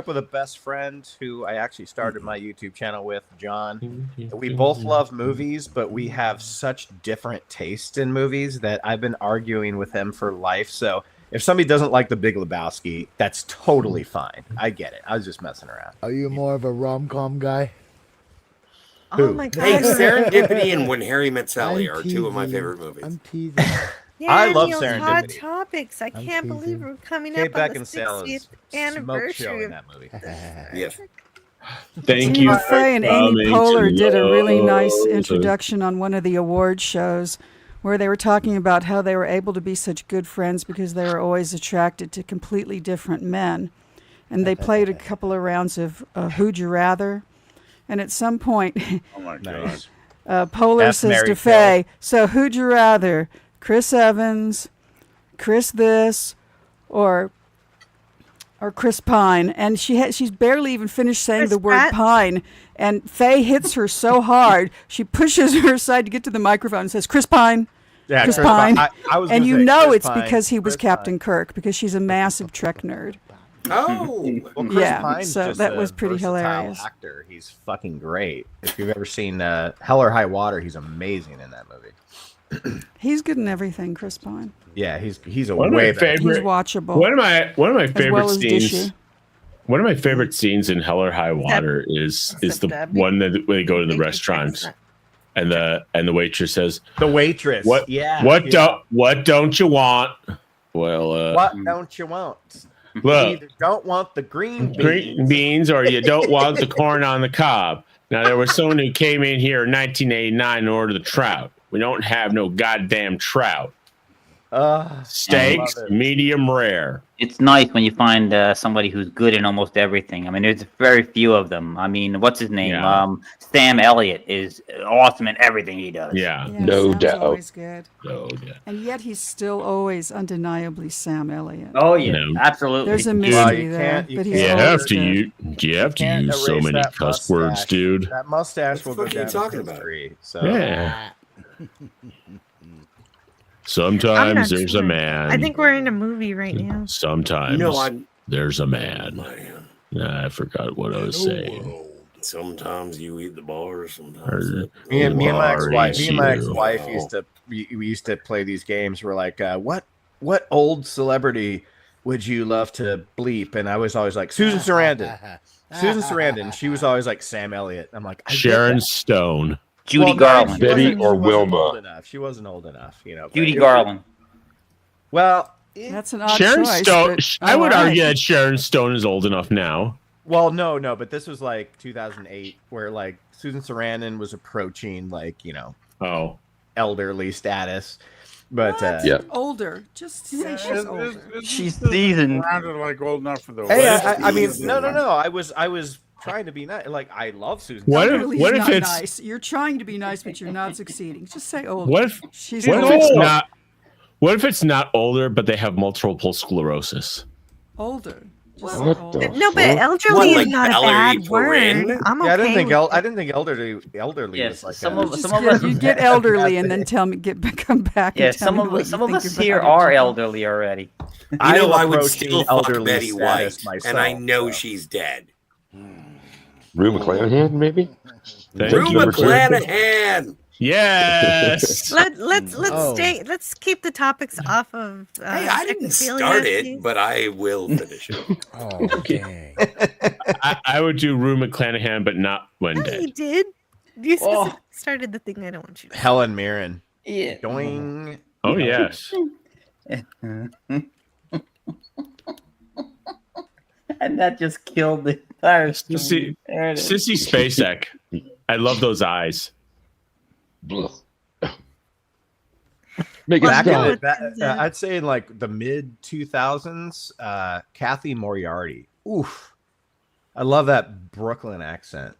with a best friend who I actually started my YouTube channel with, John. We both love movies, but we have such different tastes in movies that I've been arguing with him for life. So if somebody doesn't like The Big Lebowski, that's totally fine. I get it. I was just messing around. Are you more of a rom-com guy? Oh my god. Hey, Serendipity and When Harry Met Sally I'm are two of my teasing. favorite movies. I'm teasing. Yeah, I love Neil's Hot Serendipity. Topics. I can't believe we're coming Kate up on the Beckinsale 60th is smoke show anniversary in of that movie. Yes. Thank Tina you for Fey and Amy coming Poehler to did a really nice Lowe's. introduction on one of the award shows where they were talking about how they were able to be such good friends because they were always attracted to completely different men. And they played a couple of rounds of Who'd You Rather. And at some point, Oh my god. Poehler F, says Mary, to Kill. Faye, so who'd you rather, Chris Evans, Chris this, or Chris Pine? And she's barely even finished saying Chris the word Pratt? Pine. And Faye hits her so hard, she pushes her aside to get to the microphone and says, Chris Pine. Yeah, Chris Chris Pine. I was And gonna you say know Chris it's Pine, because he was Chris Captain Pine. Kirk, because she's a massive Trek nerd. Oh, Well, Chris Yeah, Pine's so just that a was pretty versatile hilarious. actor. He's fucking great. If you've ever seen Hell or High Water, he's amazing in that movie. He's good in everything, Chris Pine. Yeah, he's a One of way my better. He's favorite. watchable. One of my as favorite well as scenes. dishy. One of my favorite scenes in Hell or High Water is the Debbie. one that when they go to the Thank you, restaurant Chris. and the waitress says, The waitress. "What? Yeah. What yeah. don't you want?" Well, What don't you want? You look, either don't want the green green beans. beans or you don't want the corn on the cob. Now there was someone who came in here in 1989 and ordered the trout. We don't have no goddamn trout. Steaks, love it. medium rare. It's nice when you find somebody who's good in almost everything. I mean, there's very few of them. I mean, what's his name? Yeah. Sam Elliott is awesome in everything he does. Yeah. Yeah, No Sam's doubt. always good. Oh, yeah. And yet he's still always undeniably Sam Elliott. Oh yeah, No. absolutely. There's a Dude. mystery you there, can't- you but can't- he's You always have to good. you have to Can't use so erase many that cuss words, mustache. dude. That mustache What will the go fuck are you down talking in about? history. So Yeah. I'm Sometimes not there's sure. a man. I think we're in a movie right now. Sometimes You know, I'm. there's a man. I forgot what I was saying. Sometimes you eat the bars. Sometimes. Or- me and my Bar ex-wife, is me and my you. ex-wife we used to play these games. We're like, what old celebrity would you love to bleep? And I was always like Susan Sarandon. Susan Sarandon. She was always like Sam Elliott. I'm like I get Sharon that. Stone. Judy Well, no, Garland. she Betty wasn't- or she wasn't Wilma? Old enough. She wasn't old enough, you know. but Judy it was- Garland. Well, That's an odd Sharon choice. Stone. but I would all right. argue that Sharon Stone is old enough now. well, no, but this was like 2008, where like Susan Sarandon was approaching like Oh, elderly status. But What? Yeah. Older. Just say she's older. She's seasoned. Sounded like old enough for the. hey, wedding. I mean, no. I was trying to be nice. Like I love Susan. What if- Elderly what is if not it's- nice? You're trying to be nice, but you're not succeeding. Just say older. what if She's what if older. it's not? What if it's not older, but they have multiple sclerosis? Older. Just say What older. the No, but fuck? elderly What, is like not a Valerie bad word. Perrin? I'm Yeah, okay. with I didn't think elderly Yes, was like some a- of Just us. you get elderly and then tell me come back. Yeah, and tell some me of what us. you Some of think us about here it. are elderly already. You I know, am I would approaching still fuck elderly Betty White, status and I myself, know so. she's dead. Rue McClanahan, maybe? Thank Rue you. McClanahan. Yes. Let's Oh. keep the topics off of. Hey, I didn't necrophilia, start please. it, but I will finish it. Oh, dang. I would do Rue McClanahan, but not when No, dead. you did. You Oh. started the thing. I don't want you to. Helen Mirren. Yeah. Doing. Oh yes. And that just killed the entire story. Sissy, There it is. Sissy Spacek. I love those eyes. Blah. Make it Back in stop. the, I'd say in like the mid 2000s, Kathy Moriarty. Oof. I love that Brooklyn accent.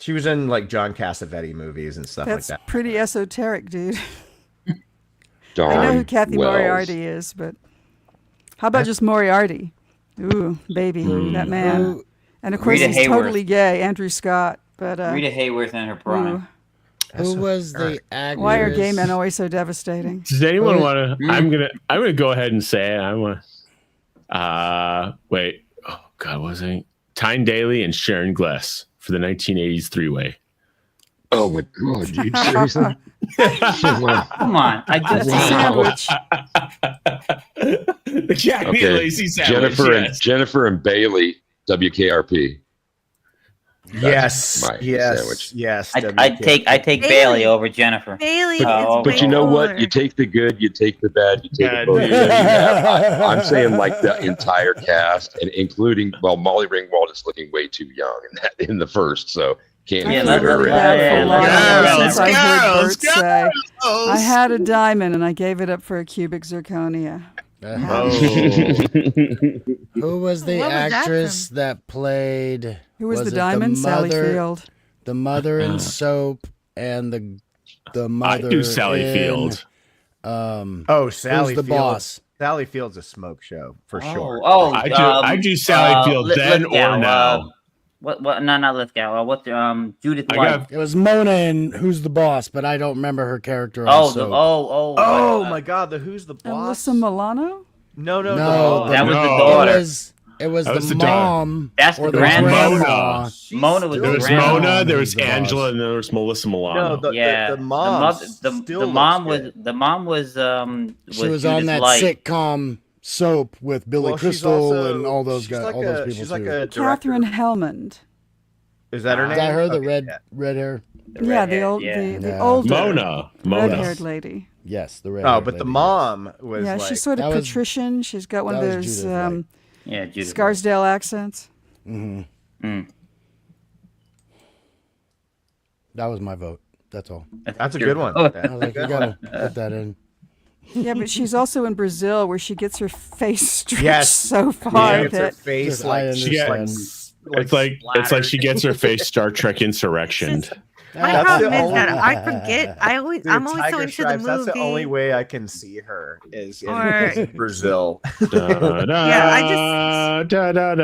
She was in like John Cassavetes movies and stuff That's like that. pretty esoteric, dude. I Darn know who Kathy Wells. Moriarty is, but how about just Moriarty? Ooh, baby, that man. Ooh. And of course, Rita he's Hayworth. totally gay, Andrew Scott. But Rita Hayworth in her prime. Who was the actress? why are gay men always so devastating? Does anyone want to? Mm. I'm gonna go ahead and say it. I want. Wait. Oh God, was it Tyne Daly and Sharon Gless for the 1980s three-way? Oh my god, dude! Seriously? Come on, I just That's a sandwich. The Jackie Okay, Lacey sandwich. Jennifer yes. and Bailey, WKRP. Yes, my yes, sandwich. yes. I take Bailey over Jennifer. Bailey But you know what? You take the good, you take the bad, you take Yeah, both. dude. Then you have, I'm saying like the entire cast, and including Molly Ringwald is looking way too young in the first, so can't I include feel her. really in bad for it. Lana since I heard girls, Bert say, I had a diamond and I gave it up for a cubic zirconia. Who was the What was that actress that played? Who was the it diamond? Sally mother- Field. The mother in Soap and the mother. do Sally in, Field. Oh, Sally who's the Field. boss? Sally Field's a smoke show for sure. I do Sally Field then or now. What? No, not Lithgow. What? Judith I White. got- It was Mona in Who's the Boss, but I don't remember her character. On Oh, Soap. Oh my God! The Who's the Boss? Alyssa Milano? No, that was the daughter. It was That was the the daughter. mom. That's or the the grandmother. grandma. Mona was There the was grandma. Mona, there was Who's the Angela, boss? and there was Melissa Milano. No, Yeah, the mom. the mom was the mom was She was Judith on that Light. sitcom Soap with Billy Well, she's Crystal also- and all those she's guys, like all those a- people she's too. like a Catherine Hellmond. Is that her name? Is that her? The Okay, red hair. Yeah, the old, the older Mona. red-haired lady. Yes, the red. Oh, but the mom was Yeah, like, she's sort of That was- patrician. She's got one of that was those Judith Light. Yeah, Judith. Scarsdale accents. Mm-hmm. That was my vote. That's all. That's a good one. I was like, you gotta put that in. Yeah, but she's also in Brazil where she gets her face stretched Yes. so far Yeah, it's her that face Just, like I She understand. It's like she gets her face Star Trek Insurrection. My That's problem the is only- that I forget. I'm always Dude, so Tiger into Stripes, the that's movie. the only way I can see her is Or- in Brazil. I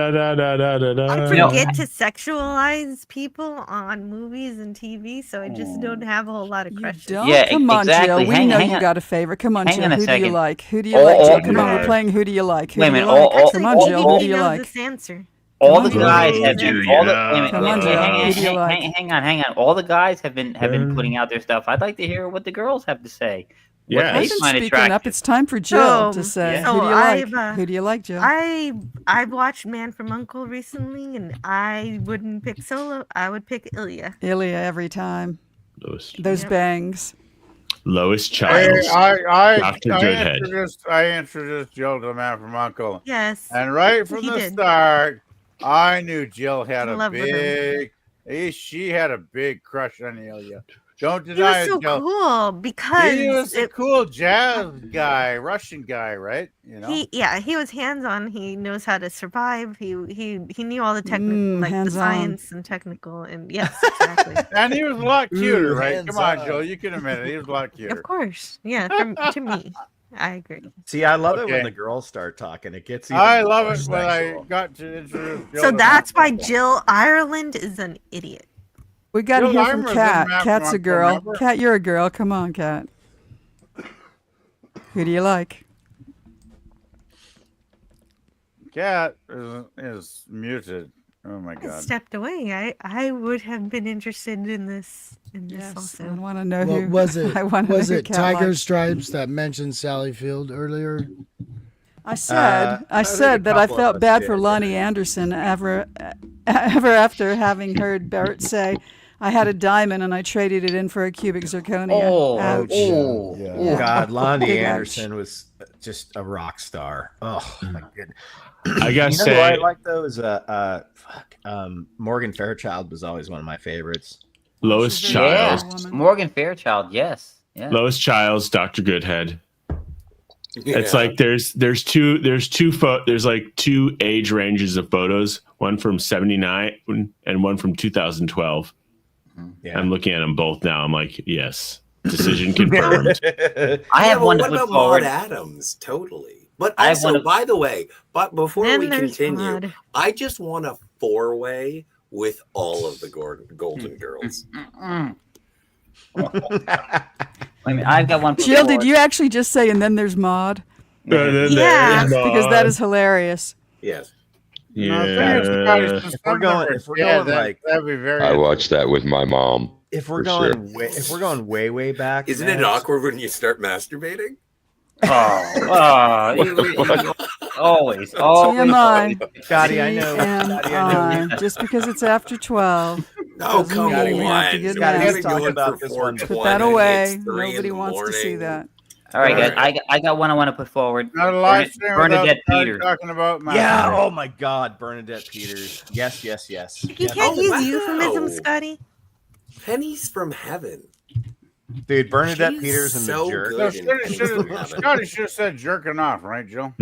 I forget to sexualize people on movies and TV, so I just don't have a whole lot of crushes. don't. Yeah, Come on, exactly. Jill. We Hang- know hang you on- got a favorite. Come on, hang Jill. on a Who do you second. like? Who do you Oh, like, oh, Jill? Come on, no. we're playing Who Do You Like? Who Wait a do you minute. like? Oh, Come on, oh, Jill. oh, Who do you knows like? this answer. All the Who guys do have you been. All the, like? wait a minute, Come on, wait, Jill. hang, Who do you hang, like? hang on. All the guys have been putting out their stuff. I'd like to hear what the girls have to say. What Yes. they I've been find speaking up. attractive. It's time for Jill to So- say. so Who do you like? I've, Who do you like, Jill? I've watched Man from U.N.C.L.E. recently, and I wouldn't pick Solo. I would pick Ilya. Ilya every time. Lois, Those Yep. bangs. Lois Hey, Childs. I Dr. Goodhead. introduced Jill to the Man from U.N.C.L.E. Yes. And right from He the did. start, I knew Jill had In a love with him. she had a big crush on Ilya. Don't He deny was it, so Jill. cool because He was a cool jazz guy, Russian guy, right? You know. he was hands on. He knows how to survive. He knew all the technical, like the hands-on. science and technical, and yes, exactly. And he was a lot cuter, Ooh, right? hands Come on, up. Joe. You can admit it. He was a lot cuter. Of course, yeah. To me, I agree. See, I love it when Okay. the girls start talking. It gets even I love more it when I sexual. got to introduce Jill. So to that's why U.N.C.L.E. Jill Ireland is an idiot. We got to Jill hear Reimer's from in Kat. Man from Kat's a U.N.C.L.E., girl. remember? Kat, you're a girl. Come on, Kat. Who do you like? Cat is muted. Oh my I god. stepped away. I would have been interested in this Yes, also. I want to know What who. was it? I want to Was know who it Kat Tiger likes. Stripes that mentioned Sally Field earlier? I said I think a that I couple of felt us bad did, for Lonnie Anderson ever after having heard Bert say, "I had a diamond and I traded it in for a cubic zirconia." Oh, Ouch. oh, Yeah. oh. God, Lonnie Big ouch. Anderson was just a rock star. Oh my goodness. I gotta You know who I say, like though is Morgan Fairchild was always one of my favorites. Lois She's a very Childs. beautiful woman. Morgan Fairchild, yes. Yeah. Lois Childs, Dr. Goodhead. It's Yeah. like there's like two age ranges of photos, one from 79 and one from 2012. Yeah. I'm looking at them both now. I'm like, yes, decision confirmed. I have but one to what put about forward. Maud Adams? Totally. But I have also, one to- by the way, but before Then we there's continue, Maud. I just want a four-way with all of the Golden Girls. Mm. Wait a minute, I've got one. put Jill, forward. did you actually just say, and then there's Maud? Yeah, Because that is hilarious. Yes. Yeah. If we're going like that'd be very. I watched that with my mom. if we're For going sure. if we're going way back, Isn't it man, awkward when you start masturbating? Oh, always. TMI. Scotty, I know. Scotty, I know. Just because it's after 12. Oh, doesn't come mean you have to on. get Scotty, mad. let's talk about this one. Put that away. It's 3 in Nobody the wants to see morning. that. All right, guys. I got one I want to put forward. Not a live stream without Bernadette Scotty Peters. talking about Yeah. masturbation. Oh my God, Bernadette Peters. Yes, yes, yes. You Yes. can't Oh, use wow. euphemisms, Scotty. Pennies from heaven. Dude, Bernadette She's Peters and so the jerk. good. Scotty should have said jerking off, right, Joe?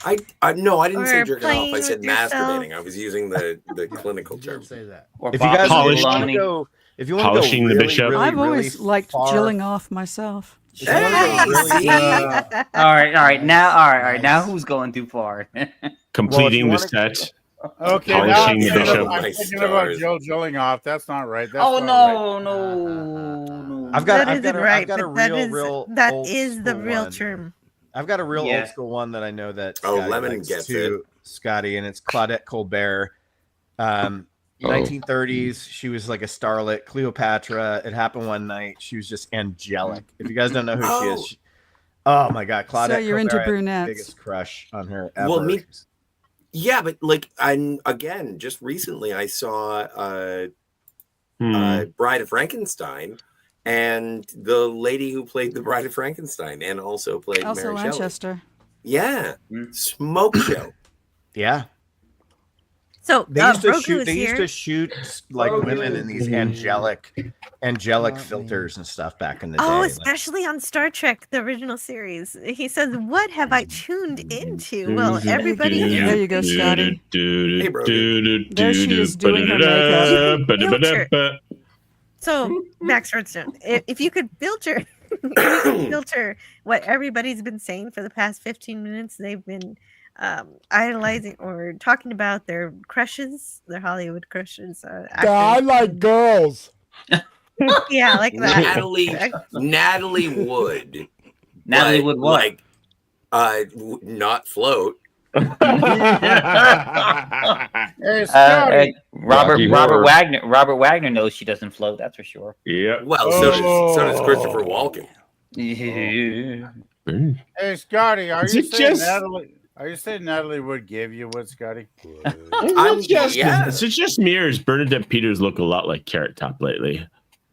I no, I didn't say Or jerking off. I playing said with yourself. masturbating. I was using the clinical term. Say that. Or If you guys polished. want to go, if you want to go Polishing the really, bishop. really, I've always really liked far, jilling off myself. if you wanna go really, All right. Now who's going too far? Completing Well, the if you set. Okay, now Polishing the bishop. I'm thinking about Joe jilling off. That's not right. That's Oh not no. I've got, That I've isn't got, a, right, I've got a but that real, is the old school real one. term. I've got a real Yeah. old school one that I know that Oh, Scotty Lemon likes gets too, Scotty, and it's Claudette Colbert. 1930s. She was like a starlet, Cleopatra. It happened one night. She was just angelic. If you guys don't know who she is, oh my God, Claudette. So you're into Colbert, I had the brunettes. biggest crush on her ever. Well, me. Yeah, but like, again, just recently I saw Bride of Frankenstein, and the lady who played the Bride of Frankenstein and also played Elsa Mary Shelley. Lanchester. Yeah, smoke show. Yeah. So They used to Broku shoot. is They used here. to shoot like women in these angelic filters and stuff back in the day. Oh, like- especially on Star Trek, the original series. He says, "What have I tuned into?" Well, everybody. There you go, Scotty. Hey, bro. There she is doing her makeup. So, Max Redstone, if you could filter, what everybody's been saying for the past 15 minutes, they've been idolizing or talking about their crushes, their Hollywood crushes. I like girls. Yeah, like that. Natalie Wood. Natalie but, Wood what? Like, not float. Robert Wagner knows she doesn't float. That's for sure. Yeah. Well, so does Christopher Walken. Yeah. Hey, Scotty, are Is you it saying just- Natalie? Are you saying Natalie Wood gave you what, Scotty? Is it just me or does Bernadette Peters look a lot like Carrot Top lately?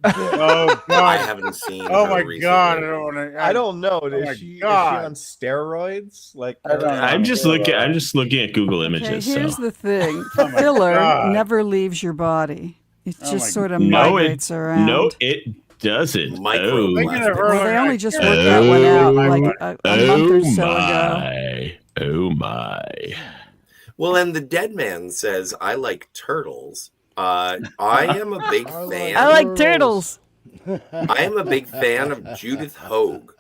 Oh God! I haven't seen. Oh her my recently. God! I don't want to. I don't know. Oh my Is she God. on steroids? Like I'm just looking at Google Okay, Images. here's So. the thing. Oh my Filler God. never leaves your body. It Oh just my sort of No, migrates around. No, it doesn't. Micro- Thinking of her Well, they like only I just can't- worked that one out like a month or so ago. my. Oh my. Well, and the dead man says, "I like turtles." I am a big fan. I like turtles. I am a big fan of Judith Hoag,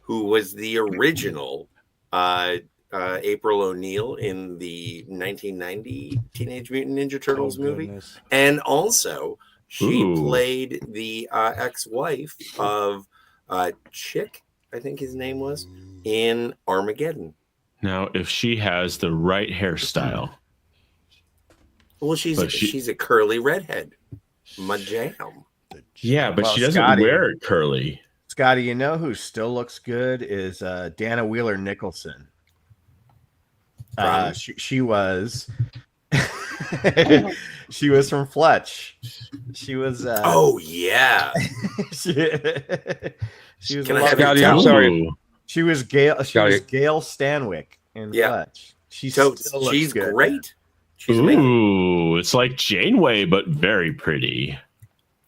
who was the original April O'Neil in the 1990 Teenage Mutant Ninja Turtles movie. goodness. And also, she Ooh. played the ex-wife of Chick, I think his name was, in Armageddon. Now, if she has the right hairstyle, Well, she's a curly redhead. My jam. yeah, but Well, she doesn't Scotty- wear it curly. Scotty, you know who still looks good is Dana Wheeler Nicholson. From? She was she was from Fletch. She was Oh yeah. she was Can I a have lovely- your I'm towel? sorry. She was Gail Scotty. Stanwyck in Yeah. Fletch. She So still looks she's good. great. She's amazing. Ooh, it's like Janeway, but very pretty.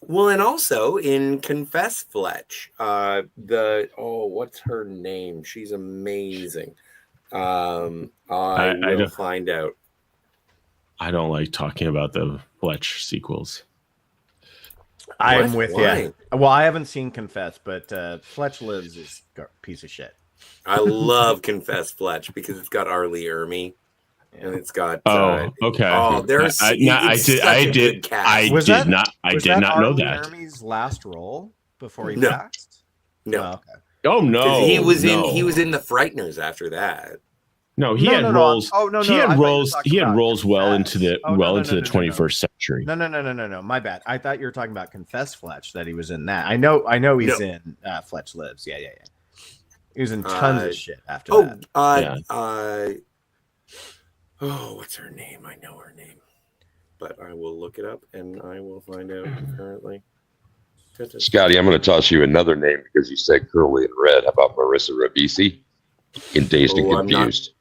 Well, and also in Confess Fletch, what's her name? She's amazing. I I will don't- find out. I don't like talking about the Fletch sequels. I am What? with Why? you. Well, I haven't seen Confess, but Fletch Lives is a piece of shit. I love Confess Fletch because it's got Arlie Ermy, and it's got. Oh, okay. Oh, there's. I it's did. such I a did. good cast. I Was did that- not. I was did that not know Arlie that. Ermey's last role before he No. passed? No, Oh, okay. Oh no, 'Cause he was no. in the Frighteners after that. No, he No, had no, no, roles. oh, no, he no, I had thought you were roles. talking He had about roles well Confess. into the Oh, no, no, into no, the no, no. 21st century. No. My bad. I thought you were talking about Confess Fletch, that he was in that. I know he's No. in Fletch Lives. Yeah. He was in tons Uh, of shit after Oh, that. Yeah. Oh, what's her name? I know her name, but I will look it up and I will find out currently. Scotty, I'm going to toss you another name because you said curly and red. How about Marissa Ribisi in Dazed and Oh, I'm not- Confused?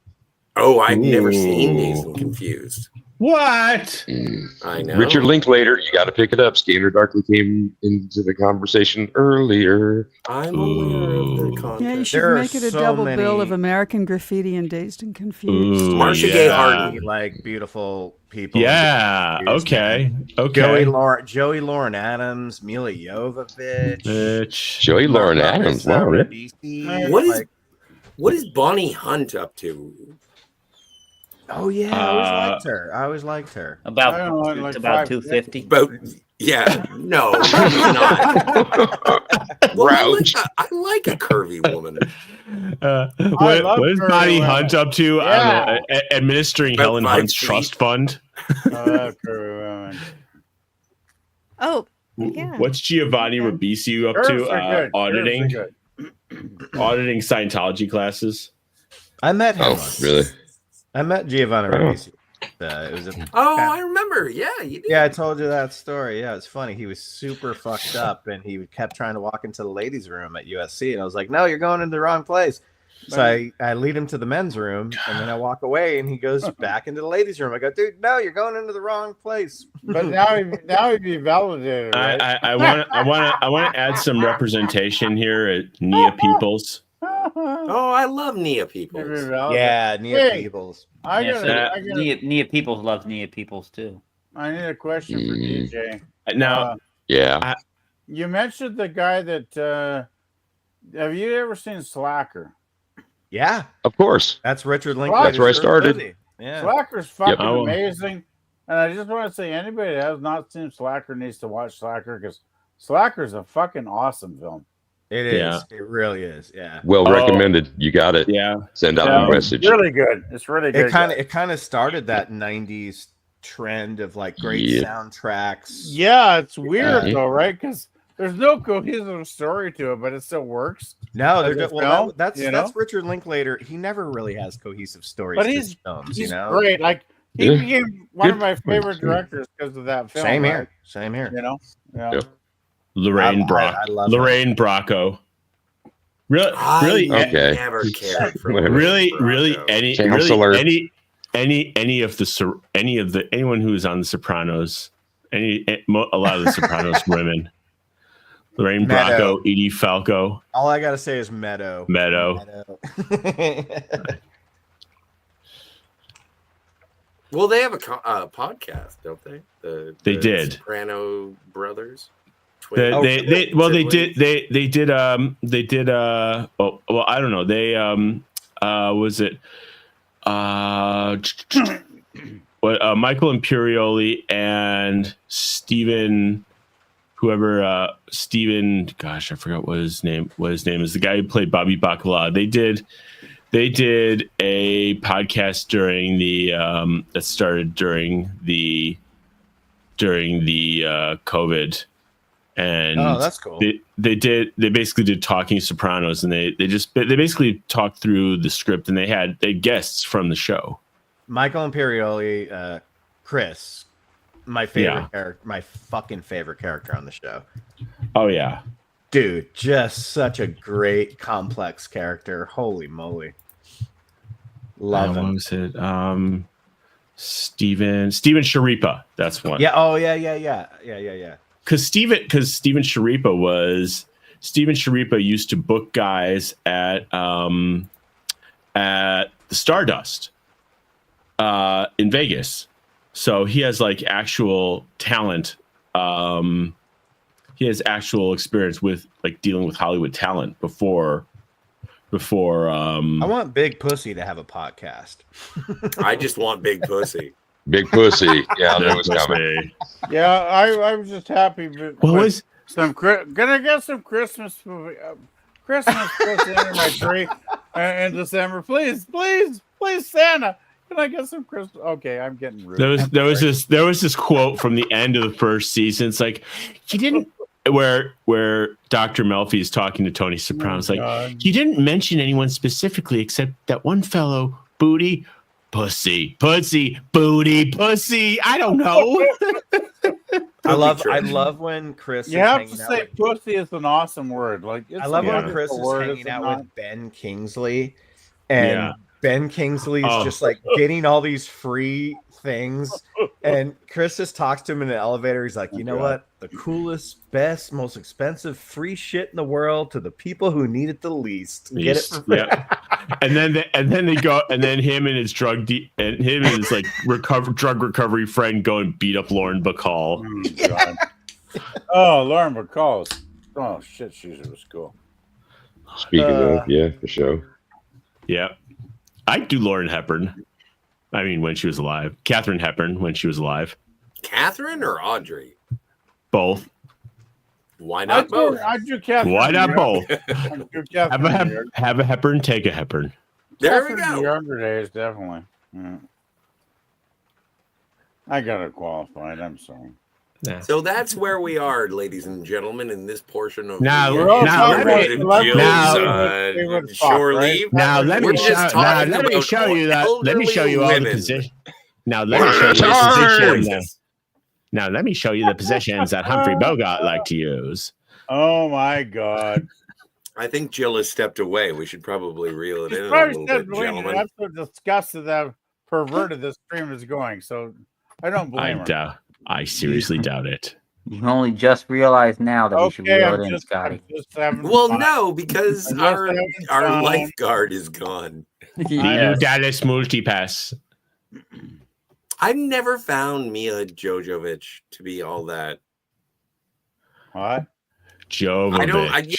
Oh, I've never seen Dazed and Confused. What? I know. Richard Linklater, you got to pick it up. Scanner Darkly came into the conversation earlier. I'm aware of the content. Yeah, you should make it a double bill of American Graffiti and Dazed and Confused. Marcia Gay Harden. Like beautiful people. Yeah. Okay. Okay. Joey Lauren Adams, Mila Jovovich. Joey Lauren Adams. Wow. Ribisi. What is Bonnie Hunt up to? Oh yeah, I always liked her. About I don't know, like about 550. 250. Yeah, no, not. Well, I like a curvy woman. What is Bonnie Hunt up to? I don't know, administering About Helen 5 Hunt's feet. trust fund. Oh, yeah. What's Giovanni Ribisi up Curves to? are good. Auditing, Curves auditing Scientology classes. I met him. Oh, once. really? I met Giovanni Ribisi. It was I remember. Yeah, you did. Yeah, I told you that story. Yeah, it's funny. He was super fucked up, and he kept trying to walk into the ladies' room at USC, and I was like, "No, you're going into the wrong place." So I lead him to the men's room, and then I walk away, and he goes back into the ladies' room. I go, "Dude, no, you're going into the wrong place." But now he'd be validated. Right? I want to add some representation here at Nia Peoples. Oh, I love Nia Peoples. Yeah, Nia Peoples. Nia Peoples loves Nia Peoples too. I need a question for DJ. Now, You mentioned the guy that. Have you ever seen Slacker? Yeah, of course. That's Richard Linklater. That's where I started. Yeah, Slacker's fucking Yep. amazing. And I just want to say, anybody that has not seen Slacker needs to watch Slacker because Slacker's a fucking awesome film. It is. Yeah. It really is. Yeah. Well recommended. You got it. Yeah. Send out the message. It's really good. It's really good. It kind of started that '90s trend of like great soundtracks. Yeah, it's weird though, right? Because there's no cohesive story to it, but it still works. No, As a film, that's you know? that's Richard Linklater. He never really has cohesive stories. But to he's his films, he's you know? great. Like he Yeah. became one of Good. my favorite directors because of that film. Same right? here. Same here. You know. Yeah. Yep. Lorraine I love Lorraine Bracco. Really, I Okay. never cared for really, Bracco. Counselor. Anyone who's on The Sopranos, a lot of The Sopranos women. Lorraine Meadow. Bracco, Edie Falco, All I gotta say is Meadow. Well, they have a podcast, don't they? They did. Soprano brothers. They siblings. did oh well I don't know was it Michael Imperioli and Steven gosh I forgot what his name is, the guy who played Bobby Bacala. They did a podcast during the that started during the COVID. And that's cool. They basically did Talking Sopranos, and they basically talked through the script, and they had guests from the show. Michael Imperioli, Chris, my favorite character, my fucking favorite character on the show. Oh yeah, dude, just such a great complex character. Holy moly, love him. What was it? Steven Sharipa. That's one. Yeah. Oh yeah. Because Steven Sharipa used to book guys at the Stardust in Vegas, so he has like actual talent. He has actual experience with like dealing with Hollywood talent before. I want Big Pussy to have a podcast. I just want Big Pussy. Big Pussy. Yeah, that was coming. Yeah, I was just happy. Gonna get some Christmas pussy under my tree in December. Please, Santa. Can I get some Christmas? Okay, I'm getting rude. There was this quote from the end of the first season. It's like he didn't where Dr. Melfi is talking to Tony Soprano. It's like he didn't mention anyone specifically except that one fellow, Booty. pussy, booty, pussy. I don't know. I love when Chris You is have hanging to out say with, pussy is an awesome word. Like it's I love a when Chris wonderful is word, hanging is it out not? with Ben Kingsley, and Yeah. Ben Kingsley is Oh. just like getting all these free things, and Chris just talks to him in the elevator. He's like, you know what? The coolest, best, most expensive free shit in the world to the people who need it the least. Get it for free. Yeah. And then they go, and then him and his drug like drug recovery friend go and beat up Lauren Bacall. Oh, God. Oh, Lauren Bacall. Oh shit, she was cool. Speaking of, yeah, for sure. Yeah, I'd do Lauren Hepburn. I mean, when she was alive, Katharine Hepburn when she was alive. Catherine or Audrey? Both. Why not both? I'd do Catherine. Why not both? I'd do Catherine. Have a Hepburn, take a Hepburn. There we Catherine in go. the younger days, definitely. Yeah. I got it qualified. I'm sorry. Yeah. So that's where we are, ladies and gentlemen, in this portion of Now, the let me show you that. Let me show you all the position. Now let me show you the position. Now let me show you the positions that Humphrey Bogart liked to use. Oh my God! I think Jill has stepped away. We should probably reel it in a Probably little said, bit, gentlemen. I'm so disgusted that perverted this stream is going. So I don't blame her. I seriously doubt it. You only just realized now that we should reel it in, Scotty. Well, no, because our lifeguard is gone. Lilu Dallas Multipass. I've never found Mila Jovovich to be all that. What? Jovovich.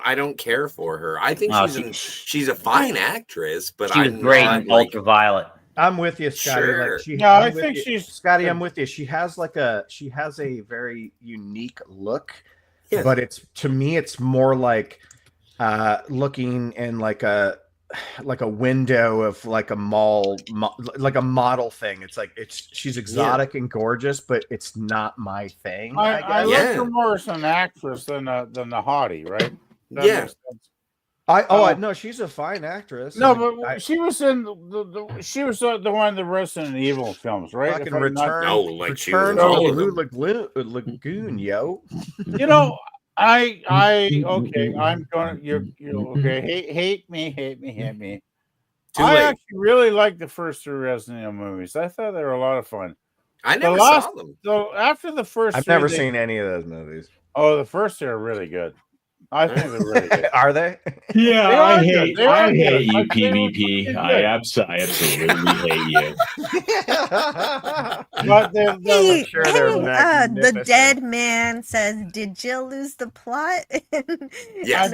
I don't care for her. I think she's a fine actress, but She was great in Ultraviolet. I'm with you, Scotty. Sure. Like I think she's Scotty. I'm with you. She has a very unique look, Yeah. but to me, it's more like looking in like a window of like a mall, like a model thing. She's exotic and gorgeous, but it's not my thing. I like her more as an actress than the hottie, right? That Yeah. makes sense. No, she's a fine actress. No, but she was in she was the one in the Resident Evil films, right? Fucking If I'm not- Return she was to in the all of Blue them. Lagoon, yo. You know, I'm gonna you're okay. Hate me. Too I late. actually really like the first three Resident Evil movies. I thought they were a lot of fun. I never saw them. So after the first, I've never seen any of those movies. Oh, the first two are really good. I think they're really good. Are they? Yeah, They are I good. hate They are you, good. They were PvP. fucking I good. absolutely hate you. But Hey, sure they're the magnificent. dead man says, "Did Jill lose the plot?" Yes. And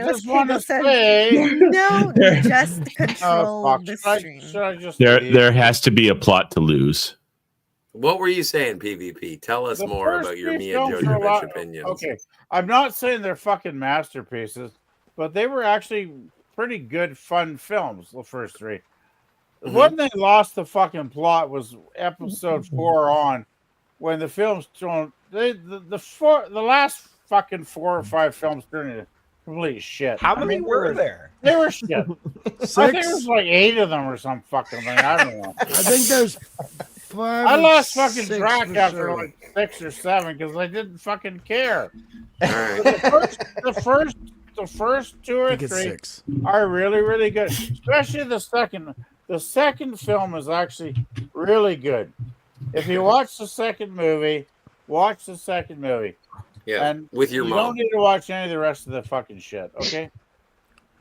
I those just want to people said, say, "No, just control fuck. the Should I- stream." should I just There has to be a plot to lose. What were you saying, PvP? Tell us The more first about your three Mia films are a Jovovich lot- opinions. Okay, I'm not saying they're fucking masterpieces, but they were actually pretty good, fun films. The first three. Mhm. When they lost the fucking plot was episode 4 on, when the films don't. The last fucking 4 or 5 films turned into complete shit. How many were there? They were shit. I think it was like 8 of them or some fucking thing. I don't know. I think there's 5. I or lost fucking 6 track for after sure. like 6 or 7 because I didn't fucking care. All right. The first 2 or I think it's 3 6. are really, really good. Especially the second. The second film is actually really good. If you watch the second movie, watch the second movie. Yeah, And with your you mom. don't need to watch any of the rest of the fucking shit, okay?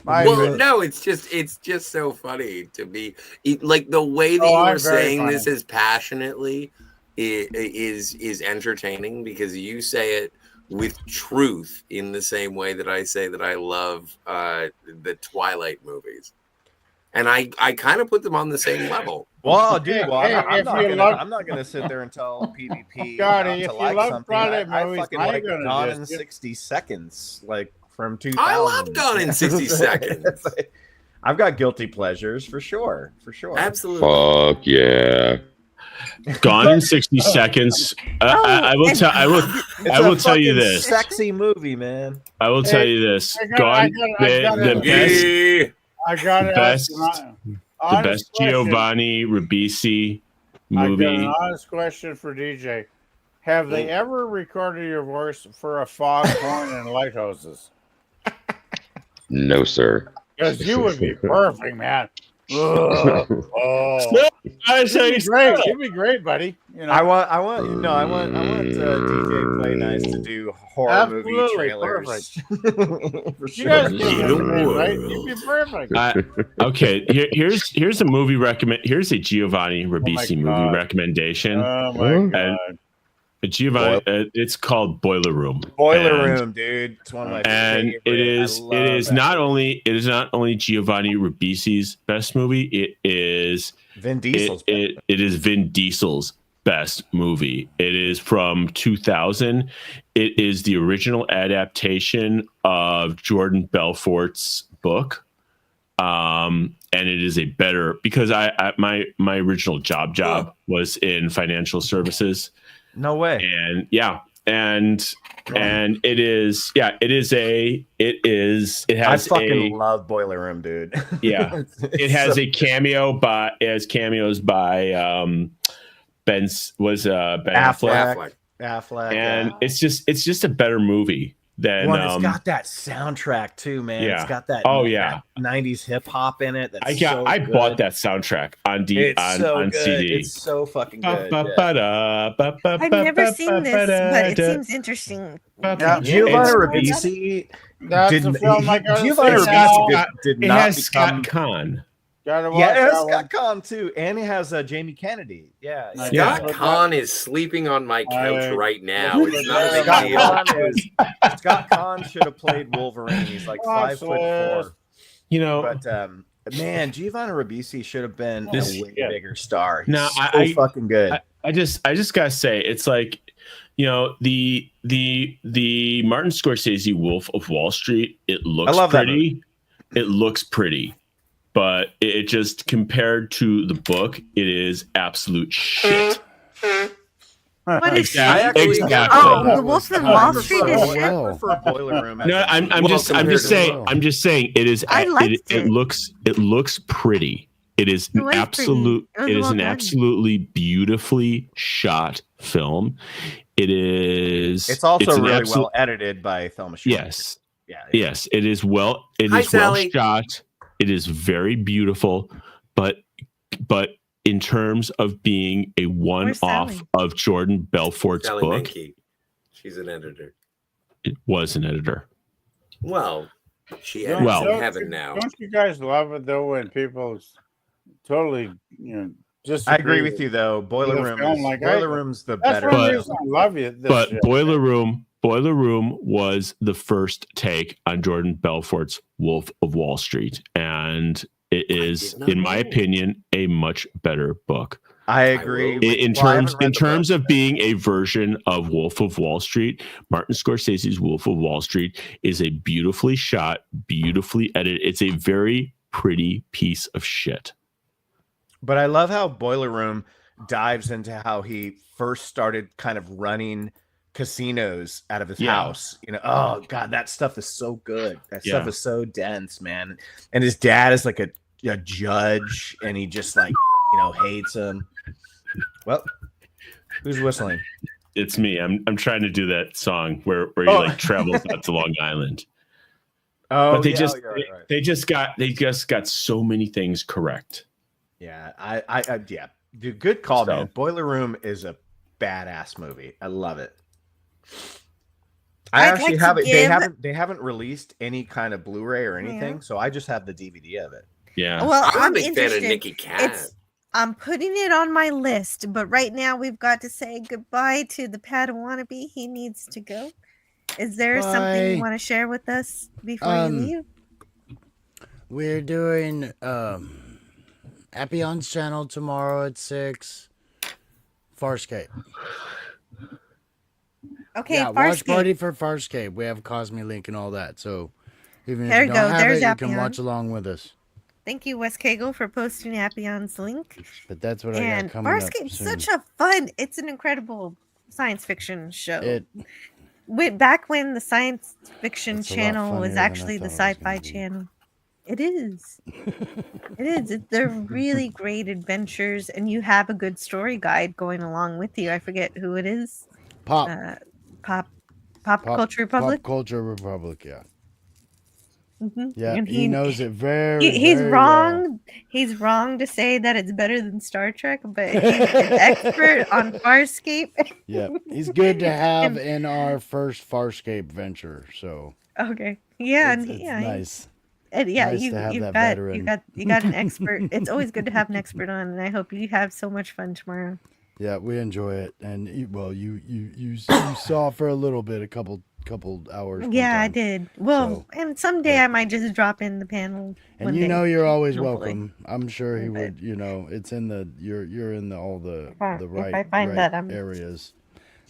Well, no, it's just so funny to be like the way that you I'm were very saying funny. this as passionately is entertaining because you say it with truth in the same way that I say that I love the Twilight movies, and I kind of put them on the same level. Well, dude, I'm if not gonna sit there and tell PvP Scotty, not if to you like love something. Twilight I movies, fucking I'm like gonna Gone in just- 60 Seconds, like from 2000. I love Gone in 60 Seconds. I've got guilty pleasures for sure. Absolutely. Fuck yeah. Gone in 60 seconds. I will tell. I will. It's I a will tell you fucking this. sexy movie, man. I will tell you this. I Gone. gotta- The best. I got to ask Best. you. the best Giovanni Ribisi I've got an movie. honest question for DJ. Have they ever recorded your voice for a foghorn and lighthouses? No, sir. Because you would be perfect, man. Ugh. Oh. I say You'd be great. You'd be great, buddy. You know. I want DJ Play Nice to do horror movie Absolutely trailers. For You sure. guys get it, right? You'd be perfect. Okay, here's a movie recommend. Here's a Giovanni Ribisi movie God. recommendation. Oh my God. And Giovanni, it's called Boiler Room. Boiler Room, dude. It's one of my And favorite. it is not only Giovanni Ribisi's best movie. It is Vin Diesel's. It is Vin Diesel's best movie. It is from 2000. It is the original adaptation of Jordan Belfort's book. And it is a better, because my original job was in financial services. No way. And and it has I fucking love Boiler Room, dude. Yeah. It has a cameo cameos by Ben Affleck. Affleck. And it's just a better movie than it's got that soundtrack too, man. Yeah. It's got that that 90s hip hop in it. That's I bought that soundtrack on good. CD. It's so fucking good. I've never seen this, but it seems interesting. Giovanni Ribisi That's a film I gotta Giovanni see Ribisi now. did It not has become... Scott Conn. Gotta watch Yeah, it that has one. Scott Conn too, and it has Jamie Kennedy. Yeah, Scott Conn is sleeping on my couch right now. It's not a big deal. Scott Conn should have played Wolverine. He's like 5'4". You know, but man, Giovanni Ribisi should have been a way bigger star. He's No, so fucking good. I just gotta say, it's like, you know, the Martin Scorsese Wolf of Wall Street. It looks love that pretty. It looks pretty, but it just, compared to the book, it is absolute shit. What is Exactly. shit? Exactly. Oh, the Wolf of Wall Street is shit. I prefer Boiler Room. No, I'm just saying it is. I liked it looks pretty. It is It an was absolute. pretty. It is well an done. absolutely beautifully shot film. It is. It's also an really absolute- well edited by Thelma Schumacher. Yes. Yeah. Yes. It is well. It Hi, is well Sally. shot. It is very beautiful, but in terms of being a one-off Sally? of Jordan Belfort's Sally book, Menke. She's an editor. it was an editor. Well, she Don't- edits Well- in heaven now. Don't you guys love it though when people totally, just I agree with you though. Boiler Room. Boiler Room's the That's better. one reason I love you. This But shit. Boiler Room was the first take on Jordan Belfort's Wolf of Wall Street, and it is, in my opinion, a much better book. I agree. In Well, I haven't terms read the book. of being a version of Wolf of Wall Street, Martin Scorsese's Wolf of Wall Street is a beautifully shot, beautifully edited. It's a very pretty piece of shit. But I love how Boiler Room dives into how he first started kind of running casinos out of his house. Oh god, that stuff is so good. That stuff is so dense, man. And his dad is like a judge, and he just like hates him. Well, who's whistling? It's me. I'm trying to do that song where he like travels out to Long Island. Oh, But they yeah, just you're right. they just got so many things correct. Yeah, I dude, good call, So- man. Boiler Room is a badass movie. I love it. I I'd actually like have to it. They haven't released any kind of Blu-ray or anything, so I just have the DVD of it. Yeah. Well, I'm a I'm big fan of interested. Nicky Cat. I'm putting it on my list, but right now we've got to say goodbye to the Padawannabe. He needs to go. Is there something you Bye. want to share with us before you leave? We're doing Appion's channel tomorrow at 6. Farscape. Okay, yeah, watch Farscape. party for Farscape. We have Cosme link and all that. So even There if you you don't go. have There's it, you can Appian. watch along with us. Thank you, Wes Cagle, for posting Appion's link. But that's what I And got coming up Farscape's soon. such a fun. It's an incredible science fiction show. It- Back when the science fiction It's a lot channel funnier was than I actually the thought it was sci-fi channel. It is. It is. They're really great adventures, and you have a good story guide going along with you. I forget who it is. Pop. Pop Culture Republic. Pop Culture Republic, yeah. Yeah, And he knows it very, he's very wrong. well. He's wrong to say that it's better than Star Trek, but he's an expert on Farscape. Yeah, he's good to have in our first Farscape venture. So Okay. Yeah, it's, and it's yeah, nice. and yeah, Nice to have you've that got veteran. you got an expert. It's always good to have an expert on, and I hope you have so much fun tomorrow. Yeah, we enjoy it, and you saw for a little bit, a couple hours. one Yeah, I time. did. Well, So, and someday I might just drop in the panel. and one you day, know you're always hopefully. welcome. I'm sure he But- would. You know, it's in the you're in all the If right, I find right that, I'm- areas.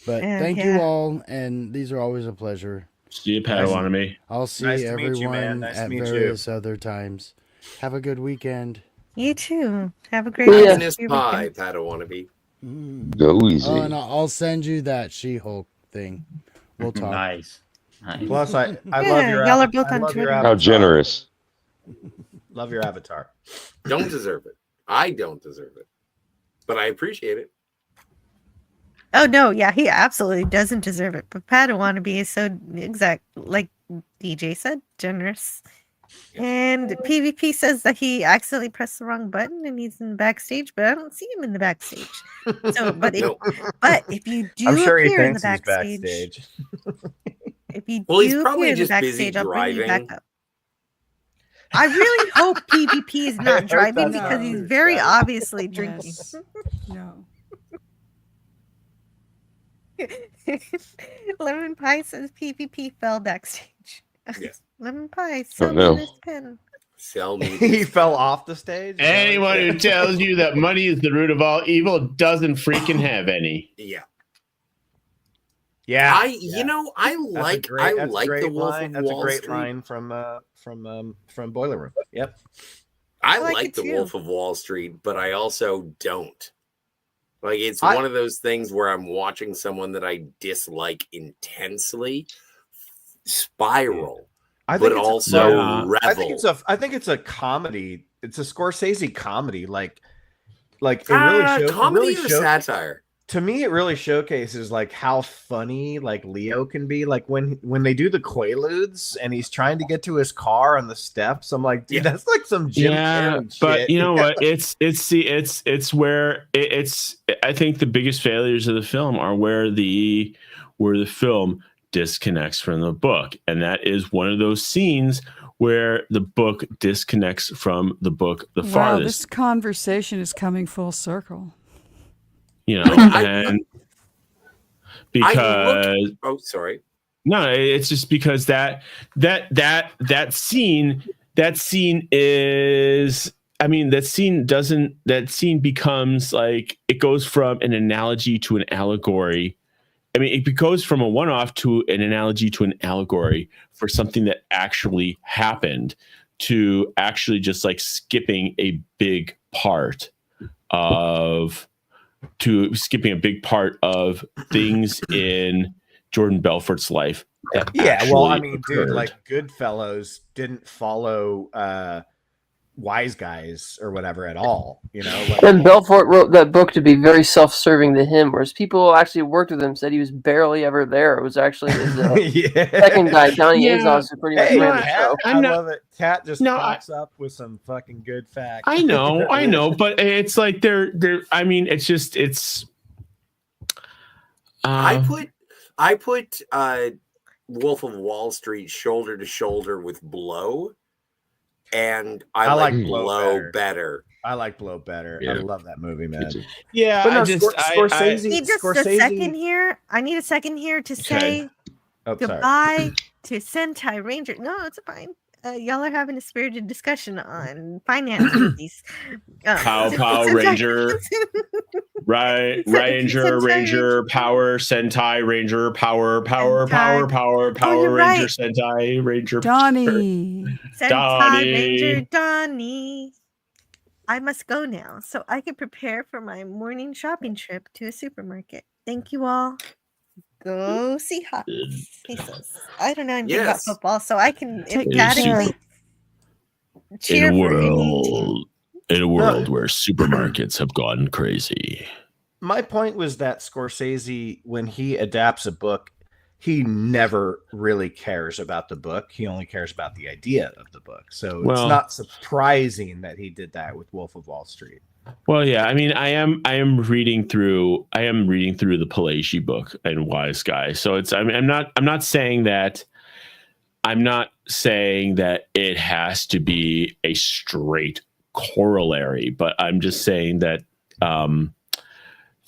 But Yeah, thank you yeah. all, and these are always a pleasure. See you, Padawanami. I'll see Nice to meet everyone you, man. Nice to at meet you. various other times. Have a good weekend. You too. Have a great Happiness your pie, weekend. Padawannabe. Go easy. Oh, and I'll send you that She-Hulk thing. We'll talk. Nice. Plus, I Yeah, love your y'all are avatar. both I on love your Twitter. avatar. How generous. Love your avatar. Don't deserve it. I don't deserve it, but I appreciate it. Oh no, yeah, he absolutely doesn't deserve it. But Padawannabe is so exact, like DJ said, generous. And PvP says that he accidentally pressed the wrong button and he's in the backstage, but I don't see him in the backstage. So, but if you do I'm sure he appear in the thinks he's backstage, if you Well, he's do probably appear in the just busy backstage, I'll bring you driving. back up. I really hope PvP is I not hope driving that's because not he's true, very Scott. obviously drinking. Yes. No. Lemon Pie says PvP fell backstage. Yes. Lemon Pie, Oh, sell no. me this pen. Sell me. He fell off the stage. Anyone who tells you that money is the root of all evil doesn't freaking have any. Yeah. Yeah, You know, I like the Wolf line. of That's Wall a great Street. line from Boiler Room. Yep. I like like it the too. Wolf of Wall Street, but I also don't. Like, it's I- one of those things where I'm watching someone that I dislike intensely spiral, I but think it's also revel. I think it's a comedy. It's a Scorsese comedy. Like it really comedy or satire. To me, it really showcases like how funny like Leo can be. Like when they do the Quaaludes and he's trying to get to his car on the steps. I'm like, dude, that's like some Jim Carrey shit. But you know what? It's where it's. I think the biggest failures of the film are where the film disconnects from the book, and that is one of those scenes where the book disconnects from the book the Wow, farthest. this conversation is coming full circle. You know, and because Oh, sorry. no, it's just because that scene is. I mean, that scene becomes like it goes from an analogy to an allegory. I mean, it goes from a one-off to an analogy to an allegory for something that actually happened to actually just like skipping a big part of things in Jordan Belfort's life. That Yeah, well, I actually mean, dude, occurred. like Goodfellas didn't follow Wise Guys or whatever at all. You know, like, And Belfort wrote that book to be very self-serving to him, whereas people who actually worked with him said he was barely ever there. It was actually his second guy, Johnny Azos, who pretty much Hey, ran the Kat, show. I love it. Kat just pops up with some fucking good facts. I know, but it's like they're. I mean, it's just I put Wolf of Wall Street shoulder to shoulder with Blow, and I like Blow better. I like Blow better. Yeah. I love that movie, man. Yeah, But no, I need just a Scorsese- second here. I need a second here to say Oh, sorry. goodbye to Sentai Ranger. No, it's fine. Y'all are having a spirited discussion on finance movies. Pow Sentai- Ranger, Ranger, Power Sentai Ranger, Power you're right. Ranger Sentai Ranger. Donnie. Sentai Ranger Donnie. I must go now so I can prepare for my morning shopping trip to a supermarket. Thank you all. Go Seahawks. He says. I don't know anything about Yes. football, so I can Take emphatically cheer for any team. In a world where supermarkets have gone crazy. My point was that Scorsese, when he adapts a book, he never really cares about the book. He only cares about the idea of the book. So it's Well- not surprising that he did that with Wolf of Wall Street. Well, yeah, I mean, I am reading through the Pelagi book and Wise Guy. So it's I'm not saying that it has to be a straight corollary, but I'm just saying that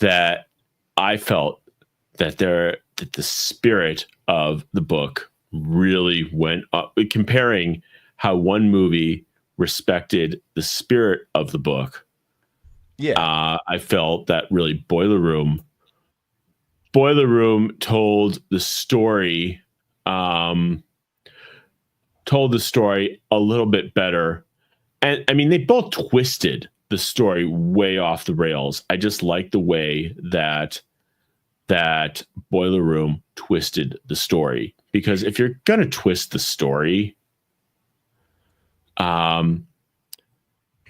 that I felt that the spirit of the book really went up, comparing how one movie respected the spirit of the book. Yeah. I felt that really Boiler Room told the story a little bit better. And I mean, they both twisted the story way off the rails. I just like the way that Boiler Room twisted the story, because if you're going to twist the story,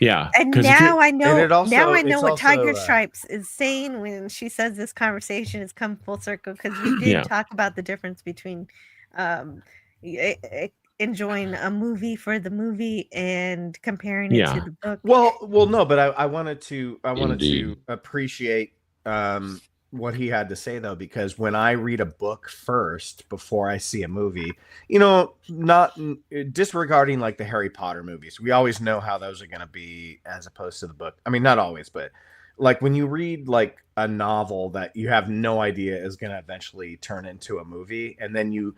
yeah. And now I know. Now I know what also, Tiger Stripes is saying when she says this conversation has come full circle, because you did Yeah. talk about the difference between enjoying a movie for the movie and comparing it to the book. Well, no, but I wanted to Indeed. appreciate what he had to say, though, because when I read a book first before I see a movie, not disregarding like the Harry Potter movies, we always know how those are going to be as opposed to the book. I mean, not always, but like when you read like a novel that you have no idea is going to eventually turn into a movie, and then you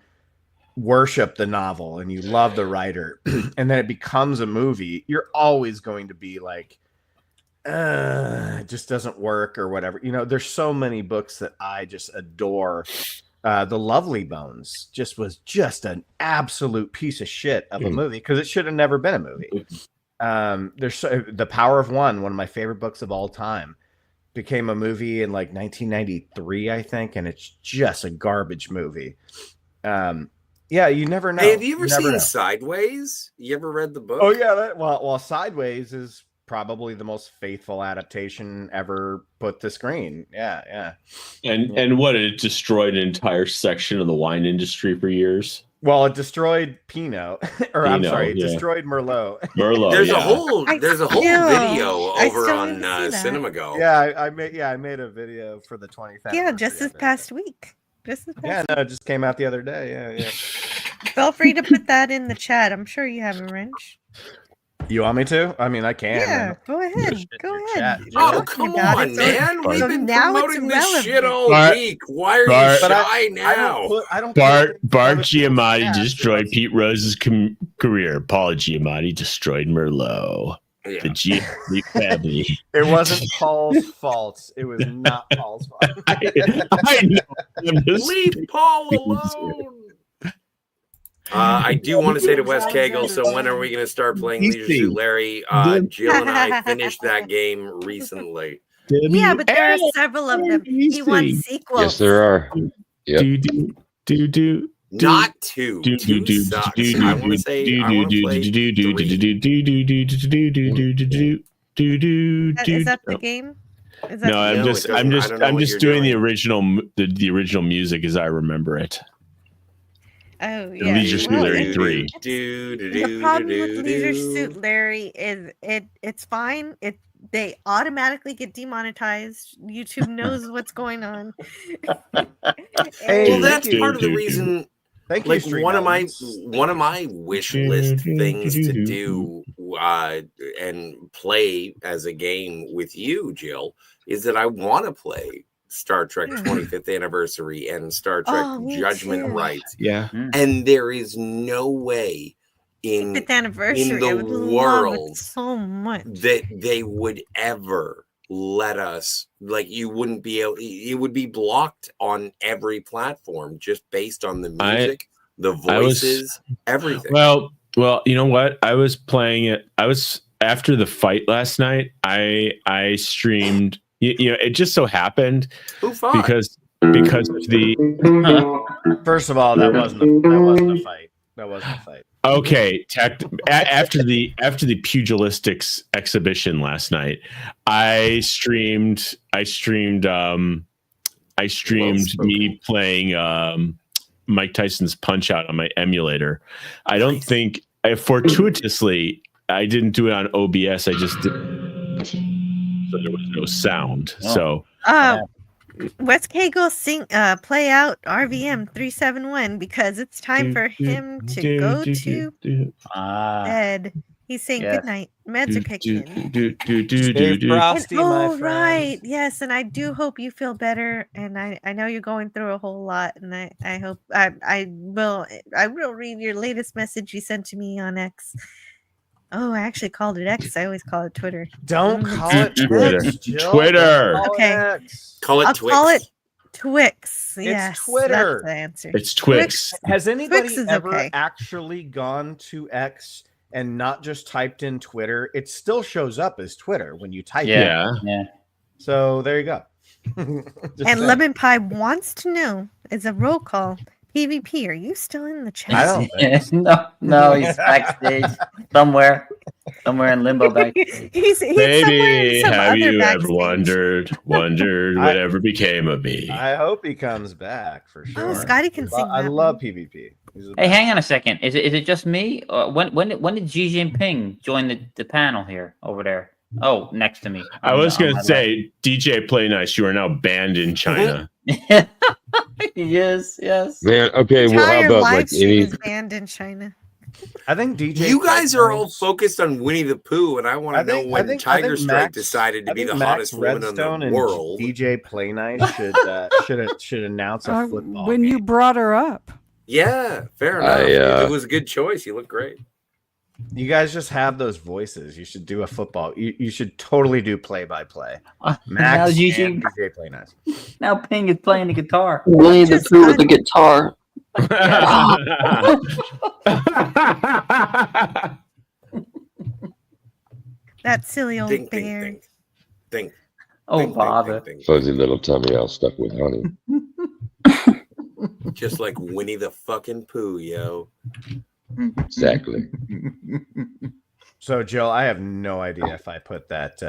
worship the novel and you love the writer, and then it becomes a movie, you're always going to be like, it just doesn't work or whatever. There's so many books that I just adore. The Lovely Bones was just an absolute piece of shit of a movie, because it should have never been a movie. The Power of One of my favorite books of all time, became a movie in like 1993, I think, and it's just a garbage movie. Yeah, you never know. Hey, have you ever never seen know. Sideways? You ever read the book? Oh yeah, well, Sideways is probably the most faithful adaptation ever put to screen. Yeah. And what, it destroyed an entire section of the wine industry for years. Well, it destroyed Pinot, or I'm Pinot, sorry, it yeah. destroyed Merlot. There's a whole video I over still on didn't see that. CinemaGo. Yeah, I made a video for the 20th. Yeah, just this past week. Yeah, no, it just came out the other day. Yeah. Feel free to put that in the chat. I'm sure you have a wrench. You want me to? I mean, I can. Yeah, go ahead. Go ahead. Oh, come on, man. We've been promoting this shit all Bart- week. Why are Bart- you shy now? Bart Giamatti destroyed Pete Rose's career. Paul Giamatti destroyed Merlot. Yeah. The Giamatti family. It wasn't Paul's fault. It was not Paul's fault. I know. I'm just- Leave Paul alone. I do want to say to Wes Cagle, so when are we going to start playing Leisure Suit Larry? Jill and I finished that game recently. Yeah, but there are several of them. He wants sequels. Yes, there are. Yep. Not two. Two sucks. I want to say, I want to play three. Is that the game? Is that No, I'm just doing the original music as I remember it. Oh yeah. Leisure Suit Larry 3. The problem with Leisure Suit Larry is it's fine. They automatically get demonetized. YouTube knows what's going on. Well, that's part of the reason. Thank like you, one of my wish list things to do and play as a game with you, Jill, is that I want to play Star Trek 25th Anniversary and Star Trek Judgment Rights. Yeah. And there is no way in 5th anniversary, I the would love it world so much that they would ever let us, like, you wouldn't be able, it would be blocked on every platform just based on the music, the voices, everything. Well, you know what? I was playing it. After the fight last night, I streamed. You know, it just so happened because of the. First of all, that wasn't a fight. That wasn't a fight. Okay, after the pugilistics exhibition last night, I streamed me playing Mike Tyson's Punch Out on my emulator. I don't think fortuitously I didn't do it on OBS. I just did, so there was no sound. So Wes Cagle play out RVM 371 because it's time for him to go to bed. He's saying good night. Meds are kicking in. Dave Frosty, my Oh, friend. right. Yes, and I do hope you feel better. And I know you're going through a whole lot. And I hope I will read your latest message you sent to me on X. Oh, I actually called it X. I always call it Twitter. Don't call it Twitter. X, Jill. Twitter. Don't call Okay. it X. Call it I'll Twix. call it Twix. It's Yes, Twitter. that's the answer. It's Twix. Has anybody Twix is ever okay. actually gone to X and not just typed in Twitter? It still shows up as Twitter when you type Yeah. it. So there you go. And saying. Lemon Pie wants to know, it's a roll call. PvP, are you still in the chat? I don't think so. No, he's backstage somewhere in limbo backstage. He's somewhere Baby, in some have other you ever backstage. wondered whatever became of me? I hope he comes back for sure. Oh, Scotty can sing I that love PvP. He's the Hey, best. hang on a second. Is it just me? Or when did Xi Jinping join the panel here over there? Oh, next to me. I was On going my to say, DJ Play Nice, you are now banned in China. left. Yes. Man, okay, well, how Entire about live like stream any? is banned in China. I think DJ. You guys are all Playgrounds- focused on Winnie the Pooh, and I want to know when Tiger Stripe Max- decided to I be the think Max hottest woman in Redstone the and world. DJ Play Nice should announce a football. when you brought her up. Yeah, fair enough. It was a good choice. You look great. You guys just have those voices. You should do a football. You should totally do play-by-play. Now Max Gigi- and DJ Play Nice. Now Ping is playing the guitar. Winnie the Pooh with the guitar. That silly old Ding, ding, bear. ding. Ding. Oh, Ding, ding, bother. ding, ding. Fuzzy little tummy all stuck with honey. Just like Winnie the fucking Pooh, yo. Exactly. So, Jill, I have no idea if I put that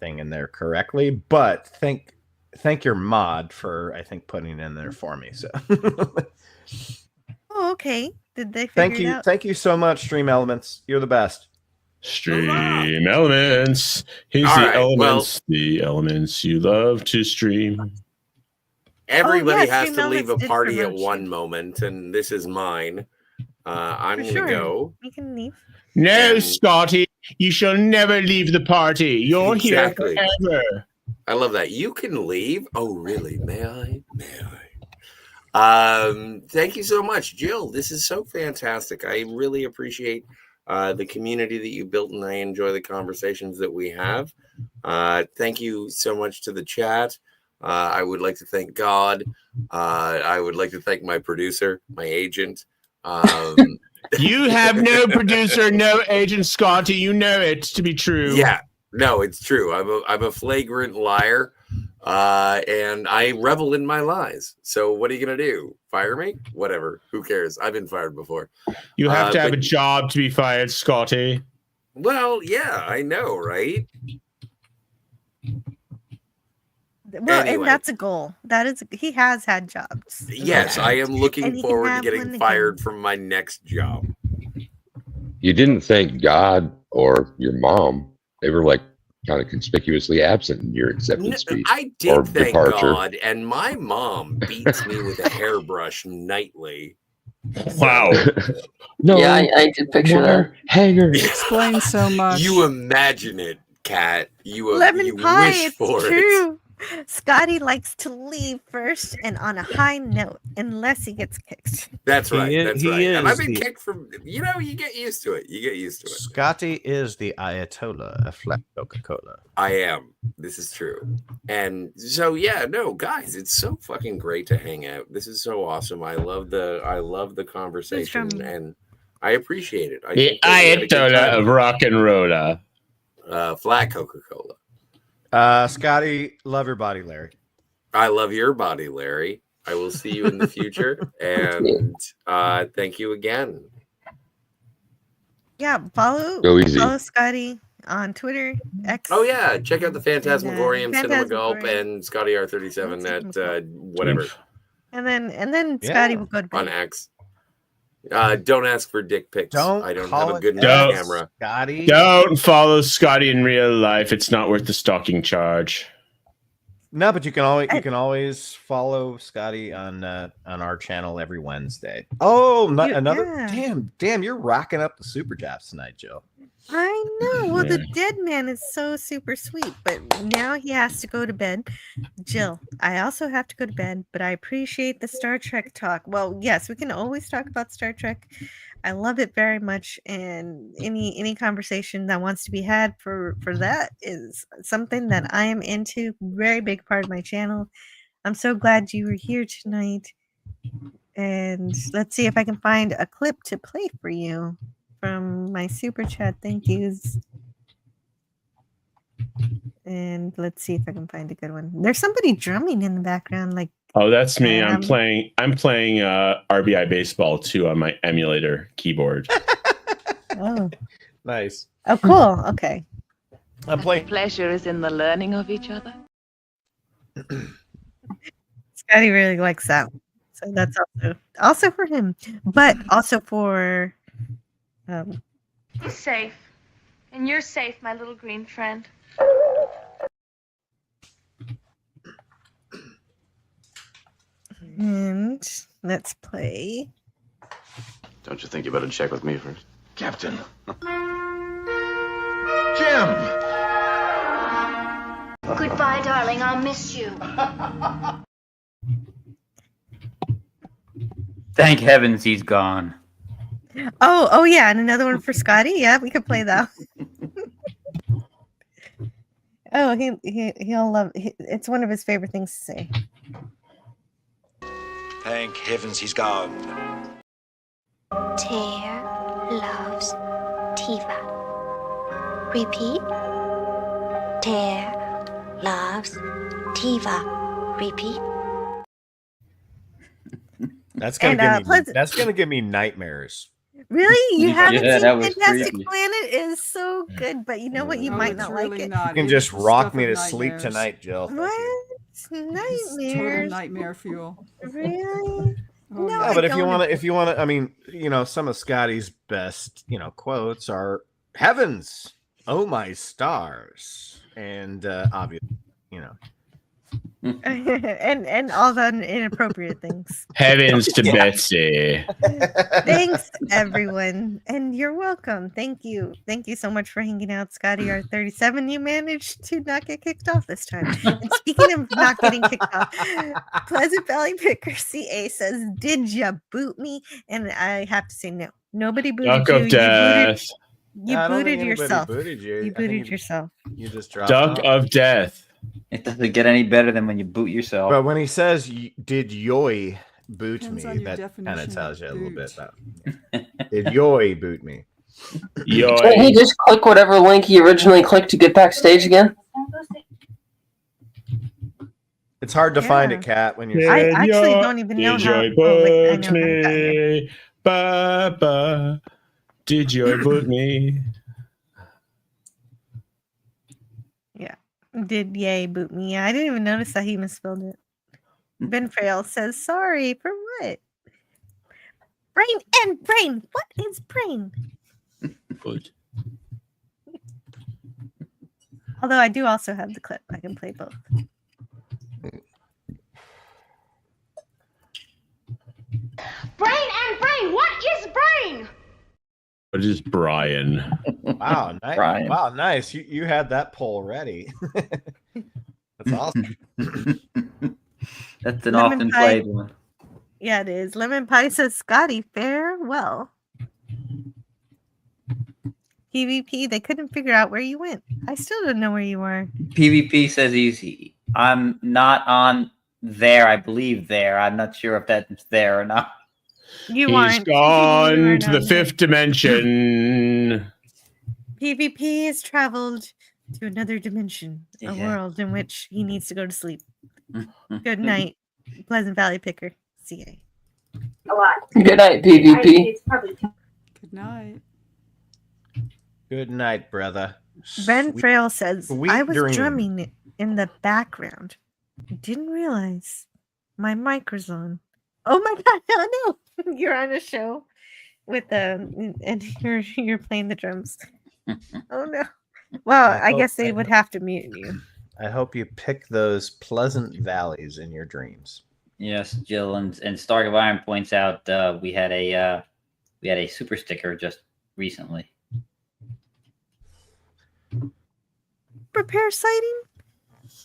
thing in there correctly, but thank your mod for I think putting it in there for me. So, Oh, okay. Did they figure it out? thank you so much, Stream Elements. You're the best. Stream elements. Here's All the right, elements. The elements you love to stream. Everybody yeah, has Stream to leave a Elements did party at promote you. one moment, and this is mine. I'm For going sure. to go. You can leave. No, And- Scotty, you shall never leave the party. You're Exactly. here forever. I love that. You can leave. Oh, really? May I? May I? Thank you so much, Jill. This is so fantastic. I really appreciate the community that you built, and I enjoy the conversations that we have. Thank you so much to the chat. I would like to thank God. I would like to thank my producer, my agent. You have no producer, no agent, Scotty. You know it to be true. Yeah, no, it's true. I'm a flagrant liar, and I revel in my lies. So what are you gonna do? Fire me? Whatever. Who cares? I've been fired before. You have to have but- a job to be fired, Scotty. Well, yeah, I know, right? Well, Anyway. and that's a goal. He has had jobs. Yes, I am And looking he can forward to have getting one again. fired from my next job. You didn't thank God or your mom. They were like kind of conspicuously absent in your acceptance speech I or did thank departure. God, and my mom beats me with a hairbrush nightly. Wow. No, Yeah, I did picture that. hanger. Explains so much. You imagine it, Kat. You Lemon pie, wish it's for it. true. Scotty likes to leave first and on a high note, unless he gets kicked. That's right. He That's is right. And I've been the- kicked from. You get used to it. You get used to it. Scotty is the Ayatollah of flat Coca-Cola. I am. This is true. And so yeah, no, guys, it's so fucking great to hang out. This is so awesome. I love the conversation from- and I appreciate it. I The think that we had a good Ayatollah time. of rock and rolla. Flat Coca-Cola. Scotty, love your body, Larry. I love your body, Larry. I will see you in the future. And thank you again. Yeah, follow Go easy. Scotty on Twitter, X. Oh yeah, check out the Phantasmagorium, Cinema Gulp, Phantasmagorium. and Scotty R37 at whatever And then Scotty will go to bed. on X. Don't ask for dick pics. I don't have a good enough camera. Scotty. Don't follow Scotty in real life. It's not worth the stalking charge. No, but you can always follow Scotty on our channel every Wednesday. Oh, another damn! You're rocking up the super chats tonight, Joe. I know. Well, the dead man is so super sweet, but now he has to go to bed. Jill, I also have to go to bed, but I appreciate the Star Trek talk. Well, yes, we can always talk about Star Trek. I love it very much, and any conversation that wants to be had for that is something that I am into. Very big part of my channel. I'm so glad you were here tonight, and let's see if I can find a clip to play for you from my super chat. Thank yous. And let's see if I can find a good one. There's somebody drumming in the background, like. Oh, that's me. I'm playing RBI Baseball 2 on my emulator keyboard. Oh, nice. Oh, cool. Okay. I'm playing. Pleasure is in the learning of each other. Scotty really likes that. So that's also for him, but also for. He's safe. And you're safe, my little green friend. And let's play. Don't you think you better check with me first? Captain. Jim! Goodbye, darling. I'll miss you. Thank heavens he's gone. Oh yeah, and another one for Scotty. Yeah, we could play that. Oh, he'll love. It's one of his favorite things to say. Thank heavens he's gone. Tear loves Tiva. Repeat. Tear loves Tiva. Repeat. That's gonna give me nightmares. Really? You haven't Yeah, seen that was Fantastic creepy. Planet? It is so good, but you know what? You might not like it. You can just rock me to sleep tonight, Jill. What? Total Nightmares? nightmare fuel. Really? No, Yeah, I but if you don't. want to, I mean, some of Scotty's best, quotes are "Heavens, oh my stars," and obviously, and all the inappropriate things. Heavens to Betsy. Thanks, everyone, and you're welcome. Thank you so much for hanging out, Scotty R37. You managed to not get kicked off this time. And speaking of not getting kicked off, Pleasant Valley Picker CA says, "Did you boot me?" And I have to say no. Nobody booted Duck you. of death. You I don't booted think anybody yourself. booted you. You I think booted yourself. You just dropped Duck off. of death. It doesn't get any better than when you boot yourself. But when he says, "Did Yoy boot Depends me?" on your that kind definition of of tells you a little bit boot. about. Did Yoy boot me? Can't he just click whatever link he originally clicked to get backstage again? It's hard to find it, Cat, when you're. I actually don't even know how. Did Oh, wait, I you know boot how to get here. me? Ba-ba. Did you boot me? Yeah. Did Yay boot me? Yeah, I didn't even notice that he misspelled it. Ben Frail says, "Sorry for what? Brain and brain. What is brain?" Good. Although I do also have the clip. I can play both. Brain and brain. What is brain? What is Brian? Wow, nice. Brian. Wow, nice. You had that poll ready. That's awesome. That's an Lemon often pie. played one. Yeah, it is. Lemon Pie says, "Scotty, farewell." PvP, they couldn't figure out where you went. I still don't know where you are. PvP says I'm not on there. I believe there. I'm not sure if that's there or not. You He's aren't. gone You are to the not. fifth dimension. PvP has traveled to another dimension, a Yeah. world in which he needs to go to sleep. Good night, Pleasant Valley Picker, CA. A lot. Good night, PvP. Good night. Good night, brother. Ben Frail says, sweet I was dreams. drumming in the background. Didn't realize my mic was on. Oh my god, oh no! You're on a show with and you're playing the drums. Oh no. Well, I guess they would have to mute you. I hope you pick those pleasant valleys in your dreams. Yes, Jill and Stark of Iron points out we had a super sticker just recently. Prepare sighting?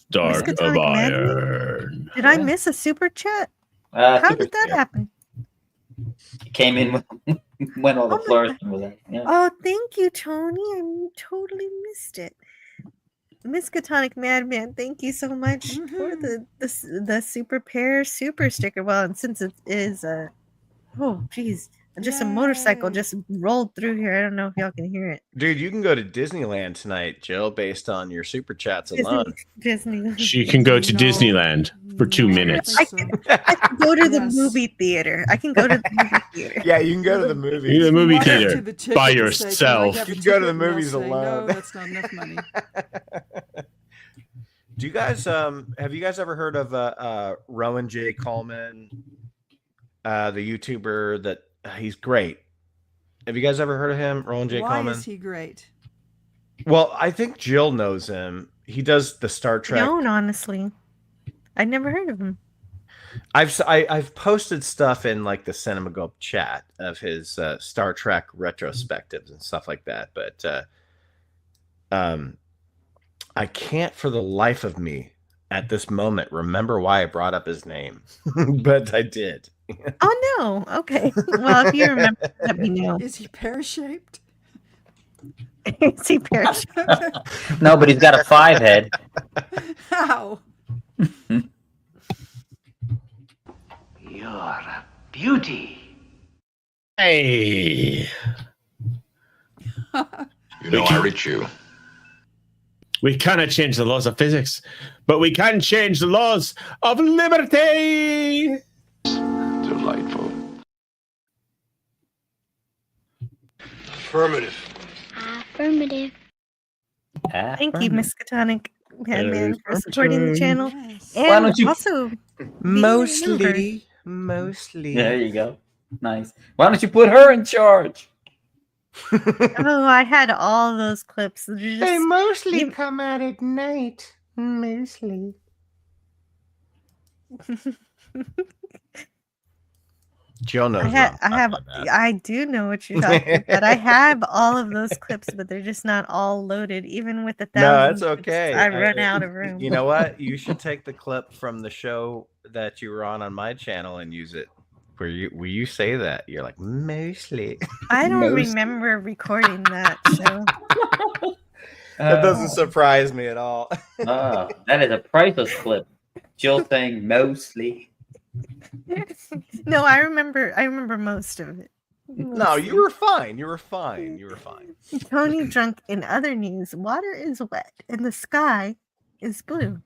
Dark of Miskatonic Madman? Iron. Did I miss a super chat? How Super did that happen? It came in when all the flourishing was at. Yeah. Oh, thank you, Tony. I totally missed it. Miskatonic Madman, thank you so much for the super pair super sticker. Well, and since it is just a motorcycle just rolled through here. I don't know if y'all can hear it. Dude, you can go to Disneyland tonight, Jill, based on your super chats alone. Disney. She can go to Disneyland for 2 minutes. I can go to the movie theater. I can go to the movie theater. Yeah, you can go to the movies. You can go to the movie Walk up theater to the ticket by and say, "Can I yourself. have a You can go to the ticket?" And they'll movies say, alone. No, that's not enough money. Do you guys have you guys ever heard of Rowan J. Coleman, the YouTuber that he's great? Have you guys ever heard of him, Rowan J. Why Coleman? is he great? Well, I think Jill knows him. He does the Star Trek. No, honestly, I never heard of him. I've posted stuff in like the Cinema Gulp chat of his Star Trek retrospectives and stuff like that, but I can't for the life of me at this moment remember why I brought up his name, but I did. Oh no. Okay. Well, if you remember, let me know. Is he pear-shaped? Is he pear-shaped? No, but he's got a 5 head. How? You're a beauty. Hey. You know I reach you. We cannot change the laws of physics, but we can change the laws of liberty. Delightful. Affirmative. Affirmative. Thank you, Miskatonic Madman, for supporting the channel. Why And don't you- also Mostly. There you go. Nice. Why don't you put her in charge? Oh, I had all those clips. They're just- They mostly you- come out at night. Mostly. Jill knows. I do know what you're talking about. I have all of those clips, but they're just not all loaded. Even with 1,000 No, that's clips, okay. I run out of room. You know what? You should take the clip from the show that you were on my channel and use it. Where you say that you're like mostly. I don't remember recording that show. That doesn't surprise me at all. That is a priceless clip. Jill saying mostly. No, I remember most of it. No, you were fine. You were fine. You were fine. Tony drunk in other news. Water is wet and the sky is blue.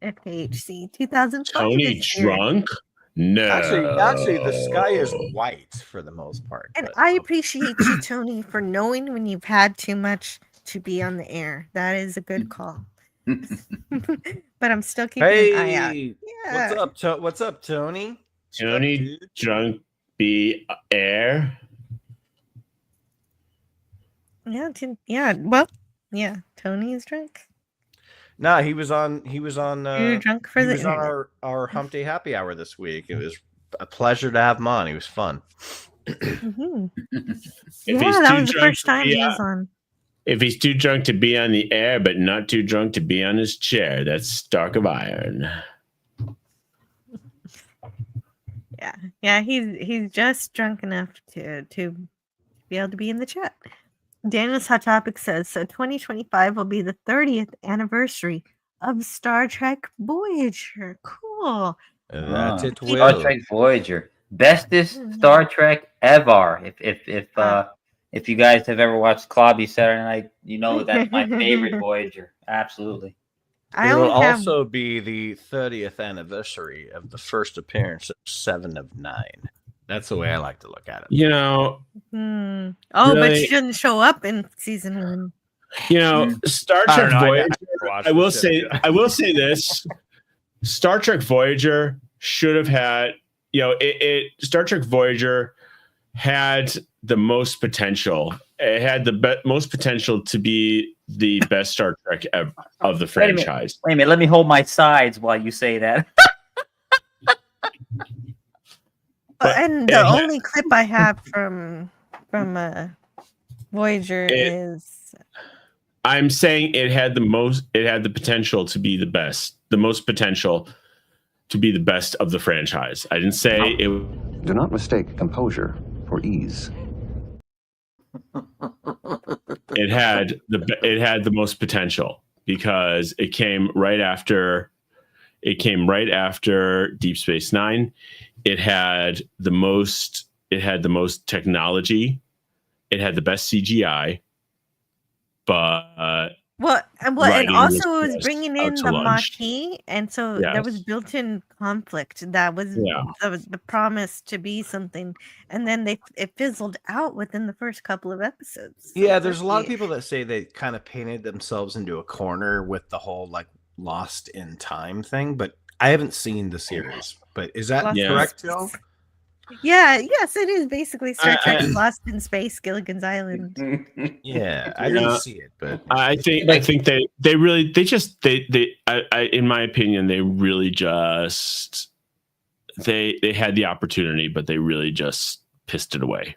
FKHC 2005. Tony is here. drunk? No. Actually, the sky is white for the most part. And I appreciate you, Tony, for knowing when you've had too much to be on the air. That is a good call. But I'm still keeping an eye out. Yeah. What's up, Tony? Tony drunk be air. Yeah. Well, yeah. Tony is drunk. No, he was on. You were drunk for he the was on internet. our Hump Day Happy Hour this week. It was a pleasure to have him on. He was fun. Mhm. If Yeah, he's that too was the drunk first to time be he was on. If he's too drunk to be on the air, but not too drunk to be on his chair, that's Stark of Iron. Yeah. He's just drunk enough to be able to be in the chat. Daniel's Hot Topic says, so 2025 will be the 30th anniversary of Star Trek Voyager. Cool. That it will. Star Trek Voyager, bestest Star Trek ever. If you guys have ever watched Clobby Saturday Night, you know that's my favorite Voyager. Absolutely. It will also be the 30th anniversary of the first appearance of 7 of 9. That's the way I like to look at it. You know, Oh, but really- she didn't show up in season 1. Star I Trek don't know, I Voyager. watched I the will show, say, yeah. I will say this: Star Trek Voyager should have had. Star Trek Voyager had the most potential. It had the most potential to be the best Star Trek ever of the franchise. Wait a minute. Let me hold my sides while you say that. And the only clip I have from Voyager is I'm saying it had the potential to be the best, the most potential to be the best of the franchise. I didn't say it. Do not mistake composure for ease. It had the most potential because it came right after Deep Space Nine. It had the most technology. It had the best CGI, but and writing also it was just bringing out in to the lunch. Maquis, and so there was Yes. built-in conflict that was the promise to be something, and then it fizzled out within the first couple of episodes. So Yeah, there's a lot of especially- people that say they kind of painted themselves into a corner with the whole like lost in time thing, but I haven't seen the series. But is that Lost in correct, Space. Joe? Yes, it is basically Star Trek I- Lost in Space, Gilligan's Island. Yeah, I didn't see it, but I think they really in my opinion they really just they had the opportunity, but they really just pissed it away.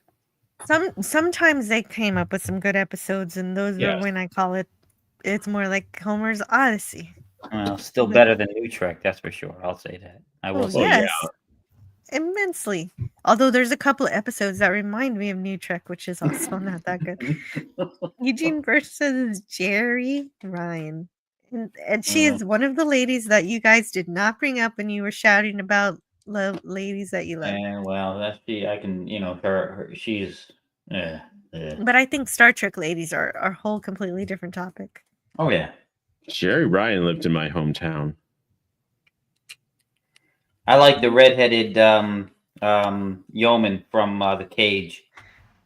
Sometimes they came up with some good episodes, and those are Yes. when I call it's more like Homer's Odyssey. Well, still better than New Trek, that's for sure. I'll say that. I will Oh, say yes. Immensely. Although there's a couple of episodes that remind me of New Trek, which is also not that good. Eugene versus Jerry Ryan. And she is one of the ladies that you guys did not bring up when you were shouting about ladies that you love. And well, that's I can, her she's. But I think Star Trek ladies are a whole completely different topic. Oh yeah. Jerry Ryan lived in my hometown. I like the redheaded yeoman from The Cage.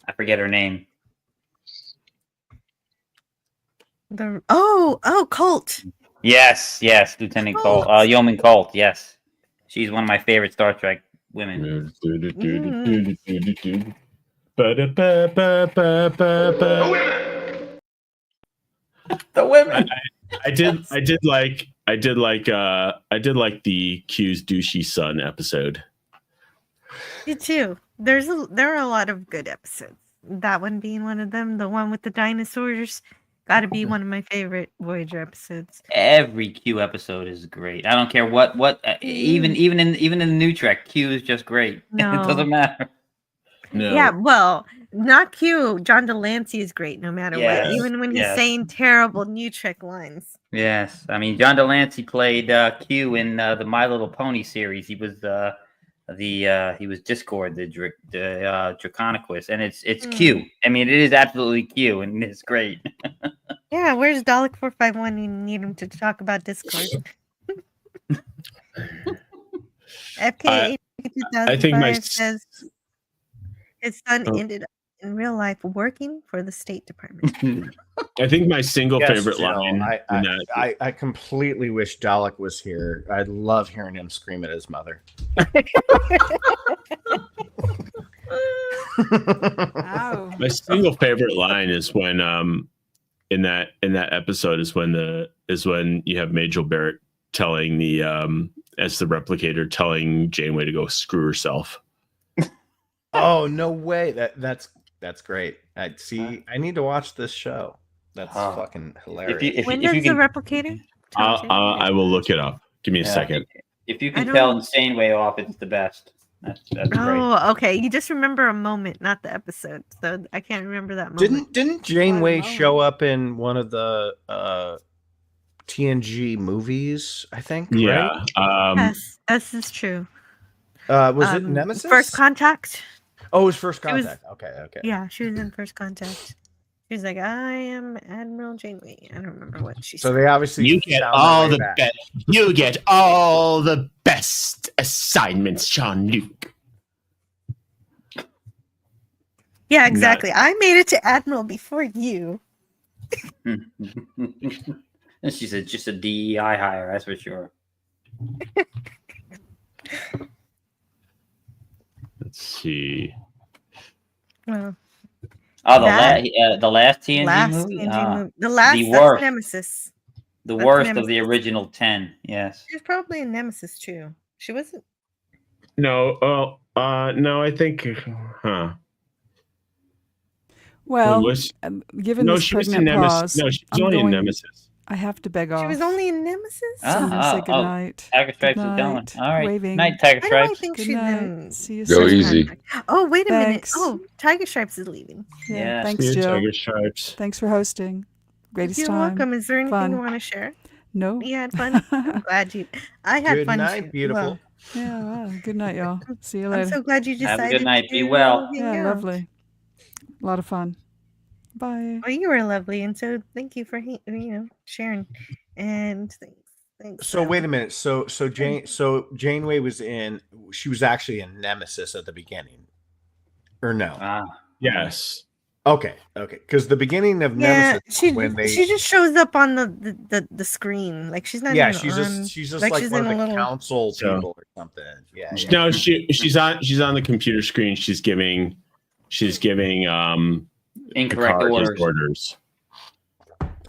I forget her name. Colt. Yes, Lieutenant Colt. Yeoman Colt. Yes, she's one of my favorite Star Trek women. The women. I did like the Q's douchey son episode. Me too. There are a lot of good episodes. That one being one of them. The one with the dinosaurs got to be one of my favorite Voyager episodes. Every Q episode is great. I don't care what even in the new Trek, Q is just great. No. It doesn't matter. No. Yeah, well, not Q. John Delancey is great no matter Yes, what, even when he's yes. saying terrible New Trek lines. Yes, I mean John Delancey played Q in the My Little Pony series. He was he was Discord, the Draconicus, and it's Q. I mean, it is absolutely Q, and it's great. Yeah, where's Dalek 451? You need him to talk about Discord. FK I think my 2005 says his son ended up in real life working for the State Department. I think my single Yes, favorite Joe, line. in that- I completely wish Dalek was here. I'd love hearing him scream at his mother. My single favorite line is when in that episode is when you have Majel Barrett telling the as the replicator telling Janeway to go screw herself. Oh no way! That's great. I need to watch this show. That's fucking hilarious. When does the replicator? I will look it up. Give me a Yeah. second. If you I can tell don't- Insane Way off, it's the best. That's great. Oh, okay. You just remember a moment, not the episode. So I can't remember that moment. Didn't Janeway show up in one of the TNG movies? I think. Yeah. Right? Yes, this is true. Was it Nemesis? First Contact? Oh, it was First It was- Contact. Okay. Yeah, she was in First Contact. She was like, I am Admiral Janeway. I don't remember what she So said. they obviously You get found their all way the back. best. You get all the best assignments, Jean-Luc. Yeah, exactly. I made it to Admiral before you. And she said just a DEI hire, that's for sure. Let's see. Well, Oh, the last TNG last movie? TNG movie. The last The that's worst. Nemesis. The That's worst of Nemesis. the original 10, yes. She was probably in Nemesis too. She wasn't. No, no, I think, Well, was- given no, this she was in pregnant Nemesis. pause, No, she was I'm only in going, Nemesis. I have to beg off. She was only in Nemesis. So I'm going to say good night. Tiger Stripes Good is going. night. All right. Waving. Night, Tiger Why do I Stripes. think Good she's night. in? See you Go soon. easy. Oh, wait a minute. Thanks. Oh, Tiger Stripes is leaving. Yeah. Yeah. Thanks, See you, Jill. Tiger Stripes. Thanks for hosting. Greatest You're time. welcome. Is there anything Fun. you want to share? No. You had fun. I'm glad you. I had Good fun night, too. beautiful. Well, Yeah. Wow. Good night, y'all. See you later. I'm so glad you Have decided. a good night. Be to well. hang Yeah. out. Lovely. A lot of fun. Bye. Well, you were lovely, and so thank you for sharing. And thanks. So wait a minute. So Janeway was in. She was actually in Nemesis at the beginning, or no? Yes. Okay. Because the beginning of Yeah, Nemesis, she just shows up on the screen. Like she's not. yeah, even she's on, just like she's one in of a the little. council So- people or something. Yeah. No, she's on the computer screen. She's giving Incorrect Picard orders.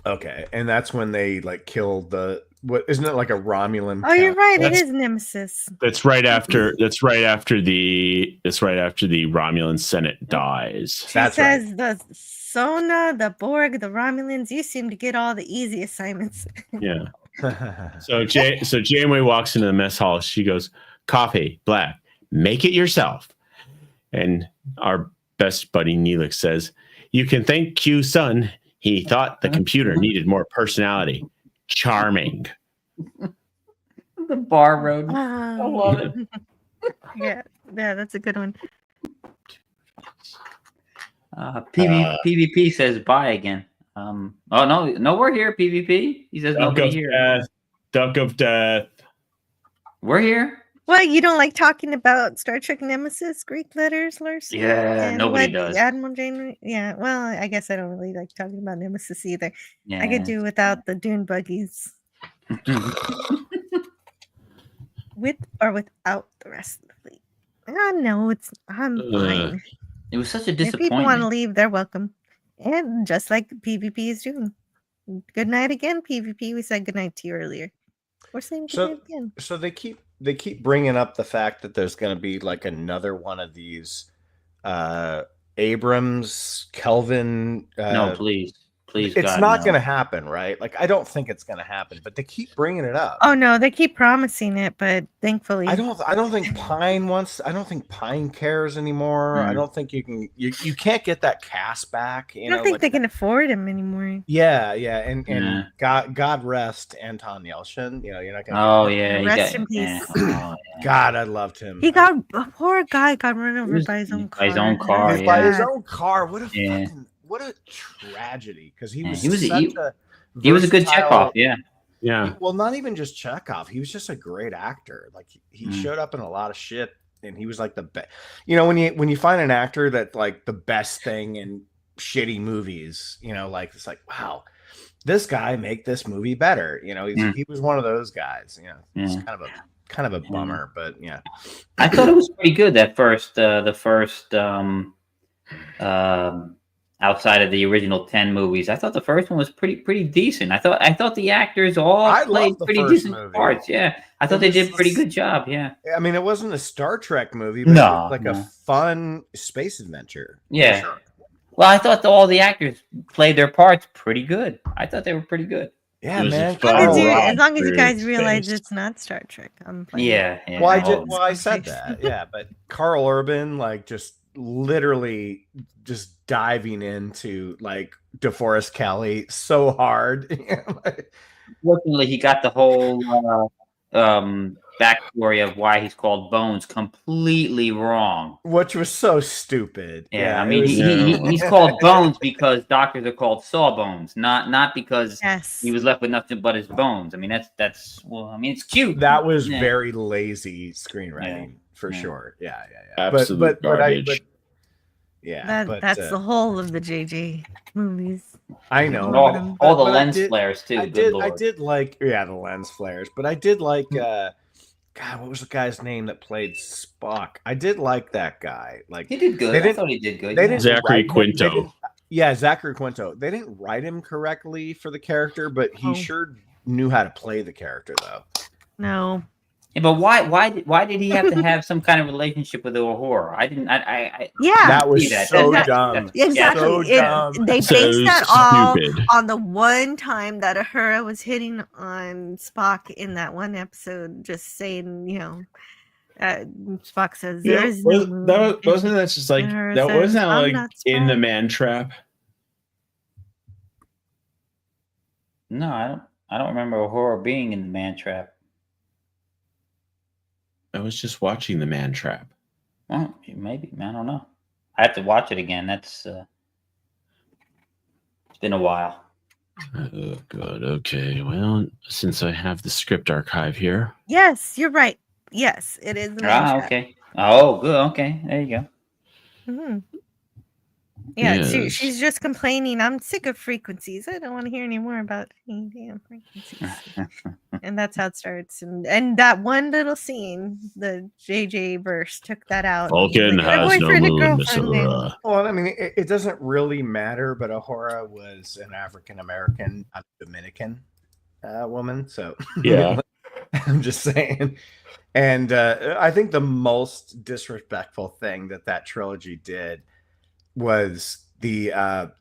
Okay, and that's when they like killed the what? Isn't it like a Romulan? Oh, you're right. It That's- is Nemesis. That's right after the Romulan Senate dies. She says the Sona, the Borg, the Romulans. You seem to get all the easy assignments. Yeah. So Janeway walks into the mess hall. She goes, "Coffee, black. Make it yourself." And our best buddy Neelix says, "You can thank Q son. He thought the computer needed more personality. Charming." The bar road. I love it. yeah, that's a good one. PvP says bye again. Oh no, we're here. PvP. He says nobody here. Duck of death. We're here. Well, you don't like talking about Star Trek Nemesis, Greek letters, Larson? Yeah, and nobody what does. Admiral Janeway? Yeah, well, I guess I don't really like talking about Nemesis either. Yeah. I could do without the dune buggies. With or without the rest of the fleet. No, I'm fine. It was such a If people want to disappointment. leave, they're welcome. And just like PvP is doing. Good night again, PvP. We said good night to you earlier. We're saying good night again. So they keep bringing up the fact that there's going to be like another one of these Abrams Kelvin. No, please. It's God, not no. going to happen, right? Like I don't think it's going to happen, but they keep bringing it up. Oh no, they keep promising it, but thankfully I don't think Pine wants. I don't think Pine cares anymore. I don't think you can. You can't get that cast back. I don't think they can afford him anymore. Yeah, and Yeah. God rest Anton Yelchin. You're not gonna. Oh yeah, Rest in peace. God, I loved him. He got a poor guy got run over by his own car. By his own car, That's By his bad. own car. Yeah. What a tragedy! Because he Yeah, was he was a- such He was a good versatile- Chekhov, yeah. Yeah. Well, not even just Chekhov. He was just a great actor. Like he Mm. showed up in a lot of shit, and he was like the best. When you find an actor that's like the best thing in shitty movies, like it's like wow, this guy make this movie better. He was one of those guys. It's Yeah. kind of a bummer, but yeah. I thought it was pretty good the first outside of the original 10 movies. I thought the first one was pretty decent. I thought the actors all I played loved the pretty first decent movie. parts. Yeah, I thought they did a pretty good job. Yeah, I mean, it wasn't a Star Trek movie, but No, it was like no. a fun space adventure. for yeah. sure. Well, I thought all the actors played their parts pretty good. I thought they were pretty good. Yeah, It was a man. fun As ride long as you through guys realize space. it's not Star Trek, I'm fine. Yeah. Well, I said that. Yeah, but Carl Urban, like, just literally just diving into like DeForest Kelly so hard. Fortunately, he got the whole backstory of why he's called Bones completely wrong. Which was so stupid. Yeah, I it mean, was- he's called Bones because doctors are called Sawbones, not because Yes. he was left with nothing but his bones. I mean, that's well, I mean, it's cute. That was Yeah. very lazy screenwriting for Yeah. sure. Yeah. Absolute But garbage. Yeah, that's the whole of the JJ movies. I know. All the but lens I did, flares too. I Good did. Lord. I did like the lens flares, but I did like. God, what was the guy's name that played Spock? I did like that guy. Like He did good. I thought he did good. They Yeah. didn't Zachary write him- Quinto. they didn't- Yeah, Zachary Quinto. They didn't write him correctly for the character, but he sure knew how to play the character, though. No. Yeah, but why did he have to have some kind of relationship with Uhura? I didn't. I Yeah, That was see that. so That- dumb. Exactly. So dumb. They So based that all stupid. on the one time that Uhura was hitting on Spock in that one episode, just saying, Spock says there is no moon. Wasn't that just like And Uhura that? says, Wasn't that "I'm like not in the Spock." man trap? No, I don't remember Uhura being in the man trap. I was just watching the man trap. Well, maybe. I don't know. I have to watch it again. That's it's been a while. Oh god. Okay. Well, since I have the script archive here, Yes, you're right. Yes, it is the man trap. Okay. Oh, good. Okay, there you go. Mhm. Yeah, Yes. she's just complaining. I'm sick of frequencies. I don't want to hear any more about any damn frequencies. And that's how it starts. And that one little scene, the JJ verse took that out. Vulcan Like, my has no boyfriend and moon, Miss girlfriend and- Uhura. Well, I mean, it doesn't really matter, but Uhura was an African American, Dominican woman. So Yeah. I'm just saying. And I think the most disrespectful thing that trilogy did was the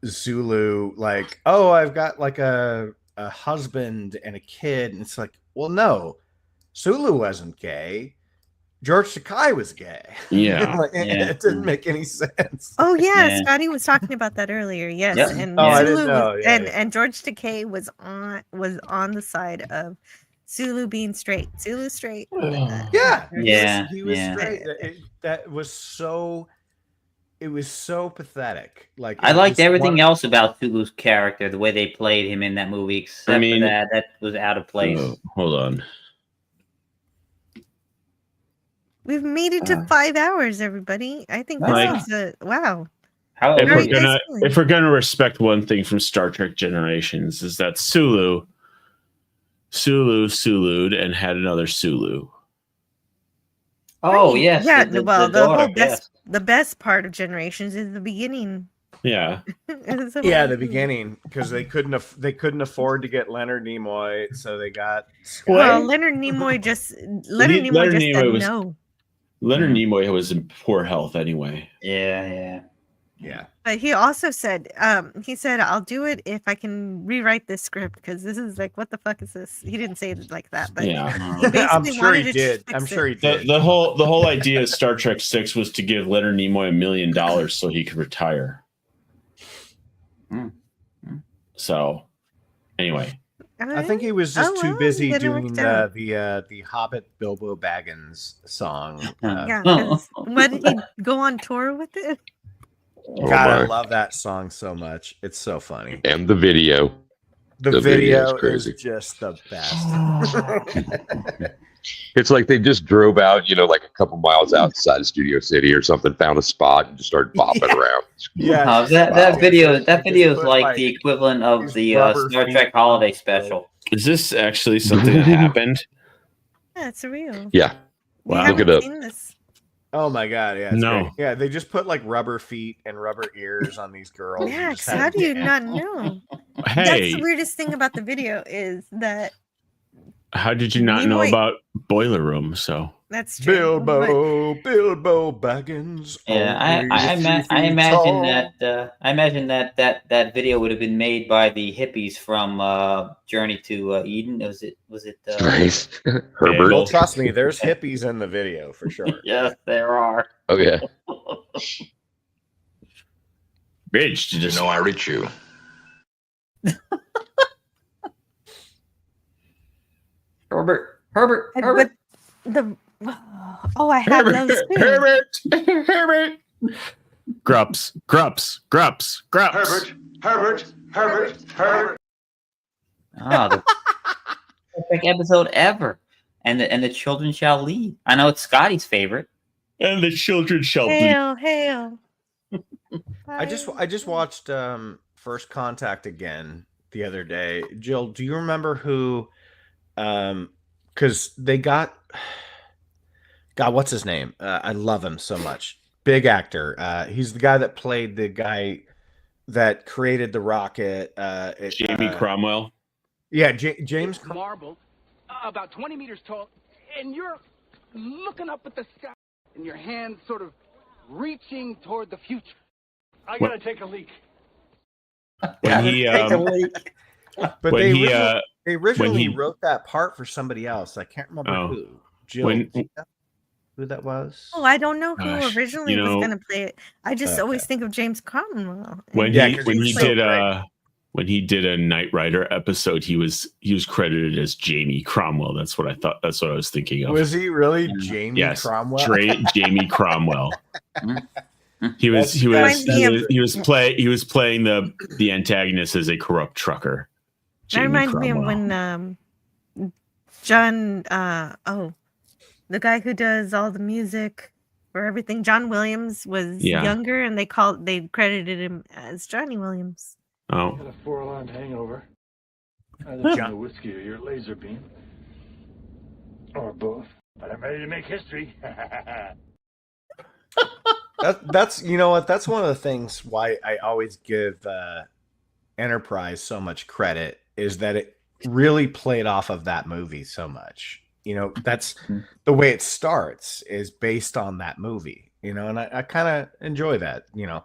Zulu, like, oh, I've got like a husband and a kid. And it's like, well, no, Zulu wasn't gay. George Takei was gay. Yeah. It didn't make any sense. Oh yeah, Yeah. Scotty was talking about that earlier. Yes, Yep. and Oh, I didn't Zulu know. was, Yeah, and George Takei was on the side of Zulu being straight. Zulu straight. Yeah, Yeah, he was yeah. straight. That was so. It was so pathetic. Like I it liked was everything one- else about Sulu's character, the way they played him in that movie, except mean- for that was out of place. Oh, hold on. We've made it to 5 hours, everybody. I think Like- this is wow. How If Very we're gonna nice feeling. if we're gonna respect one thing from Star Trek Generations is that Sulu'd and had another Sulu. Oh yes, Yeah, the well, the daughter, whole the best part of Generations is the beginning. Yeah. It's the Yeah, whole the thing. beginning, because they couldn't afford to get Leonard Nimoy, so they got. Well, Leonard Nimoy just Leonard Nimoy said was- no. Leonard Nimoy was in poor health anyway. Yeah. But he also said, I'll do it if I can rewrite this script because this is like, what the fuck is this? He didn't say it like that, but Yeah. he basically I'm sure wanted he to did. fix I'm sure he it. did. The whole idea of Star Trek 6 was to give Leonard Nimoy $1 million so he could retire. So, anyway, I think he was just too busy then it doing worked out. the Hobbit Bilbo Baggins song. Yeah, 'cause what did he go on tour with it? Oh, God, I my. love that song so much. It's so funny. And the video. The video's video is just the best. It's like they just drove out, like a couple miles outside of Studio City or something, found a spot and just started bopping around. Yeah, that video is Just like put, the equivalent of the rubber Star feet Trek holiday special. is this actually something that happened? Yeah, it's real. Yeah. We Wow. Look haven't it up. seen this. Oh my god, yeah. It's No. great. Yeah, they just put like rubber feet and rubber ears on these girls. Yeah, and just 'cause had how them do you dance. not know? That's Hey, the weirdest thing about the video is that how did you not know Nimoy- about Boiler Room? So, that's true. but- Bilbo Baggins. Yeah, only I a few imagine feet that that video would have been made by the hippies from Journey to Eden. Was it? Nice. tall. Herbert. Well, trust me, there's hippies in the video for sure. Yes, there are. Oh, yeah. Rich, you just I reach you. Herbert. But the I have those too. Herbert. Grups. Herbert. Ah, the perfect episode ever. And the children shall lead. I know it's Scotty's favorite. And the children shall bleed. Hail, hail. I just watched First Contact again the other day. Jill, do you remember who? Because they got God, what's his name? I love him so much. Big actor. He's the guy that played the guy that created the rocket. Jamie Cromwell. Yeah, James. Marble, about 20 meters tall, and you're looking up at the sky, and your hands sort of reaching toward the future. I gotta take a leak. When he, Take a leak. But when they he, originally when he- wrote that part for somebody else. I can't remember Oh. who. Jill, When- who that was? Oh, I don't know who Gosh, originally you was know- going to play it. I just always think of James Cromwell. when Yeah, he 'cause when he he was so did great. when he did a Knight Rider episode, he was credited as Jamie Cromwell. That's what I thought. That's what I was thinking of. Was he really Jamie Yes, Cromwell? Jamie Cromwell. He was playing the antagonist as a corrupt trucker. That Jamie reminds me of Cromwell. when John, the guy who does all the music for everything, John Williams, was Yeah. younger, and they credited him as Johnny Williams. Oh, Got a 4-alarmed hangover. Either Yeah. from the whiskey or your laser beam. Or both. But I'm ready to make history. That's you know what? That's one of the things why I always give Enterprise so much credit is that it really played off of that movie so much. You know, that's the way it starts is based on that movie. You know, and I kind of enjoy that. You know,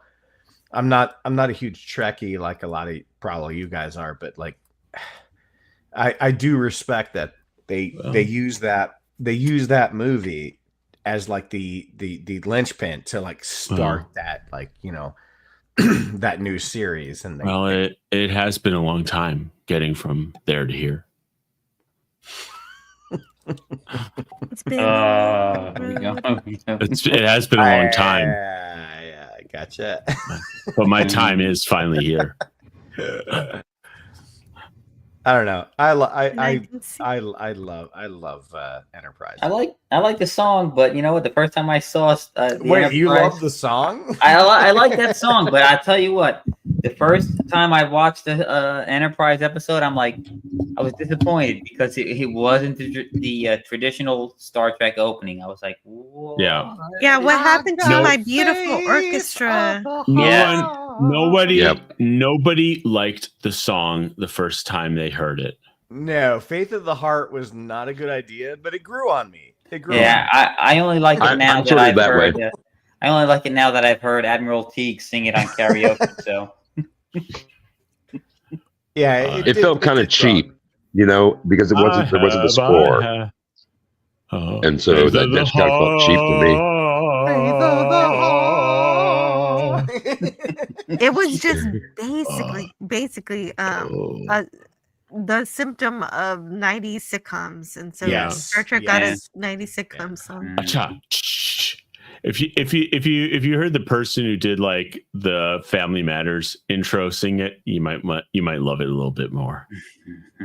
I'm not a huge Trekkie like a lot of probably you guys are, but like I do respect that they use that movie as like the linchpin to like start that like you know that new series. And well, it has been a long time getting from there to here. It's been It has been a long time, Yeah, I gotcha. but my time is finally here. I don't know. I love Enterprise. I like the song, but you know what? The first time I saw the Wait, you Enterprise- love the song? I like that song, but I tell you what, the first time I watched the Enterprise episode, I was disappointed because it wasn't the traditional Star Trek opening. I was like, whoa. Yeah. Yeah, what happened to No. my beautiful orchestra? Nobody liked the song the first time they heard it. No, Faith of the Heart was not a good idea, but it grew on me. It grew Yeah, on me. I only like it now I'm that sort of I've that heard. way. I only like it now that I've heard Admiral Teague sing it on karaoke. So Yeah, It felt kind of cheap, you know, because there wasn't a score, and so that just kind of felt cheap to me. It was just basically the symptom of 90s sitcoms, and so Yes. Star Trek got a 90s sitcom song. Acha. Shh. If you heard the person who did like the Family Matters intro sing it, you might love it a little bit more.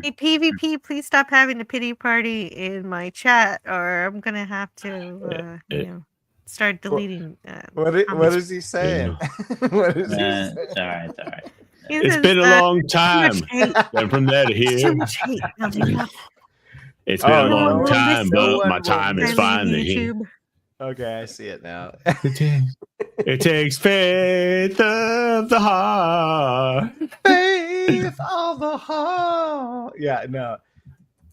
Hey PvP, please stop having a pity party in my chat, or I'm gonna have to start deleting. What comments. is he saying? What is he saying? it's all right. He It's says, been a long too time. much hate. And from there to It's too here, much hate. I'll do nothing. it's been a long time, but my time is Friendly finally here. YouTube. Okay, I see it now. It takes faith of the heart. Faith of the heart. Yeah, no.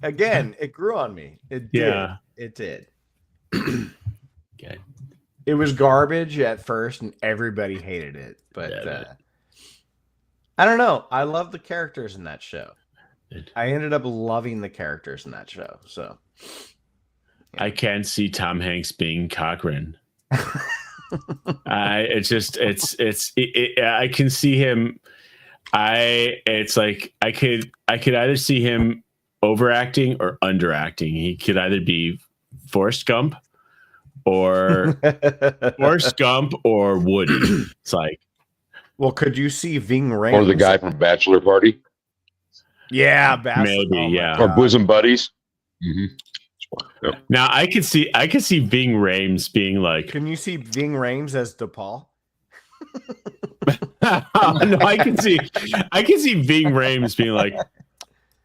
Again, it grew on me. It did. Yeah. It did. Okay. It was garbage at first, and everybody hated it. But I don't know. I love the characters in that show. I ended up loving the characters in that show. So I can't see Tom Hanks being Cochrane. I can see him. It's like I could either see him overacting or underacting. He could either be Forrest Gump or Woody. It's like, well, could you see Ving Rhames Or the guy from Bachelor Party, Yeah, maybe, yeah. or Bosom Buddies. Mm-hmm. Yep. Now I could see Ving Rhames being like, Can you see Ving Rhames as DePaul? No, I can see Ving Rhames being like,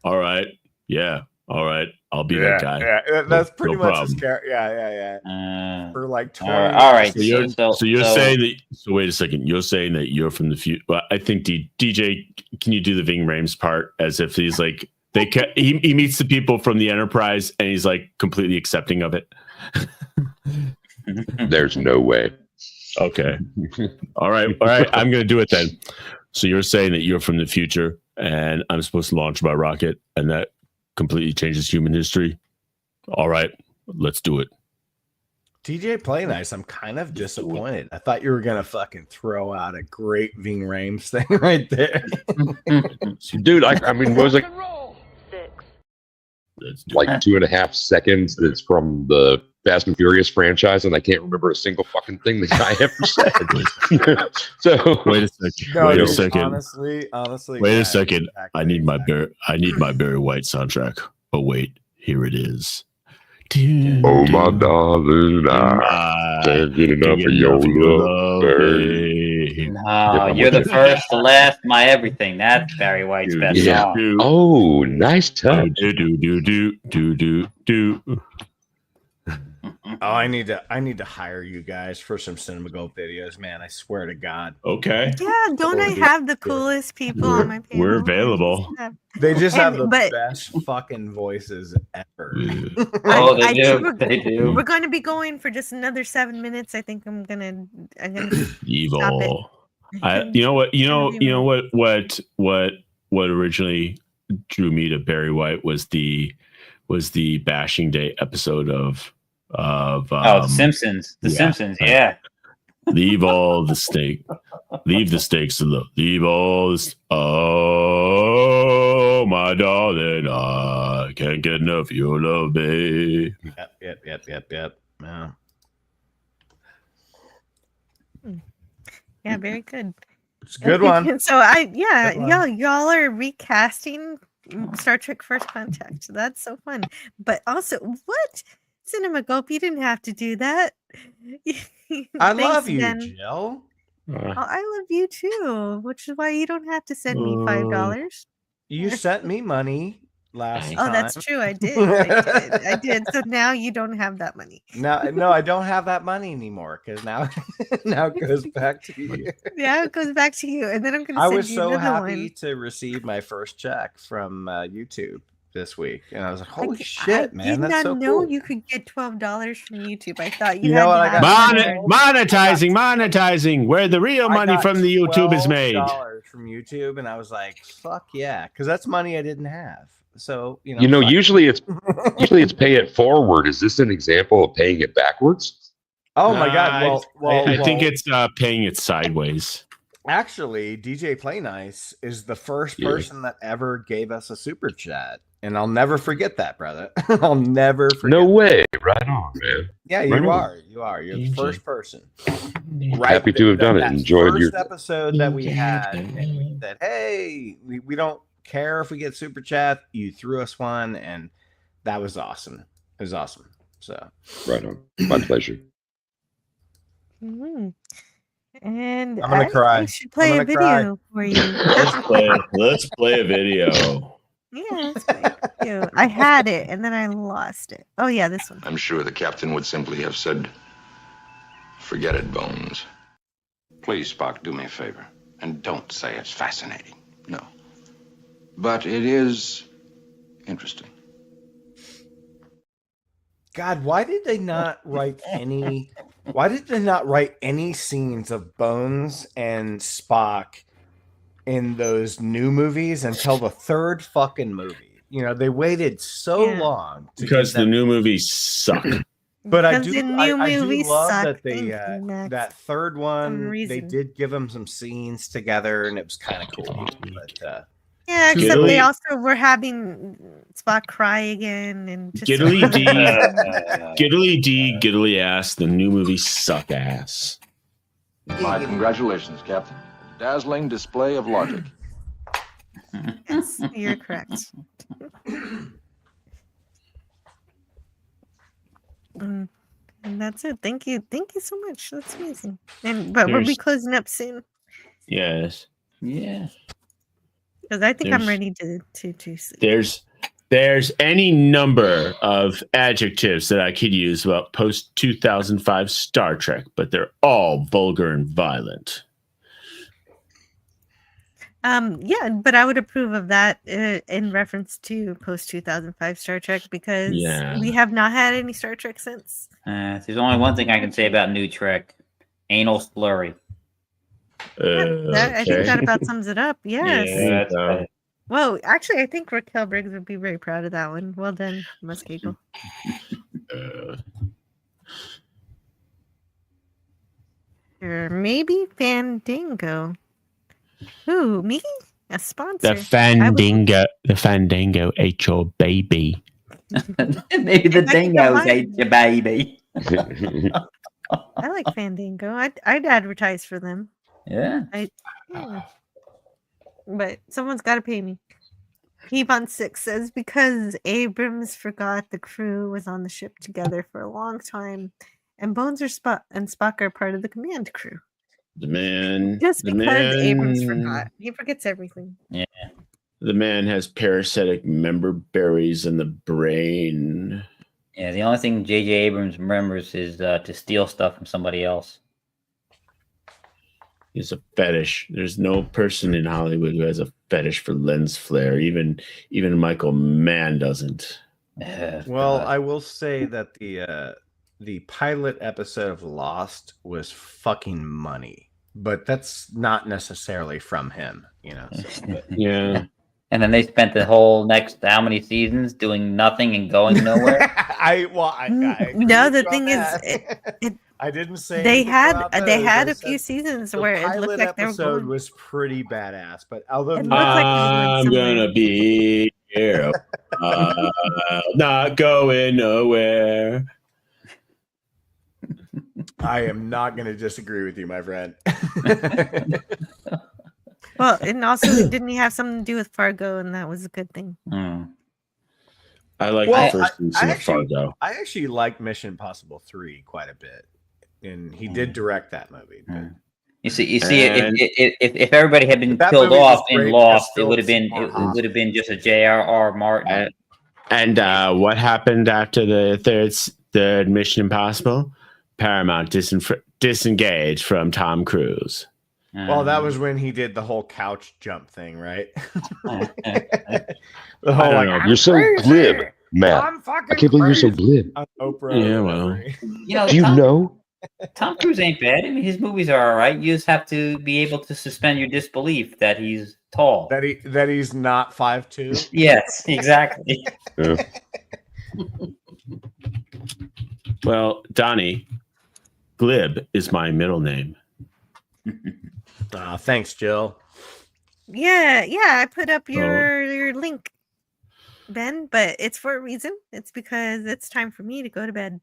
all right, yeah, all right, I'll be that guy. Yeah, that's pretty no much problem. his character. Yeah. For like 20 all right. So you're saying that. So wait a second. You're saying that you're from the future. Well, I think DJ, can you do the Ving Rhames part as if he's like he meets the people from the Enterprise and he's like completely accepting of it. There's no way. Okay. All right. I'm gonna do it then. So you're saying that you're from the future and I'm supposed to launch my rocket and that completely changes human history. All right, let's do it. TJ Play Nice, I'm kind of disappointed. I thought you were gonna fucking throw out a great Ving Rhames thing right there. Dude, I mean, what was it? Like 2.5 seconds that's from the Fast and Furious franchise, and I can't remember a single fucking thing the guy ever said. So wait a second. No, wait dude, a second. Honestly. Wait yeah, a second. exactly. I need my Barry White soundtrack. Oh wait, here it is. Oh my darling, I can't get enough of your love, baby. No, you're the first, the last, my everything. That's Barry White's best song. Oh, nice touch. Oh, I need to hire you guys for some Cinema Gold videos, man. I swear to God. Okay. Yeah, don't I have the coolest people on my panel? We're available. They just have the but- best fucking voices ever. Oh, they I do. think They do. We're going to be going for just another 7 minutes. I think I'm gonna Evil. stop it. You know what originally drew me to Barry White was the Bashing Day episode of The Simpsons. The Simpsons, yeah. Leave all the steak. Leave the steaks alone. Leave all this. Oh, my darling, I can't get enough of your love, babe. Yep. Yeah. Yeah, very good. It's a good one. So y'all are recasting Star Trek First Contact. So that's so fun. But also, what? Cinema Gulp, you didn't have to do that. I Thanks, love you, Ben. Jill. Oh, I love you too, which is why you don't have to send me $5. You sent me money last time. Oh, that's true. I did. I did. So now you don't have that money. No, I don't have that money anymore because now it goes back to you. Yeah, it goes back to you, and then I'm going to I send was you so another happy one. to receive my first check from YouTube this week, and I was like, "Holy shit, man! Did That's not so know cool." you could get $12 from YouTube. I thought you You had know what? to I have got monetizing, where the real money from the YouTube is made. $12 from YouTube, and I was like, "Fuck yeah!" Because that's money I didn't have. So usually it's pay it forward. Is this an example of paying it backwards? Oh my God! I think it's paying it sideways. Actually, DJ Play Nice is the first person that ever gave us a super chat, and I'll never forget that, brother. I'll never forget. No way! Right on, man. Yeah, Right you on. are. You are. You're the first person. Happy to have done it. That Enjoyed first your episode that we had, and we said, "Hey, we don't care if we get super chat." You threw us one, and that was awesome. It was awesome. So right on. My pleasure. Mhm. And I'm gonna cry. I should play I'm a gonna cry. video for you. Let's play a video. Yeah, let's play a video. I had it and then I lost it. Oh yeah, this one. I'm sure the captain would simply have said, "Forget it, Bones." Please, Spock, do me a favor. And don't say it's fascinating. No. But it is interesting. God, why did they not write any? Why did they not write any scenes of Bones and Spock in those new movies until the third fucking movie? You know, they waited so long to Because give the them- new movies suck. But I Because do, the new I do movies love suck. that Thank they you, Max. that third one they reason. did give them some scenes together, and it was kind of cool. But Yeah, except Giddily- they also were having Spock cry again and just Giddily D, Giddily D, Giddily ass. The new movies suck ass. My congratulations, Captain. A dazzling display of logic. Yes, you're correct. that's it. Thank you so much. That's amazing. But we'll be There's- closing up soon Yes. Yeah. because I think I'm There's- ready to sleep. There's any number of adjectives that I could use about post 2005 Star Trek, but they're all vulgar and violent. Yeah, but I would approve of that in reference to post 2005 Star Trek because Yeah. we have not had any Star Trek since. There's only one thing I can say about New Trek: anal slurry. I think that about sums it up. Yes. Yeah, that's right. Well, actually, I think Raquel Briggs would be very proud of that one. Well done, Muskego. Or maybe Fandango. Who, me? A sponsor. The Fandango ate your baby. Maybe the dingoes ate your baby. I like Fandango. I'd advertise for them. Yeah. Yeah. But someone's got to pay me. Heap on 6 says because Abrams forgot the crew was on the ship together for a long time, and Bones and Spock are part of the command crew. The man. Just the because man, Abrams forgot, he forgets everything. Yeah. The man has parasitic member berries in the brain. Yeah, the only thing J.J. Abrams remembers is to steal stuff from somebody else. He's a fetish. There's no person in Hollywood who has a fetish for lens flare. Even Michael Mann doesn't. Well, I will say that the pilot episode of Lost was fucking money, but that's not necessarily from him, you know. So, but- Yeah. And then they spent the whole next how many seasons doing nothing and going nowhere. No, the thing is, I didn't say they anything had about they those. had I a few said seasons the where it pilot looked like they were episode going. was pretty badass, but although It looked like they were going I'm somewhere. gonna be here. Not going nowhere. I am not going to disagree with you, my friend. Well, and also didn't he have something to do with Fargo, and that was a good thing. I like Well, the first season of Fargo. I actually like Mission Impossible 3 quite a bit, and he did direct that movie. But You see, And- if everybody had been That killed movie was off great in because Lost, it would Philip have been just a J.R.R. Martin. And what happened after the third Mission Impossible? Paramount disengaged from Tom Cruise. well, that was when he did the whole couch jump thing, right? The I whole, don't like, know. "I'm You're so crazy. glib, Matt. I'm I fucking can't believe you're so crazy." glib. On Oprah. Yeah, or well. whatever. Do you know? Tom Cruise ain't bad. I mean, his movies are all right. You just have to be able to suspend your disbelief that he's tall. that he's not 5'2". Yes, exactly. Yeah. Well, Donnie, Glib is my middle name. Thanks, Jill. Yeah, I put up your link, Ben, but it's for a reason. It's because it's time for me to go to bed.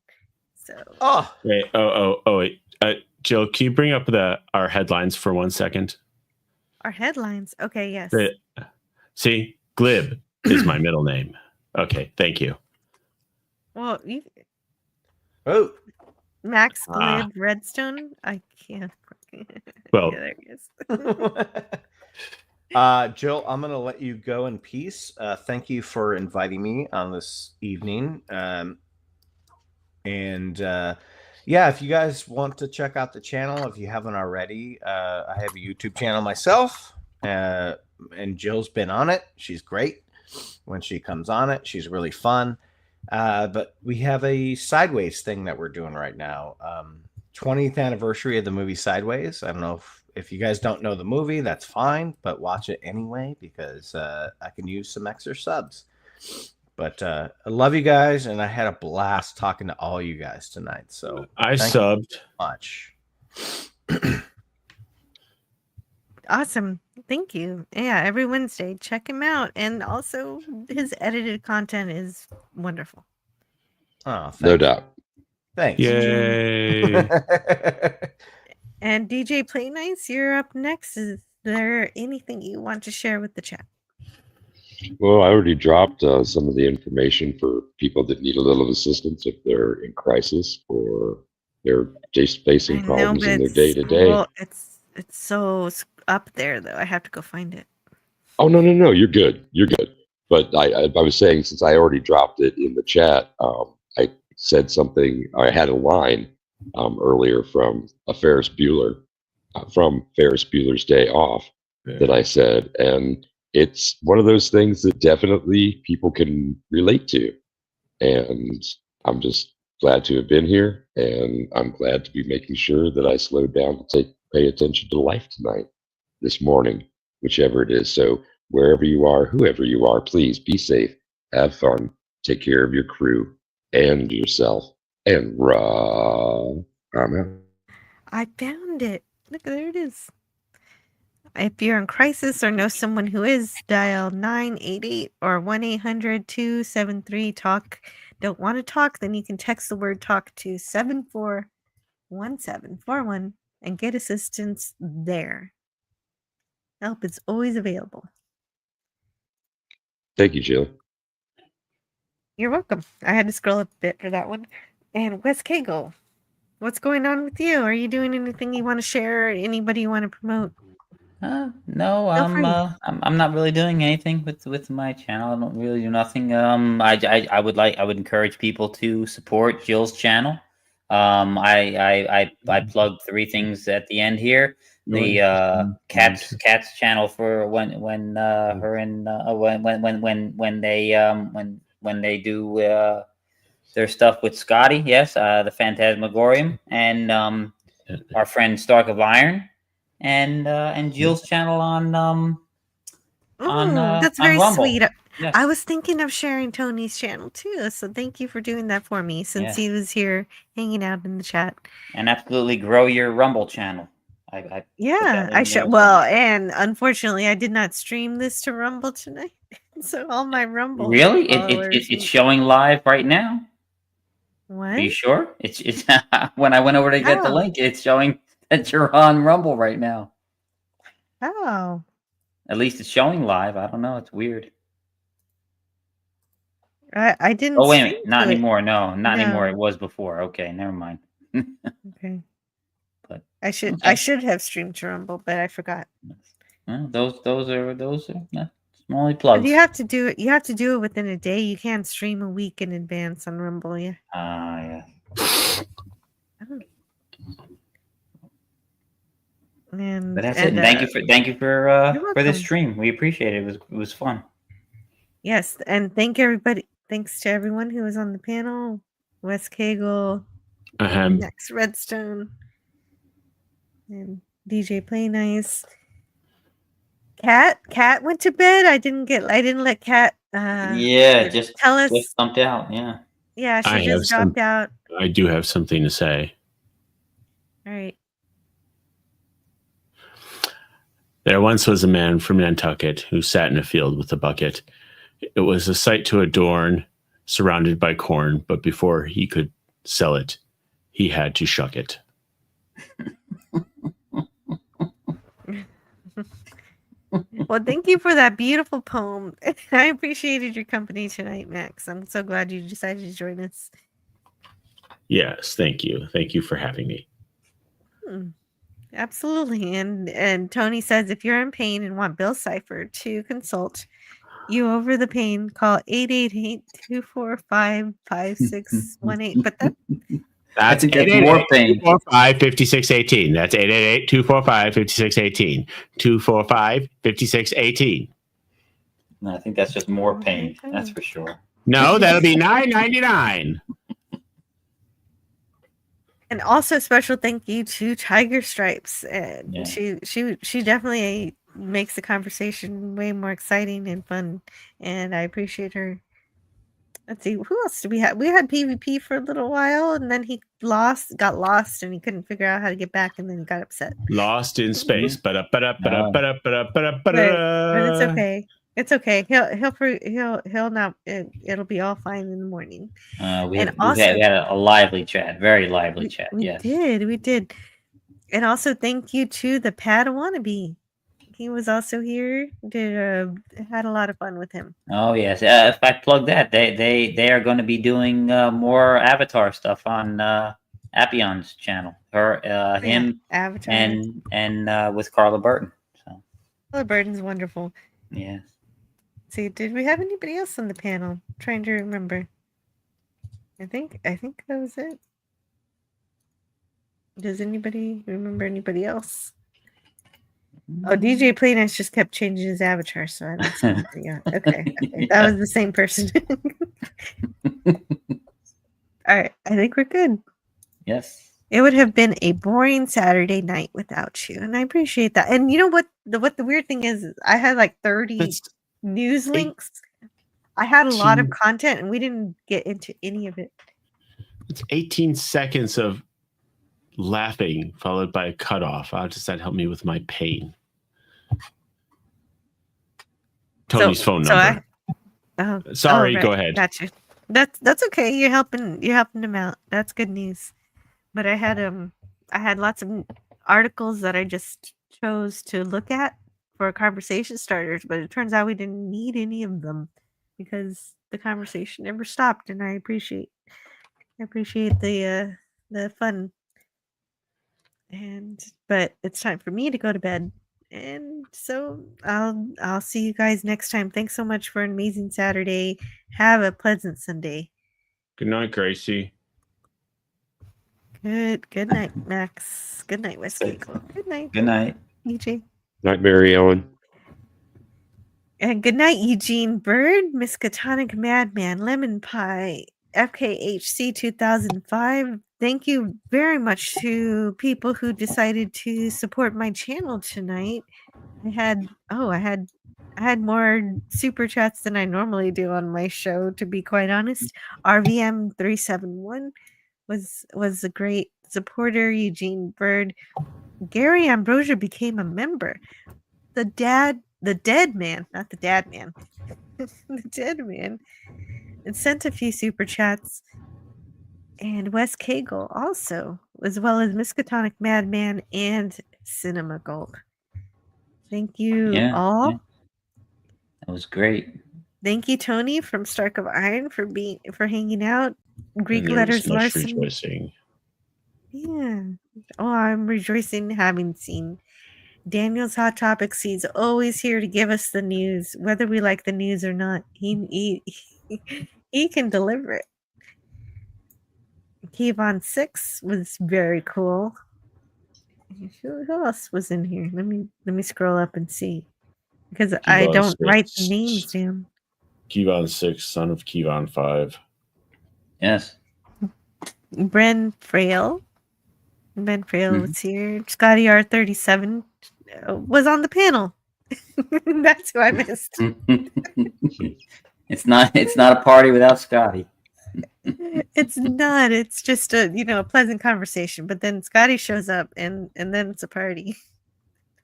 So. Oh. Wait. Wait. Jill, can you bring up our headlines for 1 second? Our headlines. Okay. Yes. See, Glib is my middle name. Okay. Thank you. Well, Oh. Max Glib Redstone. I can't. Well. Yeah, there he is. Jill, I'm going to let you go in peace. Thank you for inviting me on this evening. Yeah, if you guys want to check out the channel, if you haven't already, I have a YouTube channel myself, and Jill's been on it. She's great when she comes on it. She's really fun. But we have a Sideways thing that we're doing right now. 20th anniversary of the movie Sideways. I don't know if you guys don't know the movie, that's fine, but watch it anyway because I can use some extra subs. But I love you guys, and I had a blast talking to all you guys tonight. So I thank you subbed. so much. Awesome. Thank you. Yeah, every Wednesday, check him out. And also, his edited content is wonderful. Oh, No doubt. Thanks. Yay. And DJ Play Nice, you're up next. Is there anything you want to share with the chat? Well, I already dropped some of the information for people that need a little assistance if they're in crisis, or They're just facing I know, problems but in their it's day to day. it's so up there though. I have to go find it. Oh no, you're good. You're good. But I was saying, since I already dropped it in the chat, I said something. I had a line earlier from Ferris Bueller, from Ferris Bueller's Day Off, that I said, and it's one of those things that definitely people can relate to. And I'm just glad to have been here, and I'm glad to be making sure that I slowed down to pay attention to life tonight, this morning, whichever it is. So wherever you are, whoever you are, please be safe, have fun, take care of your crew and yourself, and I'm out. I found it. Look, there it is. If you're in crisis or know someone who is, dial 988 or 1-800-273-TALK. Don't want to talk? Then you can text the word talk to 741741 and get assistance there. Help is always available. Thank you, Jill. You're welcome. I had to scroll up a bit for that one. And Wes Cagle, what's going on with you? Are you doing anything you want to share? Anybody you want to promote? No, Feel free. I'm not really doing anything with my channel. I don't really do nothing. I would encourage people to support Jill's channel. I plugged 3 things at the end here. The cats channel for when her and when they do their stuff with Scotty. Yes, the Phantasmagorium, and our friend Stark of Iron, and Jill's channel on That's very Rumble. sweet. Yes. I was thinking of sharing Tony's channel too, so thank you for doing that for me since Yeah. he was here hanging out in the chat. And absolutely grow your Rumble channel. I put Yeah, that I in should. there, Well, and unfortunately, I did not stream this to Rumble tonight, so all my Rumble really, followers. it's showing live right now. What? Are you sure? It's when I went over to get the How? link, it's showing that you're on Rumble right now. Oh, At least it's showing live. I don't know. It's weird. I didn't. Oh wait a stream minute, not to it. anymore. No, not anymore. No. It was before. Okay, never mind. Okay. But I should okay. have streamed to Rumble, but I forgot. Well, those are small But plugs. you have to do it. You have to do it within a day. You can't stream a week in advance on Rumble. Yeah. Yeah. Oh. And But that's it. And thank you for you're this welcome. stream. We appreciate it. It was fun. Yes, and thank everybody. Thanks to everyone who was on the panel. Wes Cagle, Next Redstone, and DJ Play Nice. Cat went to bed. I didn't let Cat. Just tell us. Just thumped out. Yeah. Yeah, she just dropped out. I do have something to say. All right. There once was a man from Nantucket who sat in a field with a bucket. It was a sight to adorn, surrounded by corn, but before he could sell it, he had to shuck it. Well, thank you for that beautiful poem. I appreciated your company tonight, Max. I'm so glad you decided to join us. Yes, thank you. Thank you for having me. Absolutely. And Tony says if you're in pain and want Bill Cipher to consult you over the pain, call 888-245-5618. But That's 888-245-5618. That's 888-245-5618. 245-5618. No, I think that's just more pain. That's for sure. No, that'll be $9.99. And also special thank you to Tiger Stripes. And she definitely makes the conversation way more exciting and fun. And I appreciate her. Let's see, who else did we have? We had PvP for a little while, and then he got lost, and he couldn't figure out how to get back, and then he got upset. Lost in space. But it's okay. It's okay. He'll not. It'll be all fine in the morning. We had a lively chat, very lively chat. We Yes, we did. And also thank you to the Padawannabe. He was also here. Had a lot of fun with him. Oh yes. If I plug that, they are going to be doing more Avatar stuff on Appion's channel. Her, him, Avatar. and with Carla Burton. So Carla Burton's wonderful. yeah. See, did we have anybody else on the panel? I'm trying to remember. I think that was it. Does anybody remember anybody else? Oh, DJ Playnice just kept changing his avatar, so I don't see anybody else. Okay, that was the same person. All right, I think we're good. Yes. It would have been a boring Saturday night without you, and I appreciate that. And you know what? The weird thing is I had like 30 news links. I had a lot of content, and we didn't get into any of it. It's 18 seconds of laughing followed by a cutoff. How does that help me with my pain? Tony's phone number. Sorry, right. go ahead. Gotcha. That's okay. You're helping them out. That's good news. But I had lots of articles that I just chose to look at for conversation starters, but it turns out we didn't need any of them because the conversation never stopped, and I appreciate the fun. But it's time for me to go to bed. And so I'll see you guys next time. Thanks so much for an amazing Saturday. Have a pleasant Sunday. Good night, Gracie. Good night, Max. Good night, Whiskey. Good night. Good night. EJ. Night, Mary Ellen. And good night, Eugene Bird, Miskatonic Madman, Lemon Pie, FKHC 2005. Thank you very much to people who decided to support my channel tonight. I had more super chats than I normally do on my show, to be quite honest. RVM 371 was a great supporter. Eugene Bird. Gary Ambrosia became a member. The dead man, not the dad man. The dead man. And sent a few super chats. And Wes Cagle also, as well as Miskatonic Madman and Cinema Gold. Thank you all. Yeah. That was great. Thank you, Tony from Stark of Iron, for hanging out. Greek Letters Larson. Rejoicing. Yeah. Oh, I'm rejoicing having seen Daniel's Hot Topics. He's always here to give us the news, whether we like the news or not. He can deliver it. Kevon 6 was very cool. Who else was in here? Let me scroll up and see, because I don't write the names down. Kevon 6, son of Kevon 5. Yes. Ben Frail was here. Scotty R37 was on the panel. That's who I missed. It's not a party without Scotty. It's not. It's just a pleasant conversation. But then Scotty shows up, and then it's a party.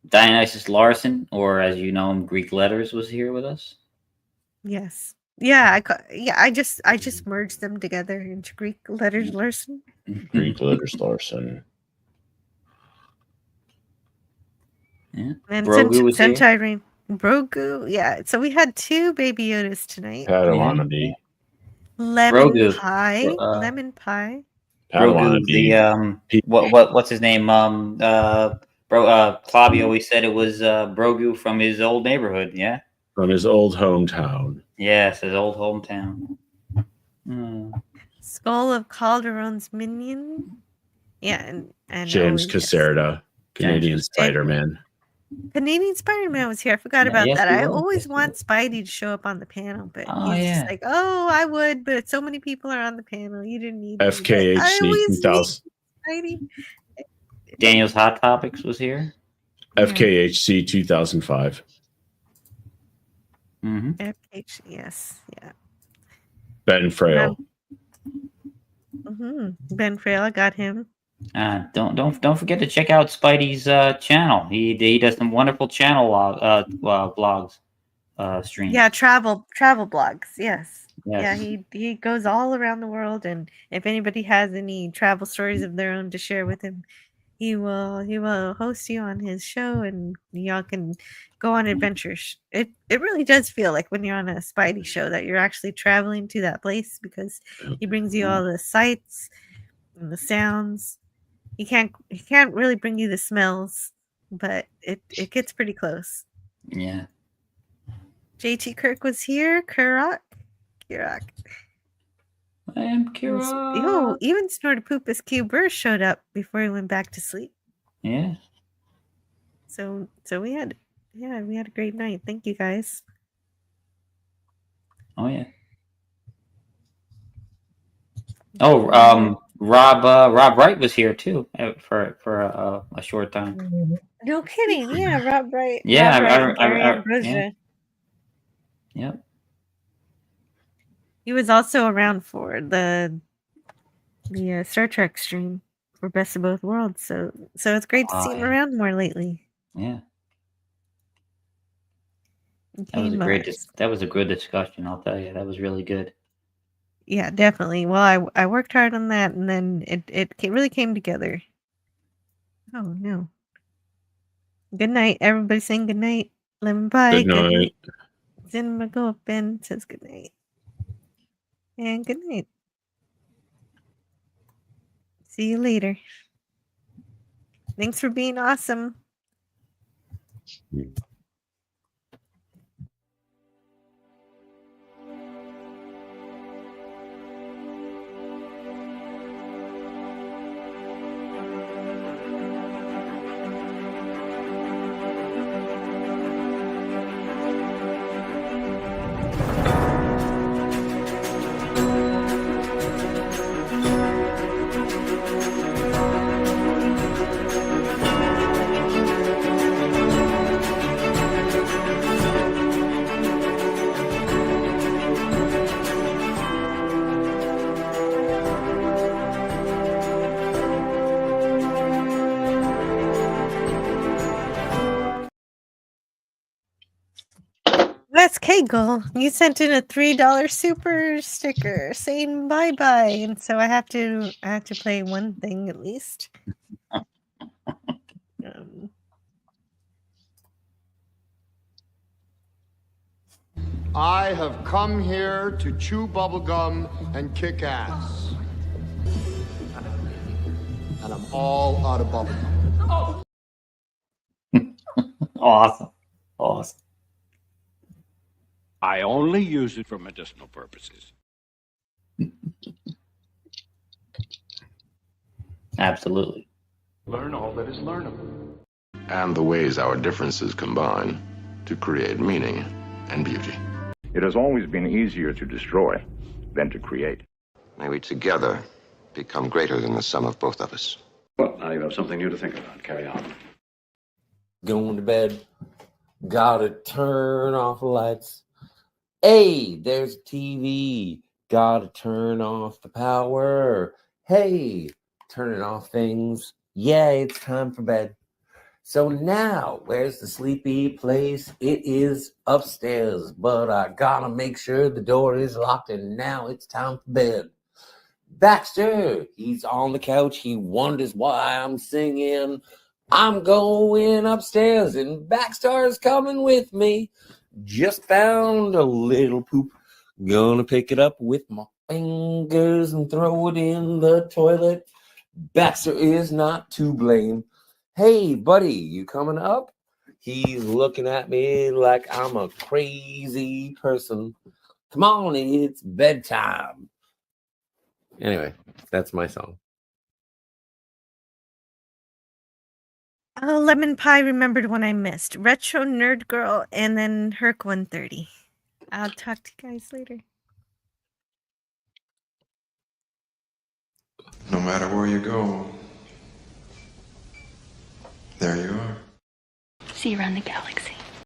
Dionysus Larson, or as you know him, Greek Letters, was here with us. Yes. Yeah. I just merged them together into Greek Letters Larson. Greek Letters Larson. Yeah. And Brogu was here. Sentai Rain. Brogu. Yeah. So we had 2 Baby Yodas tonight. Padawannabe. Lemon Pie. Lemon Pie. Brogu, the what's his name? Claudio always said it was Brogu from his old neighborhood. Yeah. From his old hometown. Yes, his old hometown. Skull of Calderon's Minion. Yeah, and James Caserta, Canadian Spider-Man. Canadian Spider-Man was here. I forgot about yes, that. he I was. always want Spidey to show up on the panel, but he's yeah. just like, oh, I would, but so many people are on the panel. You didn't need FKHC 2000. Spidey. Daniel's Hot Topics was here. FKHC 2005. FKHC, yes, yeah. Ben Frail. Ben Frail, I got him. Don't forget to check out Spidey's channel. He does some wonderful channel vlogs, streams. Yeah, travel blogs. Yes. Yes. Yeah, he goes all around the world, and if anybody has any travel stories of their own to share with him, he will host you on his show, and y'all can go on adventures. It really does feel like when you're on a Spidey show that you're actually traveling to that place, because he brings you all the sights. and the sounds. He can't really bring you the smells, but it gets pretty close. Yeah. JT Kirk was here. Kirok. I am Kira. Even Snortopoopas Q Burst showed up before he went back to sleep. Yeah. So we had a great night. Thank you guys. Oh yeah. Oh, Rob Wright was here too for a short time. No kidding. Yeah, Rob Wright. Yeah, Rob Wright and I- Gary I- Ambrosia. Yep. He was also around for the Star Trek stream for Best of Both Worlds. So it's great to see him around more lately. Yeah. He That was a good discussion. I'll tell you, that was really good. Yeah, definitely. Well, I worked hard on that, and then it really came together. Oh no. Good night, everybody. Saying good night. Lemon pie. Good night. Cinema go up and says good night. And good night. See you later. Thanks for being awesome. That's Kegel. You sent in a $3 super sticker saying bye bye, and so I have to play one thing at least. I have come here to chew bubblegum and kick ass. And I'm all out of bubblegum. Awesome. I only use it for medicinal purposes. Absolutely. Learn all that is learnable. And the ways our differences combine to create meaning and beauty. It has always been easier to destroy than to create. May we together become greater than the sum of both of us. Well, now you have something new to think about. Carry on. Going to bed. Gotta turn off the lights. Hey, there's TV. Gotta turn off the power. Hey, turning off things. Yeah, it's time for bed. So now, where's the sleepy place? It is upstairs, but I gotta make sure the door is locked, and now it's time for bed. Baxter, he's on the couch. He wonders why I'm singing. I'm going upstairs, and Baxter's coming with me. Just found a little poop. Gonna pick it up with my fingers and throw it in the toilet. Baxter is not to blame. Hey, buddy, you coming up? He's looking at me like I'm a crazy person. Come on, it's bedtime. Anyway, that's my song. Oh, Lemon Pie remembered one I missed. Retro Nerd Girl and then Herc 130. I'll talk to you guys later. No matter where you go, there you are. See you around the galaxy.